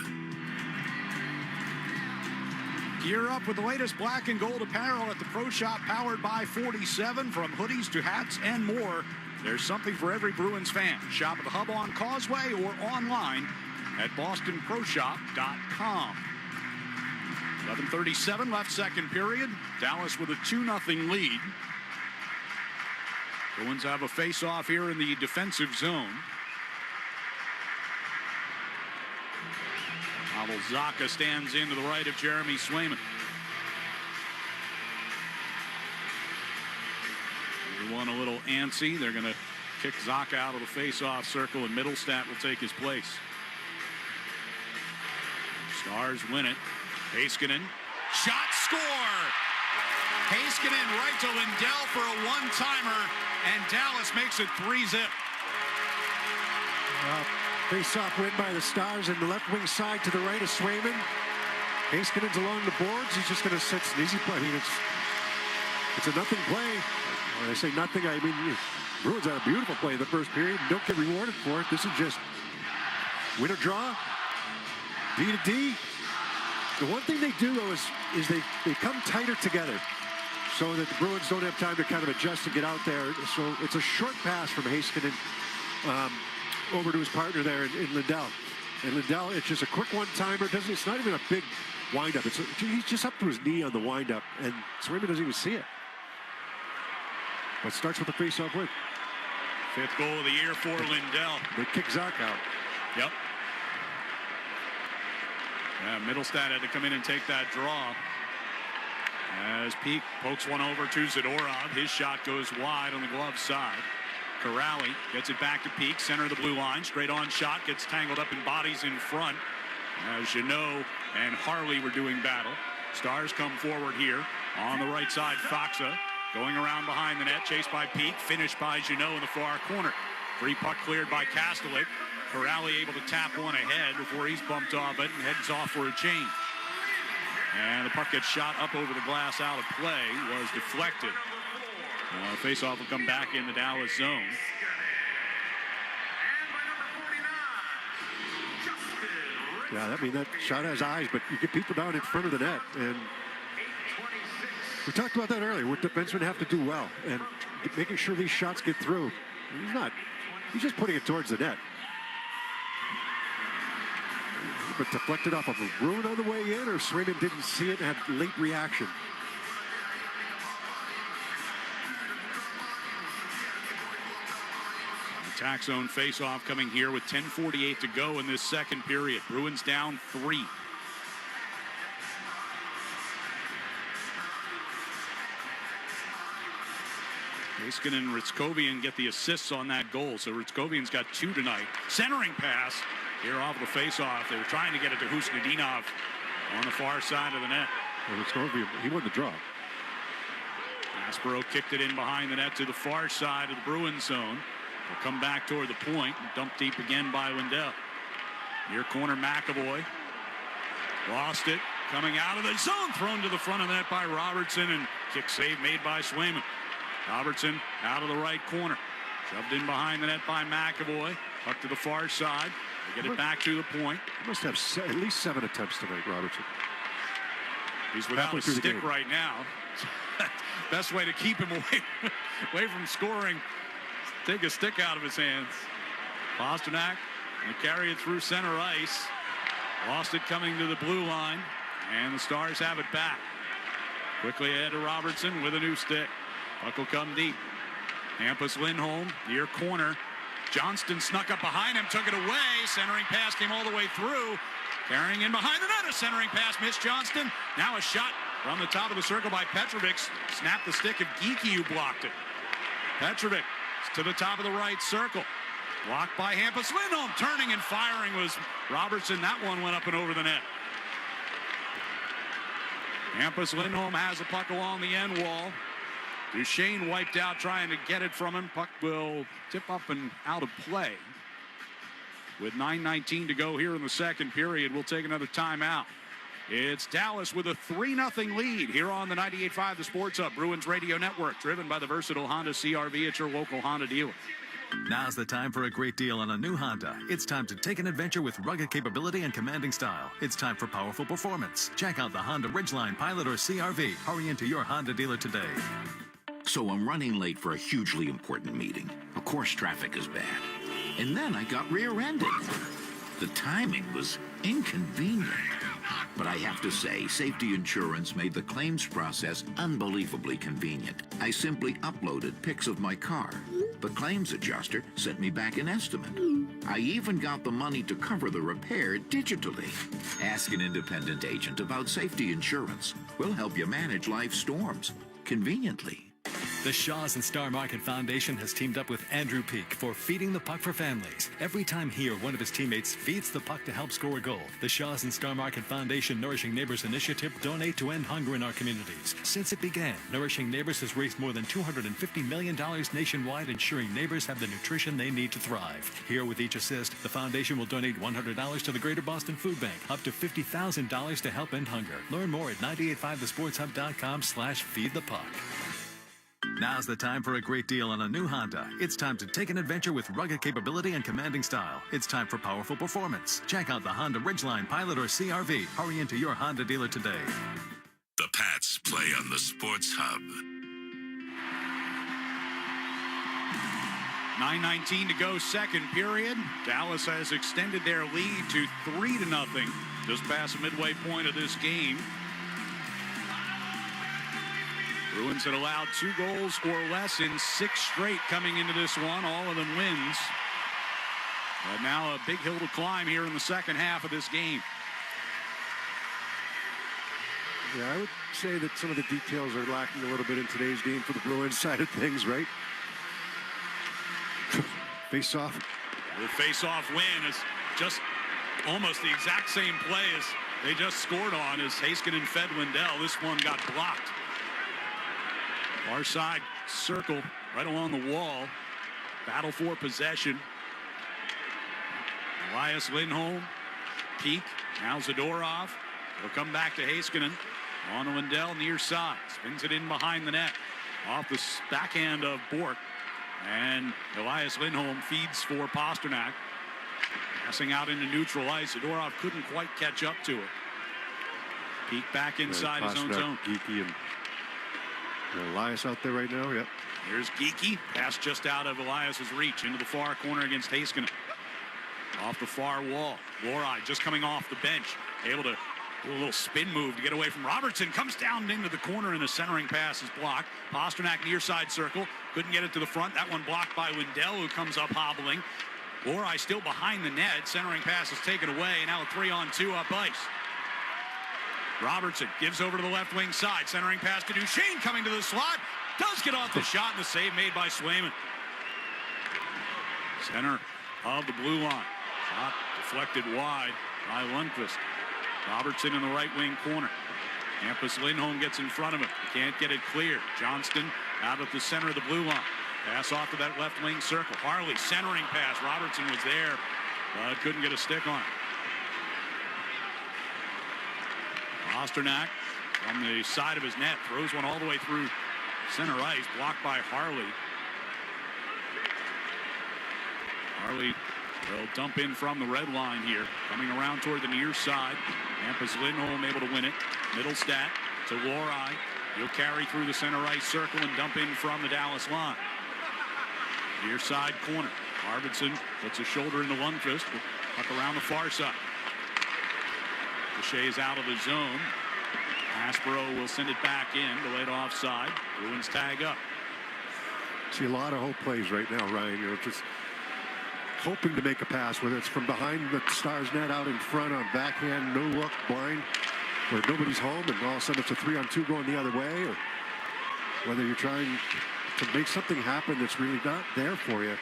Gear up with the latest black and gold apparel at the Pro Shop, powered by 47. From hoodies to hats and more, there's something for every Bruins fan. Shop at the Hub on Causeway or online at bostonproshop.com. 11:37 left, second period. Dallas with a 2-0 lead. Bruins have a face-off here in the defensive zone. Pavel Zacha stands in to the right of Jeremy Swayman. Everyone a little antsy. They're going to kick Zacha out of the face-off circle, and Middlestat will take his place. Stars win it. Heiskanen. Shot, score! Heiskanen right to Lindell for a one-timer, and Dallas makes it 3-0. Face-off win by the Stars in the left wing side to the right of Swayman. Heiskanen's along the boards. He's just going to set an easy play. I mean, it's a nothing play. When I say nothing, I mean, Bruins had a beautiful play in the first period. Don't get rewarded for it. This is just win or draw, D to D. The one thing they do, though, is they come tighter together so that the Bruins don't have time to kind of adjust and get out there. So it's a short pass from Heiskanen over to his partner there in Lindell. And Lindell, it's just a quick one-timer. It's not even a big wind-up. He's just up to his knee on the wind-up, and Swayman doesn't even see it. But starts with a face-off win. Fifth goal of the year for Lindell. They kick Zach out. Yep. Yeah, Middlestat had to come in and take that draw. As Peak pokes one over to Zadorov. His shot goes wide on the glove side. Corrali gets it back to Peak, center of the blue line. Straight on shot, gets tangled up in bodies in front. As Jeannot and Harley were doing battle. Stars come forward here on the right side. Faksa going around behind the net, chased by Peak, finished by Jeannot in the far corner. Free puck cleared by Kastelik. Corrali able to tap one ahead before he's bumped off it and heads off for a change. And the puck gets shot up over the glass out of play, was deflected. Face-off will come back in the Dallas zone. Yeah, I mean, that shot has eyes, but you get people down in front of the net. And we talked about that earlier. What defensemen have to do well and making sure these shots get through. He's just putting it towards the net. But deflected off of a Bruin on the way in, or Swayman didn't see it and had late reaction. Attack zone face-off coming here with 10:48 to go in this second period. Bruins down 3. Heiskanen and Ritskovian get the assists on that goal, so Ritskovian's got 2 tonight. Centering pass here off the face-off. They were trying to get it to Husnudinov on the far side of the net. Well, Ritskovian, he won the draw. Aspero kicked it in behind the net to the far side of the Bruins zone. They'll come back toward the point. Dumped deep again by Lindell. Near corner, McAvoy. Lost it. Coming out of the zone. Thrown to the front of the net by Robertson. And kick save made by Swayman. Robertson out of the right corner. Shoved in behind the net by McAvoy. Up to the far side. They get it back to the point. He must have at least 7 attempts tonight, Robertson. He's without a stick right now. Best way to keep him away from scoring. Take a stick out of his hands. Pasternak going to carry it through center ice. Lost it coming to the blue line. And the Stars have it back. Quickly ahead to Robertson with a new stick. Puck will come deep. Hampus Lindholm near corner. Johnston snuck up behind him, took it away. Centering pass came all the way through. Carrying in behind the net. A centering pass missed Johnston. Now a shot from the top of the circle by Petrovic. Snapped the stick of Geekie, who blocked it. Petrovic to the top of the right circle. Blocked by Hampus Lindholm. Turning and firing was Robertson. That one went up and over the net. Hampus Lindholm has a puck along the end wall. Duchesne wiped out trying to get it from him. Puck will tip up and out of play. With 9:19 to go here in the second period, we'll take another timeout. It's Dallas with a 3-0 lead here on the 98.5 The Sports Hub Bruins Radio Network, driven by the versatile Honda CR-V at your local Honda dealer. Now's the time for a great deal on a new Honda. It's time to take an adventure with rugged capability and commanding style. It's time for powerful performance. Check out the Honda Ridgeline, Pilot, or CR-V. Hurry into your Honda dealer today. So I'm running late for a hugely important meeting. Of course, traffic is bad. And then I got rear-ended. The timing was inconvenient. But I have to say, safety insurance made the claims process unbelievably convenient. I simply uploaded pics of my car. The claims adjuster sent me back an estimate. I even got the money to cover the repair digitally. Ask an independent agent about safety insurance. We'll help you manage life's storms conveniently. The Shaws and Star Market Foundation has teamed up with Andrew Peak for Feeding the Puck for Families. Every time he or one of his teammates feeds the puck to help score a goal, the Shaws and Star Market Foundation Nourishing Neighbors initiative donate to end hunger in our communities. Since it began, Nourishing Neighbors has raised more than $250 million nationwide, ensuring neighbors have the nutrition they need to thrive. Here with each assist, the foundation will donate $100 to the Greater Boston Food Bank, up to $50,000 to help end hunger. Learn more at 985thesportshub.com/feedthepuck. Now's the time for a great deal on a new Honda. It's time to take an adventure with rugged capability and commanding style. It's time for powerful performance. Check out the Honda Ridgeline, Pilot, or CR-V. Hurry into your Honda dealer today. The Pats play on the Sports Hub. 9:19 to go, second period. Dallas has extended their lead to 3-0, just past the midway point of this game. Bruins had allowed 2 goals or less in 6 straight coming into this one, all of them wins. But now a big hill to climb here in the second half of this game. Yeah, I would say that some of the details are lacking a little bit in today's game for the Bruins side of things, right? Face-off. The face-off win is just almost the exact same play as they just scored on as Heiskanen fed Lindell. This one got blocked. Far side circle right along the wall. Battle for possession. Elias Lindholm. Peak. Now Zadorov. He'll come back to Heiskanen. On to Lindell near side. Spins it in behind the net. Off the backhand of Bork. And Elias Lindholm feeds for Pasternak. Passing out into neutral ice. Zadorov couldn't quite catch up to it. Peak back inside his own zone. Geeky and Elias out there right now. Yep. Here's Geeky. Pass just out of Elias's reach into the far corner against Heiskanen. Off the far wall. Lohrei just coming off the bench. Able to do a little spin move to get away from Robertson. Comes down into the corner and the centering pass is blocked. Pasternak near side circle. Couldn't get it to the front. That one blocked by Lindell, who comes up hobbling. Lohrei still behind the net. Centering pass is taken away. And now a 3-on-2 up ice. Robertson gives over to the left wing side. Centering pass to Duchesne coming to the slot. Does get off the shot and the save made by Swayman. Center of the blue line. Shot deflected wide by Lundqvist. Robertson in the right wing corner. Hampus Lindholm gets in front of him. He can't get it clear. Johnston out at the center of the blue line. Pass off to that left wing circle. Harley centering pass. Robertson was there, but couldn't get a stick on it. Pasternak from the side of his net throws one all the way through center ice, blocked by Harley. Harley will dump in from the red line here, coming around toward the near side. Hampus Lindholm able to win it. Middlestat to Lohrei. He'll carry through the center ice circle and dump in from the Dallas line. Near side corner. Arvidsson puts a shoulder into Lundqvist, up around the far side. Boucher is out of the zone. Aspero will send it back in, delayed offside. Bruins tag up. See a lot of hope plays right now, Ryan. You know, just hoping to make a pass, whether it's from behind the Stars net out in front on backhand, no look, blind, where nobody's home, and all of a sudden it's a 3-on-2 going the other way, or whether you're trying to make something happen that's really not there for you,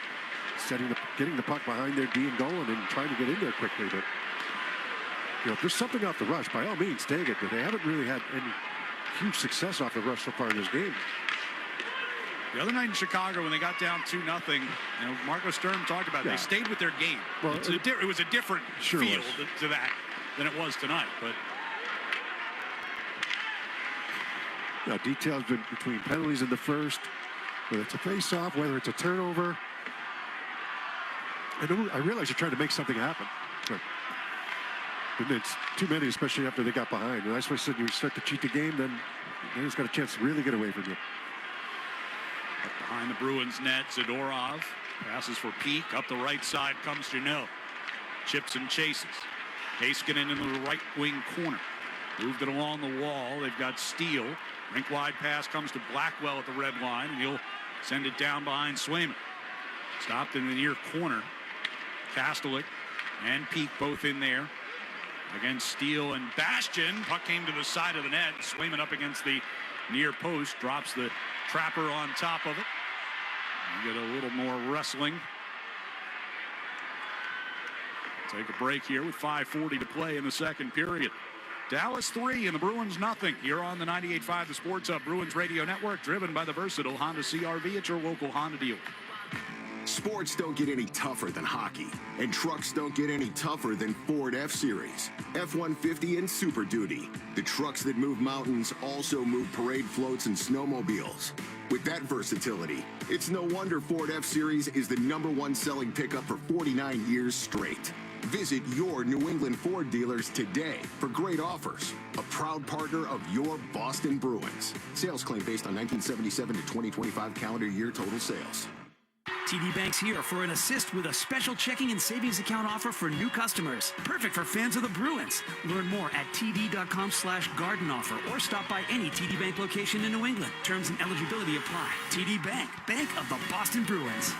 getting the puck behind their D and goal and then trying to get in there quickly. But you know, if there's something off the rush, by all means, take it. But they haven't really had any huge success off the rush so far in this game. The other night in Chicago, when they got down 2-0, you know, Marco Sturm talked about it. They stayed with their game. Well, it was a different feel to that than it was tonight. But yeah, details between penalties in the first, whether it's a face-off, whether it's a turnover. I realize you're trying to make something happen, but it's too many, especially after they got behind. And that's why I said you start to cheat the game, then he's got a chance to really get away from you. Up behind the Bruins net, Zadorov passes for Peak. Up the right side comes Janot. Chips and chases. Heiskanen into the right wing corner. Moved it along the wall. They've got Steele. Rink wide pass comes to Blackwell at the red line, and he'll send it down behind Swayman. Stopped in the near corner. Kastelik and Peak both in there against Steele and Bastian. Puck came to the side of the net. Swayman up against the near post. Drops the Trapper on top of it. You get a little more wrestling. Take a break here with 5:40 to play in the second period. Dallas 3 and the Bruins nothing. You're on the 98.5 The Sports Hub Bruins Radio Network, driven by the versatile Honda CR-V at your local Honda dealer. Sports don't get any tougher than hockey, and trucks don't get any tougher than Ford F-Series, F-150, and Super Duty. The trucks that move mountains also move parade floats and snowmobiles. With that versatility, it's no wonder Ford F-Series is the #1 selling pickup for 49 years straight. Visit your New England Ford dealers today for great offers. A proud partner of your Boston Bruins. Sales claim based on 1977 to 2025 calendar year total sales. TD Bank's here for an assist with a special checking and savings account offer for new customers. Perfect for fans of the Bruins. Learn more at td.com/garden offer or stop by any TD Bank location in New England. Terms and eligibility apply. TD Bank, Bank of the Boston Bruins.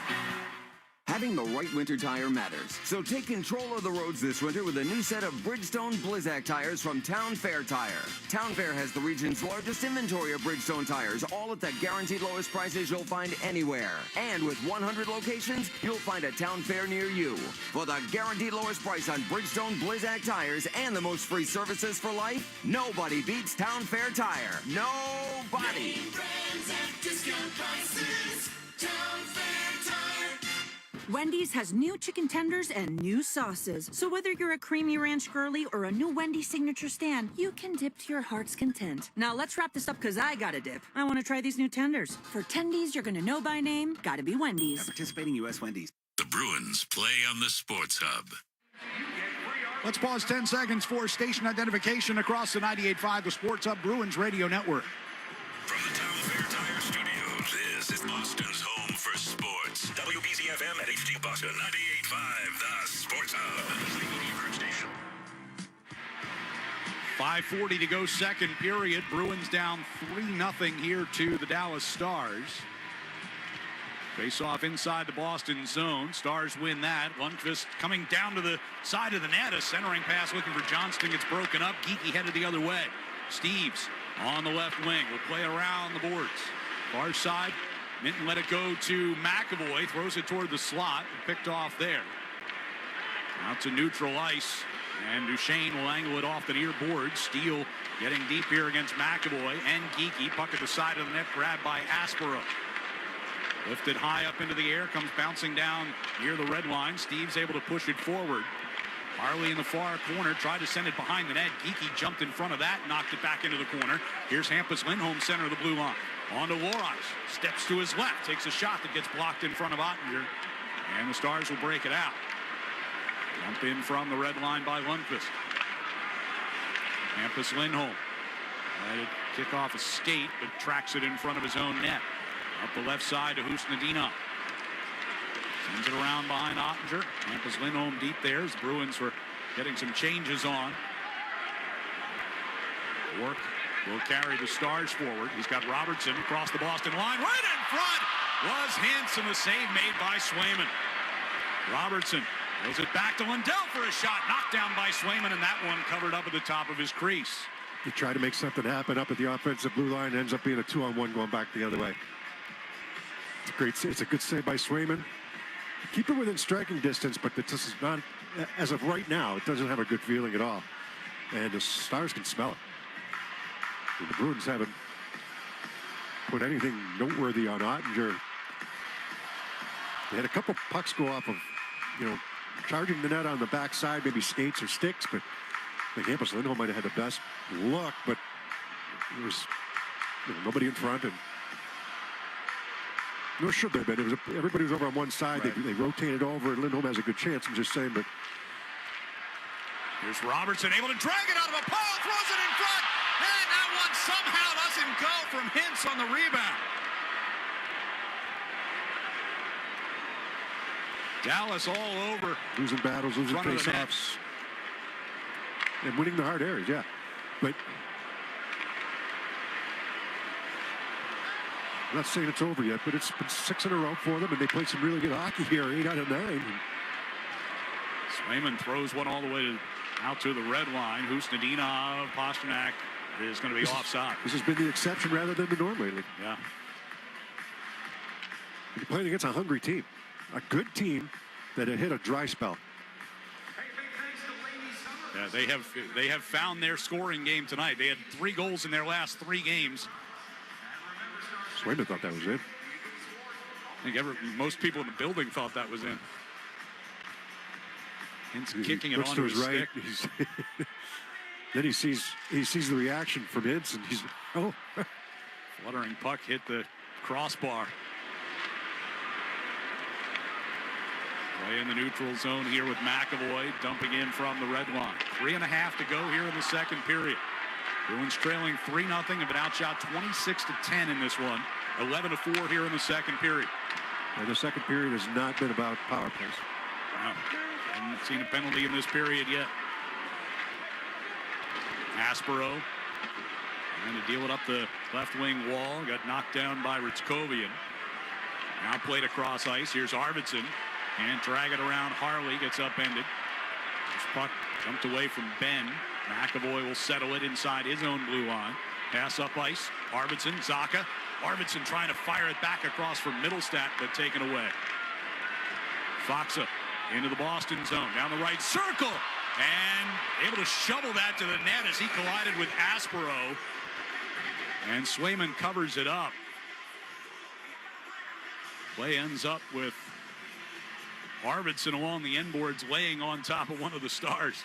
Having the right winter tire matters. So take control of the roads this winter with a new set of Bridgestone Blizzak tires from Town Fair Tire. Town Fair has the region's largest inventory of Bridgestone tires, all at the guaranteed lowest prices you'll find anywhere. And with 100 locations, you'll find a Town Fair near you. For the guaranteed lowest price on Bridgestone Blizzak tires and the most free services for life, nobody beats Town Fair Tire. Nobody! Wendy's has new chicken tenders and new sauces. So whether you're a creamy ranch girly or a new Wendy's signature stand, you can dip to your heart's content. Now let's wrap this up because I gotta dip. I want to try these new tenders. For tendies you're gonna know by name, gotta be Wendy's. At participating U.S. Wendy's. The Bruins play on the Sports Hub. Let's pause 10 seconds for station identification across the 98.5, the Sports Hub Bruins Radio Network. From the Town Fair Tire Studios, this is Boston's home for sports. WBZ-FM at HD Boston, 98.5, the Sports Hub. Station. 5:40 to go, second period. Bruins down 3-0 here to the Dallas Stars. Face off inside the Boston zone. Stars win that. Lundqvist coming down to the side of the net. A centering pass looking for Johnston. Gets broken up. Geekie headed the other way. Steeves on the left wing. Will play around the boards. Far side. Minton let it go to McAvoy. Throws it toward the slot. Picked off there. Out to neutral ice. And Duchesne will angle it off the near board. Steele getting deep here against McAvoy and Geekie. Puck at the side of the net. Grabbed by Aspero. Lifted high up into the air, comes bouncing down near the red line. Steve's able to push it forward. Harley in the far corner, tried to send it behind the net. Geekie jumped in front of that, knocked it back into the corner. Here's Hampus Lindholm, center of the blue line. On to Loris, steps to his left, takes a shot that gets blocked in front of Ottinger. And the Stars will break it out. Jump in from the red line by Lundqvist. Hampus Lindholm. Let it kick off a skate, but tracks it in front of his own net. Up the left side to Husnadina. Sends it around behind Ottinger. Hampus Lindholm deep there as the Bruins were getting some changes on. Work will carry the Stars forward. He's got Robertson across the Boston line. Right in front was Hintz, and the save made by Swayman. Robertson throws it back to Lindell for a shot. Knocked down by Swayman, and that one covered up at the top of his crease. He tried to make something happen up at the offensive blue line. Ends up being a 2-on-1 going back the other way. It's a good save by Swayman. Keep it within striking distance, but this is not, as of right now, it doesn't have a good feeling at all. And the Stars can smell it. And the Bruins haven't put anything noteworthy on Ottinger. They had a couple pucks go off of, charging the net on the backside, maybe skates or sticks, but I think Hampus Lindholm might have had the best look, but there was nobody in front, and no, should have been. Everybody was over on one side. Right. They rotated over, and Lindholm has a good chance. I'm just saying, but here's Robertson able to drag it out of a pile, throws it in front, and that one somehow doesn't go from Hintz on the rebound. Dallas all over. Losing battles, losing face-offs, and winning the hard areas, yeah. But I'm not saying it's over yet, but it's been 6 in a row for them, and they played some really good hockey here, 8 out of 9. Swayman throws one all the way out to the red line. Husnadina, Pastrnak is going to be offside. This has been the exception rather than the norm lately. Yeah. You're playing against a hungry team, a good team that had hit a dry spell. Yeah, they have found their scoring game tonight. They had 3 goals in their last 3 games. Swayman thought that was in. I think most people in the building thought that was in. Hintz kicking it onto his right. Stick. Then he sees the reaction from Hintz, and he's fluttering puck hit the crossbar. Play in the neutral zone here with McAvoy dumping in from the red line. 3.5 to go here in the second period. Bruins trailing 3-0, have been outshot 26-10 in this one. 11-4 here in the second period. And the second period has not been about power plays. Wow. Haven't seen a penalty in this period yet. Aspero trying to deal it up the left wing wall. Got knocked down by Ritskovian. Now played across ice. Here's Arvidsson. and drag it around. Harley gets upended. This puck jumped away from Ben. McAvoy will settle it inside his own blue line. Pass up ice. Arvidsson, Zacha. Arvidsson trying to fire it back across from Middlestat, but taken away. Foxa into the Boston zone, down the right circle, and able to shovel that to the net as he collided with Aspero. And Swayman covers it up. Play ends up with Arvidsson along the end boards laying on top of one of the Stars.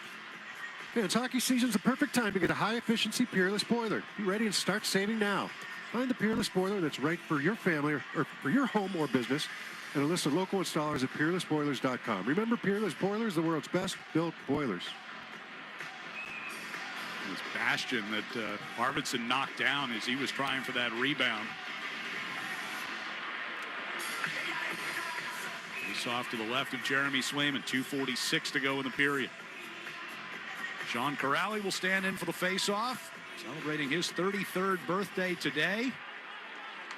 Yeah, it's hockey season's the perfect time to get a high-efficiency Peerless boiler. Be ready and start saving now. Find the Peerless boiler that's right for your family or for your home or business, and a list of local installers at peerlessboilers.com. Remember, Peerless Boilers, the world's best-built boilers. It was Bastian that Arvidsson knocked down as he was trying for that rebound. Face off to the left of Jeremy Swayman. 2:46 to go in the period. Sean Corrali will stand in for the face-off, celebrating his 33rd birthday today.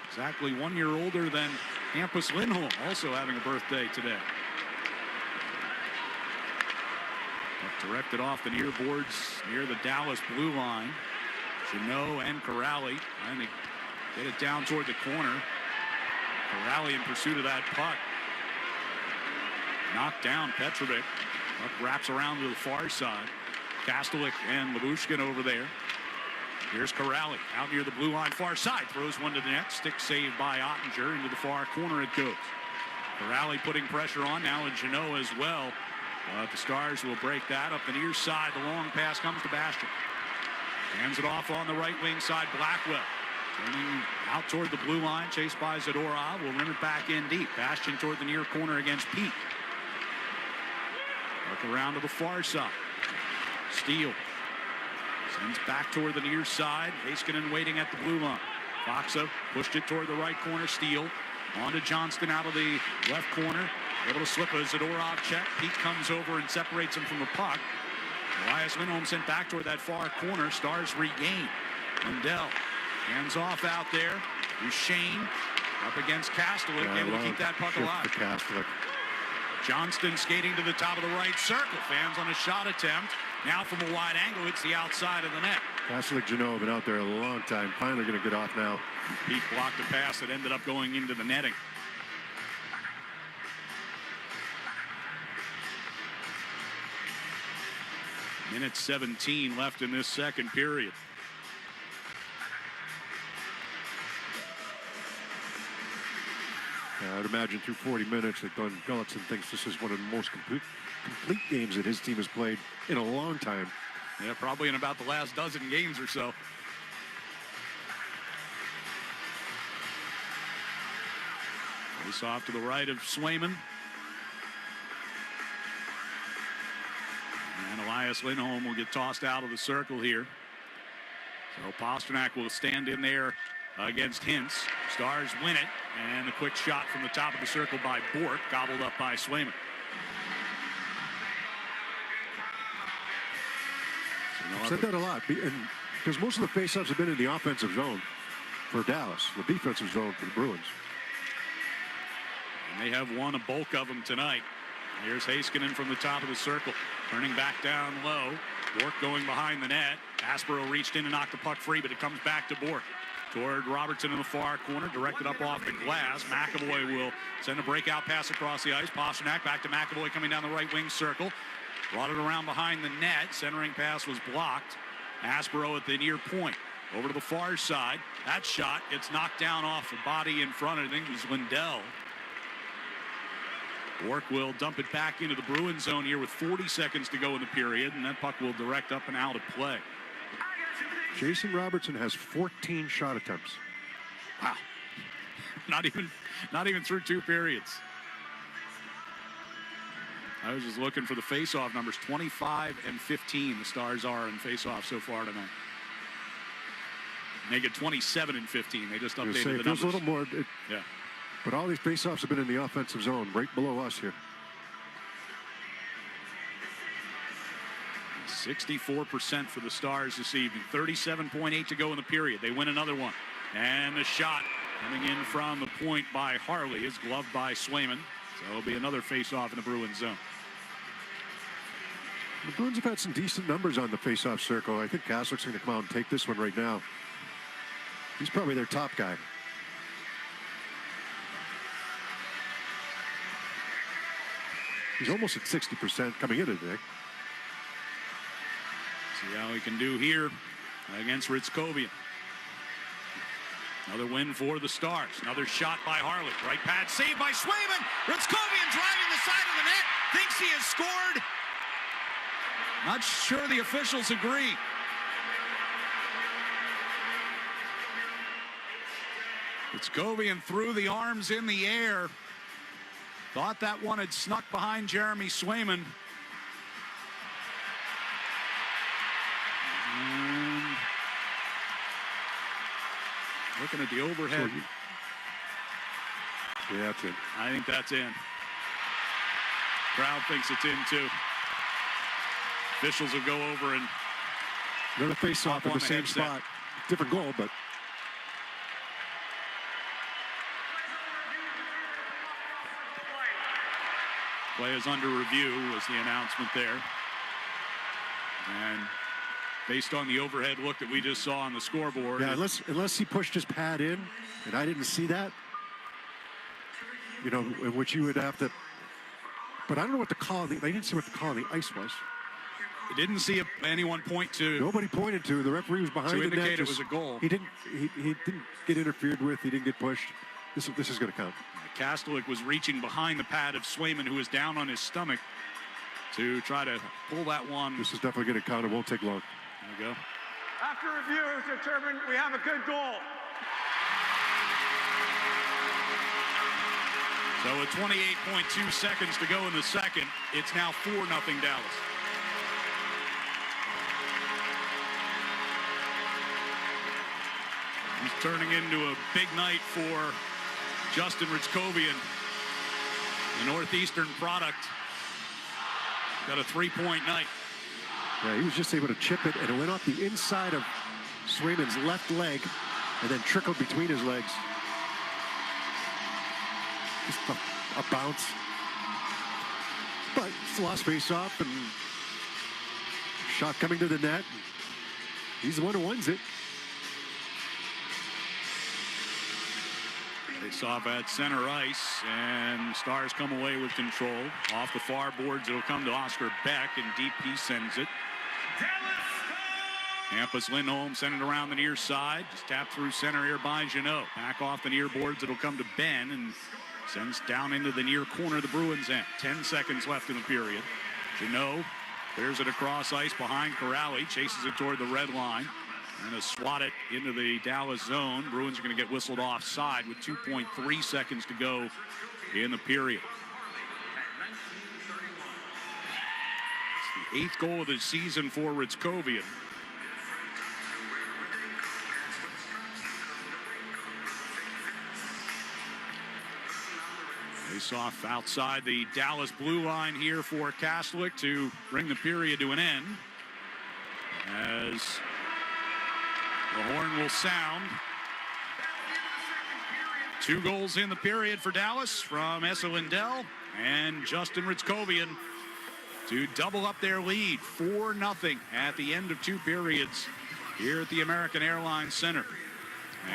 Exactly 1 year older than Hampus Lindholm, also having a birthday today. Directed off the near boards near the Dallas blue line. Jeannot and Corrali trying to get it down toward the corner. Corrali in pursuit of that puck. Knocked down Petrovic. Puck wraps around to the far side. Kastelik and Labushkin over there. Here's Corrali out near the blue line far side. Throws one to the net. Stick saved by Ottinger. Into the far corner it goes. Corrali putting pressure on now, and Jeannot as well. But the Stars will break that up the near side. The long pass comes to Bastian. Hands it off on the right wing side. Blackwell turning out toward the blue line. Chased by Zadorov. Will rim it back in deep. Bastian toward the near corner against Pete. Look around to the far side. Steele sends back toward the near side. Heiskanen waiting at the blue line. Foxa pushed it toward the right corner. Steele on to Johnston out of the left corner. Able to slip a Zadorov check. Pete comes over and separates him from the puck. Elias Lindholm sent back toward that far corner. Stars regain. Lindell hands off out there. Duchesne up against Kastelik. Able to keep that puck alive. Johnston skating to the top of the right circle. Fans on a shot attempt. Now from a wide angle, it's the outside of the net. Kastelik, Jeannot have been out there a long time. Finally going to get off now. Pete blocked a pass that ended up going into the netting. Minute 17 left in this second period. I'd imagine through 40 minutes that Glenn Gulletson thinks this is one of the most complete games that his team has played in a long time. Yeah, probably in about the last dozen games or so. Face off to the right of Swayman. And Elias Lindholm will get tossed out of the circle here. So Pastrnak will stand in there against Hintz. Stars win it. And a quick shot from the top of the circle by Bork, gobbled up by Swayman. I've said that a lot, because most of the faceoffs have been in the offensive zone for Dallas, the defensive zone for the Bruins. And they have won a bulk of them tonight. Here's Heiskanen from the top of the circle, turning back down low. Bork going behind the net. Aspero reached in and knocked the puck free, but it comes back to Bork. Toward Robertson in the far corner, directed up off the glass. McAvoy will send a breakout pass across the ice. Pastrnak back to McAvoy coming down the right wing circle. Brought it around behind the net. Centering pass was blocked. Aspero at the near point. Over to the far side. That shot gets knocked down off the body in front. I think it was Lindell. Bork will dump it back into the Bruins zone here with 40 seconds to go in the period, and that puck will direct up and out of play. Jason Robertson has 14 shot attempts. Wow. Not even through two periods. I was just looking for the face-off numbers. 25 and 15 the Stars are in face-off so far tonight. They get 27 and 15. They just updated the numbers. There's a little more. Yeah. But all these face-offs have been in the offensive zone, right below us here. 64% for the Stars this evening. 37.8 to go in the period. They win another one. And the shot coming in from the point by Harley is gloved by Swayman. So it'll be another face-off in the Bruins zone. The Bruins have had some decent numbers on the face-off circle. I think Kaslick's going to come out and take this one right now. He's probably their top guy. He's almost at 60% coming in today. See how he can do here against Ritzkovian. Another win for the Stars. Another shot by Harley. Right pad saved by Swayman. Ritzkovian driving the side of the net. Thinks he has scored. Not sure the officials agree. Ritzkovian threw the arms in the air. Thought that one had snuck behind Jeremy Swayman. Looking at the overhead. Yeah, that's in. I think that's in. Crowd thinks it's in too. Officials will go over and another face-off in the same spot. Different goal, but play is under review was the announcement there. And based on the overhead look that we just saw on the scoreboard. Yeah, unless he pushed his pad in, and I didn't see that. You know, in which you would have to. But I don't know what the call. They didn't see what the call on the ice was. Didn't see anyone point to. Nobody pointed to. The referee was behind to the net. indicate it was a goal. He didn't get interfered with. He didn't get pushed. This is going to count. Kastelik was reaching behind the pad of Swayman, who was down on his stomach, to try to pull that one. This is definitely going to count. It won't take long. There we go. After review, it's determined we have a good goal. So with 28.2 seconds to go in the second, it's now 4-0 Dallas. He's turning into a big night for Justin Ritzkovian, the Northeastern product. Got a 3-point night. Yeah, he was just able to chip it, and it went off the inside of Swayman's left leg and then trickled between his legs. Just a bounce. But it's a lost face-off, and shot coming to the net. He's the one who wins it. Face off at center ice, and Stars come away with control. Off the far boards, it'll come to Oscar Beck, and deep he sends it. Hampus Lindholm sent it around the near side. Just tapped through center here by Jeannot. Back off the near boards, it'll come to Ben, and sends down into the near corner of the Bruins end. 10 seconds left in the period. Jeannot clears it across ice behind Corrali, chases it toward the red line. And to swat it into the Dallas zone. Bruins are going to get whistled offside with 2.3 seconds to go in the period. It's the 8th goal of the season for Ritzkovian. Face off outside the Dallas blue line here for Kastelik to bring the period to an end. As the horn will sound. 2 goals in the period for Dallas from Esa Lindell and Justin Ritzkovian to double up their lead. 4-0 at the end of 2 periods here at the American Airlines Center.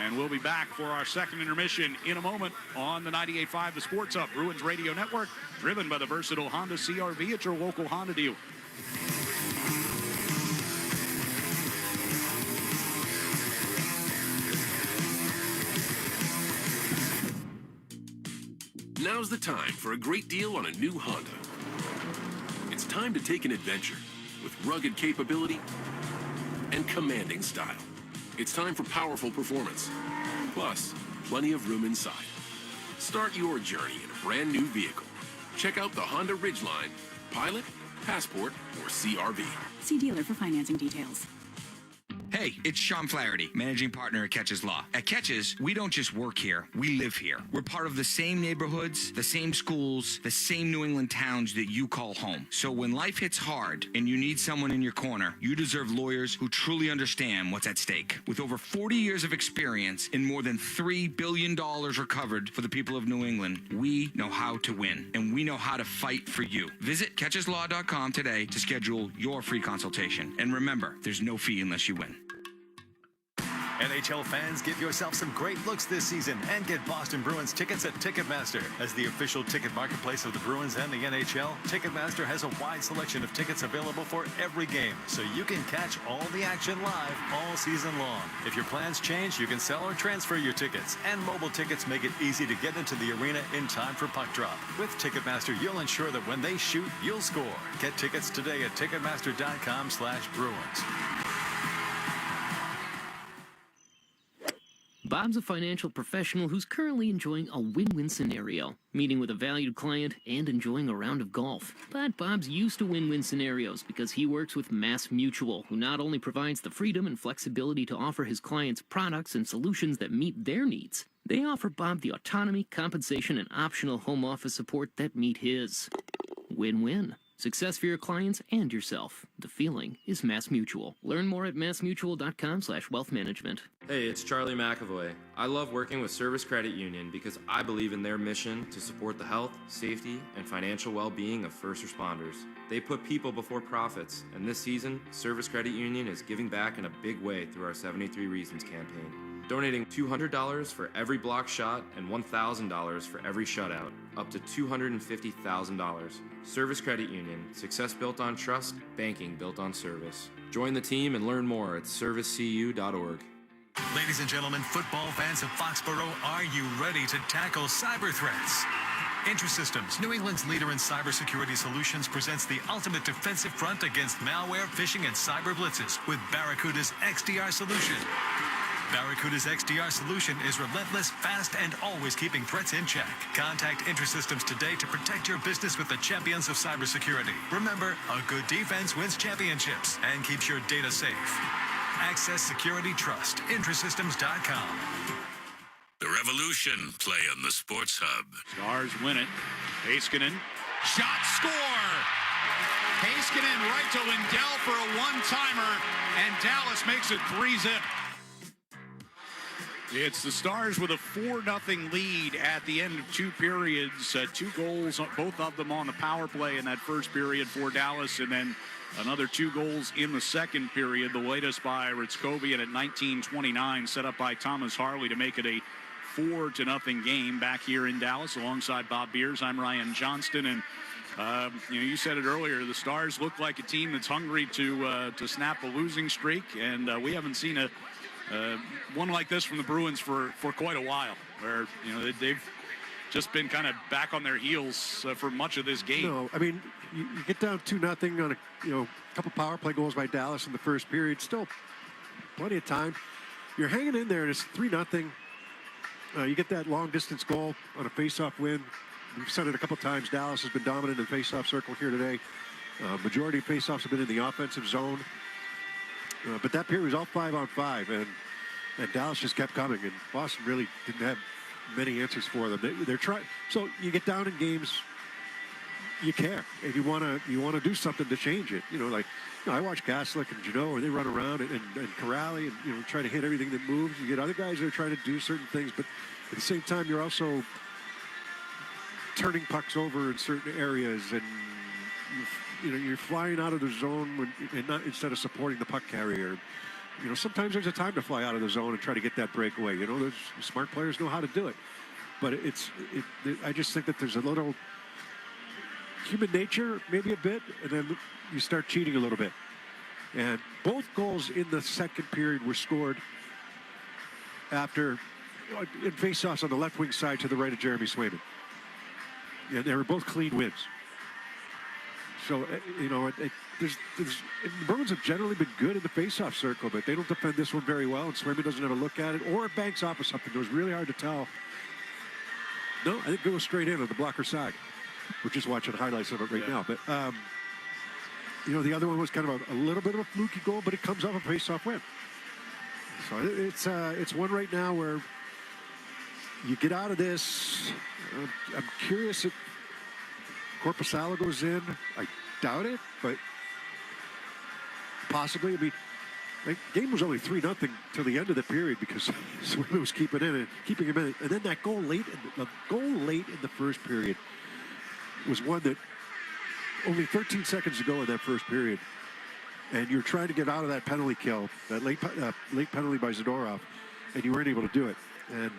And we'll be back for our second intermission in a moment on the 98.5 The Sports Hub Bruins Radio Network, driven by the versatile Honda CR-V at your local Honda dealer. Now's the time for a great deal on a new Honda. It's time to take an adventure with rugged capability and commanding style. It's time for powerful performance, plus plenty of room inside. Start your journey in a brand new vehicle. Check out the Honda Ridgeline, Pilot, Passport, or CR-V. See dealer for financing details. Hey, it's Sean Flaherty, managing partner at Catches Law. At Catches, we don't just work here, we live here. We're part of the same neighborhoods, the same schools, the same New England towns that you call home. So when life hits hard and you need someone in your corner, you deserve lawyers who truly understand what's at stake. With over 40 years of experience and more than $3 billion recovered for the people of New England, we know how to win, and we know how to fight for you. Visit catcheslaw.com today to schedule your free consultation. And remember, there's no fee unless you win. NHL fans, give yourself some great looks this season and get Boston Bruins tickets at Ticketmaster. As the official ticket marketplace of the Bruins and the NHL, Ticketmaster has a wide selection of tickets available for every game, so you can catch all the action live all season long. If your plans change, you can sell or transfer your tickets, and mobile tickets make it easy to get into the arena in time for puck drop. With Ticketmaster, you'll ensure that when they shoot, you'll score. Get tickets today at Ticketmaster.com/Bruins. Bob's a financial professional who's currently enjoying a win-win scenario, meeting with a valued client and enjoying a round of golf. But Bob's used to win-win scenarios because he works with Mass Mutual, who not only provides the freedom and flexibility to offer his clients products and solutions that meet their needs, they offer Bob the autonomy, compensation, and optional home office support that meet his. Win-win. Success for your clients and yourself. The feeling is Mass Mutual. Learn more at massmutual.com/wealthmanagement. Hey, it's Charlie McAvoy. I love working with Service Credit Union because I believe in their mission to support the health, safety, and financial well-being of first responders. They put people before profits, and this season, Service Credit Union is giving back in a big way through our 73 Reasons campaign. Donating $200 for every block shot and $1,000 for every shutout, up to $250,000. Service Credit Union, success built on trust, banking built on service. Join the team and learn more at servicecu.org. Ladies and gentlemen, football fans of Foxborough, are you ready to tackle cyber threats? IntraSystems, New England's leader in cybersecurity solutions, presents the ultimate defensive front against malware, phishing, and cyber blitzes with Barracuda's XDR solution. Barracuda's XDR solution is relentless, fast, and always keeping threats in check. Contact IntraSystems today to protect your business with the champions of cybersecurity. Remember, a good defense wins championships and keeps your data safe. Access Security Trust. IntraSystems.com. The Revolution play on the Sports Hub. Stars win it. Heiskanen. Shot, score! Heiskanen right to Lindell for a one-timer, and Dallas makes it 3-zip. It's the Stars with a 4-0 lead at the end of two periods. 2 goals, both of them on the power play in that first period for Dallas, and then another 2 goals in the second period. The latest by Ritskovian at 19:29, set up by Thomas Harley to make it a 4-0 game back here in Dallas. Alongside Bob Beers, I'm Ryan Johnston, and you said it earlier. The Stars look like a team that's hungry to snap a losing streak, and we haven't seen a one like this from the Bruins for quite a while, where they've just been kind of back on their heels for much of this game. No, I mean, you get down 2-0 on a couple power play goals by Dallas in the first period. Still plenty of time. You're hanging in there, and it's 3-0. You get that long distance goal on a face-off win. We've said it a couple times. Dallas has been dominant in the face-off circle here today. Majority of face-offs have been in the offensive zone. But that period was all 5-on-5, and Dallas just kept coming, and Boston really didn't have many answers for them. They're trying. So you get down in games, you care, and you want to do something to change it. I watch Gaslick and Janot, where they run around and Corrali and try to hit everything that moves. You get other guys that are trying to do certain things, but at the same time, you're also turning pucks over in certain areas, and you're flying out of the zone instead of supporting the puck carrier. Sometimes there's a time to fly out of the zone and try to get that breakaway. Those smart players know how to do it. But I just think that there's a little human nature, maybe a bit, and then you start cheating a little bit. And both goals in the second period were scored after in face-offs on the left wing side to the right of Jeremy Swayman. And they were both clean wins. So, the Bruins have generally been good in the face-off circle, but they don't defend this one very well, and Swayman doesn't have a look at it, or it banks off of something. It was really hard to tell. No, I think it goes straight in on the blocker side. We're just watching highlights of it right now. But, the other one was kind of a little bit of a fluky goal, but it comes off a face-off win. So it's one right now where you get out of this. I'm curious if Korpisalo goes in. I doubt it, but possibly. I mean, the game was only 3-0 till the end of the period because Swindler was keeping him in it. And then that goal late in the first period was one that only 13 seconds to go in that first period. And you're trying to get out of that penalty kill, that late penalty by Zadorov, and you weren't able to do it. And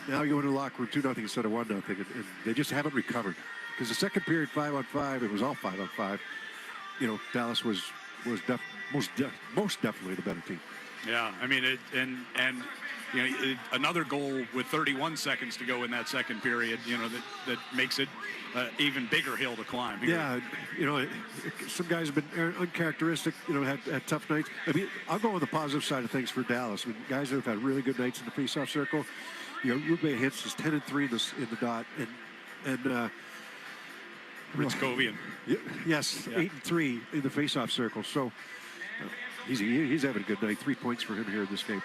now you go into the locker room 2-0 instead of 1-0, and they just haven't recovered. Because the second period, 5-on-5, it was all 5-on-5. You know, Dallas was most definitely the better team. Yeah, I mean, another goal with 31 seconds to go in that second period, that makes it even bigger hill to climb. Yeah, some guys have been uncharacteristic, had tough nights. I mean, I'll go on the positive side of things for Dallas. I mean, guys that have had really good nights in the faceoff circle. Rube Hintz is 10-3 in the dot, and Ritzkovian. Yes, 8-3 in the faceoff circle. So he's having a good night. 3 points for him here in this game.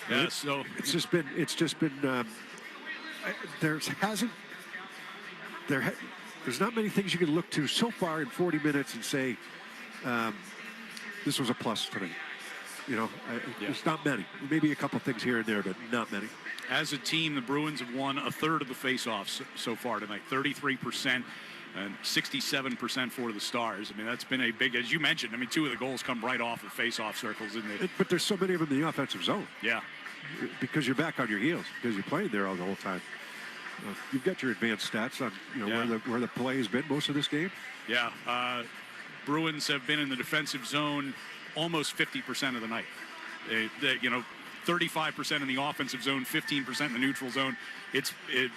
Yeah, so it's just been there's not many things you can look to so far in 40 minutes and say this was a plus tonight. There's not many. Maybe a couple things here and there, but not many. As a team, the Bruins have won a third of the faceoffs so far tonight, 33%. And 67% for the Stars. I mean, that's been a big, as you mentioned, 2 of the goals come right off of face-off circles. But there's so many of them in the offensive zone. Yeah. Because you're back on your heels, because you're playing there all the whole time. You've got your advanced stats on where the play has been most of this game. Yeah. Bruins have been in the defensive zone almost 50% of the night. 35% in the offensive zone, 15% in the neutral zone.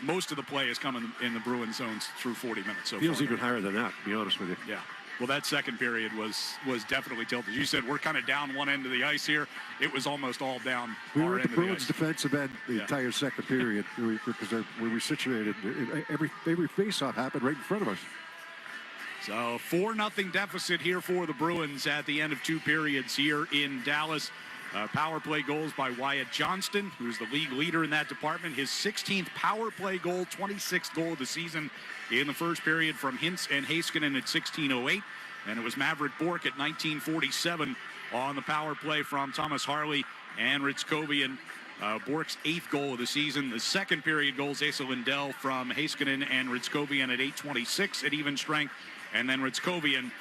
Most of the play has come in the Bruins zones through 40 minutes. So feels even higher than that, to be honest with you. Yeah. Well, that second period was definitely tilted. You said we're kind of down one end of the ice here. It was almost all down we our were at end the of the Bruins' ice. defensive end the entire second period because we were situated. Every face-off happened right in front of us. So 4-0 deficit here for the Bruins at the end of 2 periods here in Dallas. Power play goals by Wyatt Johnston, who's the league leader in that department. His 16th power play goal, 26th goal of the season in the first period from Hintz and Heiskanen at 16:08. And it was Maverick Bourque at 19:47 on the power play from Thomas Harley and Ritzkovian. Bourque's 8th goal of the season. The second period goals, Asa Lindell from Heiskanen and Ritzkovian at 8:26 at even strength. And then Ritzkovian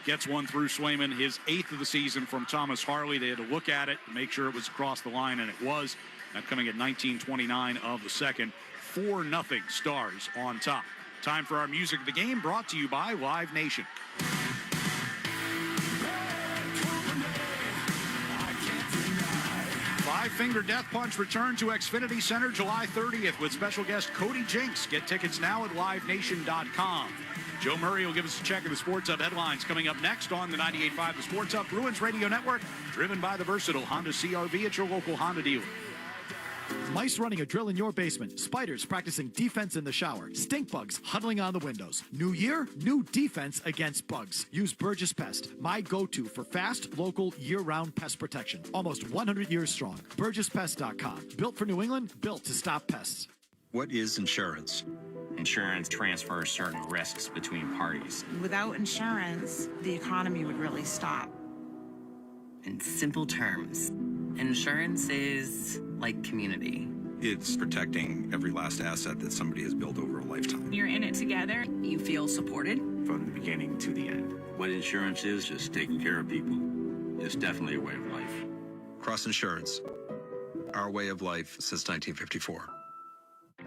gets one through Swayman, his 8th of the season from Thomas Harley. They had to look at it, make sure it was across the line, and it was. That coming at 19:29 of the second. 4-0 Stars on top. Time for our music of the game, brought to you by Live Nation. Five Finger Death Punch return to Xfinity Center July 30th with special guest Cody Jinks. Get tickets now at livenation.com. Joe Murray will give us a check of the Sports Hub headlines coming up next on the 98.5 The Sports Hub Bruins Radio Network, driven by the versatile Honda CR-V at your local Honda dealer. Mice running a drill in your basement. Spiders practicing defense in the shower. Stink bugs huddling on the windows. New year, new defense against bugs. Use Burgess Pest, my go-to for fast, local, year-round pest protection. Almost 100 years strong. BurgessPest.com. Built for New England, built to stop pests. What is insurance? Insurance transfers certain risks between parties. Without insurance, the economy would really stop. In simple terms, insurance is like community. It's protecting every last asset that somebody has built over a lifetime. You're in it together. You feel supported. From the beginning to the end. What insurance is just taking care of people. It's definitely a way of life. Cross Insurance. Our way of life since 1954.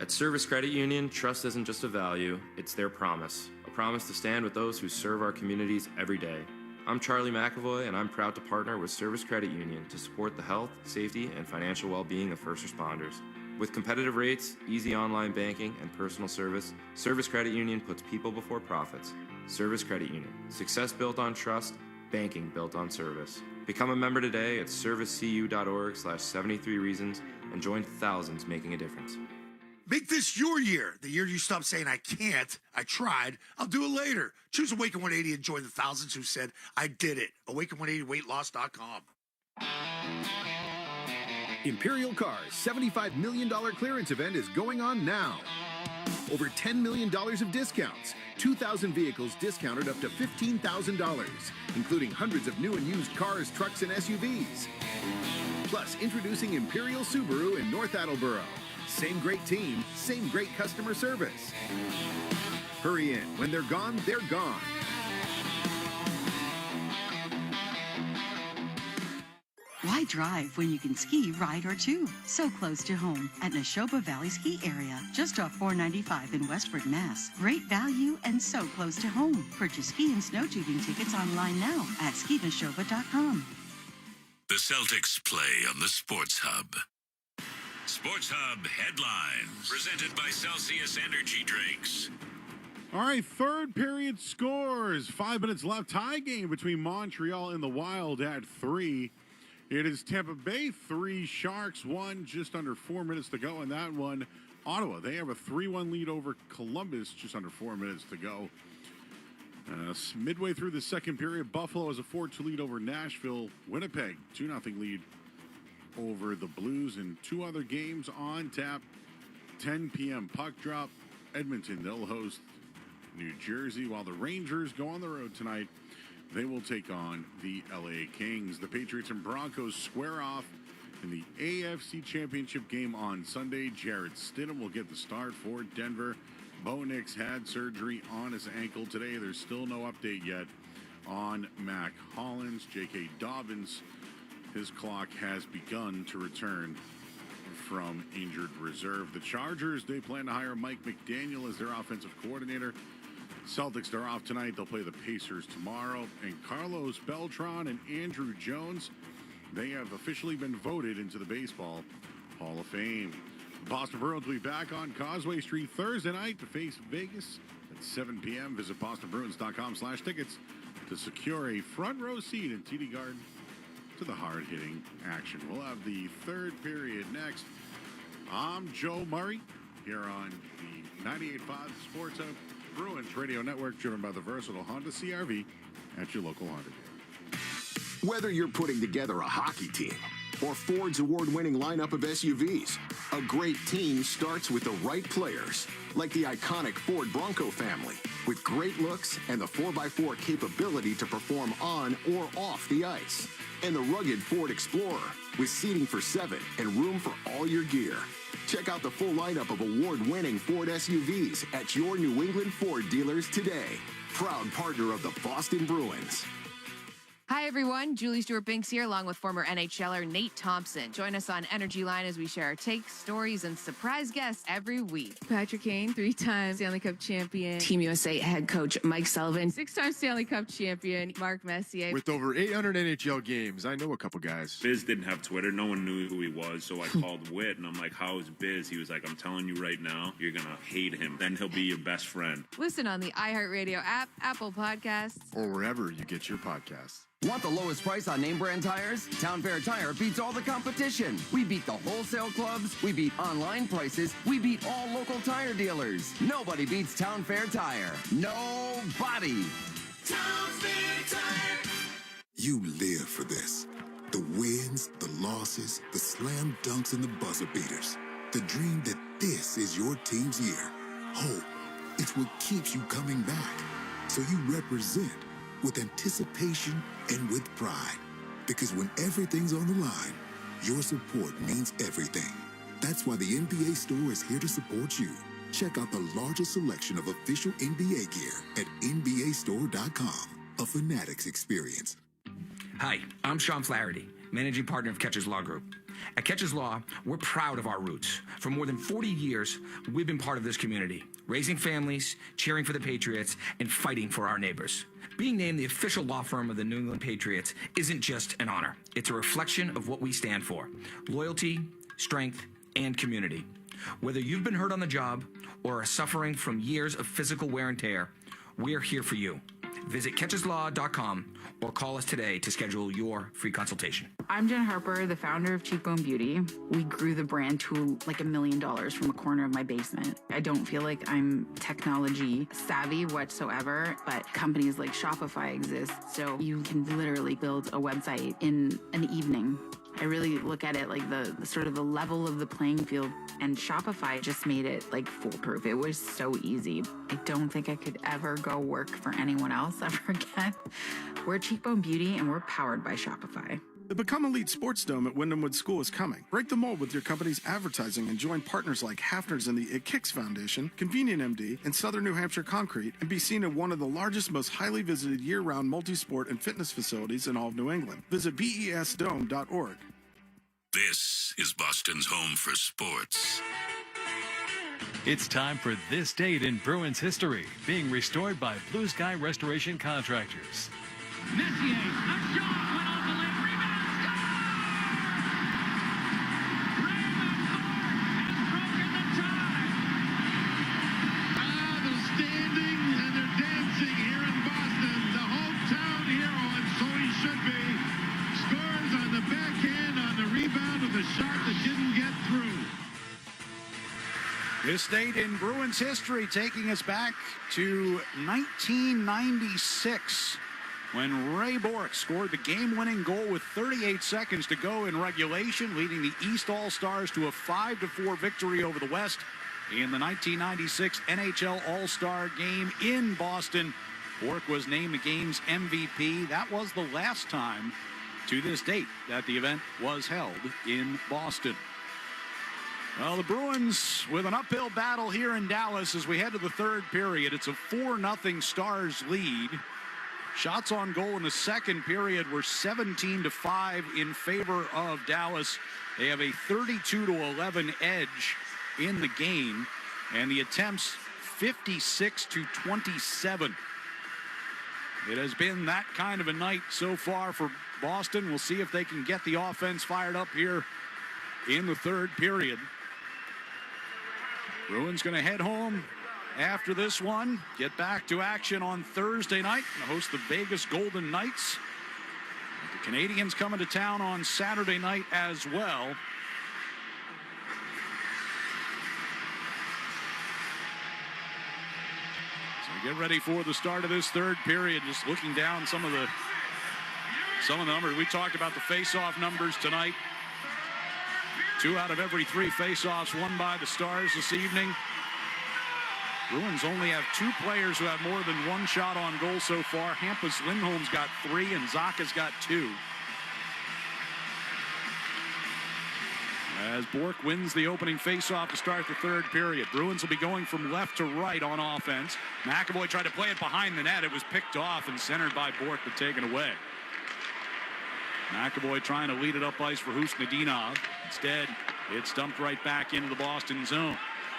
At Service Credit Union, trust isn't just a value, it's their promise. A promise to stand with those who serve our communities every day. I'm Charlie McAvoy, and I'm proud to partner with Service Credit Union to support the health, safety, and financial well-being of first responders. With competitive rates, easy online banking, and personal service, Service Credit Union puts people before profits. Service Credit Union. Success built on trust, banking built on service. Become a member today at servicecu.org/73reasons and join thousands making a difference. Make this your year. The year you stop saying, I can't, I tried, I'll do it later. Choose Awaken 180 and join the thousands who said, I did it. Awaken180weightloss.com. Imperial Car's $75 million clearance event is going on now. Over $10 million of discounts, 2,000 vehicles discounted up to $15,000, including hundreds of new and used cars, trucks, and SUVs. Plus, introducing Imperial Subaru in North Attleboro. Same great team, same great customer service. Hurry in. When they're gone, they're gone. Why drive when you can ski, ride, or tube? So close to home at Neshoba Valley Ski Area, just off 495 in Westford, Mass. Great value and so close to home. Purchase ski and snow tubing tickets online now at skineshoba.com. The Celtics play on the Sports Hub. Sports Hub headlines, presented by Celsius Energy Drinks. All right, third period scores. 5 minutes left. Tie game between Montreal and the Wild at 3. It is Tampa Bay 3, Sharks 1, just under 4 minutes to go. And that one, Ottawa, they have a 3-1 lead over Columbus, just under 4 minutes to go. Midway through the second period, Buffalo has a 4-2 lead over Nashville. Winnipeg, 2-0 lead over the Blues. And two other games on tap. 10 p.m. puck drop. Edmonton, they'll host New Jersey, while the Rangers go on the road tonight. They will take on the LA Kings. The Patriots and Broncos square off in the AFC Championship game on Sunday. Jared Stidham will get the start for Denver. Bo Nix had surgery on his ankle today. There's still no update yet on Mac Hollins. J.K. Dobbins, his clock has begun to return from injured reserve. The Chargers, they plan to hire Mike McDaniel as their offensive coordinator. Celtics, they're off tonight. They'll play the Pacers tomorrow. And Carlos Beltran and Andrew Jones, they have officially been voted into the Baseball Hall of Fame. The Boston Bruins will be back on Causeway Street Thursday night to face Vegas at 7 p.m. Visit bostonbruins.com/tickets to secure a front row seat in TD Garden to the hard-hitting action. We'll have the third period next. I'm Joe Murray here on the 98.5 Sports Hub Bruins Radio Network, driven by the versatile Honda CR-V at your local Honda dealer. Whether you're putting together a hockey team or Ford's award-winning lineup of SUVs, a great team starts with the right players, like the iconic Ford Bronco family, with great looks and the 4x4 capability to perform on or off the ice, and the rugged Ford Explorer with seating for 7 and room for all your gear. Check out the full lineup of award-winning Ford SUVs at your New England Ford dealers today. Proud partner of the Boston Bruins. Hi, everyone. Julie Stewart-Binks here, along with former NHLer Nate Thompson. Join us on Energy Line as we share our takes, stories, and surprise guests every week. Patrick Kane, 3-time Stanley Cup champion. Team USA head coach Mike Sullivan. 6-time Stanley Cup champion Mark Messier. With over 800 NHL games, I know a couple guys. Biz didn't have Twitter. No one knew who he was, so I called Whit, and I'm like, how is Biz? He was like, I'm telling you right now, you're going to hate him. Then he'll be your best friend. Listen on the iHeartRadio app, Apple Podcasts, or wherever you get your podcasts. Want the lowest price on name brand tires? Town Fair Tire beats all the competition. We beat the wholesale clubs. We beat online prices. We beat all local tire dealers. Nobody beats Town Fair Tire. Nobody. Town Fair Tire. You live for this. The wins, the losses, the slam dunks, and the buzzer beaters. The dream that this is your team's year. Hope. It's what keeps you coming back. So you represent with anticipation and with pride. Because when everything's on the line, your support means everything. That's why the NBA store is here to support you. Check out the largest selection of official NBA gear at NBAstore.com. A Fanatics experience. Hi, I'm Sean Flaherty, managing partner of Catcher's Law Group. At Catcher's Law, we're proud of our roots. For more than 40 years, we've been part of this community, raising families, cheering for the Patriots, and fighting for our neighbors. Being named the official law firm of the New England Patriots isn't just an honor. It's a reflection of what we stand for: loyalty, strength, and community. Whether you've been hurt on the job or are suffering from years of physical wear and tear, we're here for you. Visit catcheslaw.com or call us today to schedule your free consultation. I'm Jen Harper, the founder of Cheekbone Beauty. We grew the brand to like $1 million from a corner of my basement. I don't feel like I'm technology savvy whatsoever, but companies like Shopify exist, so you can literally build a website in an evening. I really look at it like the sort of the level of the playing field, and Shopify just made it like foolproof. It was so easy. I don't think I could ever go work for anyone else ever again. We're Cheekbone Beauty, and we're powered by Shopify. The Become Elite Sports Dome at Wyndham Woods School is coming. Break the mold with your company's advertising and join partners like Hafner's and the It Kicks Foundation, Convenient MD, and Southern New Hampshire Concrete, and be seen at one of the largest, most highly visited year-round multi-sport and fitness facilities in all of New England. Visit besdome.org. This is Boston's home for sports. It's time for This Date in Bruins History, being restored by Blue Sky Restoration Contractors. Messier, a shot went off the left rebound, score! Raymond Bourque has broken the tie. They're standing and they're dancing here in Boston. The hometown hero, and so he should be. Scores on the backhand on the rebound with a shot that didn't get through. This date in Bruins history taking us back to 1996 when Ray Bourque scored the game-winning goal with 38 seconds to go in regulation, leading the East All-Stars to a 5-4 victory over the West in the 1996 NHL All-Star Game in Boston. Bourque was named the game's MVP. That was the last time to this date that the event was held in Boston. Well, the Bruins with an uphill battle here in Dallas as we head to the third period. It's a 4-0 Stars lead. Shots on goal in the second period were 17-5 in favor of Dallas. They have a 32-11 edge in the game, and the attempts 56-27. It has been that kind of a night so far for Boston. We'll see if they can get the offense fired up here in the third period. Bruins going to head home after this one, get back to action on Thursday night and host the Vegas Golden Knights. The Canadians coming to town on Saturday night as well. So get ready for the start of this third period. Just looking down some of the numbers. We talked about the face-off numbers tonight. 2 out of every 3 face-offs won by the Stars this evening. Bruins only have 2 players who have more than 1 shot on goal so far. Hampus Lindholm's got 3 and Zacha's got 2. As Bourque wins the opening faceoff to start the third period. Bruins will be going from left to right on offense. McAvoy tried to play it behind the net. It was picked off and centered by Bourque but taken away. McAvoy trying to lead it up ice for Husnudinov. Instead, it's dumped right back into the Boston zone.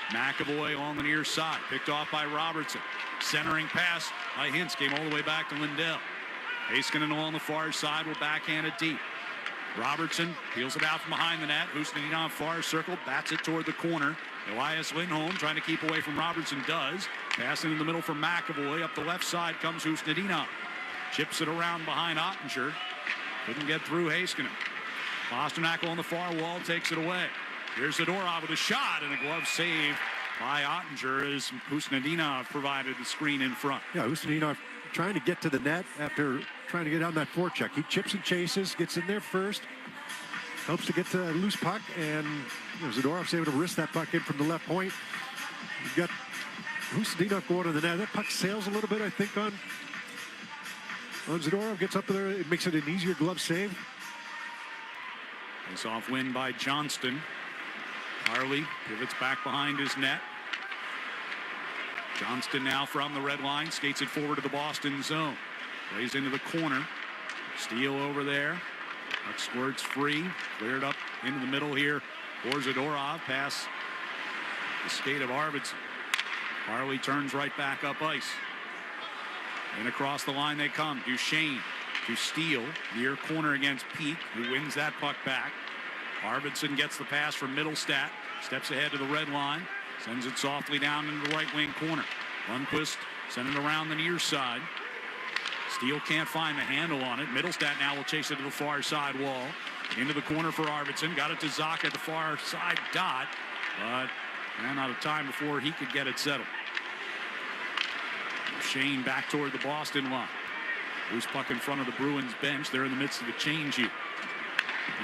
McAvoy on the near side, picked off by Robertson. Centering pass by Hintz, came all the way back to Lindell. Heiskanen on the far side will backhand it deep. Robertson peels it out from behind the net. Husnudinov far circle, bats it toward the corner. Elias Lindholm trying to keep away from Robertson, does. Passing in the middle from McAvoy. Up the left side comes Husnudinov. Chips it around behind Ottinger. Couldn't get through Heiskanen. Pasternak on the far wall takes it away. Here's Zadorov with a shot and a glove save by Ottinger as Husnudinov provided the screen in front. Yeah, Husnudinov trying to get to the net after trying to get on that forecheck. He chips and chases, gets in there first, helps to get to a loose puck, and Zadorov's able to wrist that puck in from the left point. You've got Husnudinov going to the net. That puck sails a little bit, I think, on Zadorov. Gets up there. It makes it an easier glove save. Face off win by Johnston. Harley pivots back behind his net. Johnston now from the red line, skates it forward to the Boston zone. Plays into the corner. Steal over there. Puck squirts free. Cleared up into the middle here for Zadorov. Pass the skate of Arvidsson. Harley turns right back up ice. And across the line they come. Duchesne to Steele. Near corner against Peak, who wins that puck back. Arvidsson gets the pass from Middlestat. Steps ahead to the red line. Sends it softly down into the right wing corner. Lundqvist sent it around the near side. Steele can't find the handle on it. Middlestat now will chase it to the far side wall. Into the corner for Arvidsson. Got it to Zacha at the far side dot. But ran out of time before he could get it settled. Shane back toward the Boston line. Loose puck in front of the Bruins bench. They're in the midst of the change here.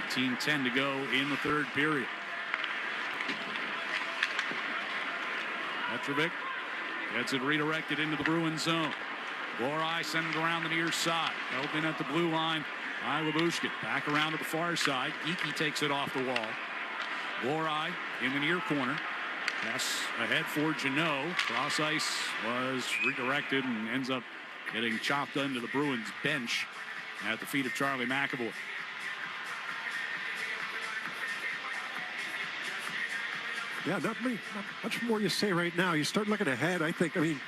18:10 to go in the third period. Petrovic gets it redirected into the Bruins zone. Vorai sent it around the near side. Held in at the blue line by Labushkin. Back around to the far side. Geekie takes it off the wall. Vorai in the near corner. Pass ahead for Janot. Cross ice was redirected and ends up getting chopped under the Bruins bench at the feet of Charlie McAvoy. Yeah, not much more you say right now. You start looking ahead. I mean,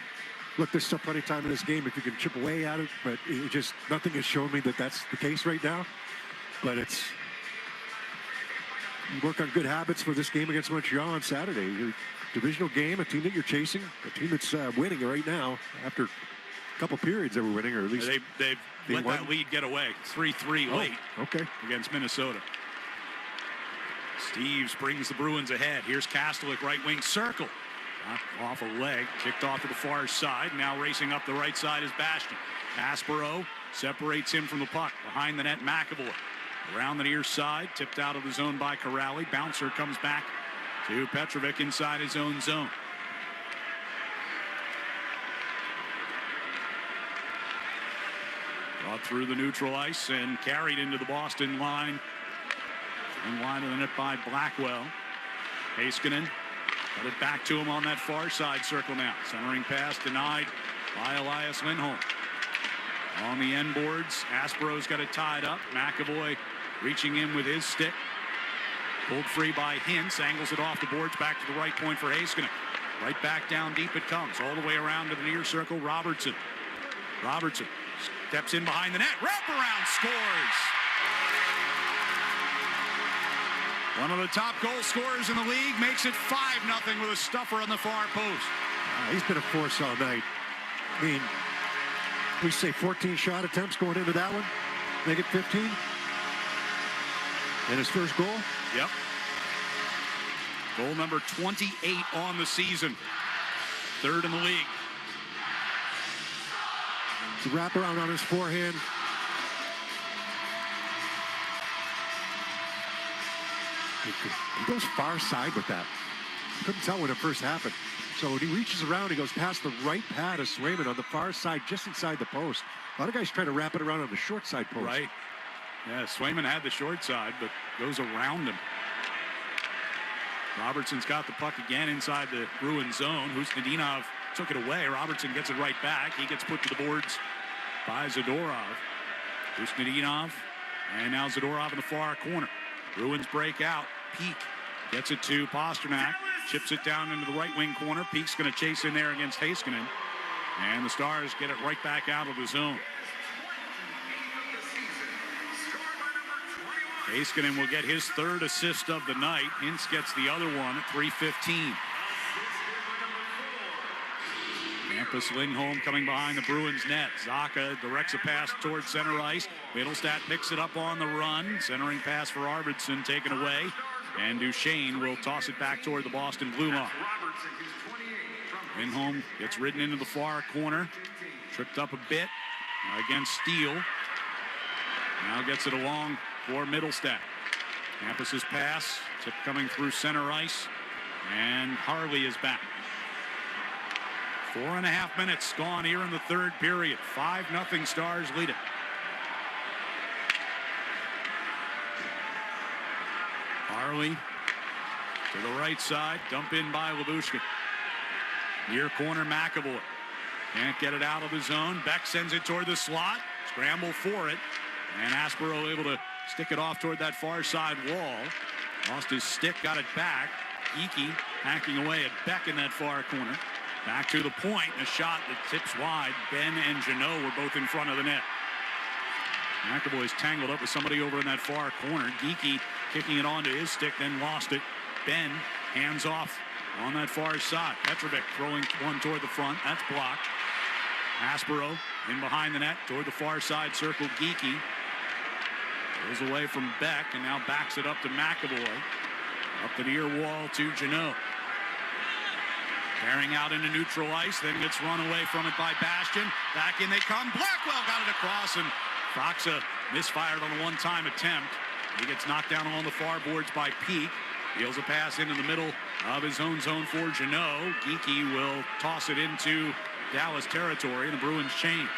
look, there's still plenty of time in this game if you can chip away at it, but it just nothing has shown me that that's the case right now. But you work on good habits for this game against Montreal on Saturday. Your divisional game, a team that you're chasing, a team that's winning right now after a couple periods they were winning, or at least they've let that lead get away. 3-3 late. Okay. Against Minnesota. Steves brings the Bruins ahead. Here's Kastelik, right wing circle. Off a leg, kicked off to the far side. Now racing up the right side is Bastian. Aspero separates him from the puck. Behind the net, McAvoy. Around the near side, tipped out of the zone by Corrali. Bouncer comes back to Petrovic inside his own zone. Brought through the neutral ice and carried into the Boston line. In line of the net by Blackwell. Heiskanen got it back to him on that far side circle now. Centering pass denied by Elias Lindholm. On the end boards, Aspero's got it tied up. McAvoy reaching in with his stick. Pulled free by Hintz. Angles it off the boards back to the right point for Heiskanen. Right back down deep it comes. All the way around to the near circle. Robertson steps in behind the net. Wraparound scores. One of the top goal scorers in the league makes it 5-0 with a stuffer on the far post. He's been a force all night. I mean, we say 14 shot attempts going into that one. Make it 15. And his first goal? Yep. Goal number 28 on the season. Third in the league. It's a wraparound on his forehand. He goes far side with that. Couldn't tell when it first happened. So when he reaches around, he goes past the right pad of Swayman on the far side, just inside the post. A lot of guys try to wrap it around on the short side post. Right. Yeah, Swayman had the short side, but goes around him. Robertson's got the puck again inside the Bruins zone. Husnudinov took it away. Robertson gets it right back. He gets put to the boards by Zadorov. Husnudinov, and now Zadorov in the far corner. Bruins break out. Peak gets it to Pasternak. Chips it down into the right wing corner. Peak's going to chase in there against Heiskanen. And the Stars get it right back out of the zone. Heiskanen will get his third assist of the night. Hintz gets the other one at 3:15. Campus Lindholm coming behind the Bruins net. Zaka directs a pass towards center ice. Middlestat picks it up on the run. Centering pass for Arvidsson taken away. And Duchesne will toss it back toward the Boston blue line. Lindholm gets ridden into the far corner. Tripped up a bit against Steele. Now gets it along for Middlestat. Campus's pass. Tip coming through center ice. And Harley is back. 4.5 minutes gone here in the third period. 5-0 Stars lead it. Harley to the right side. Dump in by Labushkin. Near corner McAvoy. Can't get it out of the zone. Beck sends it toward the slot. Scramble for it. And Aspero able to stick it off toward that far side wall. Lost his stick, got it back. Geekie hacking away at Beck in that far corner. Back to the point, a shot that tips wide. Ben and Janot were both in front of the net. McAvoy's tangled up with somebody over in that far corner. Geekie kicking it onto his stick, then lost it. Ben hands off on that far side. Petrovic throwing one toward the front. That's blocked. Aspero in behind the net toward the far side circle. Geekie goes away from Beck and now backs it up to McAvoy. Up the near wall to Janot. Carrying out into neutral ice, then gets run away from it by Bastian. Back in they come. Blackwell got it across, and Foxa misfired on a one-time attempt. He gets knocked down on the far boards by Peak. Deals a pass into the middle of his own zone for Janot. Geekie will toss it into Dallas territory, and the Bruins change.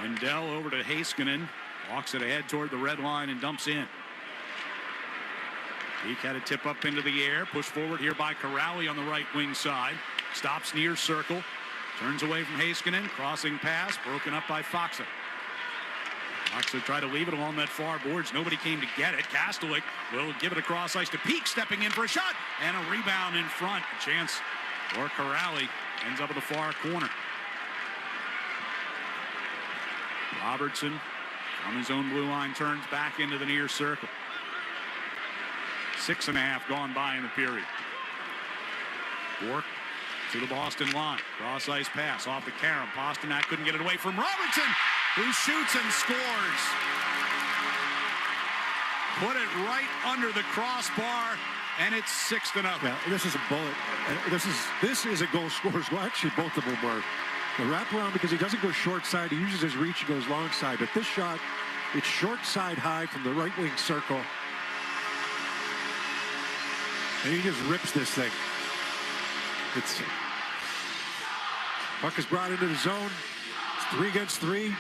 Wendell over to Heiskanen. Walks it ahead toward the red line and dumps in. Peak had a tip up into the air. Pushed forward here by Corrali on the right wing side. Stops near circle. Turns away from Heiskanen. Crossing pass. Broken up by Foxa. Foxa tried to leave it along that far boards. Nobody came to get it. Kastelik will give it across ice to Peak. Stepping in for a shot. And a rebound in front. A chance for Corrali. Ends up at the far corner. Robertson on his own blue line turns back into the near circle. 6.5 gone by in the period. Bork to the Boston line. Cross ice pass off the Karam. Pasternak couldn't get it away from Robertson, who shoots and scores. Put it right under the crossbar, and it's 6-0. Yeah, this is a bullet. This is a goal scorer's goal. Actually, both of them were. The wraparound, because he doesn't go short side, he uses his reach and goes long side. But this shot, it's short side high from the right wing circle. And he just rips this thing. Puck is brought into the zone. It's 3 against 3.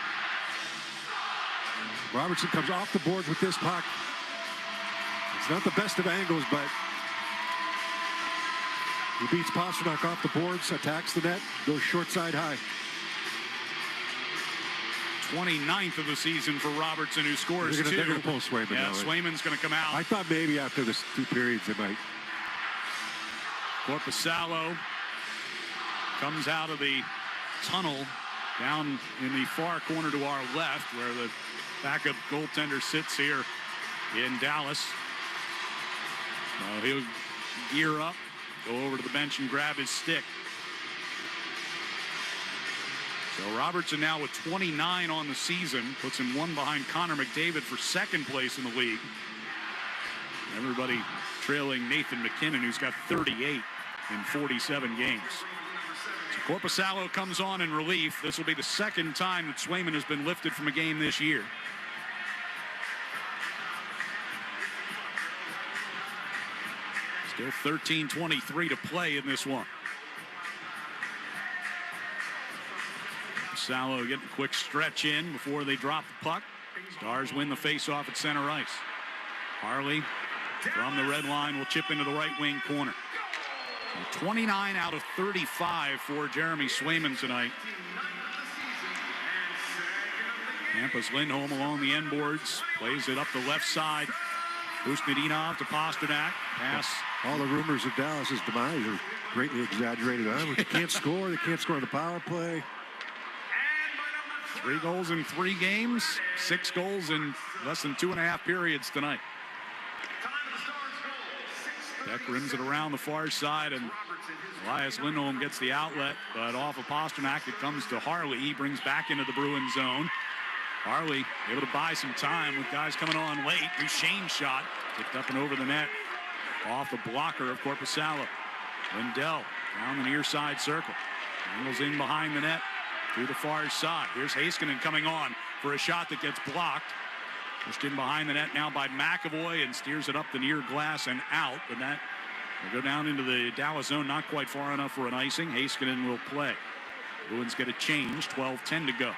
Robertson comes off the boards with this puck. It's not the best of angles, but he beats Pasternak off the boards, attacks the net, goes short side high. 29th of the season for Robertson, who scores two. They're going to pull Swayman Yeah, now. Swayman's going to come out. I thought maybe after this 2 periods they might. Korpisalo comes out of the tunnel down in the far corner to our left, where the backup goaltender sits here in Dallas. He'll gear up, go over to the bench and grab his stick. So Robertson now with 29 on the season, puts him 1 behind Connor McDavid for 2nd place in the league. Everybody trailing Nathan McKinnon, who's got 38 in 47 games. So Korpisalo comes on in relief. This will be the 2nd time that Swayman has been lifted from a game this year. Still 13:23 to play in this one. Korpisalo getting a quick stretch in before they drop the puck. Stars win the faceoff at center ice. Harley from the red line will chip into the right wing corner. So 29 out of 35 for Jeremy Swayman tonight. Hampus Lindholm along the end boards, plays it up the left side. Busnadinov to Pasternak. Pass. All the rumors of Dallas's demise are greatly exaggerated. They can't score. They can't score on the power play. 3 goals in 3 games. 6 goals in less than 2.5 periods tonight. Beck rims it around the far side, and Elias Lindholm gets the outlet, but off of Pasternak it comes to Harley. He brings back into the Bruins zone. Harley able to buy some time with guys coming on late. Duchesne's shot picked up and over the net off the blocker of Korpisalo. Lindell down the near side circle. Angles in behind the net to the far side. Here's Heiskanen coming on for a shot that gets blocked. Pushed in behind the net now by McAvoy and steers it up the near glass and out. But that will go down into the Dallas zone, not quite far enough for an icing. Heiskanen will play. Bruins get a change, 12:10 to go.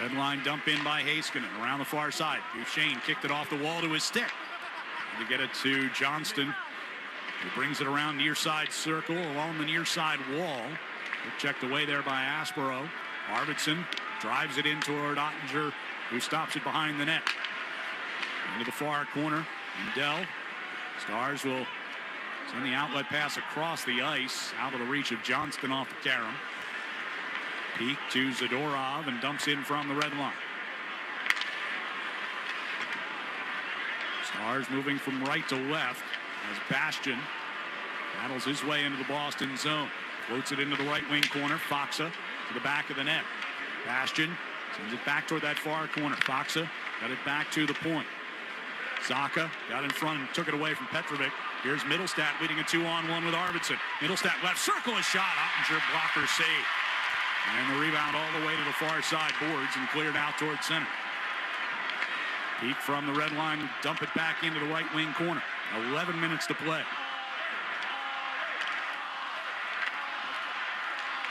Red line dump in by Heiskanen around the far side. Duchesne kicked it off the wall to his stick. To get it to Johnston. He brings it around near side circle along the near side wall. Checked away there by Aspero. Arvidsson drives it in toward Ottinger, who stops it behind the net. Into the far corner. Dell. Stars will send the outlet pass across the ice, out of the reach of Johnston off the Karam. Peak to Zadorov and dumps in from the red line. Stars moving from right to left as Bastian battles his way into the Boston zone. Floats it into the right wing corner. Foxa to the back of the net. Bastian sends it back toward that far corner. Foxa got it back to the point. Zaka got in front and took it away from Petrovic. Here's Middlestat leading a 2-on-1 with Arvidsson. Middlestat left circle, a shot. Ottinger blocker save. And the rebound all the way to the far side boards and cleared out towards center. Peek from the red line, dump it back into the right wing corner. 11 minutes to play.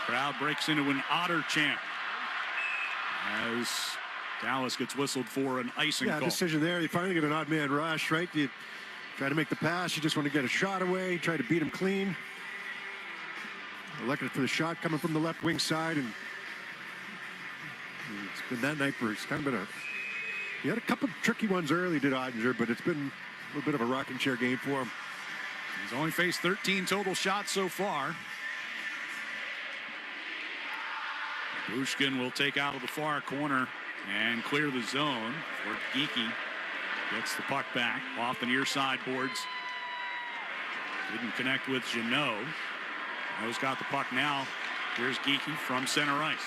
Crowd breaks into an Otter chant as Dallas gets whistled for an icing call. Decision there. You finally get an odd man rush, right? You try to make the pass. You just want to get a shot away. Try to beat him clean. Looking for the shot coming from the left wing side, and it's been that night for it's kind of been he had a couple of tricky ones early, did Ottinger, but it's been a little bit of a rocking chair game for him. He's only faced 13 total shots so far. Bushkin will take out of the far corner and clear the zone for Geeky. Gets the puck back off the near side boards. Didn't connect with Jeannot. Joe's got the puck now. Here's Geeky from center ice.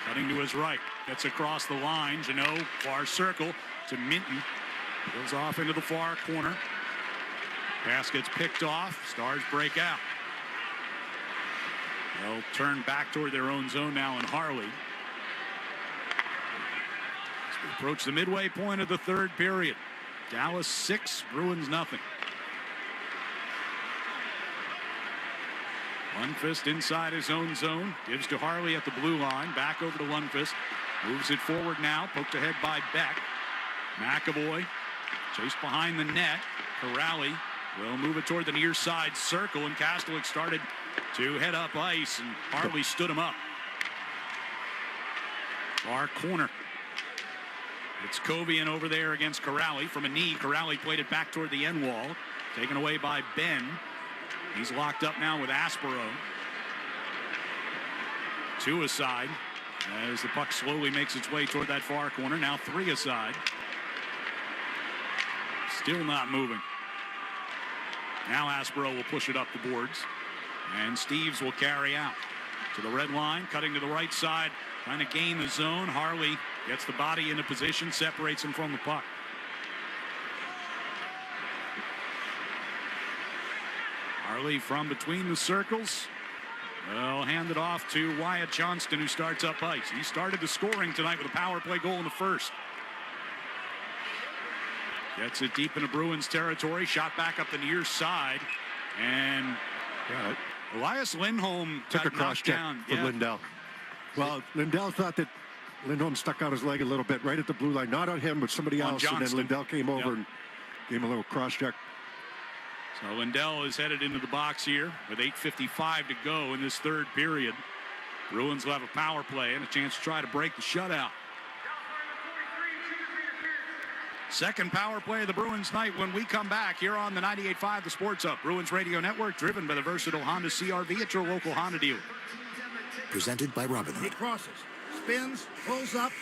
Cutting to his right. Gets across the line. Jeannot, far circle to Minton. Goes off into the far corner. Pass gets picked off. Stars break out. They'll turn back toward their own zone now in Harley. As we approach the midway point of the third period. Dallas 6, Bruins nothing. Lundqvist inside his own zone. Gives to Harley at the blue line. Back over to Lundqvist. Moves it forward now. Poked ahead by Beck. McAvoy chased behind the net. Corrali will move it toward the near side circle. And Kastelik started to head up ice. And Harley stood him up. Far corner. It's Kovian over there against Corrali from a knee. Corrali played it back toward the end wall. Taken away by Ben. He's locked up now with Aspero. 2 aside as the puck slowly makes its way toward that far corner. Now 3 aside. Still not moving. Now Aspero will push it up the boards. And Steves will carry out to the red line, cutting to the right side, trying to gain the zone. Harley gets the body into position, separates him from the puck. Harley from between the circles. Well, hand it off to Wyatt Johnston, who starts up ice. He started the scoring tonight with a power play goal in the first. Gets it deep into Bruins territory. Shot back up the near side. And Elias Lindholm took a cross check down for Lindell. Well, Lindell thought that Lindholm stuck out his leg a little bit right at the blue line. Not on him, but somebody else. Johnston. And then Lindell came over and gave him a little cross check. So Lindell is headed into the box here with 8:55 to go in this third period. Bruins will have a power play and a chance to try to break the shutout. Second power play of the Bruins night when we come back here on the 98.5 The Sports Hub. Bruins Radio Network, driven by the versatile Honda CR-V at your local Honda dealer. Presented by Robinhood. He crosses, spins, pulls up.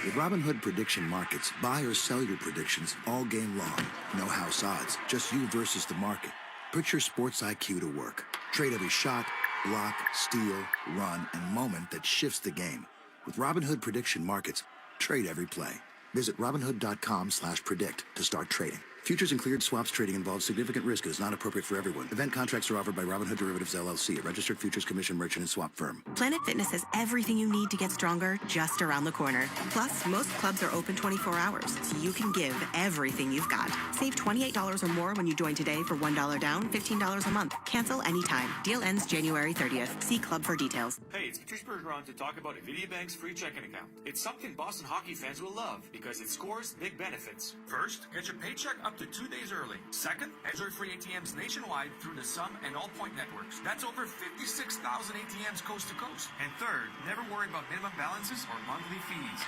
With Robinhood prediction markets, buy or sell your predictions all game long. No house odds, just you versus the market. Put your sports IQ to work. Trade every shot, block, steal, run, and moment that shifts the game. With Robinhood prediction markets, trade every play. Visit Robinhood.com/predict to start trading. Futures and cleared swaps trading involves significant risk and is not appropriate for everyone. Event contracts are offered by Robinhood Derivatives LLC, a registered futures commission merchant and swap firm. Planet Fitness has everything you need to get stronger just around the corner. Plus, most clubs are open 24 hours, so you can give everything you've got. Save $28 or more when you join today for $1 down, $15 a month. Cancel anytime. Deal ends January 30th. See club for details. Hey, it's Patrice Bergeron to talk about Bank's free checking account. It's something Boston hockey fans will love because it scores big benefits. First, get your paycheck up to 2 days early. Second, enjoy free ATMs nationwide through the Sum and All Point networks. That's over 56,000 ATMs coast to coast. And third, never worry about minimum balances or monthly fees.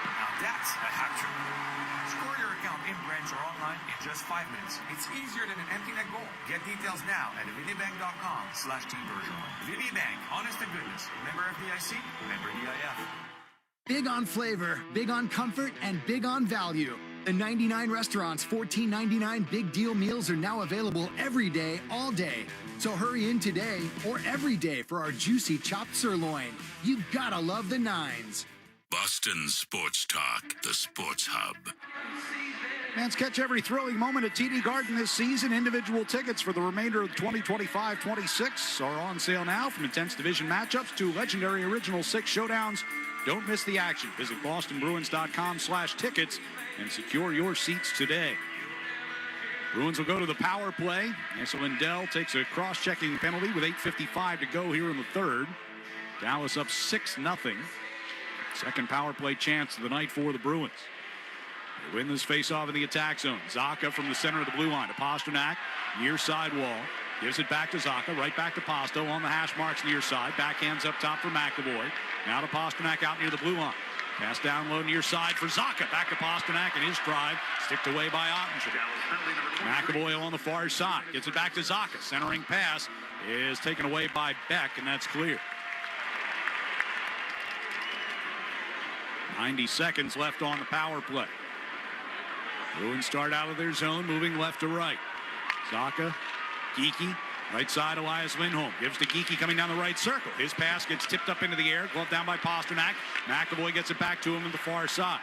Now that's a hat trick. Score your account in branch or online in just 5 minutes. It's easier than an empty net goal. Get details now at ViniBank.com/Team Bergeron. ViniBank, honest to goodness. Member FDIC, member DIF. Big on flavor, big on comfort, and big on value. The 99 Restaurant's $14.99 Big Deal meals are now available every day, all day. So hurry in today or every day for our juicy chopped sirloin. You gotta love the nines. Boston Sports Talk, the Sports Hub. Fans catch every thrilling moment at TD Garden this season. Individual tickets for the remainder of the 2025-26 are on sale now, from intense division matchups to legendary Original Six showdowns. Don't miss the action. Visit bostonbruins.com/tickets and secure your seats today. Bruins will go to the power play. Asa Lindell takes a cross-checking penalty with 8:55 to go here in the third. Dallas up 6-0. Second power play chance of the night for the Bruins. They win this face-off in the attack zone. Zaka from the center of the blue line to Pastrnak, near side wall. Gives it back to Zaka, right back to Pasto on the hash marks near side. Backhands up top for McAvoy. Now to Pastrnak out near the blue line. Pass down low near side for Zaka. Back to Pastrnak and his drive. Sticked away by Ottinger. McAvoy on the far side. Gets it back to Zaka. Centering pass is taken away by Beck, and that's clear. 90 seconds left on the power play. Bruins start out of their zone, moving left to right. Zaka, Geekie, right side, Elias Lindholm. Gives to Geekie coming down the right circle. His pass gets tipped up into the air, glove down by Pastrnak. McAvoy gets it back to him on the far side.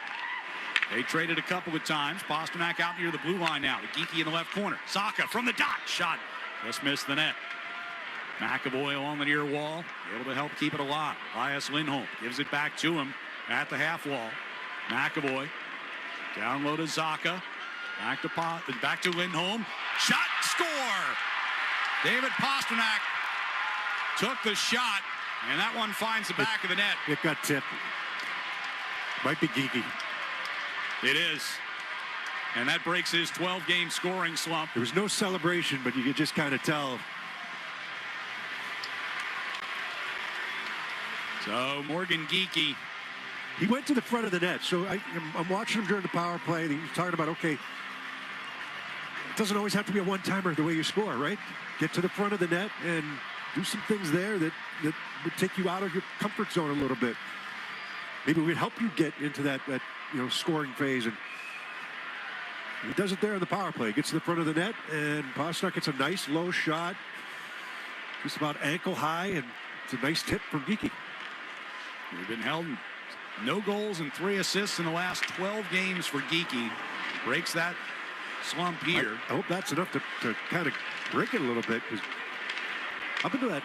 They traded a couple of times. Pastrnak out near the blue line now to Geekie in the left corner. Zaka from the dot. Shot just missed the net. McAvoy on the near wall, able to help keep it alive. Elias Lindholm gives it back to him at the half wall. McAvoy down low to Zaka. Back to Lindholm. Shot, score! David Pastrnak took the shot, and that one finds the back of the net. It got tipped. Might be Geekie. It is. And that breaks his 12-game scoring slump. There was no celebration, but you could just kind of tell. So Morgan Geekie. He went to the front of the net. So I'm watching him during the power play. He's talking about, okay, it doesn't always have to be a one-timer the way you score, right? Get to the front of the net and do some things there that would take you out of your comfort zone a little bit. Maybe we'd help you get into that scoring phase. And he does it there on the power play. Gets to the front of the net, and Pastrnak gets a nice low shot, just about ankle high, and it's a nice tip from Geekie. We've been held no goals and 3 assists in the last 12 games for Geekie. Breaks that slump here. I hope that's enough to kind of break it a little bit, because up until that,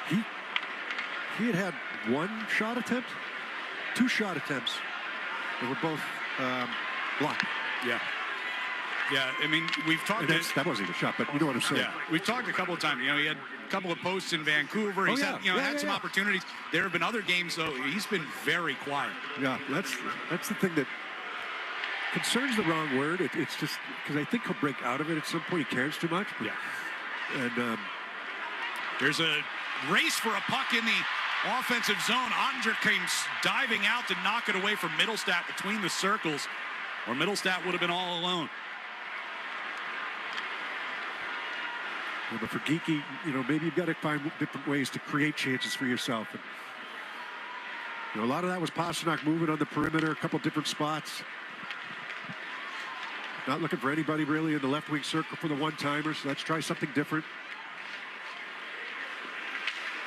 he had 1 shot attempt, 2 shot attempts that were both blocked. Yeah. Yeah, I mean, we've talked. That wasn't even a shot, but you know what I'm saying. Yeah, we've talked a couple of times. He had a couple of posts in Vancouver. He's had some opportunities. There have been other games, though. He's been very quiet. Yeah, that's the thing that concerns the wrong word. It's just because I think he'll break out of it at some point. He cares too much. Yeah. And there's a race for a puck in the offensive zone. Ottinger came diving out to knock it away from Middlestat between the circles, or Middlestat would have been all alone. Yeah, but for Geekie, maybe you've got to find different ways to create chances for yourself. And, a lot of that was Pastrnak moving on the perimeter, a couple different spots. Not looking for anybody really in the left wing circle for the one-timers. So let's try something different.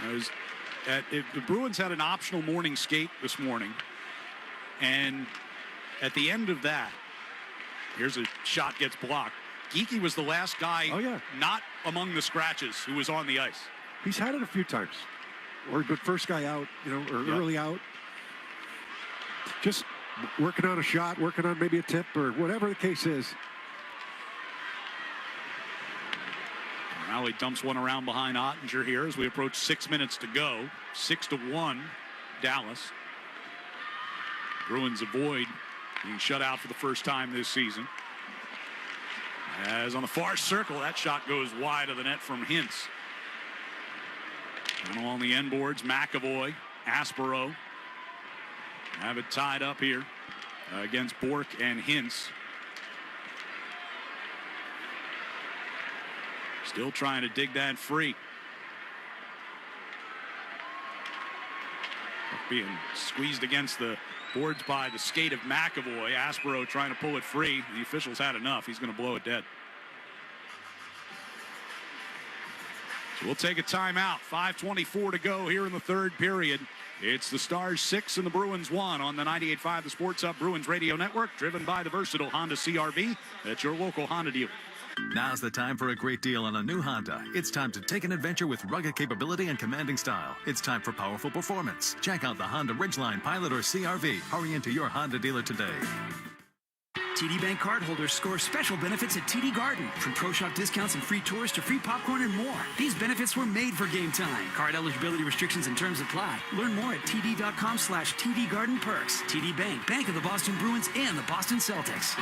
The Bruins had an optional morning skate this morning. And at the end of that, here's a shot gets blocked. Geekie was the last guy not among the scratches who was on the ice. He's had it a few times. Or the first guy out, or early out. Just working on a shot, working on maybe a tip, or whatever the case is. Now he dumps one around behind Ottinger here as we approach 6 minutes to go. 6-1, Dallas. Bruins avoid being shut out for the first time this season. As on the far circle, that shot goes wide of the net from Hintz. And along the end boards, McAvoy, Aspero have it tied up here against Bork and Hintz. Still trying to dig that free. Being squeezed against the boards by the skate of McAvoy. Aspero trying to pull it free. The officials had enough. He's going to blow it dead. We'll take a timeout. 5:24 to go here in the third period. It's the Stars 6 and the Bruins 1 on the 98.5 The Sports Hub Bruins Radio Network, driven by the versatile Honda CR-V at your local Honda dealer. Now's the time for a great deal on a new Honda. It's time to take an adventure with rugged capability and commanding style. It's time for powerful performance. Check out the Honda Ridgeline Pilot or CR-V. Hurry into your Honda dealer today. TD Bank cardholders score special benefits at TD Garden, from Pro Shop discounts and free tours to free popcorn and more. These benefits were made for game time. Card eligibility restrictions and terms apply. Learn more at td.com/TD Garden Perks. TD Bank, Bank of the Boston Bruins and the Boston Celtics.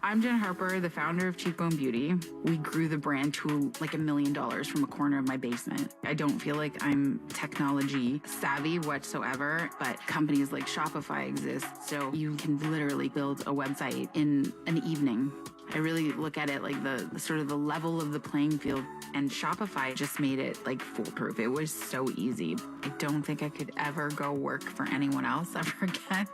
I'm Jen Harper, the founder of Cheekbone Beauty. We grew the brand to like $1 million from a corner of my basement. I don't feel like I'm technology savvy whatsoever, but companies like Shopify exist, so you can literally build a website in an evening. I really look at it like the sort of the level of the playing field, and Shopify just made it like foolproof. It was so easy. I don't think I could ever go work for anyone else ever again.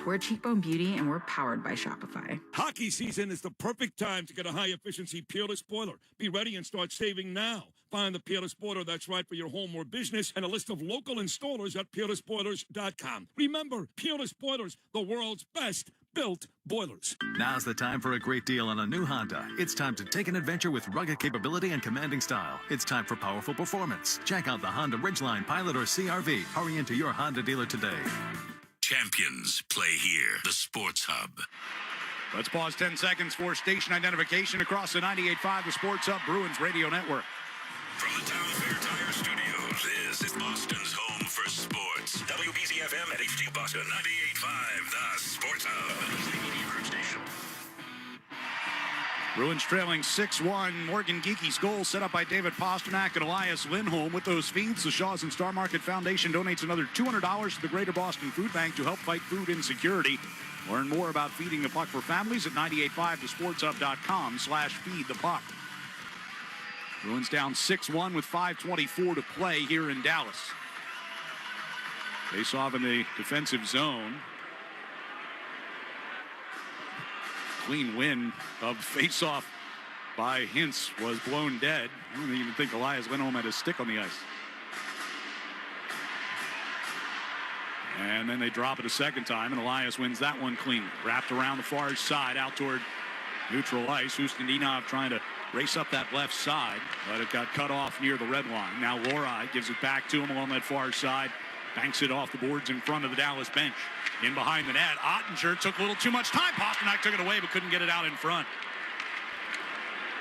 We're Cheekbone Beauty, and we're powered by Shopify. Hockey season is the perfect time to get a high-efficiency Peerless boiler. Be ready and start saving now. Find the Peerless boiler that's right for your home or business, and a list of local installers at peerlessboilers.com. Remember, Peerless Boilers, the world's best built boilers. Now's the time for a great deal on a new Honda. It's time to take an adventure with rugged capability and commanding style. It's time for powerful performance. Check out the Honda Ridgeline Pilot or CR-V. Hurry into your Honda dealer today. Champions play here. The Sports Hub. Let's pause 10 seconds for station identification across the 98.5 The Sports Hub Bruins Radio Network. From the Town Fair Tire Studios, this is Boston's home for sports. WBZ-FM at HD Boston 98.5 The Sports Hub. Station. Bruins trailing 6-1. Morgan Geeky's goal set up by David Pasternak and Elias Lindholm. With those feeds, the Shaws and Star Market Foundation donates another $200 to the Greater Boston Food Bank to help fight food insecurity. Learn more about feeding the puck for families at 985thesportshub.com/feedthepuck. Bruins down 6-1 with 5:24 to play here in Dallas. Face off in the defensive zone. Clean win of face-off by Hintz was blown dead. I don't even think Elias Lindholm had his stick on the ice. And then they drop it a second time, and Elias wins that one clean. Wrapped around the far side, out toward neutral ice. Ustindinov trying to race up that left side, but it got cut off near the red line. Now Lohrei gives it back to him along that far side. Banks it off the boards in front of the Dallas bench. In behind the net, Ottinger took a little too much time. Pasternak took it away, but couldn't get it out in front.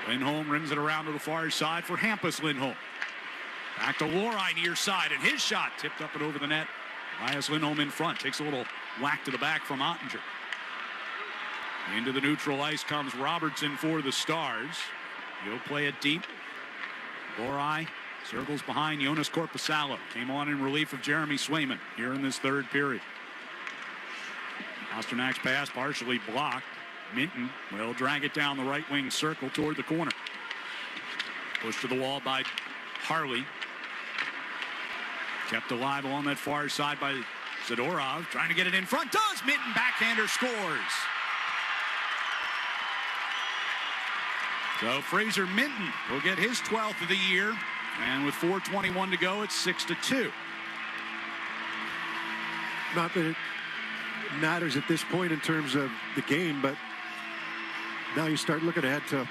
Lindholm rims it around to the far side for Hampus Lindholm. Back to Lohrei near side, and his shot tipped up and over the net. Elias Lindholm in front, takes a little whack to the back from Ottinger. Into the neutral ice comes Robertson for the Stars. He'll play it deep. Lohrei circles behind Jonas Korpisalo. Came on in relief of Jeremy Swayman here in this third period. Pasternak's pass partially blocked. Minton will drag it down the right wing circle toward the corner. Pushed to the wall by Harley. Kept alive along that far side by Zadorov. Trying to get it in front. Does! Minton, backhander, scores. So Fraser Minton will get his 12th of the year. And with 4:21 to go, it's 6-2. Not that it matters at this point in terms of the game, but now you start looking ahead to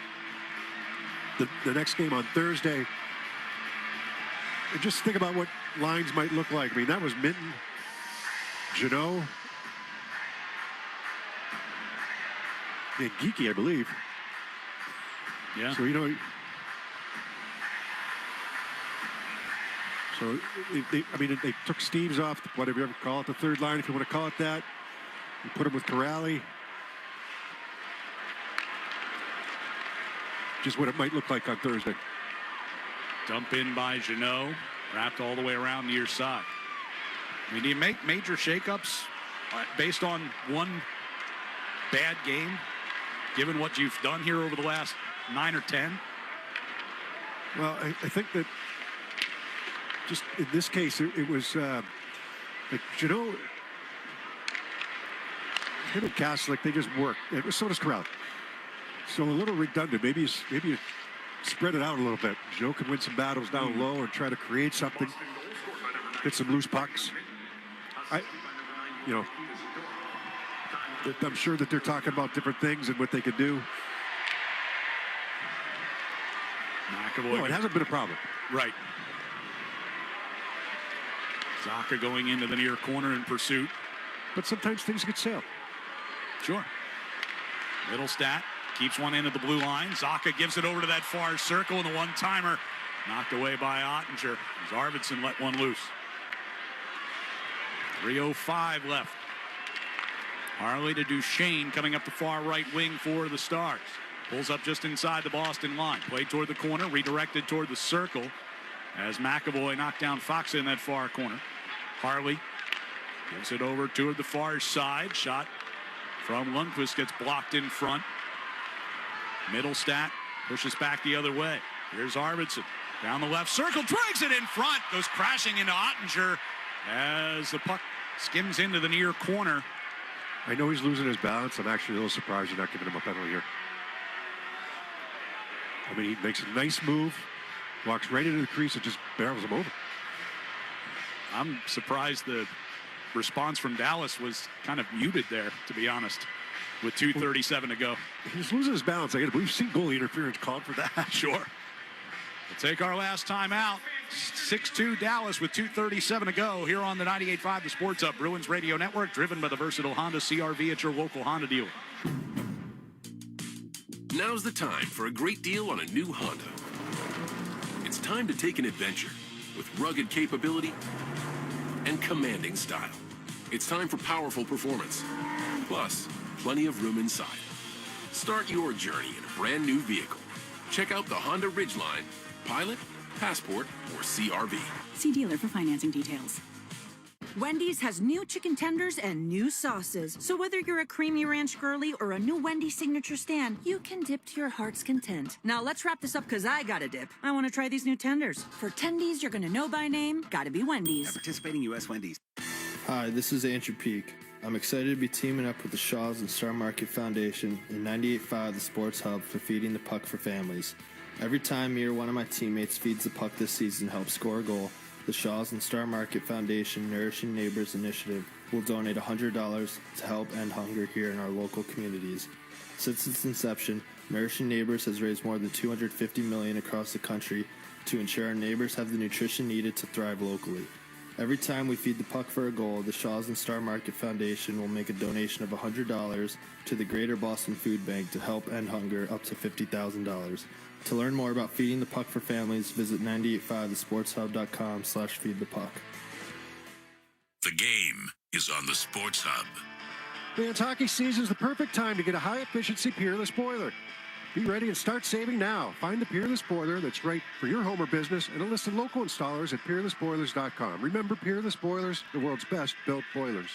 the next game on Thursday. And just think about what lines might look like. I mean, that was Minton, Jeannot, and Geeky, I believe. Yeah. So, you know, so they took Steves off, whatever you ever call it, the third line, if you want to call it that. You put him with Corrali. Just what it might look like on Thursday. Dump in by Jeannot, wrapped all the way around near side. I mean, do you make major shakeups based on one bad game, given what you've done here over the last 9 or 10? Well, I think that just in this case, it was like Jeannot, him and Kaslik, they just work. So does Corral. So a little redundant. Maybe you spread it out a little bit. Joe can win some battles down low and try to create something. Get some loose pucks. I'm sure that they're talking about different things and what they could do. McAvoy. No, it hasn't been a problem. Right. Zaka going into the near corner in pursuit. But sometimes things get sailed. Sure. Middlestat keeps one into the blue line. Zaka gives it over to that far circle, and the one-timer knocked away by Ottinger as Arvidsson let one loose. 3:05 left. Harley to Duchesne coming up the far right wing for the Stars. Pulls up just inside the Boston line. Played toward the corner, redirected toward the circle as McAvoy knocked down Fox in that far corner. Harley gives it over toward the far side. Shot from Lundqvist gets blocked in front. Middlestat pushes back the other way. Here's Arvidsson down the left circle, drags it in front, goes crashing into Ottinger as the puck skims into the near corner. I know he's losing his balance. I'm actually a little surprised you're not giving him a penalty here. I mean, he makes a nice move, walks right into the crease, and just barrels him over. I'm surprised the response from Dallas was kind of muted there, to be honest, with 2:37 to go. He's losing his balance. We've seen goalie interference called for that. Sure. We'll take our last time out. 6-2 Dallas with 2:37 to go here on the 98.5 The Sports Hub Bruins Radio Network, driven by the versatile Honda CR-V at your local Honda dealer. Now's the time for a great deal on a new Honda. It's time to take an adventure with rugged capability and commanding style. It's time for powerful performance, plus plenty of room inside. Start your journey in a brand new vehicle. Check out the Honda Ridgeline, Pilot, Passport, or CR-V. See dealer for financing details. Wendy's has new chicken tenders and new sauces. So whether you're a creamy ranch girly or a new Wendy's signature stand, you can dip to your heart's content. Now let's wrap this up because I got to dip. I want to try these new tenders. For tendies you're going to know by name, gotta be Wendy's. At participating U.S. Wendy's. Hi, this is Andrew Peak. I'm excited to be teaming up with the Shaws and Star Market Foundation and 98.5 The Sports Hub for Feeding the Puck for Families. Every time me or one of my teammates feeds the puck this season and helps score a goal, the Shaws and Star Market Foundation Nourishing Neighbors Initiative will donate $100 to help end hunger here in our local communities. Since its inception, Nourishing Neighbors has raised more than $250 million across the country to ensure our neighbors have the nutrition needed to thrive locally. Every time we feed the puck for a goal, the Shaws and Star Market Foundation will make a donation of $100 to the Greater Boston Food Bank to help end hunger up to $50,000. To learn more about feeding the puck for families, visit 985thesportshub.com/feedthepuck. The game is on the Sports Hub. Fans, hockey season is the perfect time to get a high-efficiency Peerless boiler. Be ready and start saving now. Find the Peerless boiler that's right for your home or business and a list of local installers at peerlessboilers.com. Remember, Peerless Boilers, the world's best built boilers.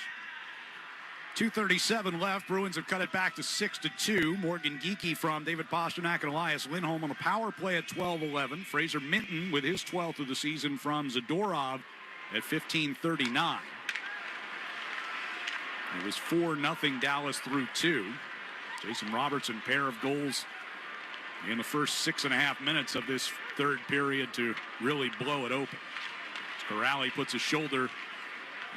2:37 left. Bruins have cut it back to 6-2. Morgan Geekie from David Pastrnak and Elias Lindholm on a power play at 12:11. Fraser Minton with his 12th of the season from Zadorov at 15:39. It was 4-0 Dallas through 2. Jason Robertson, pair of goals in the first 6.5 minutes of this third period to really blow it open. Corrali puts his shoulder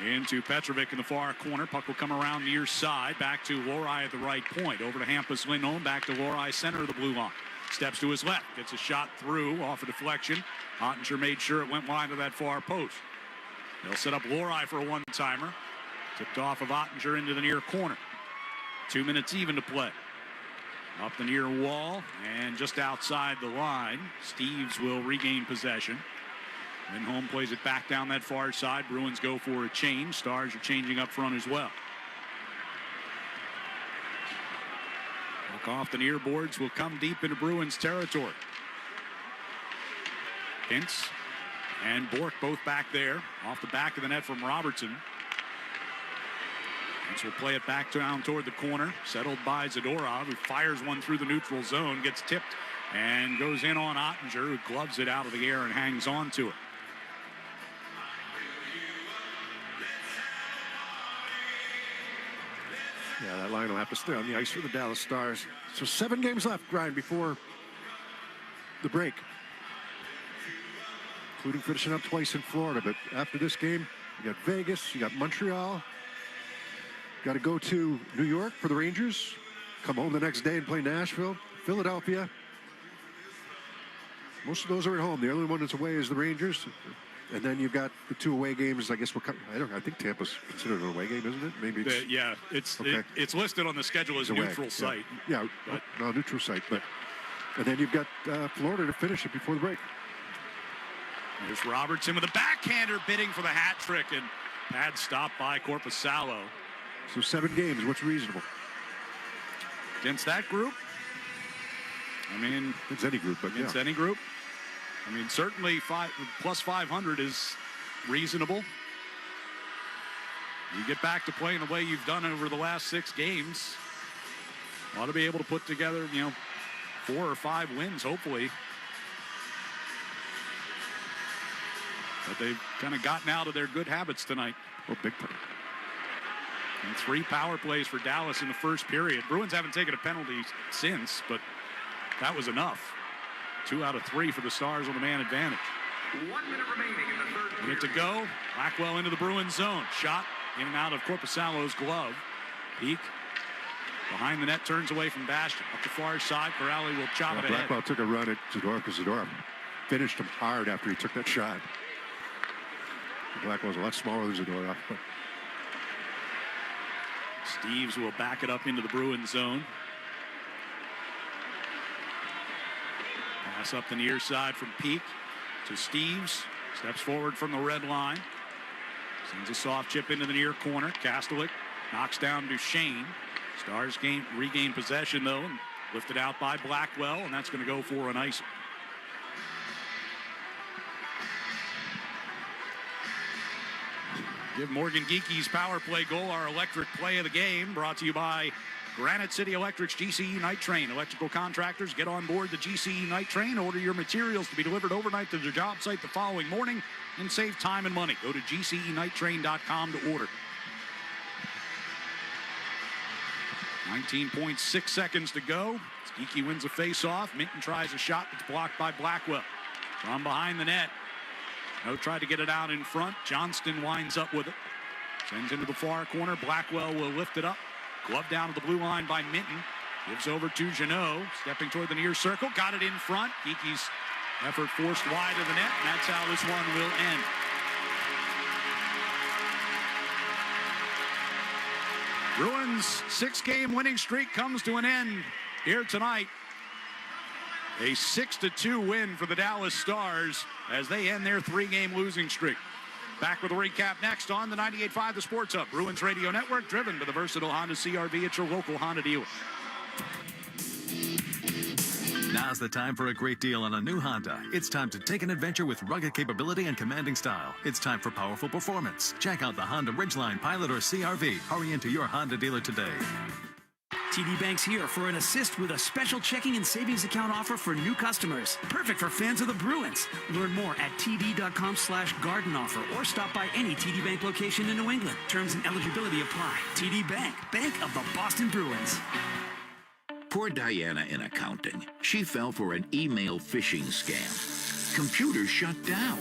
into Petrovic in the far corner. Puck will come around near side. Back to Lohrei at the right point. Over to Hampus Lindholm. Back to Lohrei, center of the blue line. Steps to his left. Gets a shot through off a deflection. Ottinger made sure it went wide to that far post. They'll set up Lohrei for a one-timer. Tipped off of Ottinger into the near corner. 2 minutes even to play. Up the near wall and just outside the line. Steves will regain possession. Lindholm plays it back down that far side. Bruins go for a change. Stars are changing up front as well. Puck off the near boards will come deep into Bruins territory. Hintz and Bork both back there. Off the back of the net from Robertson. Hintz will play it back down toward the corner. Settled by Zadorov, who fires one through the neutral zone. Gets tipped and goes in on Ottinger, who gloves it out of the air and hangs on to it. Yeah, that line will have to stay on the ice for the Dallas Stars. So 7 games left, Brian, before the break, including finishing up twice in Florida. But after this game, you got Vegas, you got Montreal. Got to go to New York for the Rangers. Come home the next day and play Nashville, Philadelphia. Most of those are at home. The only one that's away is the Rangers. And then you've got the 2 away games. I guess I think Tampa's considered an away game, isn't it? Maybe. It's listed on the schedule as a neutral site. Yeah, no, neutral site. But and then you've got Florida to finish it before the break. There's Robertson with a backhander bidding for the hat trick, and pad stopped by Korpisalo. So 7 games. What's reasonable against that group? I mean, it's any group, but against any group. I mean, certainly plus 500 is reasonable. You get back to playing the way you've done over the last 6 games, ought to be able to put together, 4 or 5 wins, hopefully. But they've kind of gotten out of their good habits tonight. Well, big time. And 3 power plays for Dallas in the first period. Bruins haven't taken a penalty since, but that was enough. 2 out of 3 for the Stars on the man advantage. 1 minute remaining in the third Minute to go. Blackwell into the Bruins zone. Shot in and out of Korpisalo's glove. Peak behind the net, turns away from Bastian. Up the far side, Corrali will chop it ahead. Blackwell took a run at Zadorov because Zadorov finished him hard after he took that shot. Blackwell's a lot smaller than Zadorov. Steves will back it up into the Bruins zone. Pass up the near side from Peak to Steves. Steps forward from the red line. Sends a soft chip into the near corner. Kastelik knocks down Duchesne. Stars regain possession, though, and lifted out by Blackwell, and that's going to go for an icing. Give Morgan Geeky's power play goal our electric play of the game, brought to you by Granite City Electric's GCE Night Train. Electrical contractors, get on board the GCE Night Train. Order your materials to be delivered overnight to the job site the following morning and save time and money. Go to GCEnighttrain.com to order. 19.6 seconds to go. Geeky wins a face-off. Minton tries a shot that's blocked by Blackwell. From behind the net. No tried to get it out in front. Johnston winds up with it. Sends into the far corner. Blackwell will lift it up. Glove down to the blue line by Minton. Gives over to Jeannot. Stepping toward the near circle. Got it in front. Geeky's effort forced wide of the net. And that's how this one will end. Bruins' 6-game winning streak comes to an end here tonight. A 6-2 win for the Dallas Stars as they end their 3-game losing streak. Back with a recap next on the 98.5 The Sports Hub. Bruins Radio Network, driven by the versatile Honda CR-V at your local Honda dealer. Now's the time for a great deal on a new Honda. It's time to take an adventure with rugged capability and commanding style. It's time for powerful performance. Check out the Honda Ridgeline, Pilot, or CR-V. Hurry into your Honda dealer today. TD Bank's here for an assist with a special checking and savings account offer for new customers. Perfect for fans of the Bruins. Learn more at td.com/garden offer or stop by any TD Bank location in New England. Terms and eligibility apply. TD Bank, bank of the Boston Bruins. Poor Diana in accounting. She fell for an email phishing scam. Computers shut down.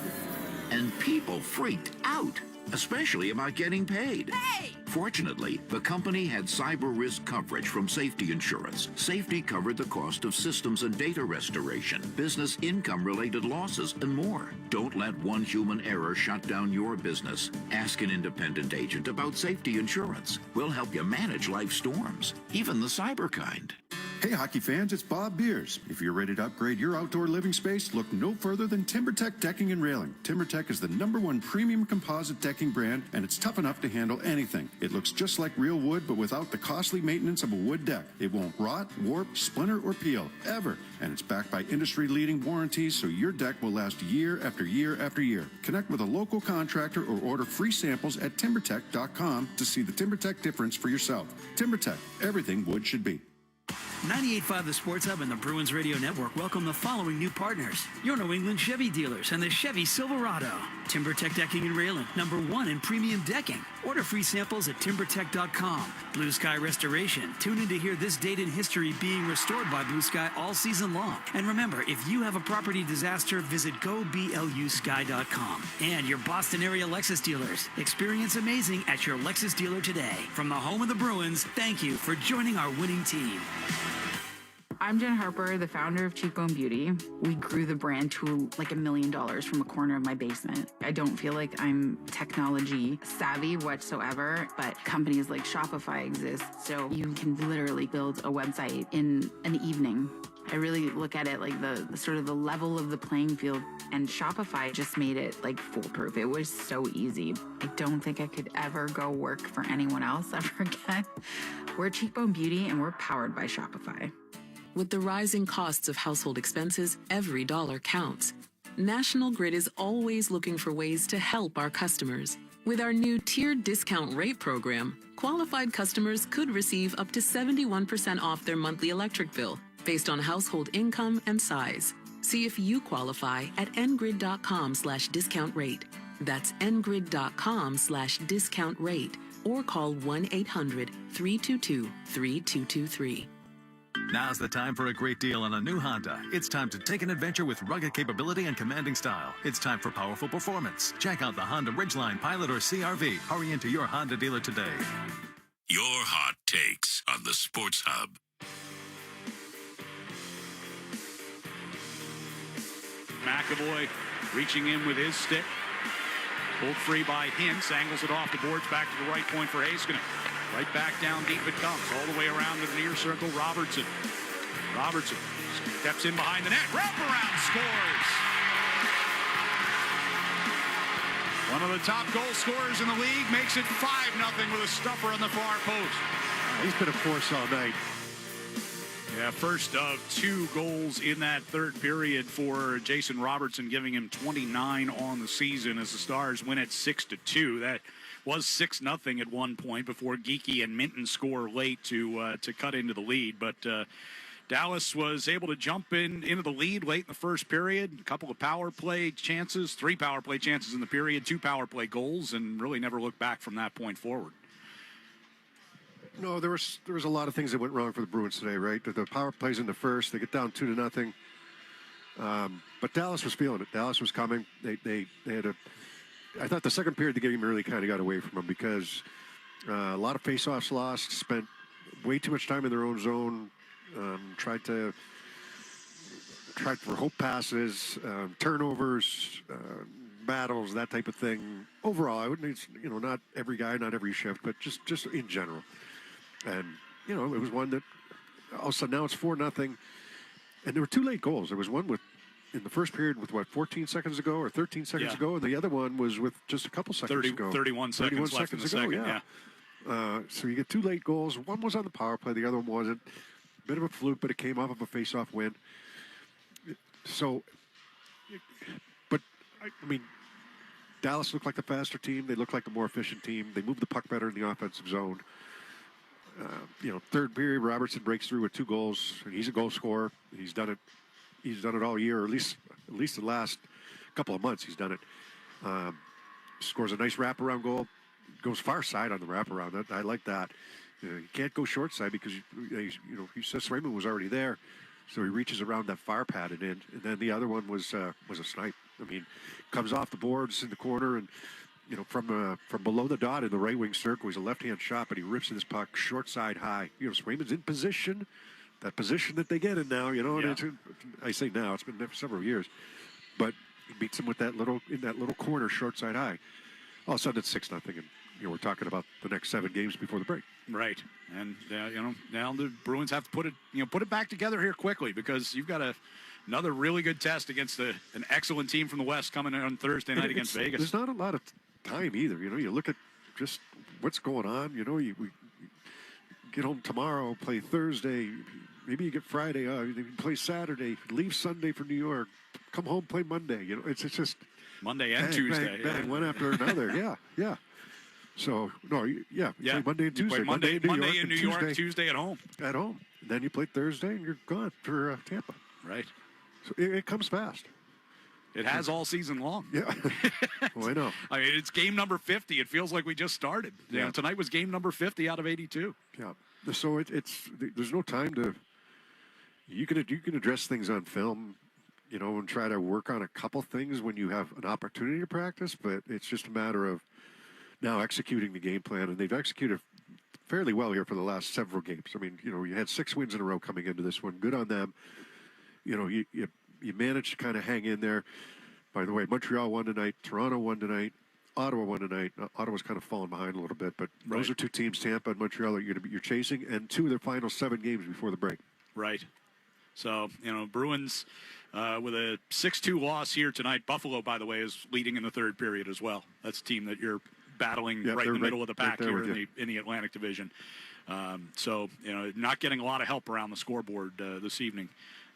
And people freaked out, especially about getting paid. Hey! Fortunately, the company had cyber risk coverage from Safety Insurance. Safety covered the cost of systems and data restoration, business income-related losses, and more. Don't let one human error shut down your business. Ask an independent agent about Safety Insurance. We'll help you manage life's storms, even the cyber kind. Hey hockey fans, it's Bob Beers. If you're ready to upgrade your outdoor living space, look no further than TimberTech Decking and Railing. TimberTech is the #1 premium composite decking brand, and it's tough enough to handle anything. It looks just like real wood, but without the costly maintenance of a wood deck. It won't rot, warp, splinter, or peel, ever. And it's backed by industry-leading warranties, so your deck will last year after year after year. Connect with a local contractor or order free samples at timbertech.com to see the TimberTech difference for yourself. TimberTech, everything wood should be. 98.5 The Sports Hub and the Bruins Radio Network welcome the following new partners. Your New England Chevy dealers and the Chevy Silverado. TimberTech Decking and Railing, #1 in premium decking. Order free samples at timbertech.com. Blue Sky Restoration. Tune in to hear this date in history being restored by Blue Sky all season long. And remember, if you have a property disaster, visit goblusky.com. And your Boston area Lexus dealers. Experience amazing at your Lexus dealer today. From the home of the Bruins, thank you for joining our winning team. I'm Jen Harper, the founder of Cheekbone Beauty. We grew the brand to like $1 million from a corner of my basement. I don't feel like I'm technology savvy whatsoever, but companies like Shopify exist, so you can literally build a website in an evening. I really look at it like the sort of the level of the playing field, and Shopify just made it like foolproof. It was so easy. I don't think I could ever go work for anyone else ever again. We're Cheekbone Beauty and we're powered by Shopify. With the rising costs of household expenses, every dollar counts. National Grid is always looking for ways to help our customers. With our new tiered discount rate program, qualified customers could receive up to 71% off their monthly electric bill based on household income and size. See if you qualify at ngrid.com/discount rate. That's ngrid.com/discount rate or call 1-800-322-3223. Now's the time for a great deal on a new Honda. It's time to take an adventure with rugged capability and commanding style. It's time for powerful performance. Check out the Honda Ridgeline, Pilot, or CRV. Hurry into your Honda dealer today. Your hot takes on the Sports Hub. McAvoy reaching in with his stick. Pulled free by Hintz. Angles it off the boards back to the right point for Heiskanen. Right back down deep it comes. All the way around to the near circle. Robertson steps in behind the net. Wraparound scores. One of the top goal scorers in the league makes it 5-0 with a stuffer on the far post. He's been a force all night. Yeah, first of 2 goals in that third period for Jason Robertson, giving him 29 on the season as the Stars win at 6-2. That was 6-0 at one point before Geekie and Minton score late to cut into the lead. But Dallas was able to jump into the lead late in the first period. A couple of power play chances, 3 power play chances in the period, 2 power play goals, and really never looked back from that point forward. No, there was a lot of things that went wrong for the Bruins today, right? The power plays in the first, they get down 2-0. But Dallas was feeling it. Dallas was coming. They had I thought the second period the game really kind of got away from them because a lot of faceoffs lost, spent way too much time in their own zone, tried for hope passes, turnovers, battles, that type of thing. Overall, I wouldn't, not every guy, not every shift, but just in general. And, it was one that all of a sudden now it's 4-0. And there were 2 late goals. There was one in the first period with 14 seconds ago or 13 seconds ago, and the other one was with just a couple seconds ago. 31 seconds left in the second, yeah. So you get 2 late goals. One was on the power play, the other one wasn't. Bit of a fluke, but it came off of a face-off win. So, but, I mean, Dallas looked like the faster team. They looked like the more efficient team. They moved the puck better in the offensive zone. Third period, Robertson breaks through with 2 goals. He's a goal scorer. He's done it all year, or at least the last couple of months he's done it. Scores a nice wraparound goal. Goes far side on the wraparound. I like that. You can't go short side because Swayman was already there, so he reaches around that far pad and in. And then the other one was a snipe. I mean, comes off the boards in the corner and from below the dot in the right wing circle. He's a left-hand shot, but he rips this puck short side high. Swayman's in position. That position that they get in now, Yeah. And I say now, it's been there for several years, but he beats him with that little corner, short side high. All of a sudden, it's 6-0, and we're talking about the next 7 games before the break. Right, and now the Bruins have to put it back together here quickly because you've got another really good test against an excellent team from the West coming in on Thursday night against Vegas. There's not a lot of time either. You look at just what's going on. We get home tomorrow, play Thursday. Maybe you get Friday. You play Saturday. Leave Sunday for New York. Come home, play Monday. It's just Monday and bang, Tuesday. Bang, one after another. Yeah. So, no, you play Monday and Tuesday. You play Monday in New York, Tuesday at home. At home. Then you play Thursday, and you're gone for Tampa. Right. So it comes fast. It has all season long. Yeah. Well, I know. I mean, it's game number 50. It feels like we just started. Yeah. You know, tonight was game number 50 out of 82. Yeah. So there's no time to. You can address things on film, you know, and try to work on a couple things when you have an opportunity to practice. But it's just a matter of now executing the game plan, and they've executed fairly well here for the last several games. I mean, you know, you had 6 wins in a row coming into this one. Good on them. You know, you managed to kind of hang in there. By the way, Montreal won tonight. Toronto won tonight. Ottawa won tonight. Ottawa's kind of fallen behind a little bit, but those are 2 teams, Tampa and Montreal, that you're chasing, and 2 of their final 7 games before the break. Right. So, you know, Bruins with a 6-2 loss here tonight. Buffalo, by the way, is leading in the third period as well. That's a team that you're battling right in the middle of the pack here in the Atlantic Division. So, you know, not getting a lot of help around the scoreboard this evening.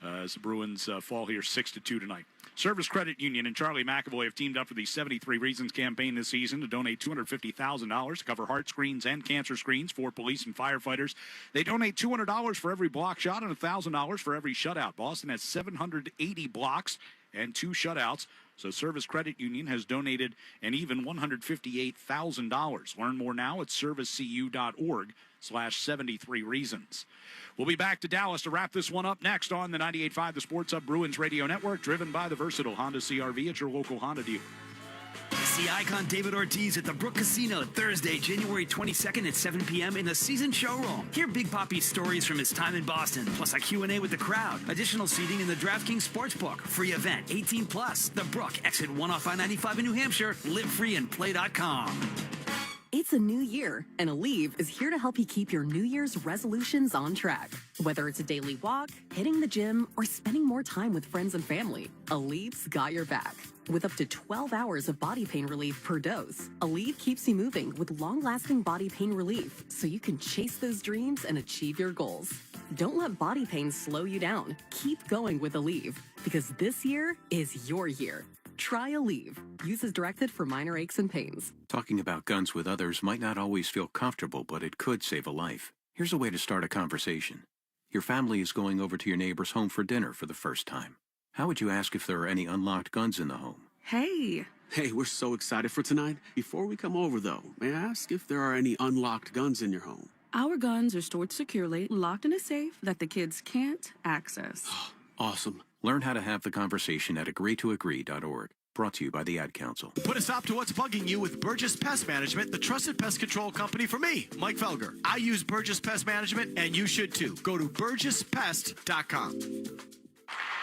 As the Bruins fall here 6-2 tonight. Service Credit Union and Charlie McAvoy have teamed up for the 73 Reasons campaign this season to donate $250,000 to cover heart screens and cancer screens for police and firefighters. They donate $200 for every block shot and $1,000 for every shutout. Boston has 780 blocks and 2 shutouts. So Service Credit Union has donated an even $158,000. Learn more now at servicecu.org/73 reasons. We'll be back to Dallas to wrap this one up next on the 98.5 The Sports Hub Bruins Radio Network, driven by the versatile Honda CR-V at your local Honda dealer. See icon David Ortiz at the Brook Casino Thursday, January 22nd at 7 p.m. in the Season Showroom. Hear Big Poppy's stories from his time in Boston, plus a Q&A with the crowd. Additional seating in the DraftKings Sportsbook. Free event, 18+. The Brook, exit 1 off I-95 in New Hampshire. Live free and play.com. It's a new year, and Aleve is here to help you keep your New Year's resolutions on track. Whether it's a daily walk, hitting the gym, or spending more time with friends and family, Aleve's got your back. With up to 12 hours of body pain relief per dose, Aleve keeps you moving with long-lasting body pain relief so you can chase those dreams and achieve your goals. Don't let body pain slow you down. Keep going with Aleve, because this year is your year. Try Aleve. Use as directed for minor aches and pains. Talking about guns with others might not always feel comfortable, but it could save a life. Here's a way to start a conversation. Your family is going over to your neighbor's home for dinner for the first time. How would you ask if there are any unlocked guns in the home? Hey, we're so excited for tonight. Before we come over, though, may I ask if there are any unlocked guns in your home? Our guns are stored securely, locked in a safe that the kids can't access. Awesome. Learn how to have the conversation at agreetoagree.org. Brought to you by the Ad Council. Put a stop to what's bugging you with Burgess Pest Management, the trusted pest control company for me, Mike Felger. I use Burgess Pest Management, and you should too. Go to burgesspest.com.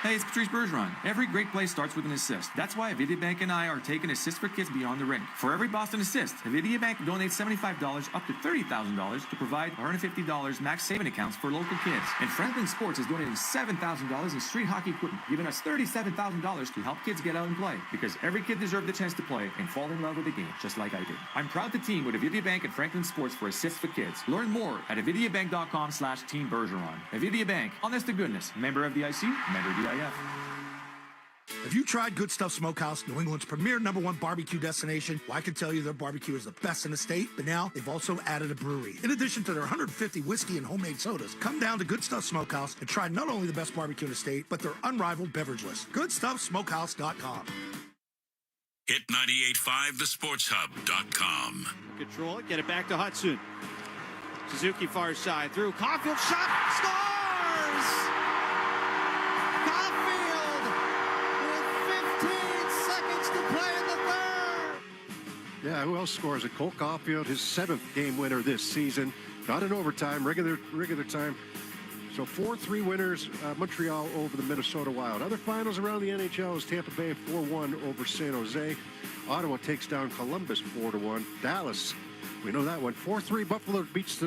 Hey, it's Patrice Bergeron. Every great play starts with an assist. That's why Avidia Bank and I are taking Assist for Kids beyond the rink. For every Boston assist, Avidia Bank donates $75 up to $30,000 to provide $150 max saving accounts for local kids. And Franklin Sports is donating $7,000 in street hockey equipment, giving us $37,000 to help kids get out and play. Because every kid deserves the chance to play and fall in love with the game, just like I did. I'm proud to team with Avidia Bank and Franklin Sports for Assist for Kids. Learn more at avidiabank.com/Team Bergeron. Avidia Bank, honest to goodness. Member FDIC, member DIF. Have you tried Good Stuff Smokehouse, New England's premier #1 barbecue destination? Well, I can tell you their barbecue is the best in the state, but now they've also added a brewery. In addition to their 150 whiskey and homemade sodas, come down to Good Stuff Smokehouse and try not only the best barbecue in the state, but their unrivaled beverage list. GoodStuffSmokehouse.com. Hit 985thesportshub.com. Control it, get it back to Hudson. Suzuki far side through. Caulfield shot, scores! Yeah, who else scores it? Cole Caulfield, his 7th game winner this season. Not in overtime, regular time. So 4-3 winners, Montreal over the Minnesota Wild. Other finals around the NHL is Tampa Bay 4-1 over San Jose. Ottawa takes down Columbus 4-1. Dallas, we know that one. 4-3 Buffalo beats the